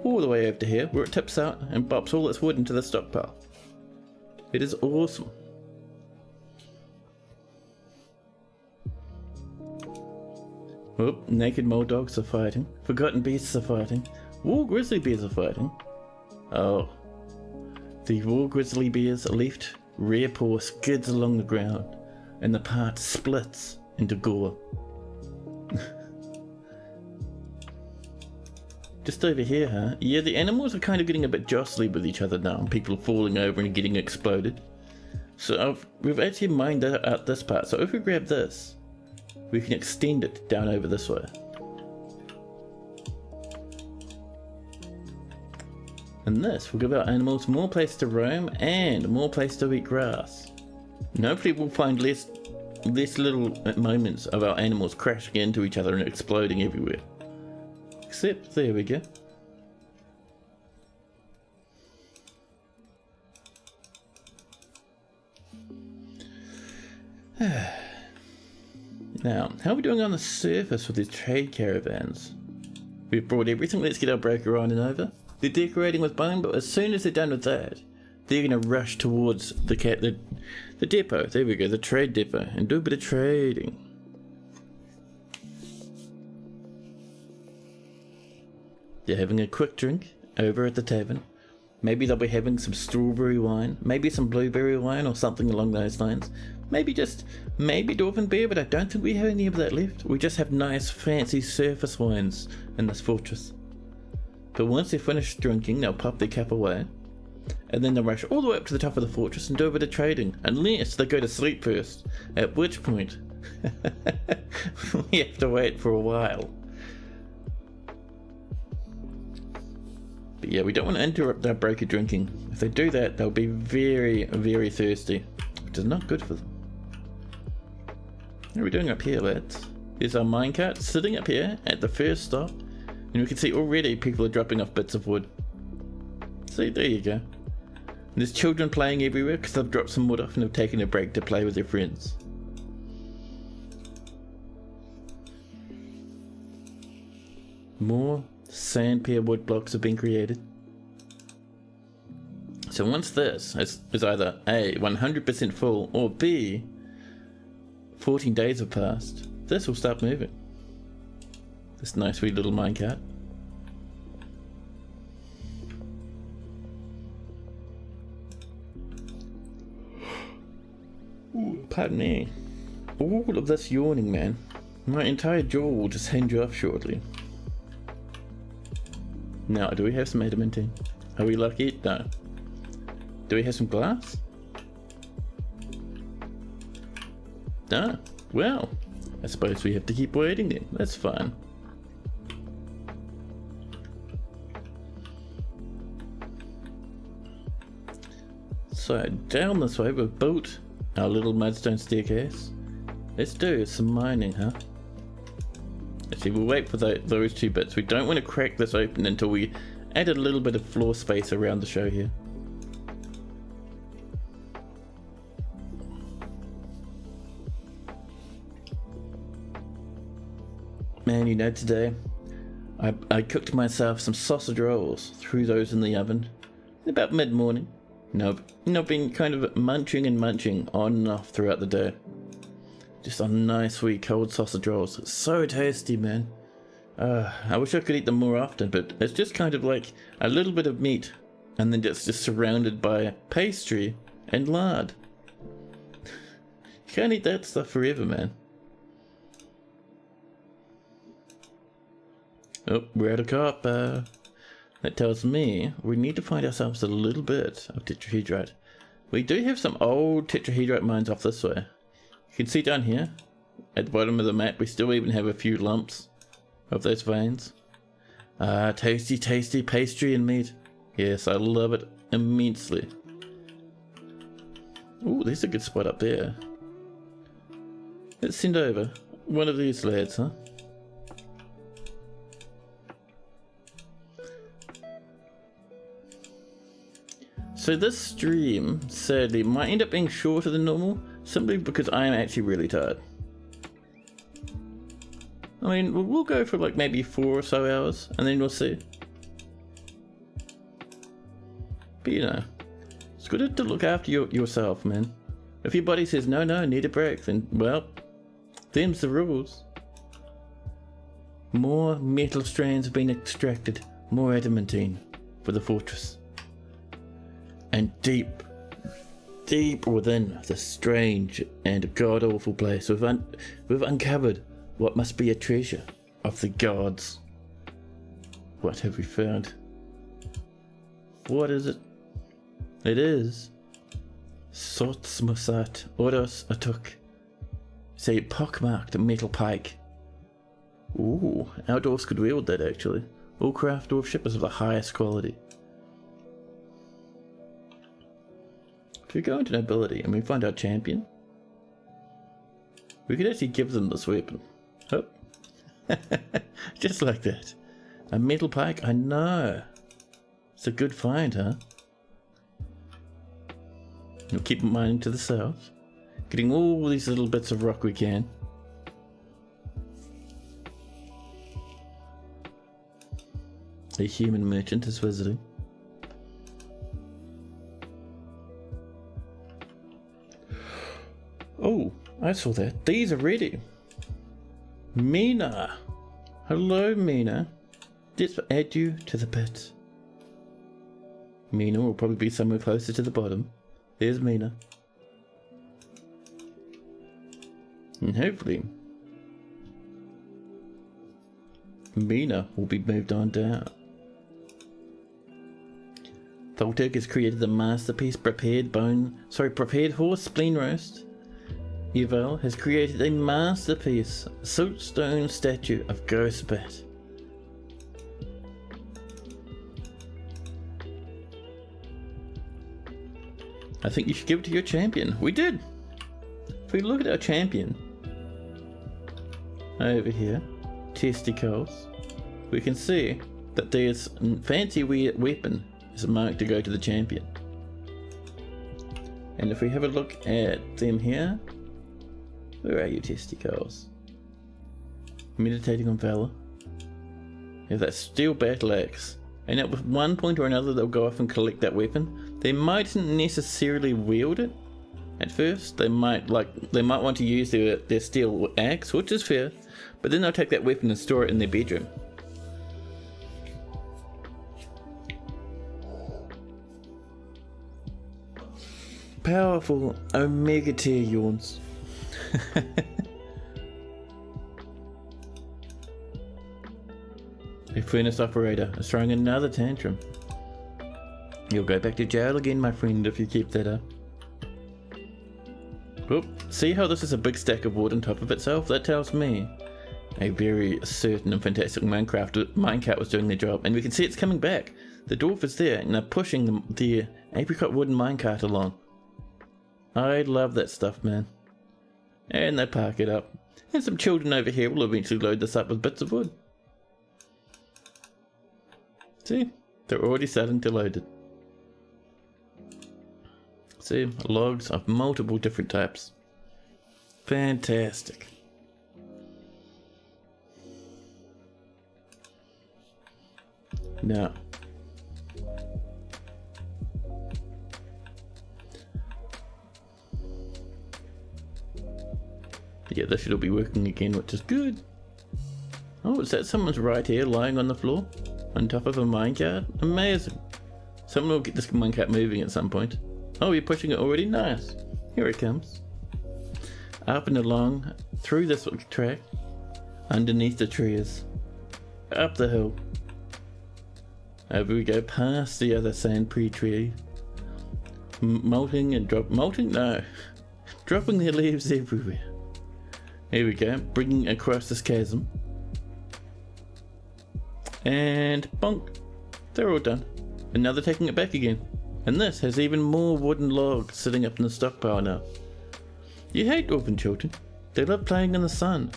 all the way over to here, where it tips out and bops all its wood into the stockpile. It is awesome. Oh, naked mole dogs are fighting, forgotten beasts are fighting, wool grizzly bears are fighting. Oh, the wool grizzly bear's left rear paw skids along the ground, and the part splits into gore. Just over here, huh? Yeah, the animals are kind of getting a bit jostly with each other now, and people are falling over and getting exploded. So we've actually mined out this part, so if we grab this, we can extend it down over this way. And this will give our animals more place to roam and more place to eat grass. And hopefully we'll find less little moments of our animals crashing into each other and exploding everywhere. Except, there we go. Now, how are we doing on the surface with these trade caravans? We've brought everything, let's get our broker on and over. They're decorating with bone, but as soon as they're done with that, they're going to rush towards the depot. There we go, the trade depot, and do a bit of trading. They're having a quick drink over at the tavern. Maybe they'll be having some strawberry wine, maybe some blueberry wine or something along those lines. Maybe dwarven beer, but I don't think we have any of that left. We just have nice fancy surface wines in this fortress. But once they're finished drinking, they'll pop their cap away, and then they'll rush all the way up to the top of the fortress and do a bit of trading, unless they go to sleep first, at which point we have to wait for a while. But yeah, we don't want to interrupt our broker drinking. If they do that, they'll be very, very thirsty, which is not good for them. What are we doing up here, lads? There's our minecart sitting up here at the first stop. And we can see already people are dropping off bits of wood. See, there you go. And there's children playing everywhere because they've dropped some wood off and they've taken a break to play with their friends. More sand pear wood blocks have been created. So once this is either A, 100% full, or B, 14 days have passed, this will start moving. This nice wee little minecart. Pardon me. All of this yawning, man. My entire jaw will just hinge off shortly. Now, do we have some adamantine? Are we lucky? No. Do we have some glass? No. Well, I suppose we have to keep waiting then. That's fine. So down this way we've built our little mudstone staircase. Let's do some mining, huh? Actually, we'll wait for those two bits. We don't want to crack this open until we add a little bit of floor space around the show here. man, you know, today I cooked myself some sausage rolls, threw those in the oven about mid-morning. I've been kind of munching and munching on and off throughout the day. Just a nice wee cold sausage rolls. It's so tasty, man. I wish I could eat them more often, but it's just kind of like a little bit of meat and then just surrounded by pastry and lard. You can't eat that stuff forever, man. Oh, we're at a copper. That tells me we need to find ourselves a little bit of tetrahedrite. We do have some old tetrahedrite mines off this way. You can see down here, at the bottom of the map, we still even have a few lumps of those veins. Tasty, tasty pastry and meat. Yes, I love it immensely. Ooh, there's a good spot up there. Let's send over one of these lads, huh? So this stream, sadly, might end up being shorter than normal, simply because I am actually really tired. I mean, we'll go for like maybe 4 or so hours, and then we'll see. But you know, it's good to look after yourself, man. If your body says, no, I need a break, then, well, them's the rules. More metal strands have been extracted, more adamantine for the fortress. And deep within this strange and god-awful place, we've uncovered what must be a treasure of the gods. What have we found? What is it? It is Sotsmusat Oros Atuk. Say pockmarked metal pike. Ooh, our dwarfs could wield that actually. All craft dwarf is of the highest quality. If we go into nobility and we find our champion, we could actually give them this weapon. Oh. Just like that. A metal pike? I know. It's a good find, huh? We'll keep mining to the south. Getting all these little bits of rock we can. A human merchant is visiting. Oh, I saw that. These are ready. Mina. Hello, Mina. Let's add you to the pit. Mina will probably be somewhere closer to the bottom. There's Mina. And hopefully, Mina will be moved on down. Tholtek has created the masterpiece prepared horse spleen roast. Yuval has created a masterpiece, siltstone statue of Ghostbat. I think you should give it to your champion. We did! If we look at our champion, over here, testicles, we can see that there's a fancy weapon is marked to go to the champion. And if we have a look at them here, where are you, testicles? Meditating on valor. Yeah, that steel battle axe. And at one point or another they'll go off and collect that weapon. They mightn't necessarily wield it at first. They might want to use their steel axe, which is fair, but then they'll take that weapon and store it in their bedroom. Powerful Omega tier yawns. A furnace operator is throwing another tantrum. You'll go back to jail again, my friend, if you keep that up. Oop, see how this is a big stack of wood on top of itself? That tells me a very certain and fantastic minecart was doing their job, and we can see it's coming back. The dwarf is there, and they're pushing the apricot wooden minecart along. I love that stuff, man. And they park it up. And some children over here will eventually load this up with bits of wood. See? They're already starting to load it. See? Logs of multiple different types. Fantastic. Now. Yeah, this should all be working again, which is good. Oh, is that someone's right here lying on the floor? On top of a minecart? Amazing. Someone will get this minecart moving at some point. Oh, you're pushing it already? Nice. Here it comes. Up and along, through this track, underneath the trees, up the hill. Over we go, past the other sandpree tree. Molting and molting? No. Dropping their leaves everywhere. Here we go, bringing across this chasm. And bonk. They're all done. And now they're taking it back again. And this has even more wooden logs sitting up in the stockpile now. You hate orphan children. They love playing in the sun.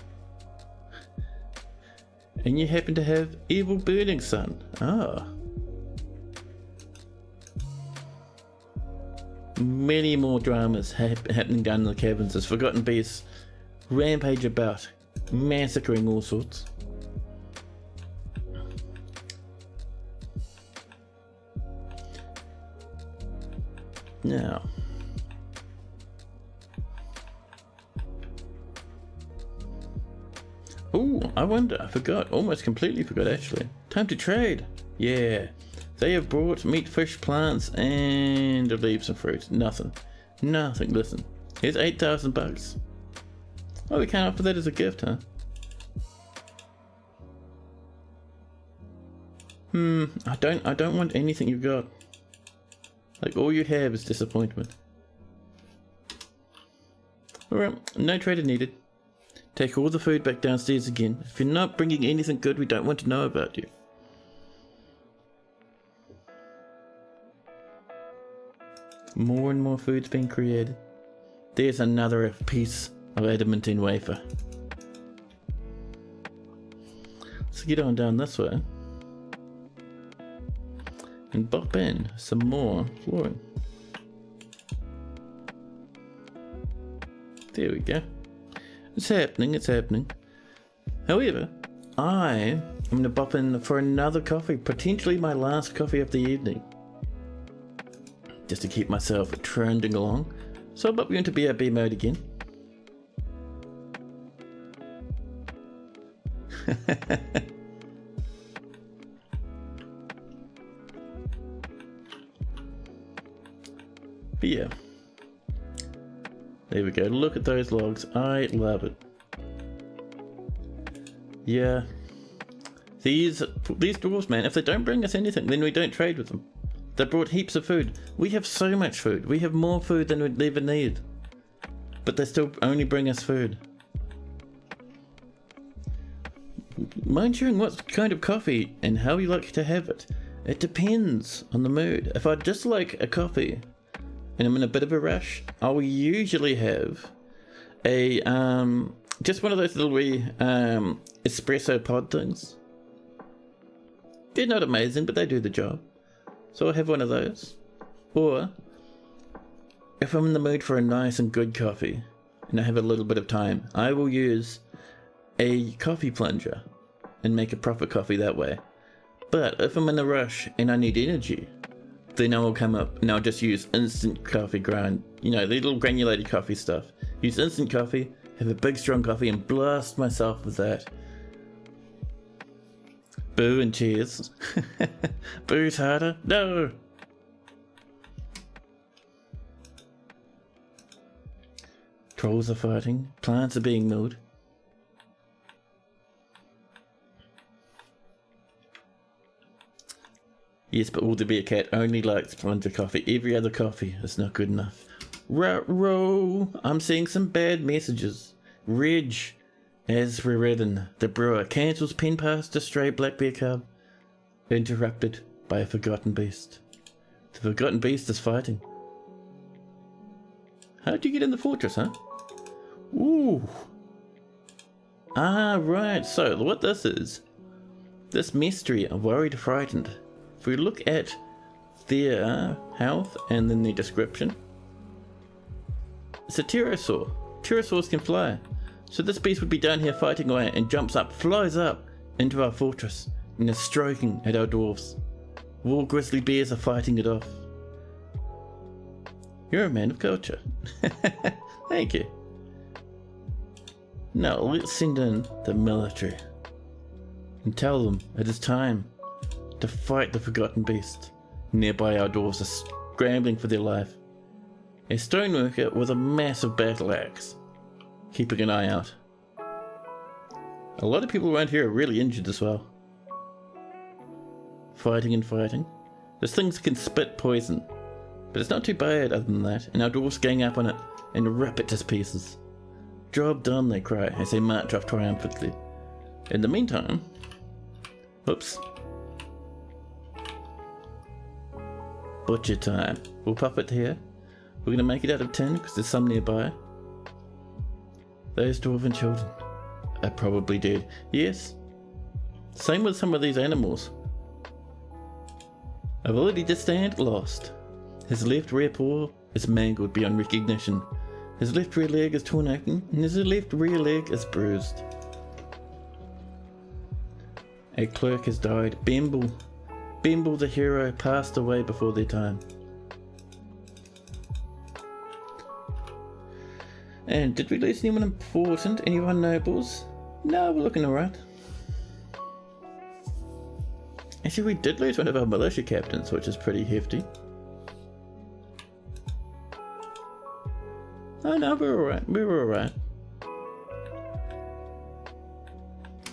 And you happen to have evil burning sun. Ah. Many more dramas happening down in the caverns as forgotten beasts rampage about, massacring all sorts. Now, oh, I wonder, I forgot, almost completely forgot actually. Time to trade. Yeah, they have brought meat, fish, plants, and leaves and fruit. Nothing. Listen, here's 8,000 bucks. Oh, we can't offer that as a gift, huh? I don't want anything you've got. Like, all you have is disappointment. Alright, no trader needed. Take all the food back downstairs again. If you're not bringing anything good, we don't want to know about you. More and more food's being created. There's another piece of adamantine wafer. Let's get on down this way. And bop in some more flooring. There we go. It's happening. However, I am going to bop in for another coffee, potentially my last coffee of the evening. Just to keep myself trending along. So I'll bop you into BRB mode again. But yeah, there we go. Look at those logs. I love it. Yeah, these dwarves, man. If they don't bring us anything, then we don't trade with them. They brought heaps of food. We have so much food. We have more food than we'd ever need, but they still only bring us food. Mind sharing what kind of coffee and how you like to have it. It depends on the mood. If I just like a coffee and I'm in a bit of a rush, I'll usually have a just one of those little wee espresso pod things. They're not amazing, but they do the job. So I'll have one of those. Or if I'm in the mood for a nice and good coffee and I have a little bit of time, I will use a coffee plunger and make a proper coffee that way. But if I'm in a rush and I need energy, then I will come up and I'll just use instant coffee grind, you know, the little granulated coffee stuff. Use instant coffee, have a big strong coffee and blast myself with that. Boo and cheers. Boo's harder? No! Trolls are fighting, plants are being milled. Yes, but all the beer cat only likes plunger coffee. Every other coffee is not good enough. Row, I'm seeing some bad messages. Reg, as we're reading, the brewer cancels pen pass to stray black bear cub. Interrupted by a forgotten beast. The forgotten beast is fighting. How'd you get in the fortress, huh? Ooh. Ah, right. So, what this is, this mystery of worried, frightened. If we look at their health and then the description, it's a pterosaur. Pterosaurs can fly. So this beast would be down here fighting away and jumps up, flies up into our fortress and is striking at our dwarves. War grizzly bears are fighting it off. You're a man of culture. Thank you. Now let's send in the military and tell them it is time to fight the forgotten beast. Nearby our dwarves are scrambling for their life. A stoneworker with a massive battle axe, keeping an eye out. A lot of people around here are really injured as well. Fighting and fighting. There's things that can spit poison, but it's not too bad other than that, and our dwarves gang up on it and rip it to pieces. Job done, they cry as they march off triumphantly. In the meantime, oops. Butcher time. We'll pop it here. We're gonna make it out of tin because there's some nearby. Those dwarven children are probably dead. Yes. Same with some of these animals. Ability to stand lost. His left rear paw is mangled beyond recognition. His left rear leg is torn open, and his left rear leg is bruised. A clerk has died. Bemble the hero passed away before their time. And did we lose anyone important? Anyone nobles? No, we're looking alright. Actually, we did lose one of our militia captains, which is pretty hefty. Oh no, we're alright. We're alright.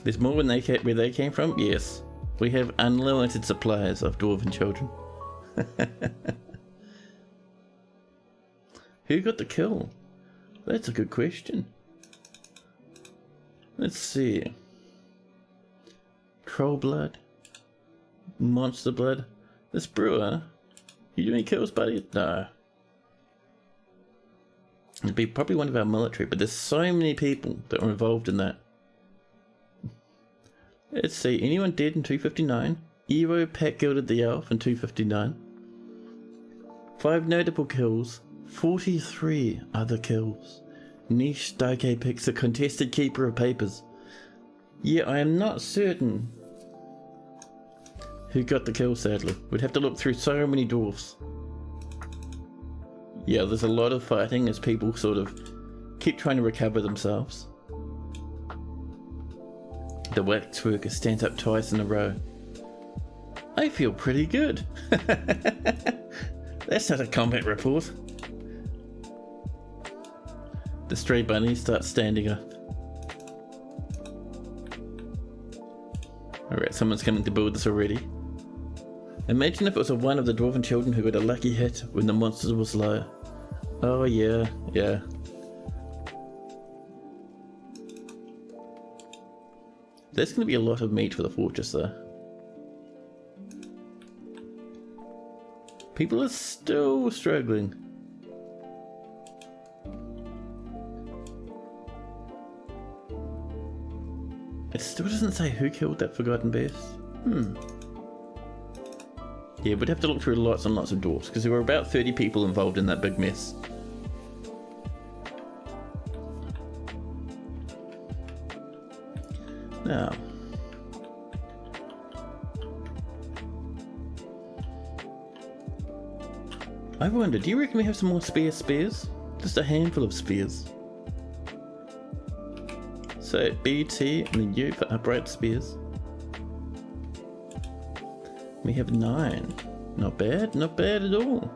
There's more where they came from? Yes. We have unlimited supplies of dwarven children. Who got the kill? That's a good question. Let's see. Troll blood. Monster blood. This brewer. You do any kills, buddy? No. It'd be probably one of our military, but there's so many people that are involved in that. Let's see, anyone dead in 259? Evo Pack gilded the elf in 259. 5 notable kills, 43 other kills. Niche Daike picks a contested keeper of papers. Yeah, I am not certain who got the kill, sadly. We'd have to look through so many dwarfs. Yeah, there's a lot of fighting as people sort of keep trying to recover themselves. The waxworker stands up twice in a row. I feel pretty good. That's not a combat report. The stray bunny starts standing up. Alright, someone's coming to build this already. Imagine if it was one of the dwarven children who got a lucky hit when the monster was low. Oh yeah, yeah. There's going to be a lot of meat for the fortress though. People are still struggling. It still doesn't say who killed that forgotten beast. Yeah, we'd have to look through lots and lots of dwarfs because there were about 30 people involved in that big mess. Now, I wonder, do you reckon we have some more spears? Just a handful of spears. So BT and then U for upright spears. We have 9. Not bad at all.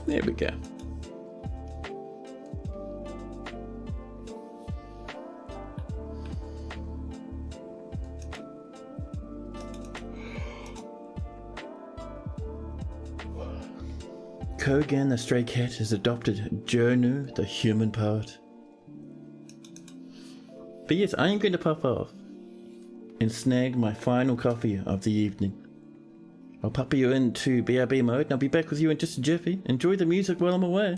There we go. Kogan the stray cat has adopted Jonu the human poet. But yes, I am going to pop off and snag my final coffee of the evening. I'll pop you into BRB mode and I'll be back with you in just a jiffy. Enjoy the music while I'm away.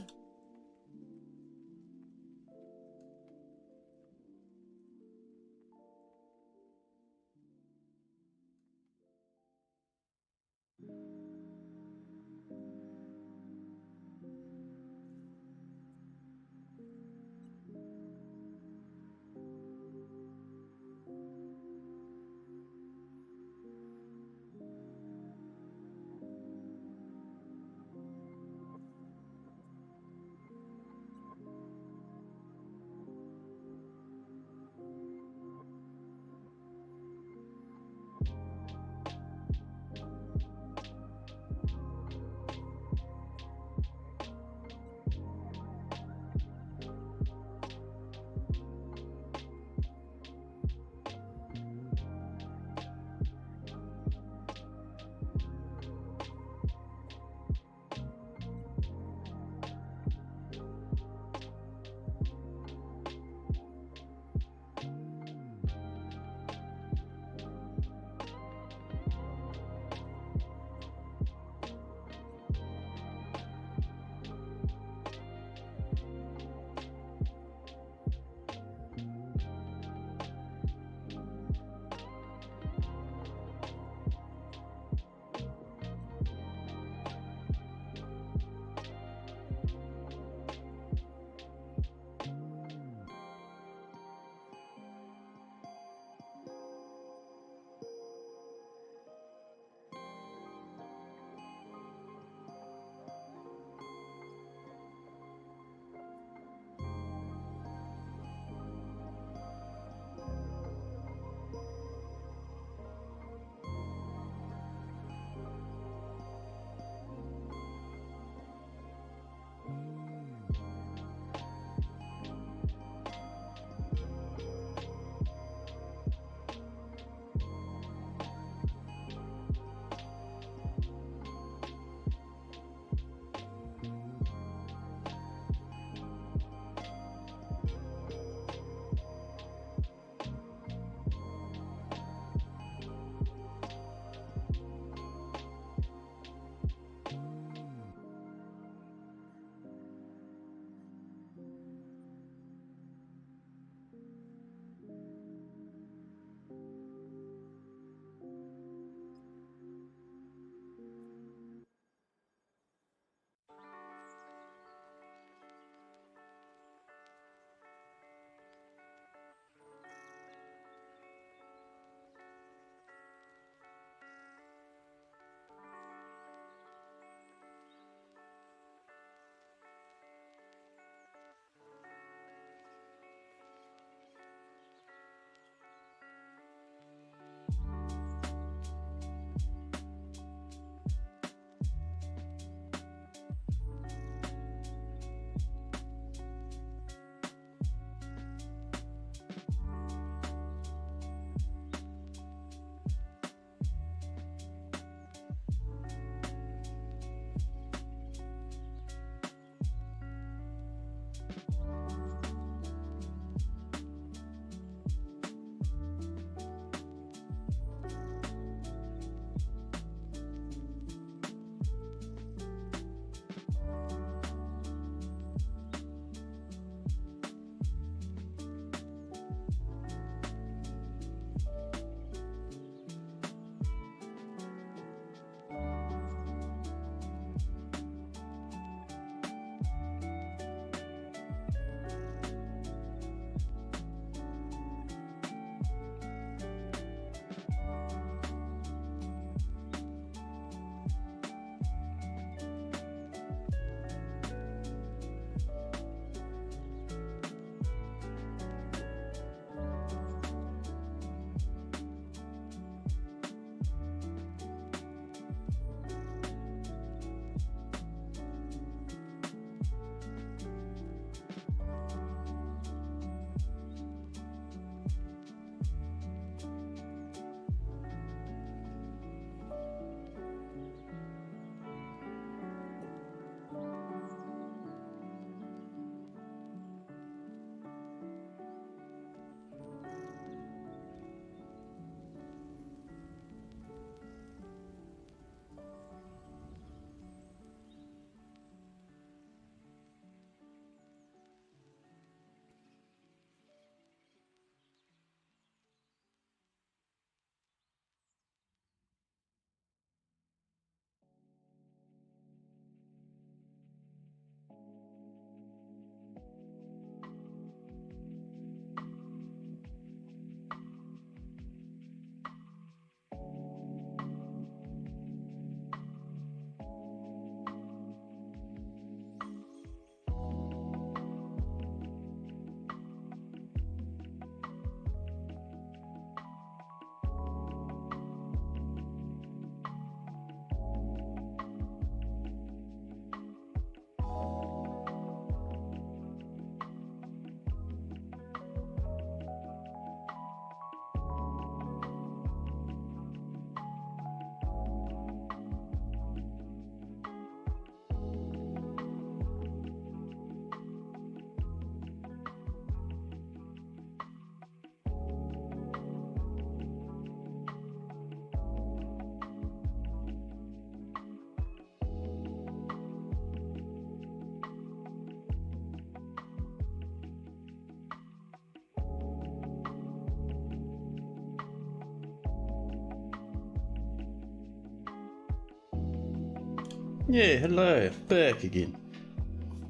Yeah, hello, back again.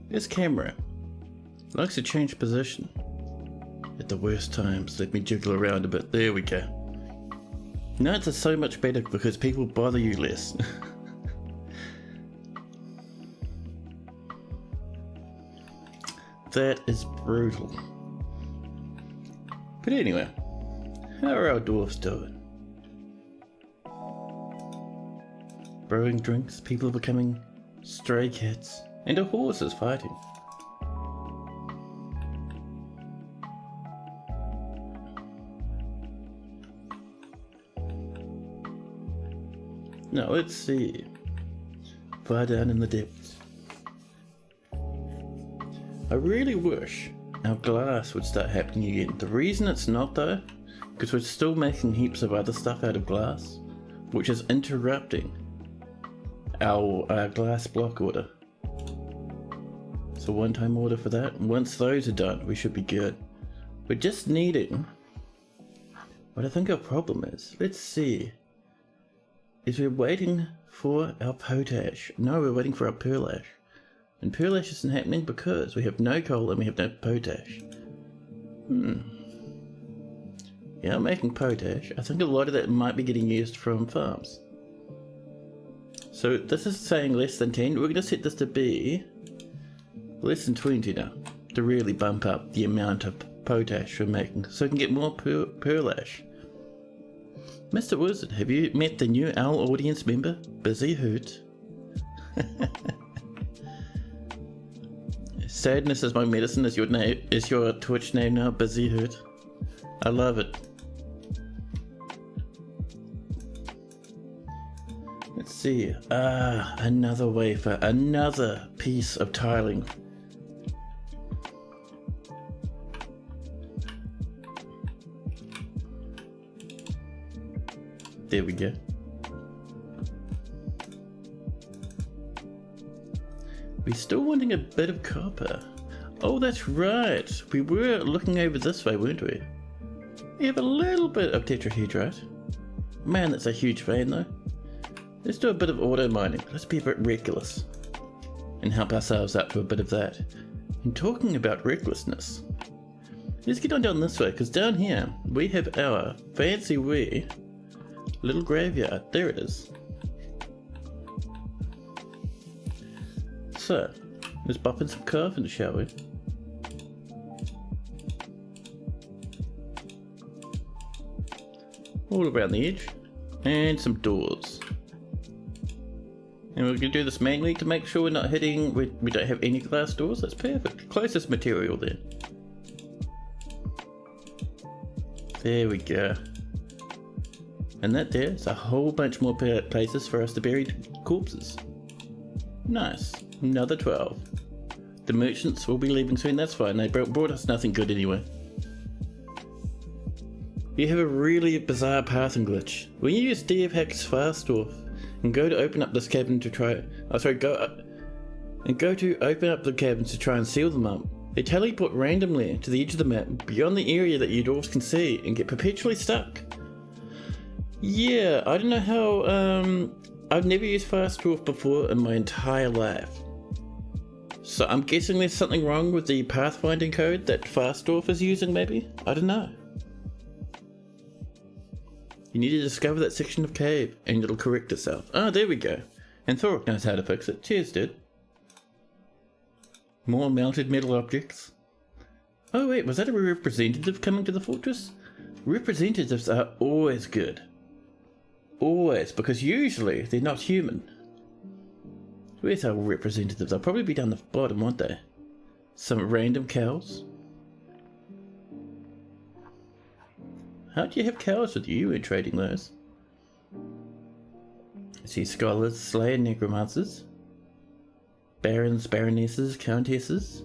This camera likes to change position at the worst times. Let me jiggle around a bit. There we go. Now it's so much better because people bother you less. That is brutal. But anyway, how are our dwarves doing? Brewing drinks, people are becoming stray cats, and a horse is fighting. Now let's see. Far down in the depths. I really wish our glass would start happening again. The reason it's not though, because we're still making heaps of other stuff out of glass, which is interrupting our glass block order. So one-time order for that. Once those are done, we should be good. We're just needing what I think our problem is. Let's see. Is we're waiting for our potash. No, we're waiting for our pearl ash. And pearl ash isn't happening because we have no coal and we have no potash. Yeah, I'm making potash. I think a lot of that might be getting used from farms. So this is saying less than 10. We're going to set this to be less than 20 now, to really bump up the amount of potash we're making, so we can get more pearl ash. Mr. Wizard, have you met the new owl audience member, Busy Hoot? Sadness is my medicine is your name, is your Twitch name now, Busy Hoot. I love it. Let's see. Another wafer, another piece of tiling. There we go. We're still wanting a bit of copper. Oh, that's right. We were looking over this way, weren't we? We have a little bit of tetrahedrite. Man, that's a huge vein though. Let's do a bit of auto mining. Let's be a bit reckless and help ourselves out to a bit of that. And talking about recklessness, let's get on down this way, because down here we have our fancy wee little graveyard. There it is. So, let's bop in some coffins, shall we? All around the edge. And some doors. And we're going to do this manually to make sure we're not hitting, we don't have any glass doors. That's perfect. Closest material then. There we go. And that there's a whole bunch more places for us to bury corpses. Nice. Another 12. The merchants will be leaving soon, that's fine. They brought us nothing good anyway. You have a really bizarre pathing glitch. When you use DFHack's fast off and go to open up this cabin to try... go to open up the cabins to try and seal them up, they teleport randomly to the edge of the map beyond the area that you dwarves can see and get perpetually stuck. Yeah, I don't know how... I've never used fast dwarf before in my entire life. So I'm guessing there's something wrong with the pathfinding code that fast dwarf is using maybe? I don't know. You need to discover that section of cave and it'll correct itself. Ah, there we go. And Thorok knows how to fix it. Cheers, dude. More melted metal objects. Oh wait, was that a representative coming to the fortress? Representatives are always good. Always, because usually they're not human. Where's our representatives? They'll probably be down the bottom, won't they? Some random cows. How do you have cows with you? You weren't trading those. I see scholars, slayer necromancers, barons, baronesses, countesses,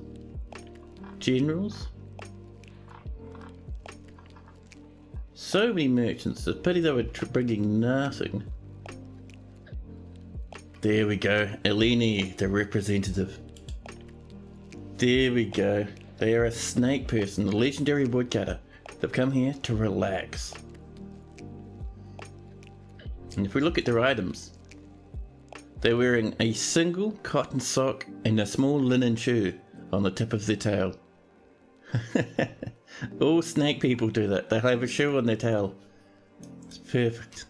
generals. So many merchants. It's a pity they were bringing nothing. There we go. Eleni, the representative. There we go. They are a snake person, a legendary woodcutter. They've come here to relax. And if we look at their items, They're wearing a single cotton sock and a small linen shoe on the tip of their tail. All snake people do that. They have a shoe on their tail. It's perfect.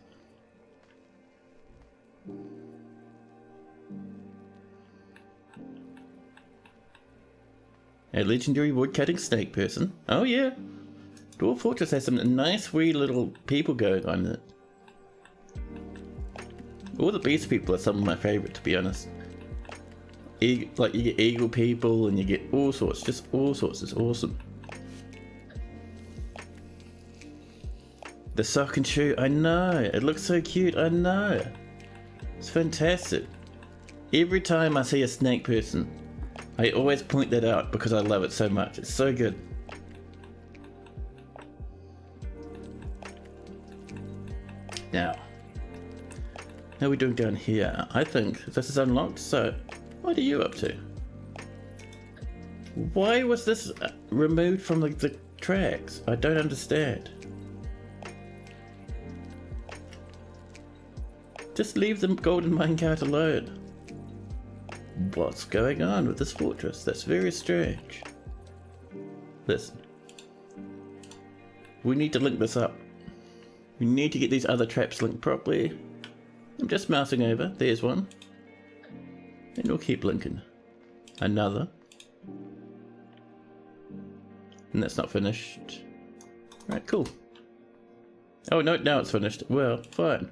A legendary woodcutting snake person. Oh yeah. Dwarf Fortress has some nice wee little people going on in it. All the beast people are some of my favourite, to be honest. Like you get eagle people and you get all sorts, just all sorts. It's awesome. The sock and shoe, I know. It looks so cute, I know. It's fantastic. Every time I see a snake person, I always point that out because I love it so much. It's so good. Now, how are we doing down here? I think this is unlocked, so what are you up to? Why was this removed from the tracks? I don't understand. Just leave the golden minecart alone. What's going on with this fortress? That's very strange. Listen. We need to link this up. We need to get these other traps linked properly. I'm just mousing over. There's one. And we'll keep linking. Another. And that's not finished. Right, cool. Oh no, now it's finished. Well, fine.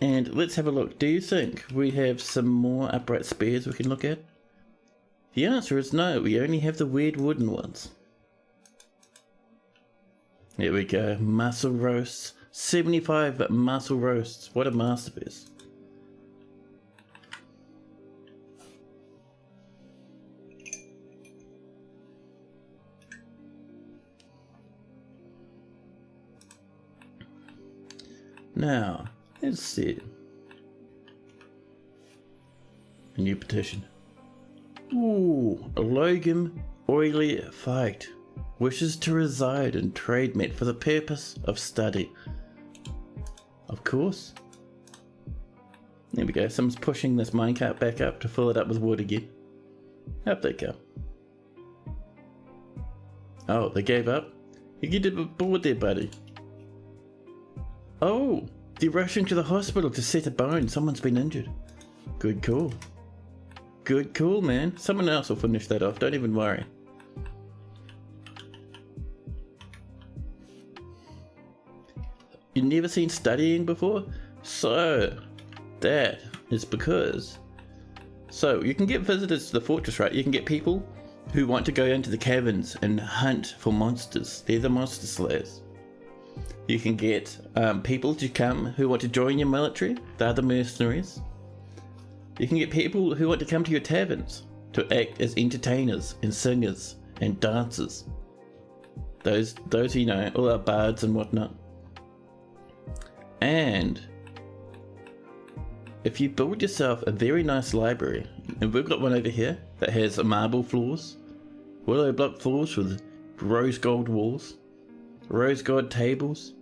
And let's have a look. Do you think we have some more upright spears we can look at? The answer is no, we only have the weird wooden ones. There we go, muscle roasts. 75 muscle roasts. What a masterpiece. Now, let's see. A new petition. Ooh, a Logan oily fight. Wishes to reside in Trademet for the purpose of study. Of course. There we go. Someone's pushing this minecart back up to fill it up with wood again. Up they go. Oh, they gave up? You get a bit bored there, buddy. Oh, they're rushing to the hospital to set a bone. Someone's been injured. Good call. Good call, man. Someone else will finish that off. Don't even worry. You've never seen studying before? So, that is because... So, you can get visitors to the fortress, right? You can get people who want to go into the caverns and hunt for monsters. They're the monster slayers. You can get people to come who want to join your military. They're the mercenaries. You can get people who want to come to your taverns to act as entertainers and singers and dancers. Those you know, all our bards and whatnot. And if you build yourself a very nice library, and we've got one over here that has marble floors, willow block floors with rose gold walls, rose gold tables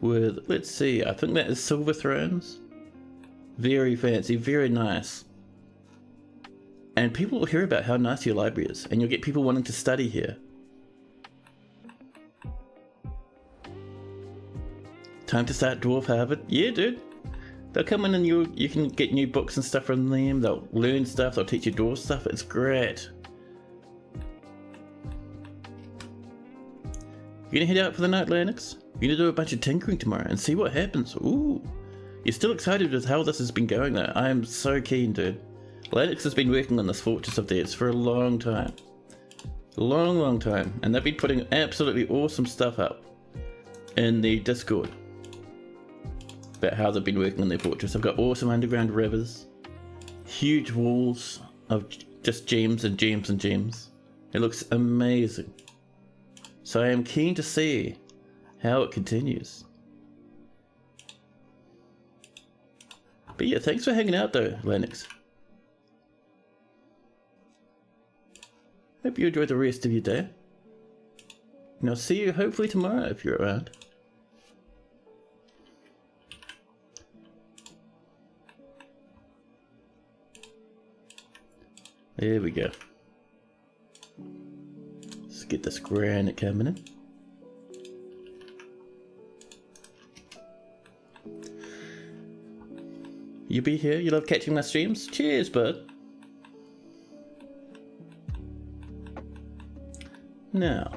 with, let's see, I think that is silver thrones. Very fancy, very nice. And people will hear about how nice your library is, and you'll get people wanting to study here. Time to start Dwarf Harvard? Yeah, dude. They'll come in and you can get new books and stuff from them. They'll learn stuff. They'll teach you dwarf stuff. It's great. You gonna head out for the night, Lennox? You're gonna do a bunch of tinkering tomorrow and see what happens. Ooh. You're still excited with how this has been going though. I am so keen, dude. Lennox has been working on this fortress of theirs for a long time. Long time. And they've been putting absolutely awesome stuff up in the Discord about how they've been working on their fortress. They've got awesome underground rivers, huge walls of just gems and gems and gems. It looks amazing. So I am keen to see how it continues. But yeah, thanks for hanging out though, Lennox. Hope you enjoy the rest of your day. And I'll see you hopefully tomorrow if you're around. There we go. Let's get this granite coming in. You be here? You love catching my streams? Cheers, bud. Now.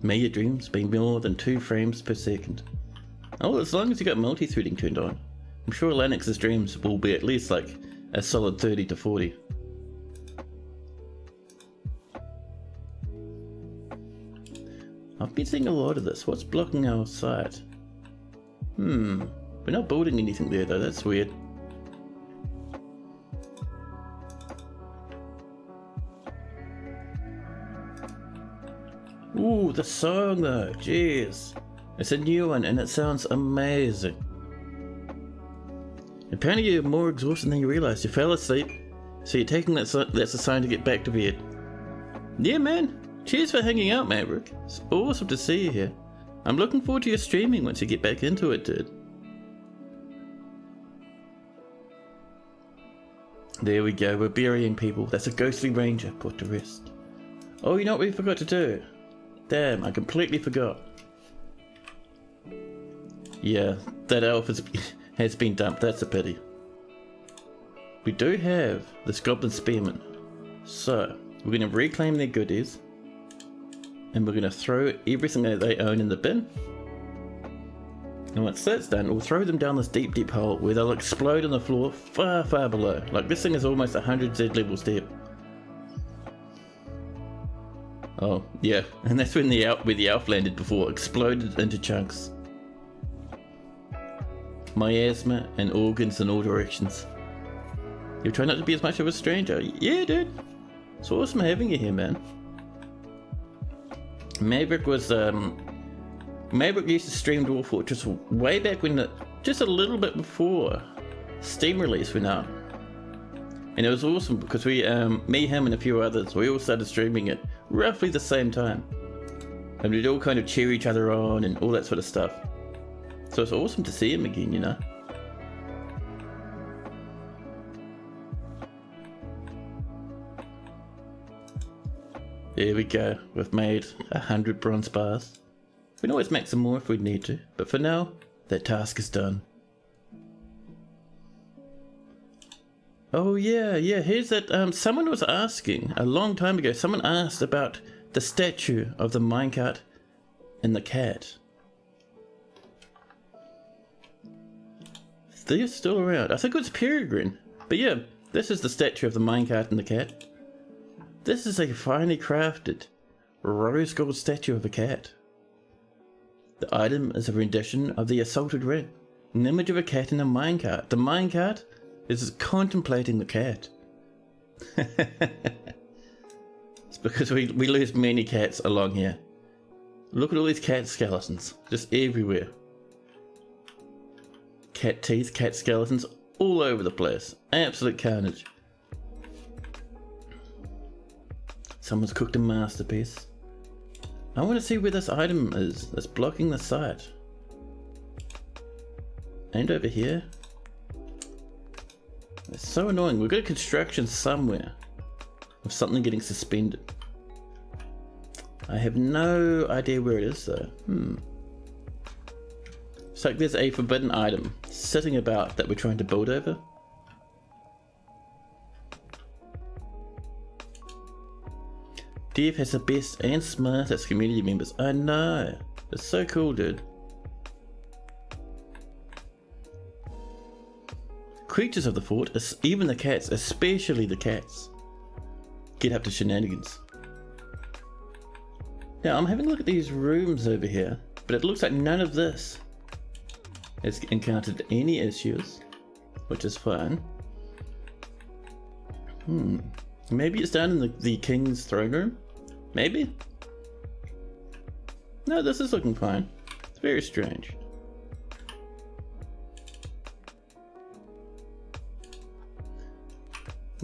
May your dreams be more than 2 frames per second. Oh, as long as you got multi-threading turned on. I'm sure Linux's dreams will be at least like a solid 30 to 40. I've been seeing a lot of this. What's blocking our site? We're not building anything there though, that's weird. Ooh, the song though, jeez. It's a new one and it sounds amazing. Apparently you're more exhausted than you realised. You fell asleep, so you're taking that's a sign to get back to bed. Yeah man, cheers for hanging out Maverick. It's awesome to see you here. I'm looking forward to your streaming once you get back into it, dude. There we go, we're burying people. That's a ghostly ranger put to rest. Oh, you know what we forgot to do? Damn, I completely forgot. Yeah, that elf has been dumped, that's a pity. We do have this goblin spearman. So, we're going to reclaim their goodies. And we're going to throw everything that they own in the bin. And once that's done, we'll throw them down this deep, deep hole where they'll explode on the floor far, far below. Like this thing is almost 100 Z levels deep. Oh, yeah, and that's when where the elf landed before, exploded into chunks. Miasma and organs in all directions. You try not to be as much of a stranger. Yeah, dude. It's awesome having you here, man. Maverick used to stream Dwarf Fortress way back when, just a little bit before Steam release went out. And it was awesome because we, me, him and a few others, we all started streaming it roughly the same time. And we'd all kind of cheer each other on and all that sort of stuff. So it's awesome to see him again, you know. There we go, we've made 100 bronze bars. We can always make some more if we need to, but for now, that task is done. Oh yeah, here's that, someone was asking, a long time ago, someone asked about the statue of the minecart and the cat. They're still around. I think it was Peregrine. But yeah, this is the statue of the minecart and the cat. This is a finely crafted rose gold statue of a cat. The item is a rendition of the assaulted ring, an image of a cat in a minecart. The minecart is contemplating the cat. It's because we lose many cats along here. Look at all these cat skeletons, just everywhere. Cat teeth, cat skeletons, all over the place. Absolute carnage. Someone's cooked a masterpiece. I want to see where this item is that's blocking the site. And over here. It's so annoying. We've got a construction somewhere of something getting suspended. I have no idea where it is though. It's like there's a forbidden item sitting about that we're trying to build over. Dev has the best and smartest community members. I know. It's so cool, dude. Creatures of the fort, even the cats, especially the cats, get up to shenanigans. Now I'm having a look at these rooms over here, but it looks like none of this has encountered any issues, which is fine. Maybe it's down in the king's throne room? Maybe? No, this is looking fine. It's very strange.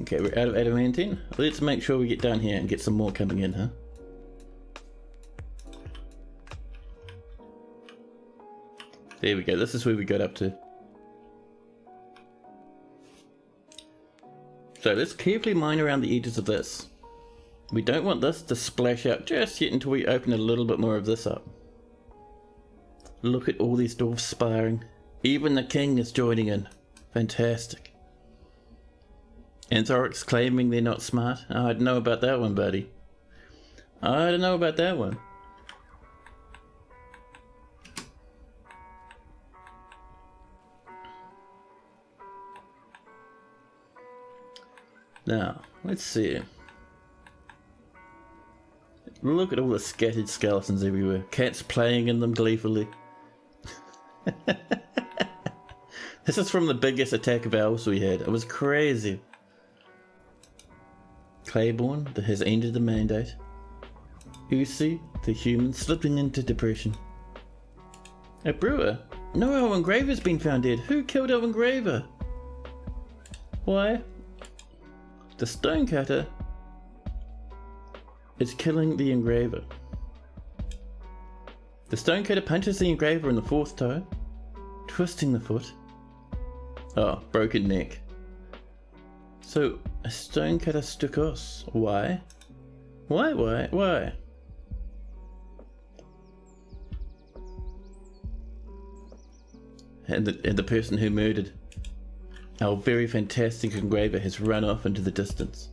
Okay, we're out of adamantine. Let's make sure we get down here and get some more coming in, huh? There we go, this is where we got up to. So let's carefully mine around the edges of this. We don't want this to splash out just yet until we open a little bit more of this up. Look at all these dwarves sparring. Even the king is joining in. Fantastic. Anthorix claiming they're not smart. Oh, I don't know about that one, buddy. I don't know about that one. Now, let's see. Look at all the scattered skeletons everywhere. Cats playing in them gleefully. This is from the biggest attack of elves we had. It was crazy. Claiborne that has ended the mandate. Usi, the human, slipping into depression. A brewer? No Elven Graver's been found dead. Who killed Elven Graver? Why? The stonecutter is killing the engraver. The stonecutter punches the engraver in the fourth toe, twisting the foot. Oh, broken neck. So, a stonecutter stuck us. Why? Why? And the person who murdered our very fantastic engraver has run off into the distance.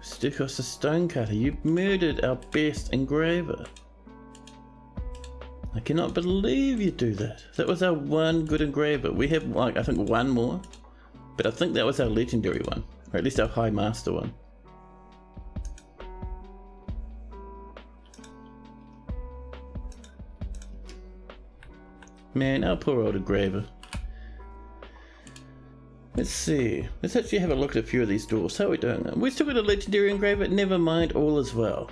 Stukos the stonecutter, you murdered our best engraver. I cannot believe you do that. That was our one good engraver. We have, like, I think one more, but I think that was our legendary one, or at least our high master one. Man, our poor old engraver. Let's see. Let's actually have a look at a few of these dwarves. How are we doing? We still got a legendary engraver. Never mind, all is well.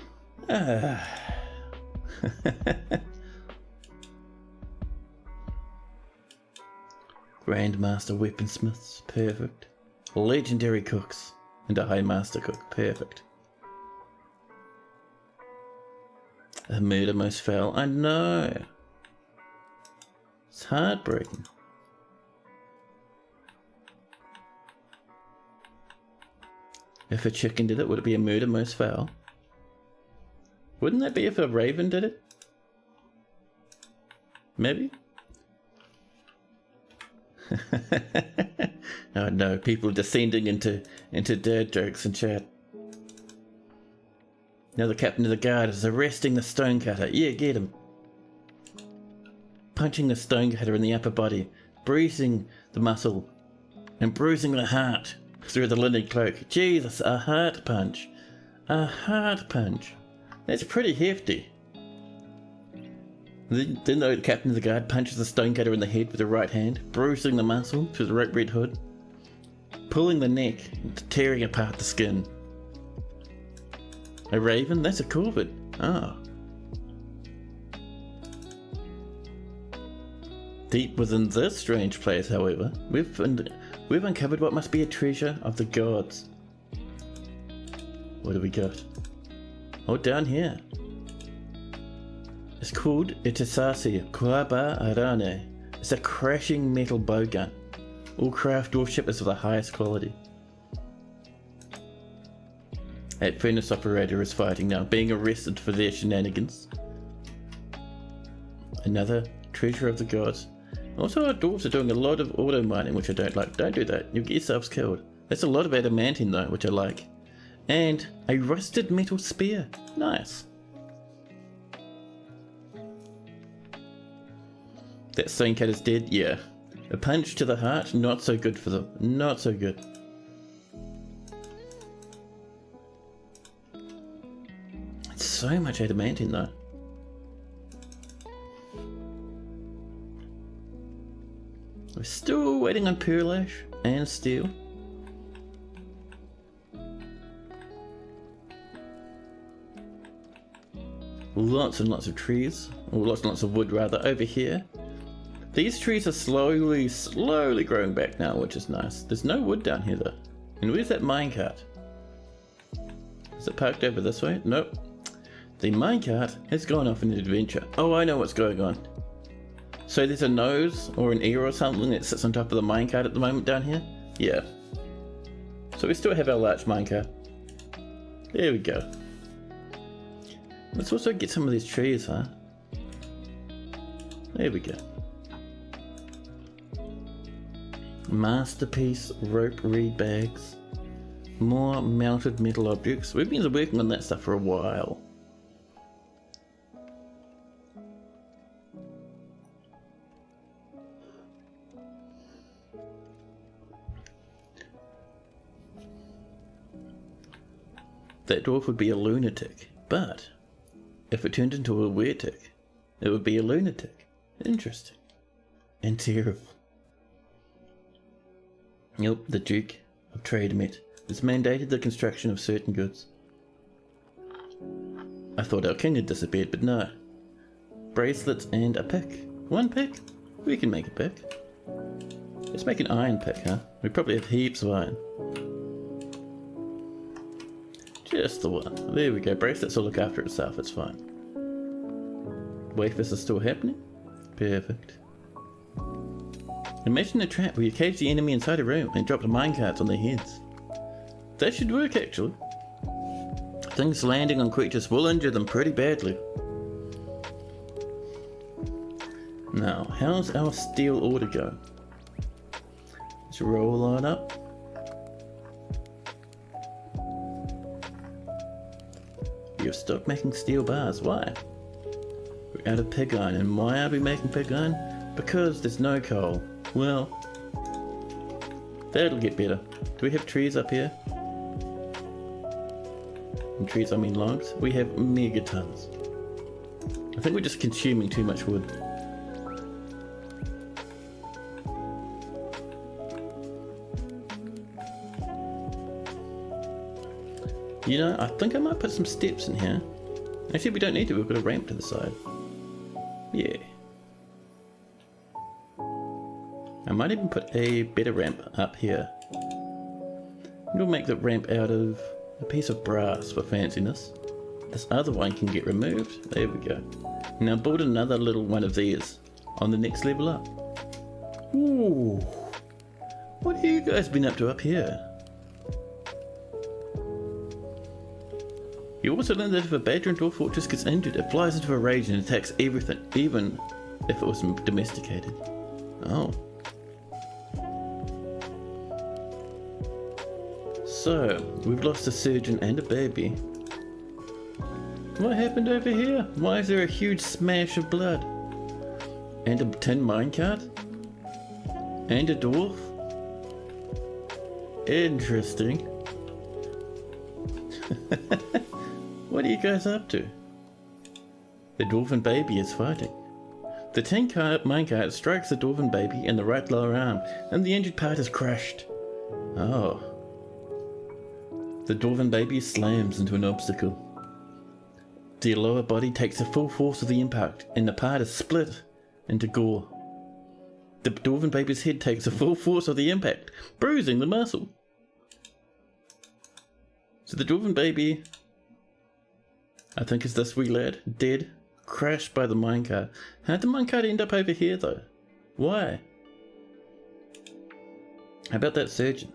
Grandmaster weaponsmiths, perfect. Legendary cooks, and a high master cook, perfect. A murder most foul, I know. It's heartbreaking. If a chicken did it, would it be a murder most foul? Wouldn't that be if a raven did it? Maybe? Oh no, people are descending into dad jokes in chat. Now the captain of the guard is arresting the stonecutter. Yeah, get him. Punching the stonecutter in the upper body, bruising the muscle, and bruising the heart through the linen cloak. Jesus, a heart punch. A heart punch. That's pretty hefty. Then the captain of the guard punches the stonecutter in the head with the right hand, bruising the muscle through the red hood, pulling the neck, and tearing apart the skin. A raven? That's a corvid. Ah. Deep within this strange place, however, we've uncovered what must be a treasure of the gods. What do we got? Oh, down here. It's called Itasasi Kuaba Arane. It's a crashing metal bowgun. All craft dwarfship is of the highest quality. That furnace operator is fighting now, being arrested for their shenanigans. Another treasure of the gods. Also, our dwarves are doing a lot of auto mining, which I don't like. Don't do that, you'll get yourselves killed. That's a lot of adamantine though, which I like. And a rusted metal spear. Nice. That stonecutter is dead? Yeah. A punch to the heart? Not so good for them. Not so good. It's so much adamantine though. We're still waiting on Pearlash and steel. Lots and lots of trees, or lots and lots of wood rather, over here. These trees are slowly growing back now, which is nice. There's no wood down here though. And where's that minecart? Is it parked over this way? Nope. The minecart has gone off on an adventure. Oh, I know what's going on. So there's a nose or an ear or something that sits on top of the minecart at the moment down here? Yeah. So we still have our large minecart. There we go. Let's also get some of these trees, huh? There we go. Masterpiece rope reed bags. More melted metal objects. We've been working on that stuff for a while. That dwarf would be a lunatic, but if it turned into a weretic, it would be a lunatic. Interesting. And terrible. Yep, the Duke of Trademet has mandated the construction of certain goods. I thought our king had disappeared, but no. Bracelets and a pick. One pick? We can make a pick. Let's make an iron pick, huh? We probably have heaps of iron. Just the one. There we go. Bracelets will look after itself, it's fine. Wafers are still happening? Perfect. Imagine a trap where you cage the enemy inside a room and drop the minecarts on their heads. That should work, actually. Things landing on creatures will injure them pretty badly. Now, how's our steel order go? Let's roll on up. You've stopped making steel bars. Why? We're out of pig iron. And why are we making pig iron? Because there's no coal. Well, that'll get better. Do we have trees up here? And trees, I mean logs. We have megatons. I think we're just consuming too much wood. You know, I think I might put some steps in here. Actually, we don't need to. We've got a ramp to the side. Yeah. I might even put a better ramp up here. We'll make the ramp out of a piece of brass for fanciness. This other one can get removed. There we go. Now build another little one of these on the next level up. Ooh. What have you guys been up to up here? You also learned that if a badger in Dwarf Fortress gets injured, it flies into a rage and attacks everything, even if it was domesticated. Oh. So, we've lost a surgeon and a baby. What happened over here? Why is there a huge smash of blood? And a tin minecart? And a dwarf? Interesting. What are you guys up to? The dwarven baby is fighting. The tin minecart strikes the dwarven baby in the right lower arm, and the injured part is crushed. Oh. The dwarven baby slams into an obstacle. The lower body takes the full force of the impact, and the part is split into gore. The dwarven baby's head takes the full force of the impact, bruising the muscle. So the dwarven baby, I think is this wee lad, dead, crashed by the minecart. How'd the minecart end up over here though? Why? How about that surgeon?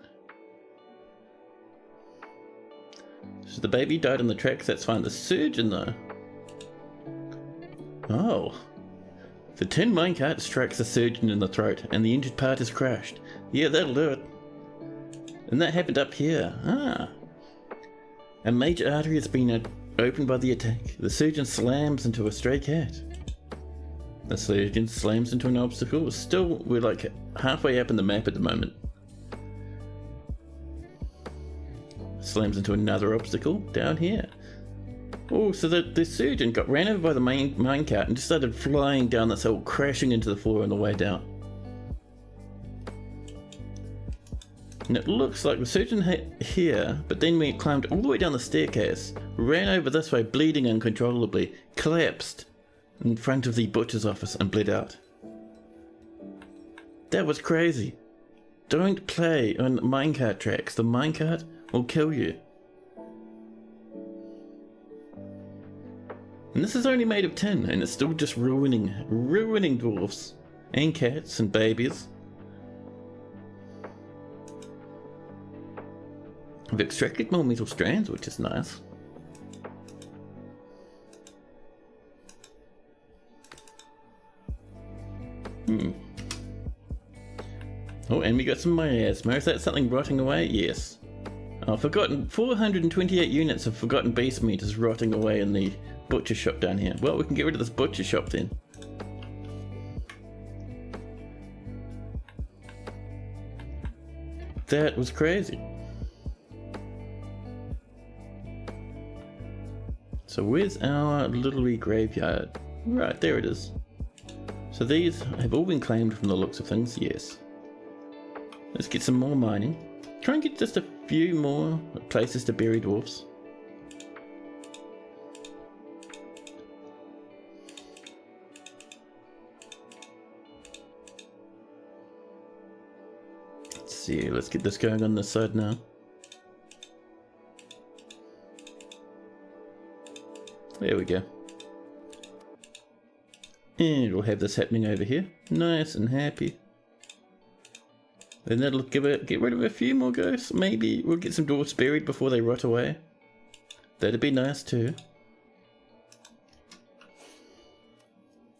So the baby died on the tracks, that's fine. The surgeon though? Oh. The tin minecart strikes the surgeon in the throat and the injured part is crushed. Yeah, that'll do it. And that happened up here. Ah. A major artery has been opened by the attack. The surgeon slams into a stray cat. The surgeon slams into an obstacle. Still, we're like halfway up in the map at the moment. Slams into another obstacle down here. Oh, so the surgeon got ran over by the minecart and just started flying down this hill, crashing into the floor on the way down. And it looks like the surgeon hit here, but then when he climbed all the way down the staircase, ran over this way, bleeding uncontrollably, collapsed in front of the butcher's office and bled out. That was crazy. Don't play on minecart tracks. The minecart will kill you. And this is only made of tin, and it's still just ruining dwarves. And cats and babies. We've extracted more metal strands, which is nice. Oh, and we got some miasma. Is that something rotting away? Yes. Oh, forgotten. 428 units of forgotten beast meat is rotting away in the butcher shop down here. Well, we can get rid of this butcher shop then. That was crazy. So where's our little wee graveyard? Right, there it is. So these have all been claimed from the looks of things, yes. Let's get some more mining. Try and get just a few more places to bury dwarfs. Let's see, let's get this going on this side now. There we go. And we'll have this happening over here. Nice and happy. Then that'll get rid of a few more ghosts. Maybe we'll get some dwarfs buried before they rot away. That'd be nice too.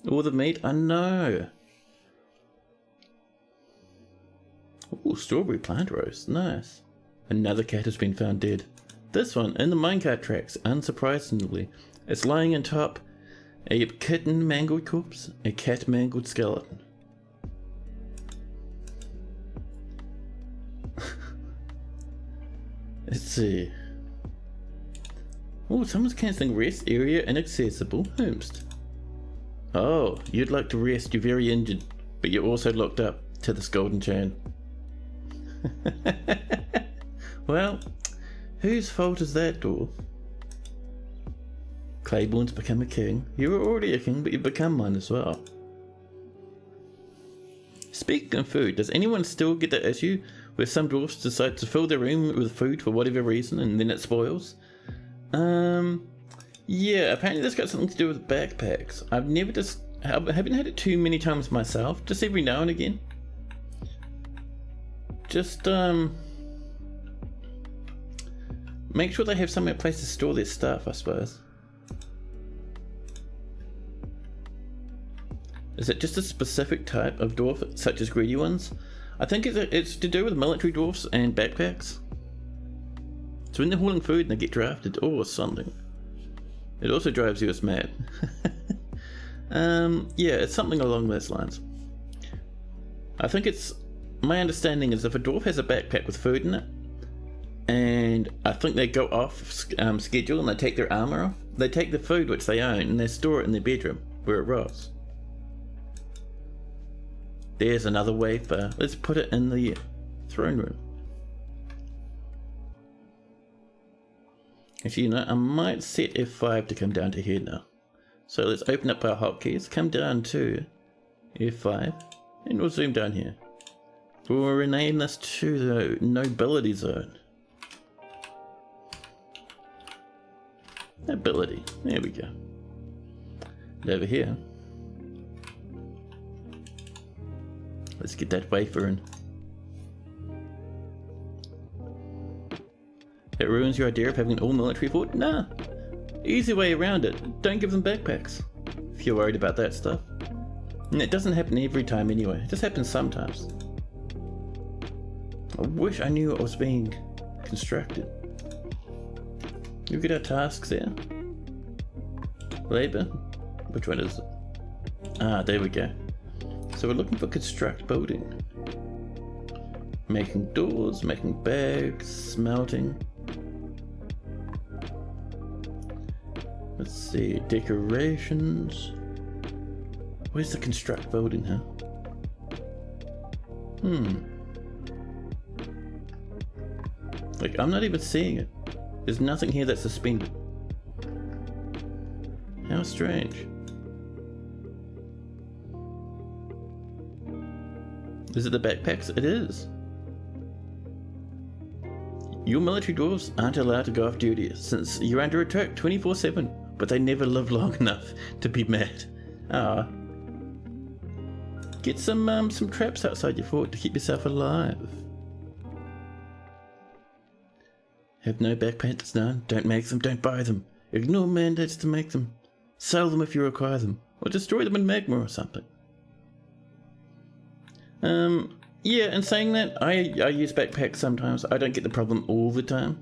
All the meat? I know. Ooh, strawberry plant roast. Nice. Another cat has been found dead. This one in the minecart tracks, unsurprisingly. It's lying on top. A kitten mangled corpse, a cat mangled skeleton. Let's see. Oh, someone's cancelling rest area inaccessible. Whomst? Oh, you'd like to rest, you're very injured, but you're also locked up to this golden chain. Well, whose fault is that, dwarf? Claiborne's become a king. You were already a king, but you've become one as well. Speaking of food, does anyone still get the issue where some dwarfs decide to fill their room with food for whatever reason and then it spoils? Yeah, apparently that's got something to do with backpacks. I haven't had it too many times myself, just every now and again. Just, make sure they have somewhere place to store their stuff, I suppose. Is it just a specific type of dwarf, such as greedy ones? I think it's to do with military dwarfs and backpacks. So when they're hauling food and they get drafted or something. It also drives us mad. Yeah, it's something along those lines. I think my understanding is if a dwarf has a backpack with food in it, and I think they go off schedule and they take their armor off, they take the food which they own and they store it in their bedroom where it rots. There's another wafer. Let's put it in the throne room. Actually, you know, I might set F5 to come down to here now. So let's open up our hotkeys, come down to F5, and we'll zoom down here. We'll rename this to the Nobility Zone. Ability. There we go. And over here, let's get that wafer in. It ruins your idea of having an all-military fort? Nah. Easy way around it. Don't give them backpacks. If you're worried about that stuff. And it doesn't happen every time anyway. It just happens sometimes. I wish I knew what was being constructed. Look at our tasks there. Labor. Which one is it? Ah, there we go. So we're looking for construct building. Making doors, making bags, smelting. Let's see, decorations. Where's the construct building, huh? Like, I'm not even seeing it. There's nothing here that's suspended. How strange. Is it the backpacks? It is. Your military dwarves aren't allowed to go off duty since you're under attack 24/7, but they never live long enough to be mad. Ah. Get some traps outside your fort to keep yourself alive. Have no backpackers now. Don't make them, don't buy them. Ignore mandates to make them. Sell them if you require them. Or destroy them in magma or something. Yeah, and saying that, I use backpacks sometimes. I don't get the problem all the time.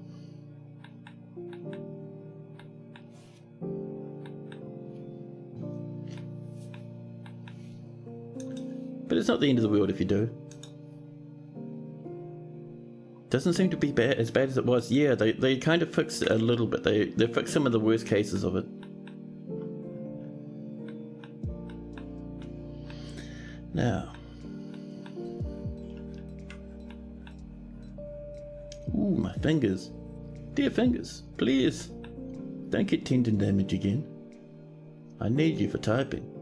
But it's not the end of the world if you do. Doesn't seem to be as bad as it was. Yeah, they kind of fixed it a little bit. They fixed some of the worst cases of it. Now. Ooh, my fingers. Dear fingers, please. Don't get tendon damage again. I need you for typing.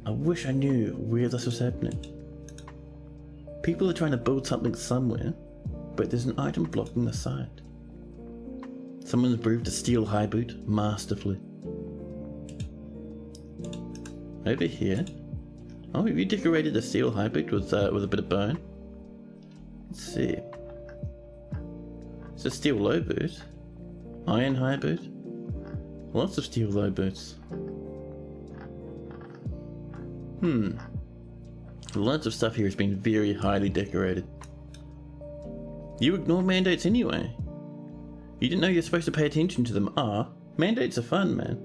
I wish I knew where this was happening. People are trying to build something somewhere, but there's an item blocking the site. Someone's brewed a steel high boot masterfully. Over here. Oh, have you decorated a steel high boot with a bit of bone? Let's see. It's a steel low boot. Iron high boot. Lots of steel low boots. Lots of stuff here has been very highly decorated. You ignore mandates anyway. You didn't know you're supposed to pay attention to them. Mandates are fun, man.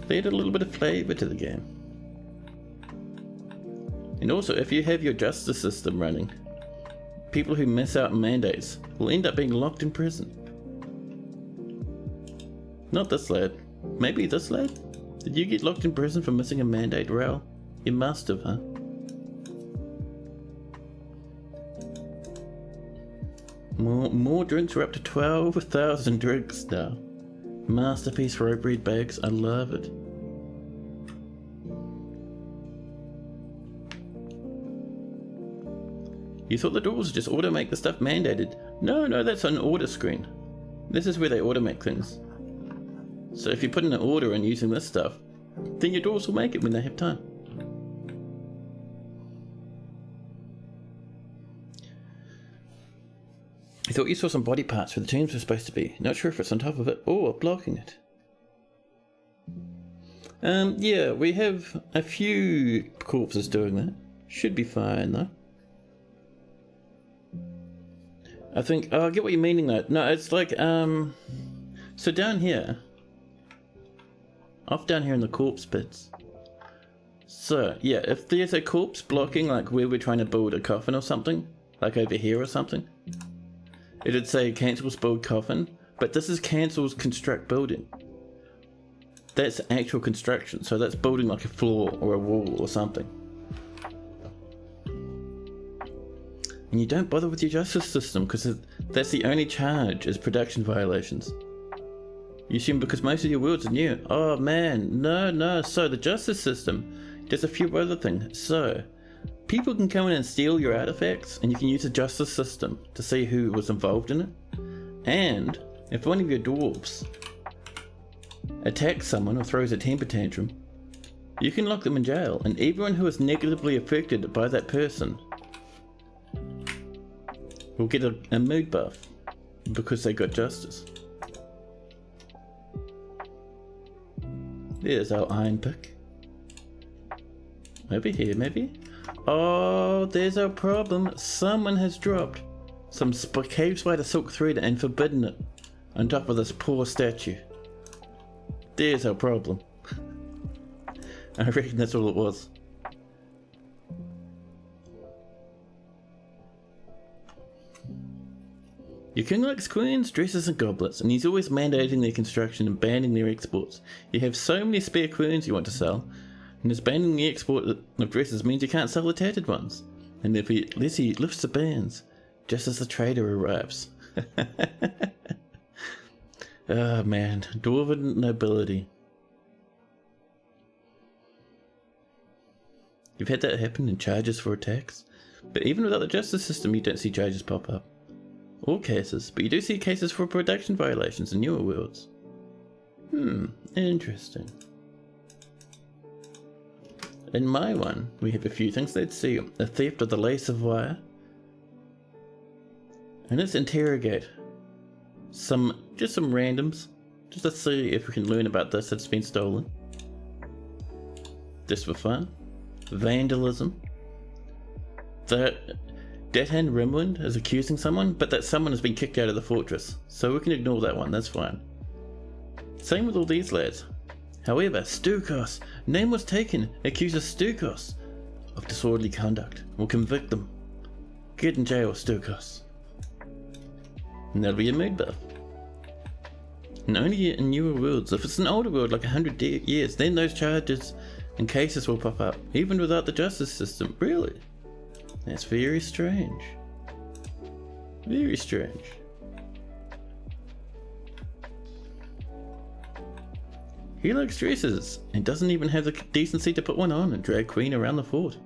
They add a little bit of flavour to the game. And also, if you have your justice system running, people who miss out on mandates will end up being locked in prison. Not this lad. Maybe this lad? Did you get locked in prison for missing a mandate, Rel? You must have, huh? More drinks. We're up to 12,000 drinks now. Masterpiece rope breed bags. I love it. You thought the dwarves would just automate the stuff mandated. No, that's an order screen. This is where they automate things. So if you put in an order and using this stuff, then your dwarves will make it when they have time. I thought you saw some body parts where the tombs were supposed to be. Not sure if it's on top of it or blocking it. Yeah, we have a few corpses doing that. Should be fine though. I think, I get what you're meaning though. No, it's like, so down here, off down here in the corpse pits. So, yeah, if there's a corpse blocking, like where we're trying to build a coffin or something, like over here or something, it'd say cancels build coffin, but this is cancels construct building. That's actual construction, so that's building like a floor or a wall or something. And you don't bother with your justice system because that's the only charge is production violations. You assume because most of your worlds are new. Oh man, no. So the justice system does a few other things. So people can come in and steal your artifacts and you can use the justice system to see who was involved in it. And if one of your dwarves attacks someone or throws a temper tantrum, you can lock them in jail, and everyone who is negatively affected by that person will get a mood buff because they got justice. There's our iron pick. Over here, maybe? Oh, there's our problem. Someone has dropped some cave spider silk thread and forbidden it on top of this poor statue. There's our problem. I reckon that's all it was. Your king likes queens, dresses and goblets, and he's always mandating their construction and banning their exports. You have so many spare queens you want to sell, and his banning the export of dresses means you can't sell the tattered ones. And unless he lifts the bans, just as the trader arrives. Oh man, dwarven nobility. You've had that happen in charges for attacks, but even without the justice system you don't see charges pop up. All cases, but you do see cases for production violations in newer worlds. Interesting. In my one, we have a few things. Let's see. A theft of the lace of wire. And let's interrogate just some randoms. Just to see if we can learn about this that's been stolen. Just for fun. Vandalism. Deadhand Rimwind is accusing someone, but that someone has been kicked out of the fortress. So we can ignore that one, that's fine. Same with all these lads. However, Stukos, name was taken, accuses Stukos of disorderly conduct. We'll convict them. Get in jail, Stukos. And that'll be a mood buff. And only in newer worlds. If it's an older world like 100 years, then those charges and cases will pop up, even without the justice system. Really? That's very strange. Very strange. He likes dresses and doesn't even have the decency to put one on and drag Queen around the fort.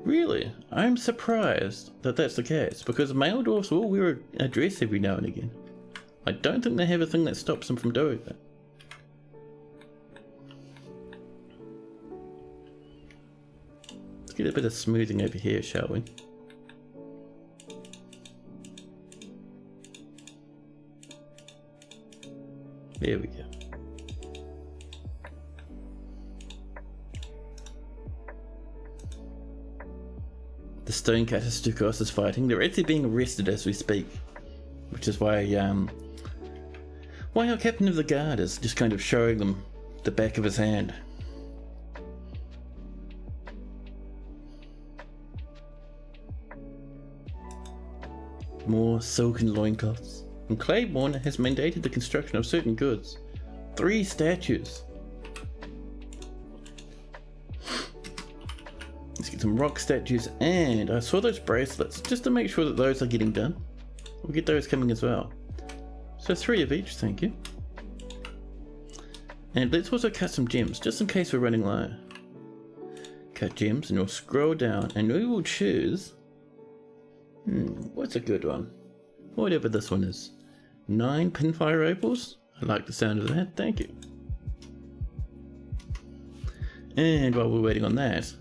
Really, I'm surprised that that's the case, because male dwarfs will wear a dress every now and again. I don't think they have a thing that stops them from doing that. Let's get a bit of smoothing over here, shall we? There we go. The stonecutter Stukos is fighting. They're actually being arrested as we speak, which is why our captain of the guard is just kind of showing them the back of his hand. More silken loincloths. And Claiborne has mandated the construction of certain goods. 3 statues. Let's get some rock statues, and I saw those bracelets, just to make sure that those are getting done. We'll get those coming as well. So 3 of each, thank you. And let's also cut some gems, just in case we're running low. Cut gems, and we'll scroll down, and we will choose... what's a good one? Whatever this one is. 9 pinfire opals? I like the sound of that, thank you. And while we're waiting on that...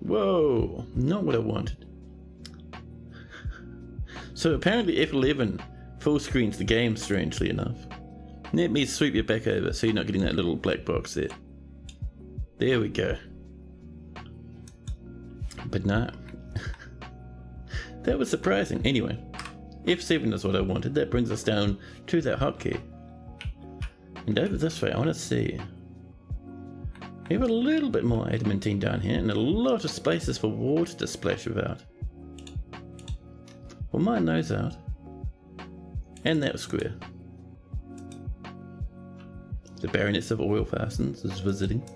Whoa, not what I wanted. So apparently F11 full screens the game, strangely enough. Let me sweep you back over so you're not getting that little black box there. There we go. But nah. That was surprising. Anyway, F7 is what I wanted. That brings us down to that hotkey. And over this way, I want to see. We have a little bit more adamantine down here, and a lot of spaces for water to splash about. We'll mine those out. And that square. The Baroness of Oil Fastens is visiting.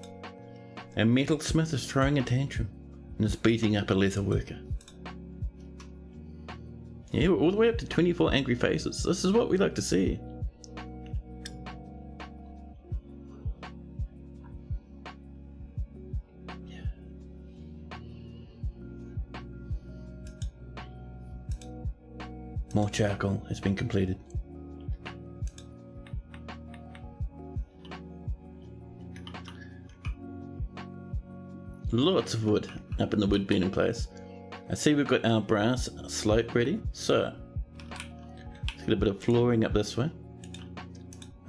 And Metal Smith is throwing a tantrum and is beating up a leather worker. Yeah, we're all the way up to 24 angry faces. This is what we like to see. More charcoal has been completed. Lots of wood up in the wood burning place. I see we've got our brass slope ready, so let's get a bit of flooring up this way.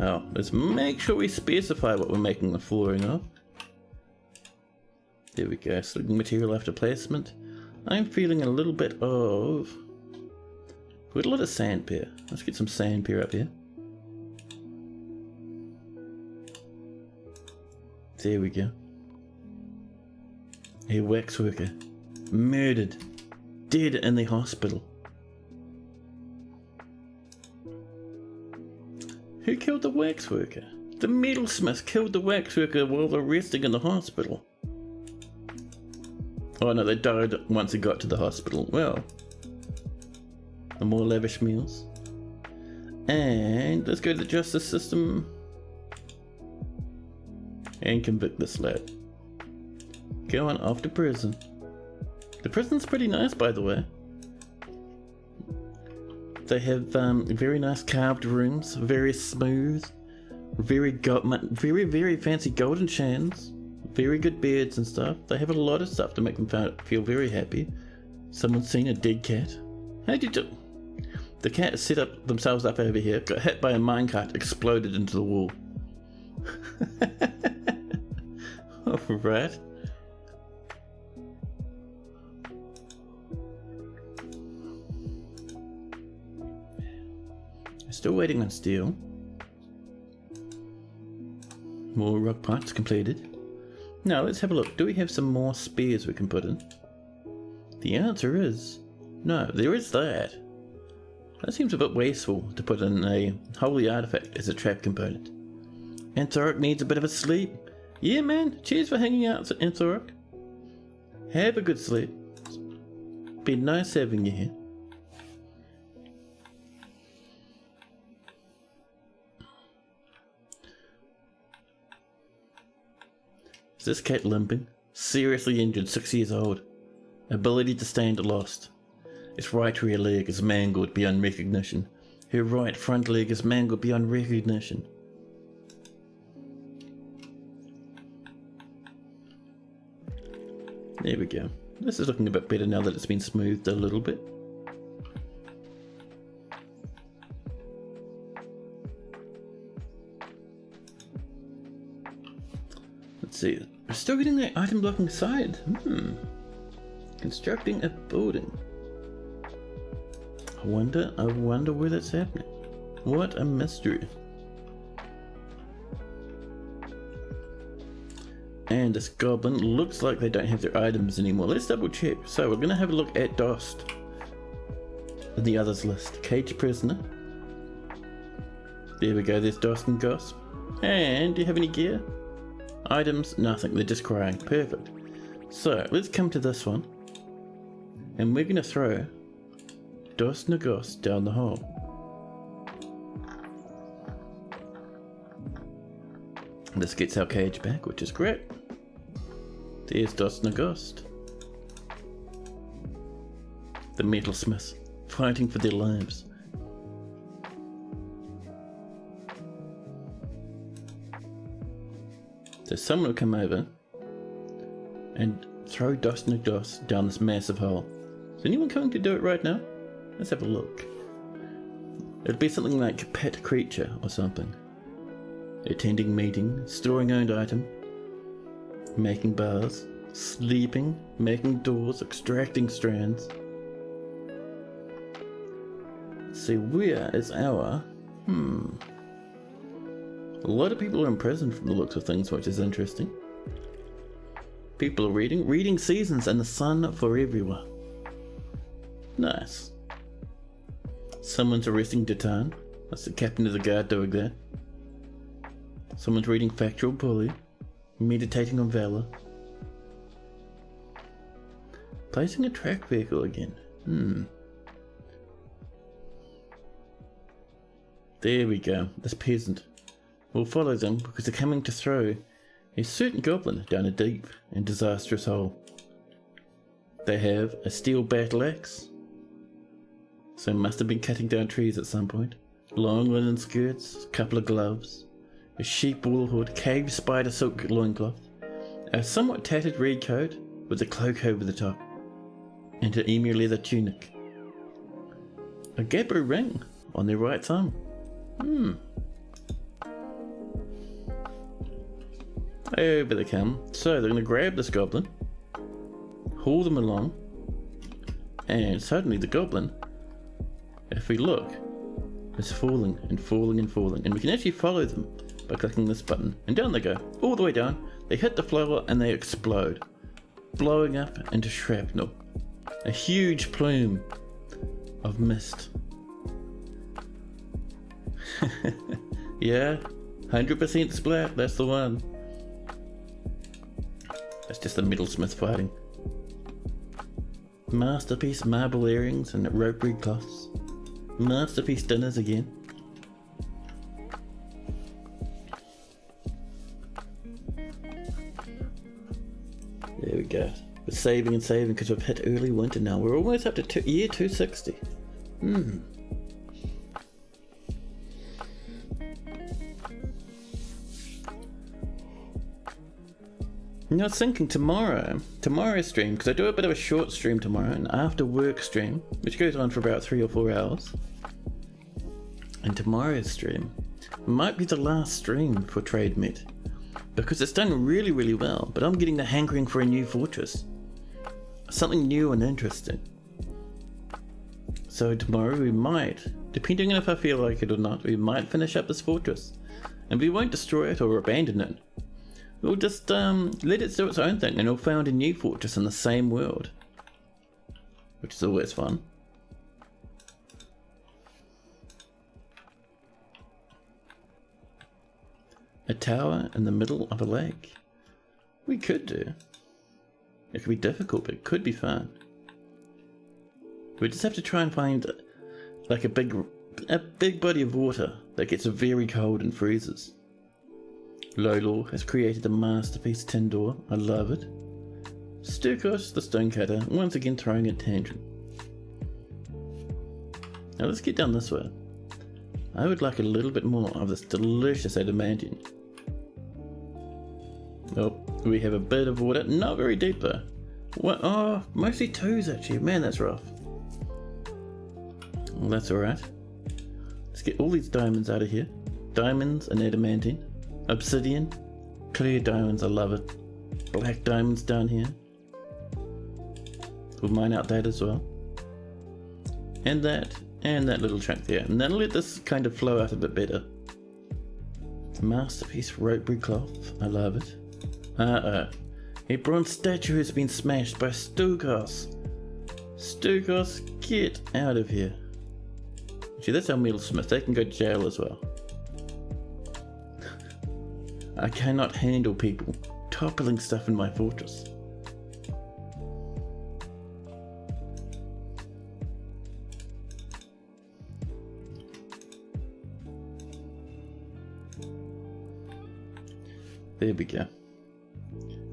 Oh, let's make sure we specify what we're making the flooring of. There we go, slugging material after placement. I'm feeling a little bit of... We've got a lot of sandpaper. Let's get some sandpaper up here. There we go. A wax worker. Murdered. Dead in the hospital. Who killed the wax worker? The metalsmith killed the wax worker while they're resting in the hospital. Oh no, they died once they got to the hospital. Well... And more lavish meals. And let's go to the justice system and convict this lad. Going off to prison. The prison's pretty nice, by the way. They have very nice carved rooms, very smooth, Very fancy golden chains. Very good beards and stuff. They have a lot of stuff to make them feel very happy. Someone's seen a dead cat. How'd you do? The cat set up themselves up over here, got hit by a minecart, exploded into the wall. Alright. Still waiting on steel. More rock parts completed. Now let's have a look. Do we have some more spears we can put in? The answer is no, there is that. That seems a bit wasteful to put in a holy artifact as a trap component. Anthoric needs a bit of a sleep. Yeah man, cheers for hanging out, Anthoric. Have a good sleep. Been nice having you here. Is this cat limping? Seriously injured, 6 years old. Ability to stand lost. Its right rear leg is mangled beyond recognition. Her right front leg is mangled beyond recognition. There we go. This is looking a bit better now that it's been smoothed a little bit. Let's see. We're still getting the item blocking side. Constructing a building. I wonder where that's happening. What a mystery. And this goblin looks like they don't have their items anymore. Let's double check. So we're gonna have a look at Dost. In the others list. Caged prisoner. There we go, there's Dost and Gosp. And do you have any gear? Items, nothing, they're just crying. Perfect. So let's come to this one. And we're gonna throw Dost Nagos down the hole. This gets our cage back, which is great. There's Dost Nagos. The metalsmiths fighting for their lives. So someone will come over and throw Dost Nagos down this massive hole. Is anyone going to do it right now? Let's have a look. It'd be something like pet creature or something. Attending meeting, storing owned item, making bars, sleeping, making doors, extracting strands. Let's see, where is our... A lot of people are imprisoned from the looks of things, which is interesting. People are reading seasons and the sun for everyone. Nice. Someone's arresting Datan. That's the captain of the guard doing that. Someone's reading Factual Bully. Meditating on Valor. Placing a track vehicle again. There we go. This peasant. We'll follow them because they're coming to throw a certain goblin down a deep and disastrous hole. They have a steel battle axe. So must have been cutting down trees at some point. Long linen skirts, a couple of gloves, a sheep wool hood, cave spider silk loincloth, a somewhat tattered red coat with a cloak over the top, and an emu leather tunic. A gabber ring on their right thumb. Over they come. So they're going to grab this goblin, haul them along, and suddenly the goblin, if we look, is falling and falling and falling, and we can actually follow them by clicking this button, and down they go, all the way down. They hit the floor and they explode, blowing up into shrapnel, a huge plume of mist. Yeah, 100% splat, that's the one. That's just the metalsmith fighting. Masterpiece marble earrings and rope red cloths. Masterpiece dinners again. There we go. We're saving and saving because we've hit early winter now. We're almost up to year 260. I was thinking tomorrow's stream, because I do a bit of a short stream tomorrow, an after work stream, which goes on for about 3 or 4 hours. And tomorrow's stream might be the last stream for Trademet, because it's done really, really well, but I'm getting the hankering for a new fortress. Something new and interesting. So tomorrow we might, depending on if I feel like it or not, we might finish up this fortress. And we won't destroy it or abandon it. We'll just let it do its own thing, and we'll found a new fortress in the same world. Which is always fun. A tower in the middle of a lake. We could do. It could be difficult, but it could be fun. We just have to try and find like a big body of water that gets very cold and freezes. Lolo has created a masterpiece tin door. I love it. Sturkos, the stonecutter, once again throwing a tangent. Now let's get down this way. I would like a little bit more of this delicious adamantine. Oh, we have a bit of water. Not very deep though. What? Oh, mostly 2s actually. Man, that's rough. Well, that's alright. Let's get all these diamonds out of here. Diamonds and adamantine. Obsidian. Clear diamonds, I love it. Black diamonds down here. We'll mine out that as well. And that little chunk there. And that'll let this kind of flow out a bit better. Masterpiece ropery cloth. I love it. A bronze statue has been smashed by Sturkos. Sturkos, get out of here. See, that's our metalsmith. They can go to jail as well. I cannot handle people toppling stuff in my fortress. There we go.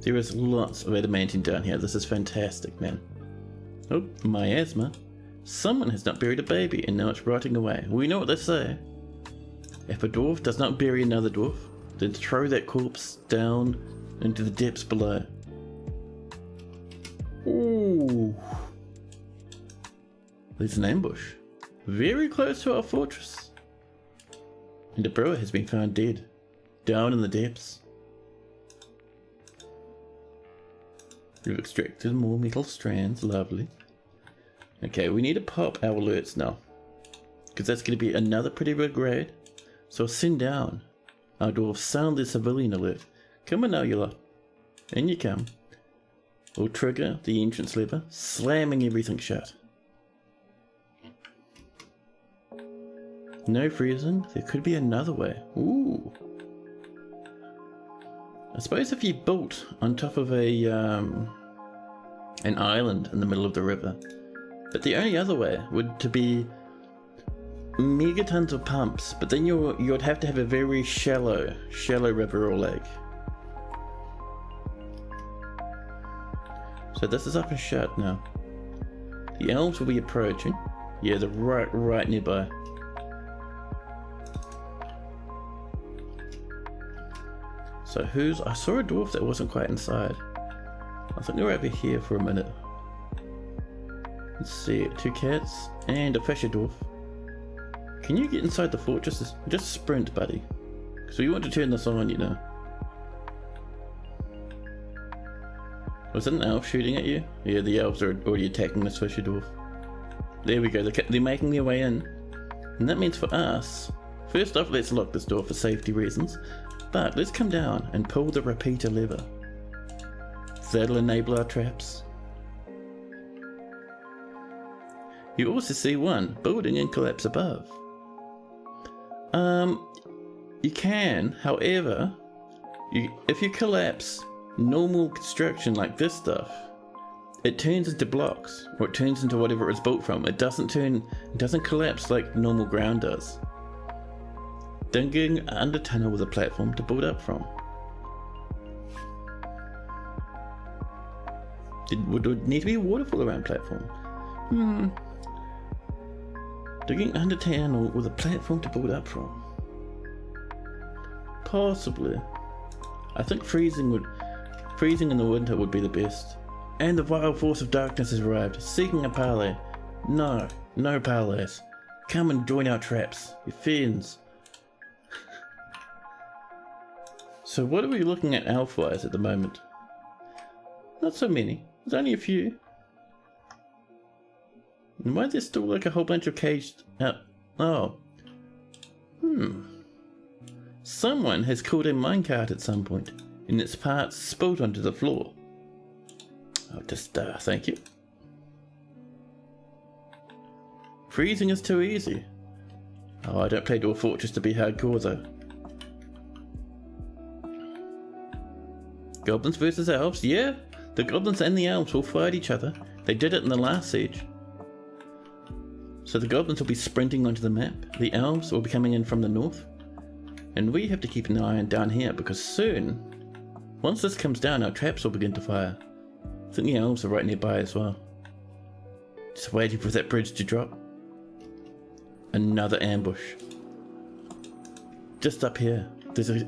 There is lots of adamantine down here. This is fantastic, man. Oh, miasma. Someone has not buried a baby and now it's rotting away. We know what they say. If a dwarf does not bury another dwarf, then throw that corpse down into the depths below. Ooh. There's an ambush. Very close to our fortress. And a brewer has been found dead. Down in the depths. We've extracted more metal strands, lovely. Okay, we need to pop our alerts now. Because that's going to be another pretty big raid. So I'll send down our dwarves, sound the civilian alert. Come on now, you lot. In you come. We'll trigger the entrance lever, slamming everything shut. No freezing, there could be another way. Ooh. I suppose if you built on top of an island in the middle of the river, but the only other way would to be megatons of pumps, but then you'd have to have a very shallow river or lake. So this is up and shut now. The elves will be approaching. Yeah, they're right nearby. So I saw a dwarf that wasn't quite inside. I think they were over here for a minute. Let's see, 2 cats and a fisher dwarf. Can you get inside the fortress? Just sprint, buddy. Because we want to turn this on, you know. Was it an elf shooting at you? Yeah, the elves are already attacking this fisher dwarf. There we go, they're making their way in. And that means for us, first off, let's lock this door for safety reasons. But let's come down and pull the repeater lever. That'll enable our traps. You also see one building and collapse above. You can, however, if you collapse normal construction like this stuff, it turns into blocks, or it turns into whatever it's built from. It doesn't collapse like normal ground does. Digging under tunnel with a platform to build up from. Would there need to be a waterfall around platform? Digging under tunnel with a platform to build up from. Possibly. I think freezing Freezing in the winter would be the best. And the vile force of darkness has arrived, seeking a parley. No, no parleys. Come and join our traps, you fiends. So what are we looking at elf-wise at the moment? Not so many. There's only a few. And why is there still like a whole bunch of caged out? Oh. Someone has caught a minecart at some point, and its parts spilled onto the floor. Oh, just, thank you. Freezing is too easy. Oh, I don't play Dwarf Fortress to be hardcore though. Goblins versus elves? Yeah, the goblins and the elves will fight each other. They did it in the last siege. So the goblins will be sprinting onto the map. The elves will be coming in from the north. And we have to keep an eye on down here because soon, once this comes down, our traps will begin to fire. I think the elves are right nearby as well. Just waiting for that bridge to drop. Another ambush. Just up here, there's a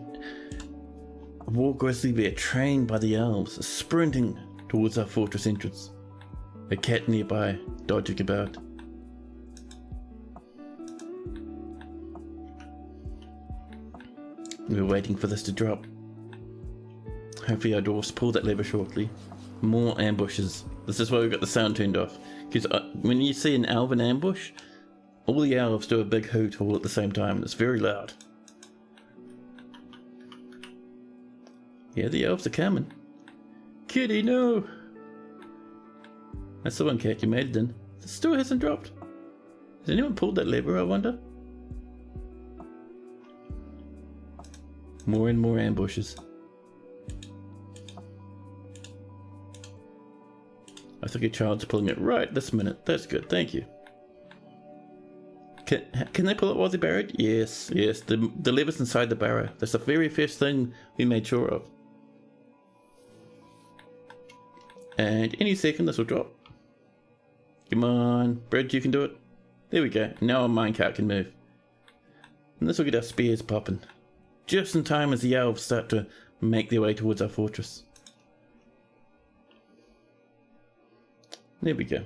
war grizzly bear trained by the elves, sprinting towards our fortress entrance. A cat nearby, dodging about. We're waiting for this to drop. Hopefully our dwarfs pull that lever shortly. More ambushes. This is why we got the sound turned off. Because when you see an elven ambush, all the elves do a big hoot all at the same time. It's very loud. Yeah, the elves are coming. Kitty, no! That's the one cat you made it in. It still hasn't dropped. Has anyone pulled that lever, I wonder? More and more ambushes. I think a child's pulling it right this minute. That's good, thank you. Can they pull it while they're buried? Yes, yes. The lever's inside the barrow. That's the very first thing we made sure of. And any second this will drop. Come on, bridge, you can do it. There we go. Now our minecart can move. And this will get our spears popping. Just in time as the elves start to make their way towards our fortress. There we go.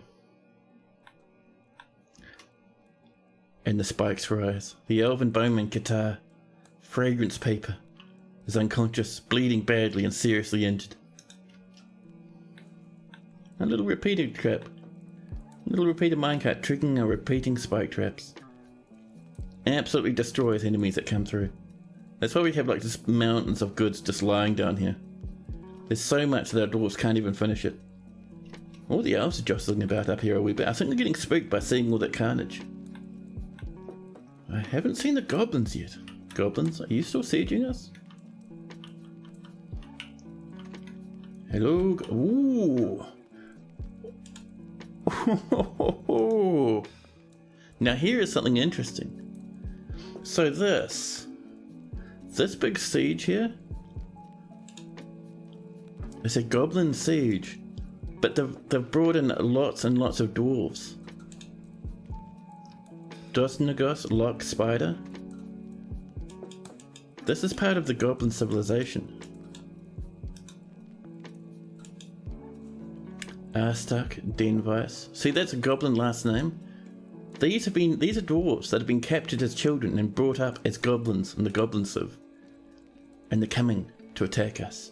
And the spikes rise. The elven bowman Qatar, fragrance paper, is unconscious, bleeding badly and seriously injured. A little repeating trap. A little repeated minecart triggering our repeating spike traps. Absolutely destroys enemies that come through. That's why we have like just mountains of goods just lying down here. There's so much that our dwarves can't even finish it. All the elves are jostling about up here a wee bit. I think they're getting spooked by seeing all that carnage. I haven't seen the goblins yet. Goblins, are you still sieging us? Hello? Ooh! Now here is something interesting. So this big siege here is a goblin siege, but they've brought in lots and lots of dwarves. Dosnagos Lock Spider. This is part of the goblin civilization. Arstak Denvice. See, that's a goblin last name. These are dwarves that have been captured as children and brought up as goblins in the goblin civ. And they're coming to attack us.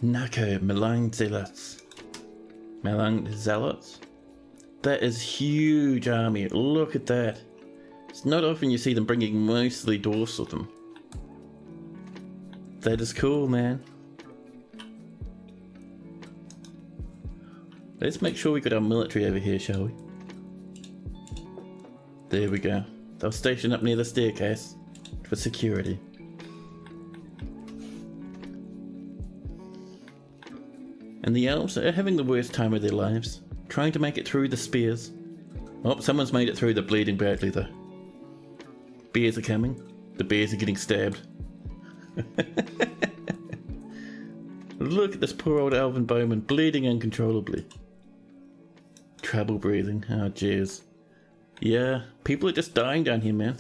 Nako Malang Zealots. Malang Zealots? That is huge army. Look at that. It's not often you see them bringing mostly dwarfs with them. That is cool, man. Let's make sure we got our military over here, shall we? There we go. They'll station up near the staircase for security. And the elves are having the worst time of their lives, trying to make it through the spears. Oh, someone's made it through. They're bleeding badly though. Bears are coming. The bears are getting stabbed. Look at this poor old elven bowman bleeding uncontrollably. Trouble breathing. Oh jeez. Yeah, people are just dying down here, man.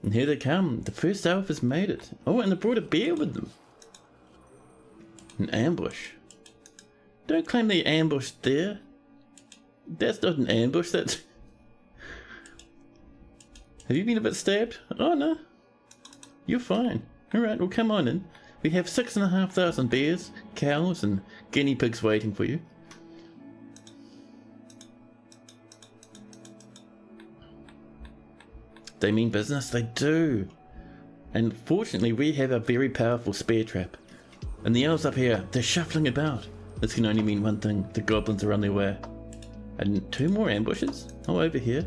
And here they come. The first elf has made it. Oh, and they brought a bear with them. An ambush? Don't claim they ambushed there. That's not an ambush, that's... Have you been a bit stabbed? Oh no. You're fine. Alright, well come on in. We have 6,500 bears, cows and guinea pigs waiting for you. They mean business? They do. And fortunately we have a very powerful spear trap. And the elves up here, they're shuffling about. This can only mean one thing, the goblins are on their way. And 2 more ambushes? Oh, over here.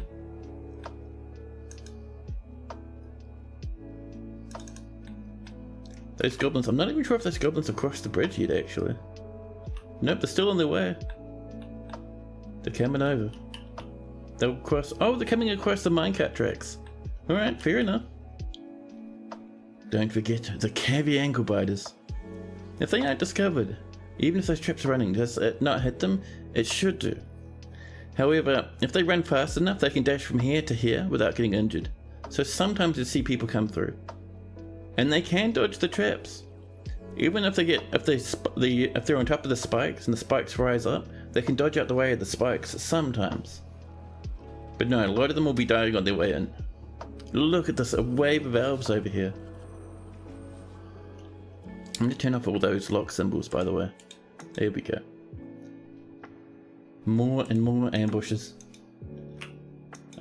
Those goblins, I'm not even sure if those goblins have crossed the bridge yet actually. Nope, they're still on their way. They're coming over. They'll cross, oh, they're coming across the minecart tracks. Alright, fair enough. Don't forget the cavi ankle biters. If they aren't discovered, even if those traps are running, does it not hit them? It should do. However, if they run fast enough, they can dash from here to here without getting injured. So sometimes you see people come through. And they can dodge the traps. Even if they're on top of the spikes and the spikes rise up, they can dodge out the way of the spikes sometimes. But no, a lot of them will be dying on their way in. Look at this, a wave of elves over here. I'm going to turn off all those lock symbols, by the way. There we go. More and more ambushes.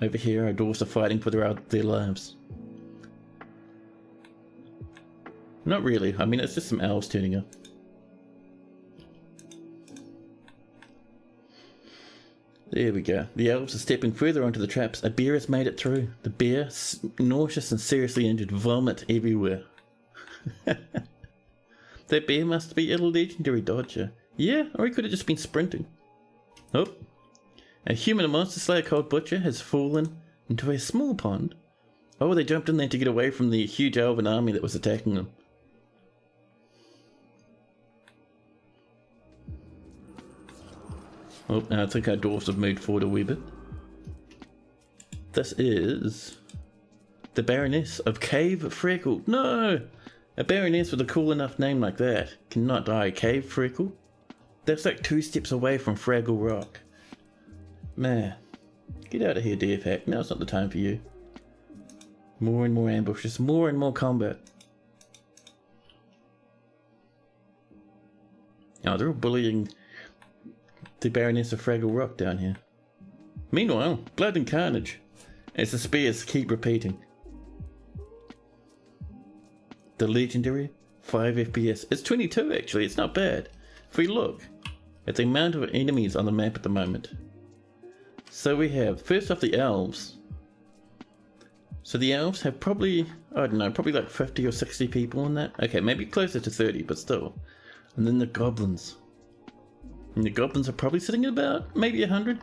Over here, our dwarves are fighting for their lives. Not really, I mean it's just some elves turning up. There we go. The elves are stepping further onto the traps. A bear has made it through. The bear, nauseous and seriously injured, vomit everywhere. That bear must be a legendary dodger. Yeah, or he could have just been sprinting. Oh. A human and monster slayer called Butcher has fallen into a small pond. Oh, they jumped in there to get away from the huge elven army that was attacking them. Oh, I think our dwarves have moved forward a wee bit. This is the Baroness of Cave Freckle. No! A Baroness with a cool enough name like that cannot die. Cave Freckle? That's like 2 steps away from Fraggle Rock. Man, get out of here, Deerfack. Now's not the time for you. More and more ambushes, more and more combat. Oh, they're all bullying the Baroness of Fraggle Rock down here. Meanwhile, blood and carnage, as the spears keep repeating. The legendary 5 FPS. It's 22 actually, it's not bad. If we look at the amount of enemies on the map at the moment. So we have, first off, the elves. So the elves have probably, I don't know, probably like 50 or 60 people in that. Okay, maybe closer to 30, but still. And then the goblins. And the goblins are probably sitting at about maybe 100.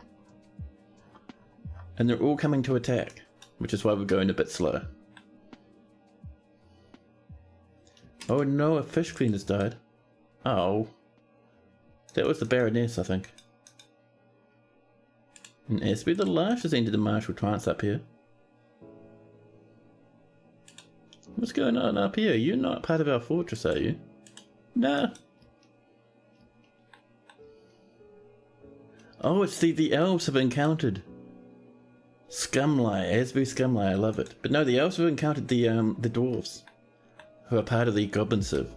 And they're all coming to attack, which is why we're going a bit slow. Oh no, a fish cleaner's died. Oh. That was the Baroness, I think. And Esby the Lash has entered the martial trance up here. What's going on up here? You're not part of our fortress, are you? Nah. Oh, it's the elves have encountered Scumlie, Esby Scumlie, I love it. But no, the elves have encountered the dwarves, who are part of the goblin civ.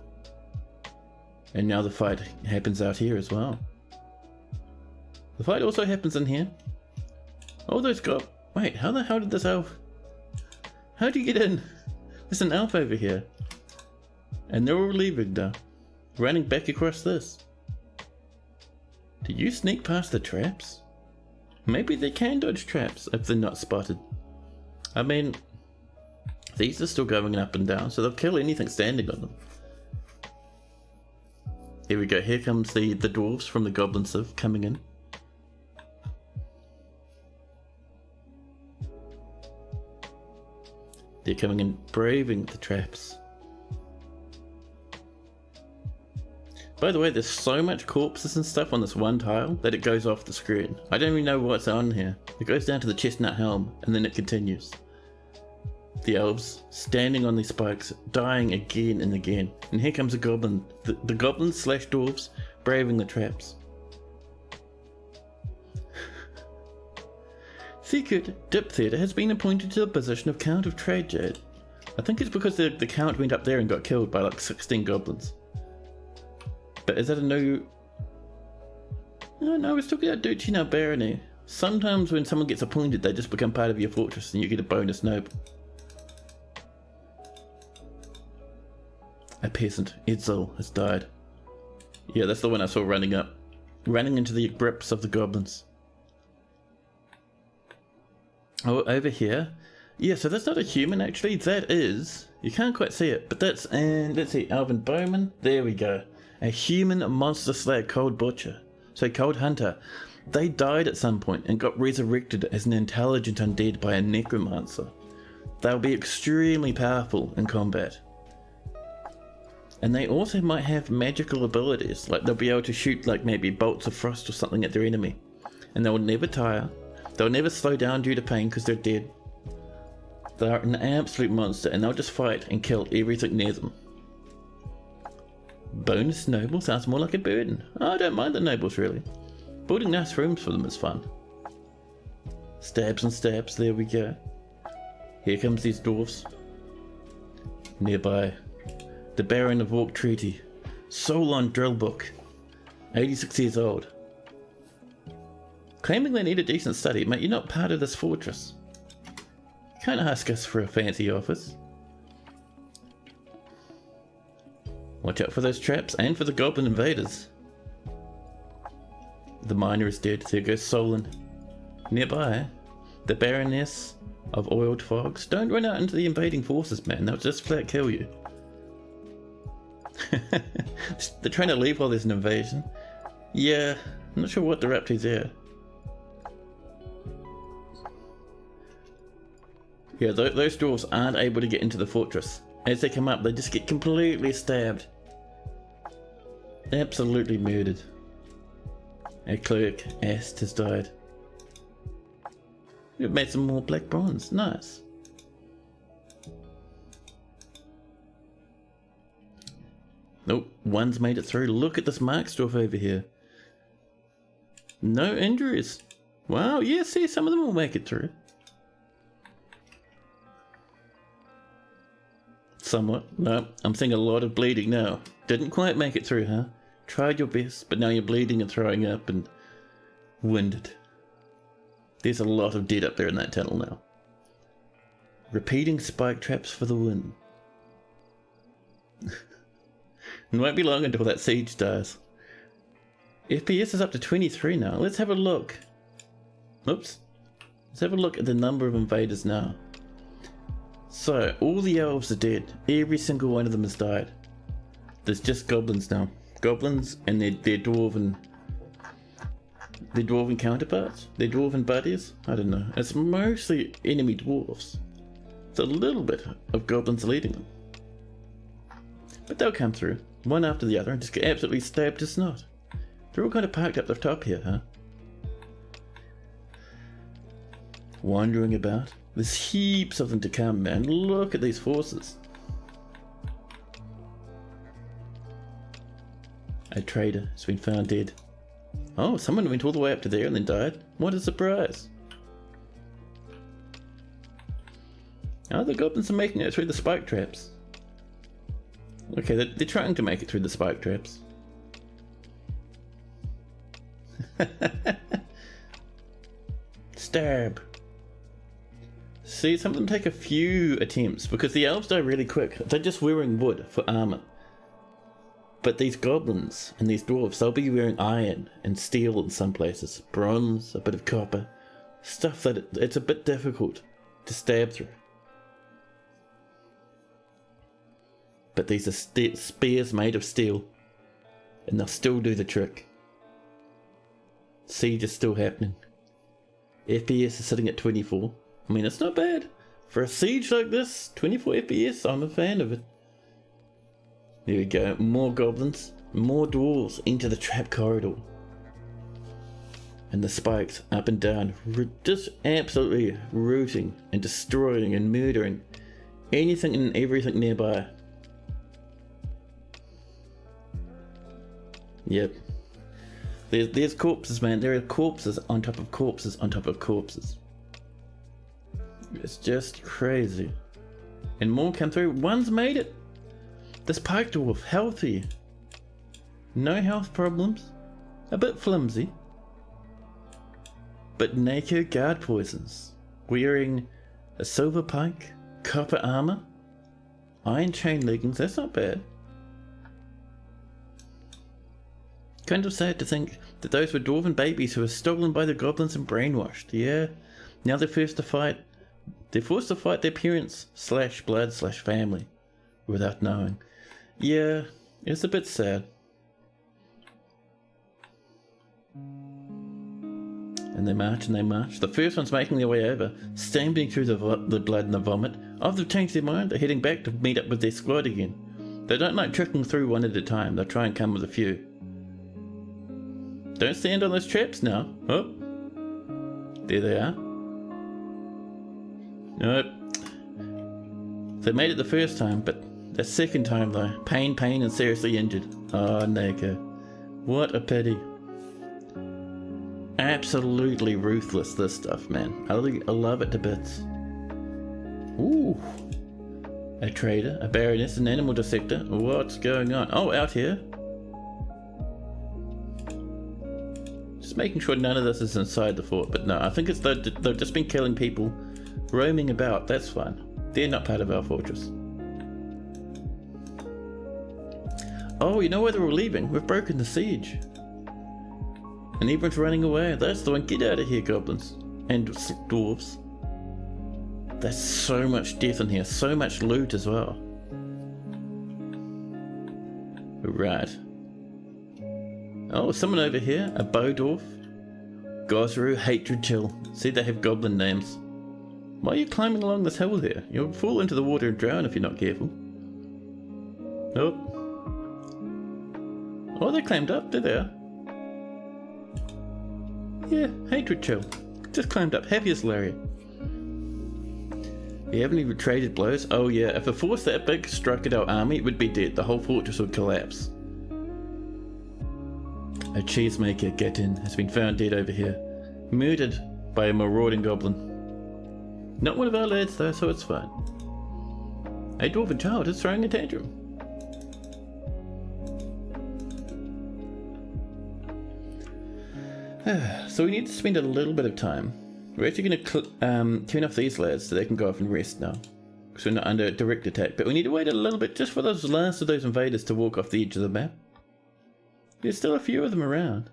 And now the fight happens out here as well. The fight also happens in here. Oh, those wait, how the hell did this elf... How do you get in? There's an elf over here. And they're all leaving now. Running back across this. Did you sneak past the traps? Maybe they can dodge traps if they're not spotted. I mean, these are still going up and down, so they'll kill anything standing on them. Here we go, here comes the dwarves from the goblin civ coming in. They're coming in, braving the traps. By the way, there's so much corpses and stuff on this one tile that it goes off the screen. I don't even know what's on here. It goes down to the chestnut helm and then it continues. The elves standing on these spikes, dying again and again. And here comes a goblin. The goblins slash dwarves braving the traps. Secret Dip Theatre has been appointed to the position of Count of Trademet. I think it's because the Count went up there and got killed by like 16 goblins. But is that a new... No, we're talking about Duchy now Barony. Sometimes when someone gets appointed, they just become part of your fortress and you get a bonus noble. A peasant, Edsel, has died. Yeah, that's the one I saw running up. Running into the grips of the goblins. Oh, over here. Yeah, so that's not a human actually. That is... You can't quite see it, but that's... And let's see, Alvin Bowman. There we go. A human monster slayer, Cold Butcher. So Cold Hunter. They died at some point and got resurrected as an intelligent undead by a necromancer. They'll be extremely powerful in combat. And they also might have magical abilities, like they'll be able to shoot like maybe bolts of frost or something at their enemy. And they'll never tire. They'll never slow down due to pain because they're dead. They're an absolute monster and they'll just fight and kill everything near them. Bonus noble sounds more like a burden. Oh, I don't mind the nobles really. Building nice rooms for them is fun. Stabs and stabs, there we go. Here comes these dwarves. Nearby, the Baron of Walk Treaty. Solon Drillbook. 86 years old. Claiming they need a decent study, mate, you're not part of this fortress. Can't ask us for a fancy office. Watch out for those traps and for the goblin invaders. The miner is dead, there goes Solon. Nearby, the Baroness of Oiled Fogs. Don't run out into the invading forces, man, they'll just flat kill you. They're trying to leave while there's an invasion. Yeah, I'm not sure what they're up to there. Yeah, those dwarves aren't able to get into the fortress. As they come up, they just get completely stabbed. Absolutely murdered. A clerk, Ast, has died. We've made some more black bronze. Nice. Nope, one's made it through. Look at this Marksdorf over here. No injuries. Wow, yeah, see, some of them will make it through. Somewhat. No, I'm seeing a lot of bleeding now. Didn't quite make it through, huh? Tried your best, but now you're bleeding and throwing up and winded. There's a lot of dead up there in that tunnel now. Repeating spike traps for the win. It won't be long until that siege dies. FPS is up to 23 now. Let's have a look. Oops. Let's have a look at the number of invaders now. So, all the elves are dead. Every single one of them has died. There's just goblins now. Goblins and their dwarven counterparts? Their dwarven buddies? I don't know. It's mostly enemy dwarves. It's a little bit of goblins leading them. But they'll come through, one after the other, and just get absolutely stabbed to snot. They're all kind of parked up the top here, huh? Wandering about. There's heaps of them to come, man. Look at these forces. A trader has been found dead. Oh, someone went all the way up to there and then died. What a surprise. Oh, the goblins are making it through the spike traps. Okay, they're trying to make it through the spike traps. Stab. See, some of them take a few attempts because the elves die really quick. They're just wearing wood for armor. But these goblins and these dwarves, they'll be wearing iron and steel in some places. Bronze, a bit of copper. Stuff that it's a bit difficult to stab through. But these are spears made of steel. And they'll still do the trick. Siege is still happening. FPS is sitting at 24. I mean, it's not bad. For a siege like this, 24 FPS, I'm a fan of it. There we go, more goblins, more dwarves into the trap corridor. And the spikes up and down, just absolutely rooting and destroying and murdering anything and everything nearby. Yep. There's corpses, man. There are corpses on top of corpses on top of corpses. It's just crazy. And more come through. One's made it. This pike dwarf, healthy. No health problems. A bit flimsy. But naked guard poisons. Wearing a silver pike, copper armor, iron chain leggings. That's not bad. Kind of sad to think that those were dwarven babies who were stolen by the goblins and brainwashed. Yeah. Now they're forced to fight their parents / blood / family without knowing. Yeah, it's a bit sad. And they march and they march. The first one's making their way over, stamping through the blood and the vomit. After they've changed their mind, they're heading back to meet up with their squad again. They don't like trickling through one at a time. They'll try and come with a few. Don't stand on those traps now. Oh, there they are. Nope. They made it the first time, but the second time though, pain, and seriously injured. Oh, Neko. What a pity. Absolutely ruthless, this stuff, man. I love it to bits. Ooh. A trader, a baroness, an animal dissector. What's going on? Oh, out here. Just making sure none of this is inside the fort, but no, I think it's they've just been killing people, roaming about. That's fine. They're not part of our fortress. Oh, you know where they're all leaving? We've broken the siege. And everyone's running away. That's the one. Get out of here, goblins. And dwarves. There's so much death in here. So much loot as well. Right. Oh, someone over here. A bow dwarf. Gosru, Hatred Chill. See, they have goblin names. Why are you climbing along this hill there? You'll fall into the water and drown if you're not careful. Nope. Oh, they climbed up. They're there. Yeah, Hatred Chill. Just climbed up. Happy as Larry. You have any retreated blows? Oh yeah, if a force that big struck at our army, it would be dead. The whole fortress would collapse. A cheesemaker, Gatin, has been found dead over here. Murdered by a marauding goblin. Not one of our lads though, so it's fine. A dwarven child is throwing a tantrum. So we need to spend a little bit of time. We're actually going to turn off these lads so they can go off and rest now. Because we're not under direct attack. But we need to wait a little bit just for those last of those invaders to walk off the edge of the map. There's still a few of them around.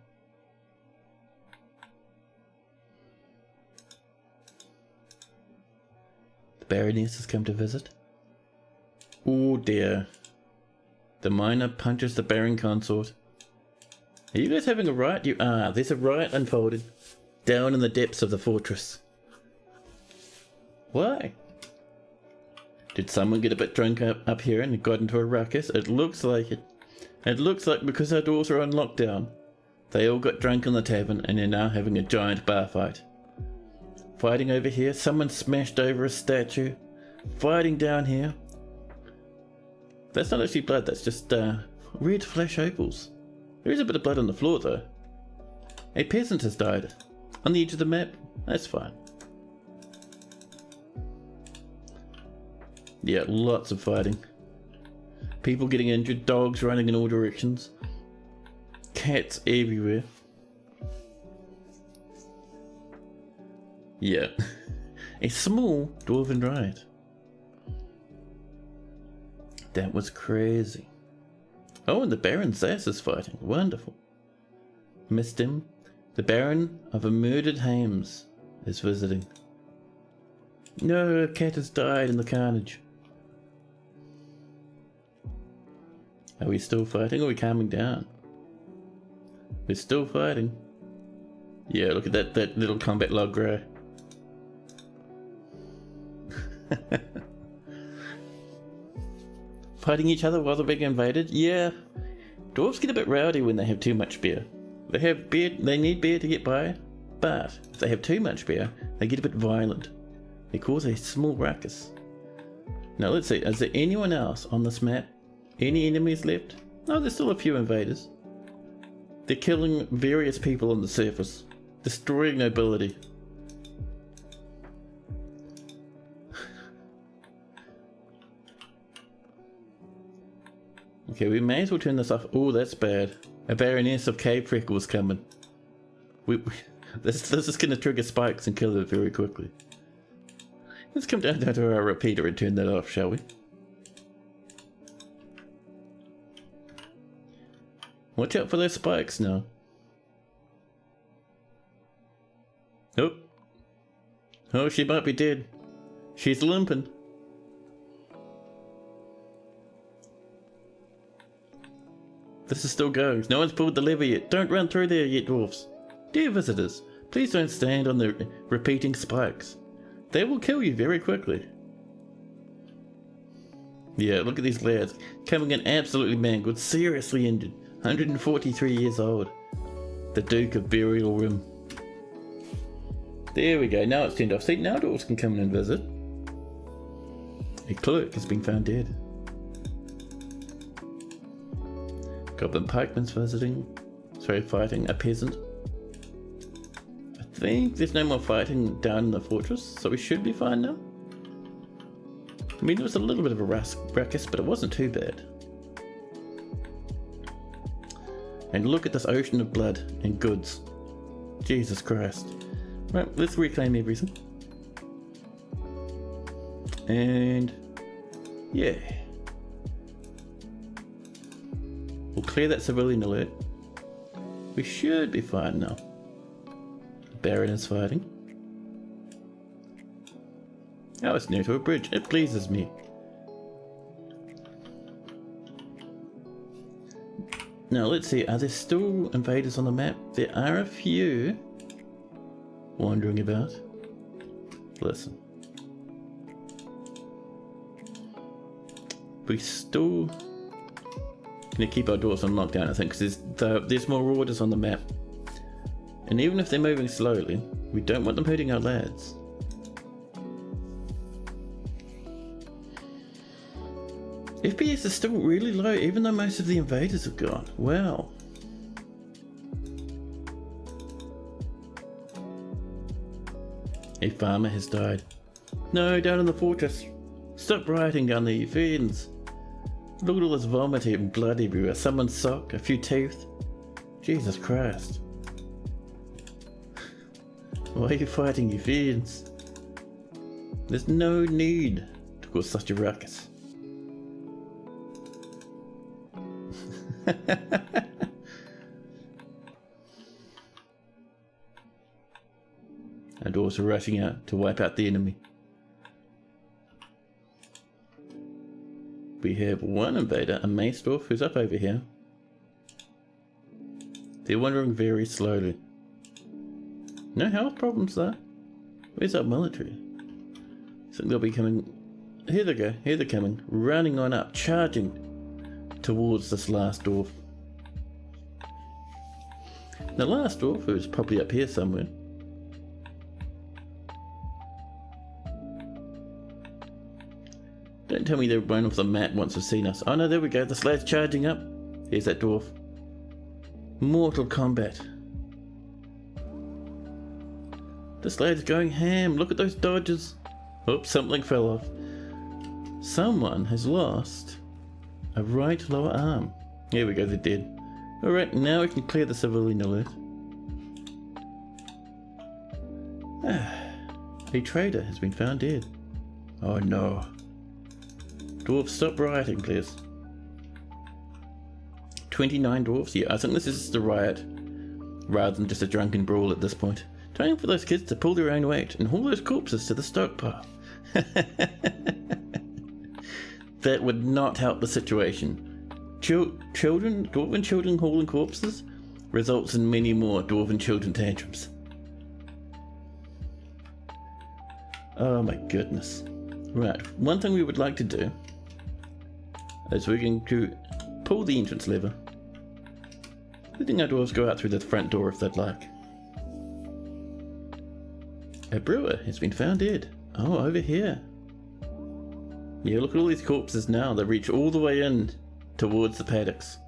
The Baroness has come to visit. Oh dear. The miner punches the Baron Consort. Are you guys having a riot? You are. There's a riot unfolded. Down in the depths of the fortress. Why? Did someone get a bit drunk up here and got into a ruckus? It looks like it. It looks like because our doors are on lockdown, they all got drunk in the tavern and are now having a giant bar fight. Fighting over here, someone smashed over a statue. Fighting down here. That's not actually blood, that's just red flesh opals. There is a bit of blood on the floor though. A peasant has died. On the edge of the map, that's fine. Yeah, lots of fighting. People getting injured, dogs running in all directions. Cats everywhere. Yeah. A small dwarven riot. That was crazy. Oh, and the Baron Zass is fighting. Wonderful. Missed him. The Baron of a murdered Hames is visiting. No, a cat has died in the carnage. Are we still fighting or are we calming down? We're still fighting. Yeah, look at that little combat log grow. Fighting each other while they're being invaded? Yeah. Dwarves get a bit rowdy when they have too much beer. They have beer, they need beer to get by, but if they have too much beer, they get a bit violent. They cause a small ruckus. Now let's see, is there anyone else on this map? Any enemies left? No, there's still a few invaders. They're killing various people on the surface, destroying nobility. Okay, we may as well turn this off. Oh, that's bad. A Baroness of Cave Freckles coming. This is going to trigger spikes and kill her very quickly. Let's come down to our repeater and turn that off, shall we? Watch out for those spikes now. Oh. Oh, she might be dead. She's limping. This is still going. No one's pulled the lever yet. Don't run through there yet, dwarves. Dear visitors, please don't stand on the repeating spikes. They will kill you very quickly. Yeah, look at these lads. Coming in absolutely mangled, seriously injured. 143 years old. The Duke of Burial Room. There we go, now it's turned off. See, now dwarves can come in and visit. A clerk has been found dead. Goblin pikeman's visiting. Sorry, fighting a peasant. I think there's no more fighting down in the fortress, so we should be fine now. I mean, there was a little bit of a ruckus, but it wasn't too bad. And look at this ocean of blood and goods. Jesus Christ. Right, let's reclaim everything. And yeah. We'll clear that civilian alert. We should be fine now. The Baron is fighting. Oh, it's near to a bridge. It pleases me. Now let's see, are there still invaders on the map? There are a few wandering about. Listen. We still going to keep our doors on lockdown, I think, because there's more orders on the map. And even if they're moving slowly, we don't want them hurting our lads. FPS is still really low, even though most of the invaders have gone. Wow. A farmer has died. No, down in the fortress. Stop rioting down there, you fiends. Look at all this vomit and blood everywhere. Someone's sock, a few teeth. Jesus Christ. Why are you fighting, you fiends? There's no need to cause such a ruckus. Our dwarves are rushing out to wipe out the enemy. We have one invader, a mace dwarf, who's up over here. They're wandering very slowly. No health problems though. Where's our military? I think they'll be coming. Here they go, here they're coming. Running on up, charging towards this last dwarf. The last dwarf, who's probably up here somewhere. Don't tell me they're one off the map once they've seen us. Oh no, there we go, this lad's charging up. Here's that dwarf. Mortal combat. This lad's going ham. Look at those dodges. Oops, something fell off. Someone has lost a right lower arm. Here we go, they're dead. Alright, now we can clear the civilian alert. A trader has been found dead. Oh no. Dwarves, stop rioting, please. 29 dwarves? Yeah, I think this is just a riot rather than just a drunken brawl at this point. Time for those kids to pull their own weight and haul those corpses to the stockpile. That would not help the situation. Dwarven children hauling corpses results in many more dwarven children tantrums. Oh my goodness. Right, one thing we would like to do is we're going to pull the entrance lever, letting our dwarves go out through the front door if they'd like. A brewer has been found dead. Oh, over here. Yeah, look at all these corpses now. They reach all the way in towards the paddocks.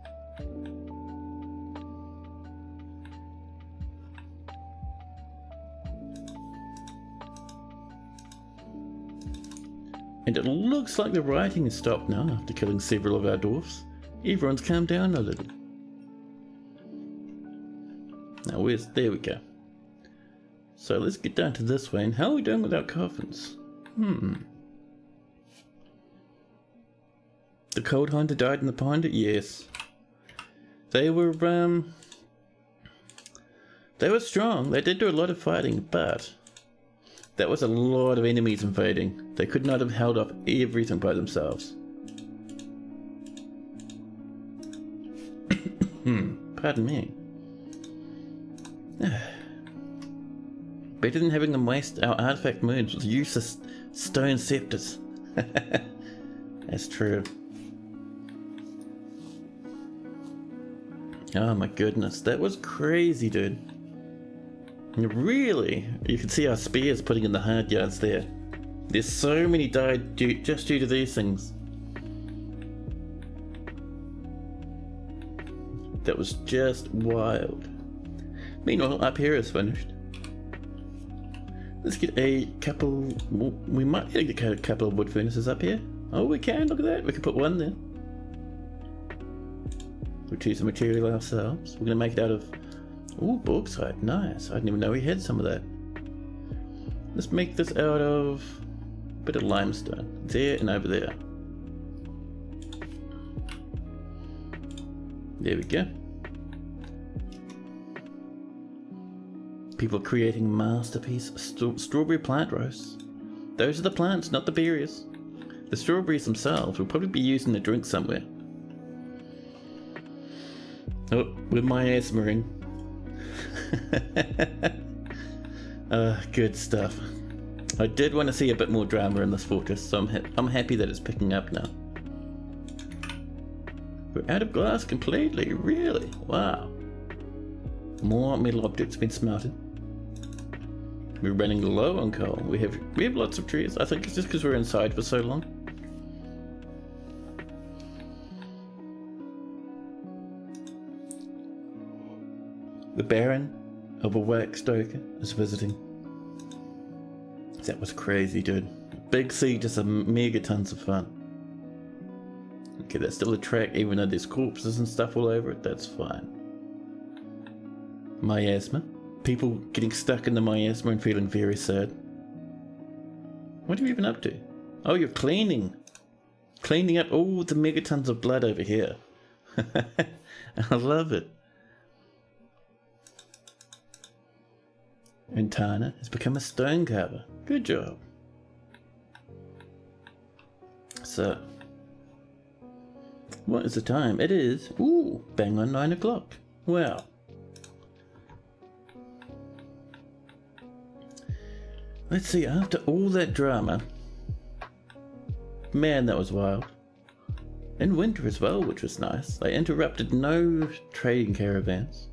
And it looks like the rioting has stopped now after killing several of our dwarfs. Everyone's calmed down a little. Now there we go. So let's get down to this way. And how are we doing without coffins? The Cold Hunter died in the pond? Yes. They were strong. They did do a lot of fighting, but that was a lot of enemies invading. They could not have held off everything by themselves. Pardon me. Better than having them waste our artifact moons with useless stone scepters. That's true. Oh my goodness, that was crazy, dude. Really, you can see our spears putting in the hard yards there. There's so many died just due to these things. That was just wild. Meanwhile, up here is finished. Let's get a couple. We might get a couple of wood furnaces up here. Oh, we can. Look at that. We can put one there. We'll choose the material ourselves. We're gonna make it out of. Ooh, bauxite. Nice. I didn't even know we had some of that. Let's make this out of a bit of limestone. There and over there. There we go. People are creating masterpiece strawberry plant roasts. Those are the plants, not the berries. The strawberries themselves will probably be used in a drink somewhere. Oh, with my asthma. Good stuff. I did want to see a bit more drama in this fortress, so I'm happy that it's picking up now. We're out of glass completely, really? Wow. More metal objects been smelted. We're running low on coal. We have lots of trees. I think it's just because we're inside for so long. The Baron of a Wax Stoker is visiting. That was crazy, dude. Big siege is a mega tons of fun. Okay, that's still a track, even though there's corpses and stuff all over it. That's fine. Miasma. People getting stuck in the miasma and feeling very sad. What are you even up to? Oh, you're cleaning. Cleaning up all the megatons of blood over here. I love it. And Tana has become a stone carver. Good job. So, what is the time? It is, ooh, bang on 9 o'clock. Wow. Let's see, after all that drama, man, that was wild. In winter as well, which was nice. They interrupted no trading caravans.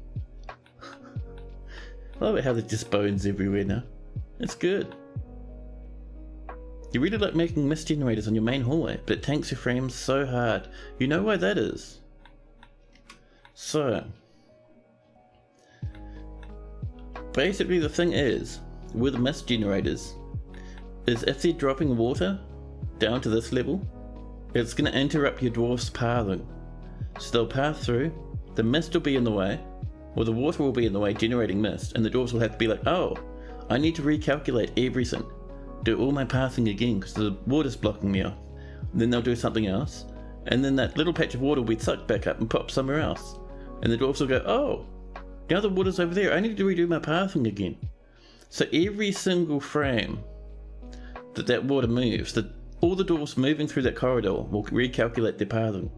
I love it how there's just bones everywhere now. It's good. You really like making mist generators on your main hallway, but it tanks your frames so hard. You know why that is? So, basically the thing is, with mist generators, is if they're dropping water down to this level, it's going to interrupt your dwarf's pathing. So they'll path through, the mist will be in the way, or the water will be in the way generating mist, and the dwarves will have to be like, oh, I need to recalculate everything. Do all my pathing again because the water's blocking me off. And then they'll do something else, and then that little patch of water will be sucked back up and pop somewhere else. And the dwarves will go, oh, now the water's over there, I need to redo my pathing again. So every single frame that water moves, all the dwarves moving through that corridor will recalculate their pathing.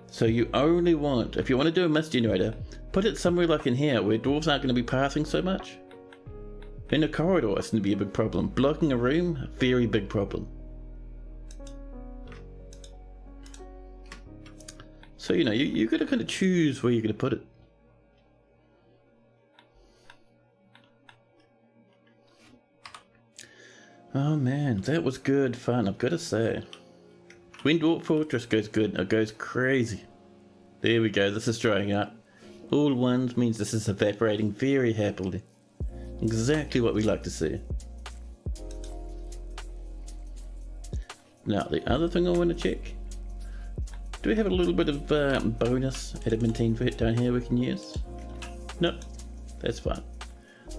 So you only want, if you want to do a mist generator, put it somewhere like in here where dwarves aren't going to be pathing so much. In a corridor, it's going to be a big problem. Blocking a room, a very big problem. So, you know, you got to kind of choose where you're going to put it. Oh man, that was good fun, I've got to say. When Dwarf Fortress goes good, it goes crazy. There we go, this is drying up. All ones means this is evaporating very happily. Exactly what we like to see. Now, the other thing I want to check. Do we have a little bit of bonus adamantine for it down here we can use? Nope, that's fine.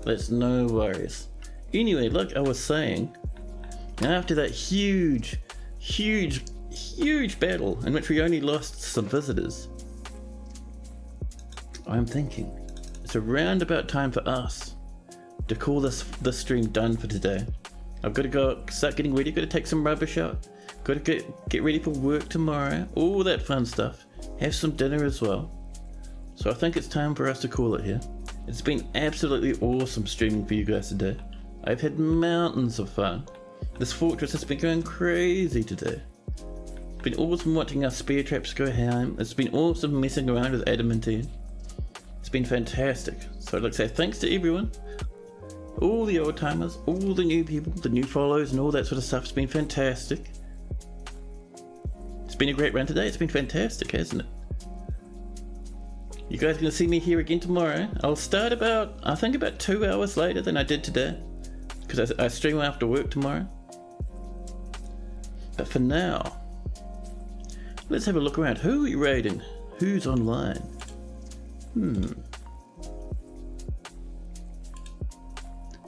That's no worries. Anyway, like I was saying, after that huge battle in which we only lost some visitors, I'm thinking it's around about time for us to call this stream done for today. I've got to go start getting ready, got to take some rubbish out, got to get ready for work tomorrow, all that fun stuff, have some dinner as well. So I think it's time for us to call it here. It's been absolutely awesome streaming for you guys today. I've had mountains of fun. This fortress has been going crazy today. It's been awesome watching our spear traps go ham. It's been awesome messing around with adamantine. It's been fantastic. So I'd like to say thanks to everyone. All the old timers, all the new people, the new follows and all that sort of stuff. It's been fantastic. It's been a great run today. It's been fantastic, hasn't it? You guys are going to see me here again tomorrow. I'll start I think about 2 hours later than I did today. Because I stream after work tomorrow. But for now, let's have a look around. Who are we raiding? Who's online? It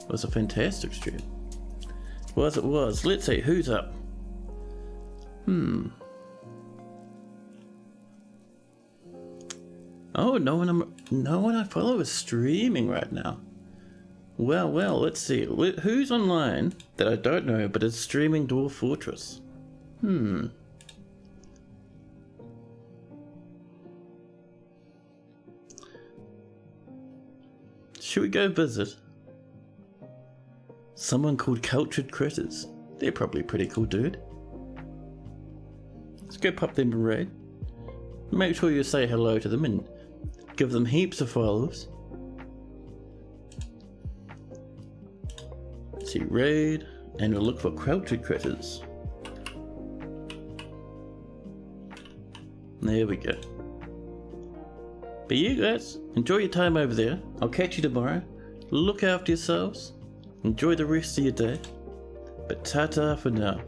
was a fantastic stream. It was. Let's see, who's up? Oh, no one I follow is streaming right now. Well, let's see. Who's online that I don't know but is streaming Dwarf Fortress? Should we go visit someone called Cultured Critters? They're probably pretty cool, dude. Let's go pop them a raid. Make sure you say hello to them and give them heaps of follows. Let's see, raid, and we'll look for Cultured Critters. There we go. But you guys, enjoy your time over there. I'll catch you tomorrow. Look after yourselves. Enjoy the rest of your day. But ta-ta for now.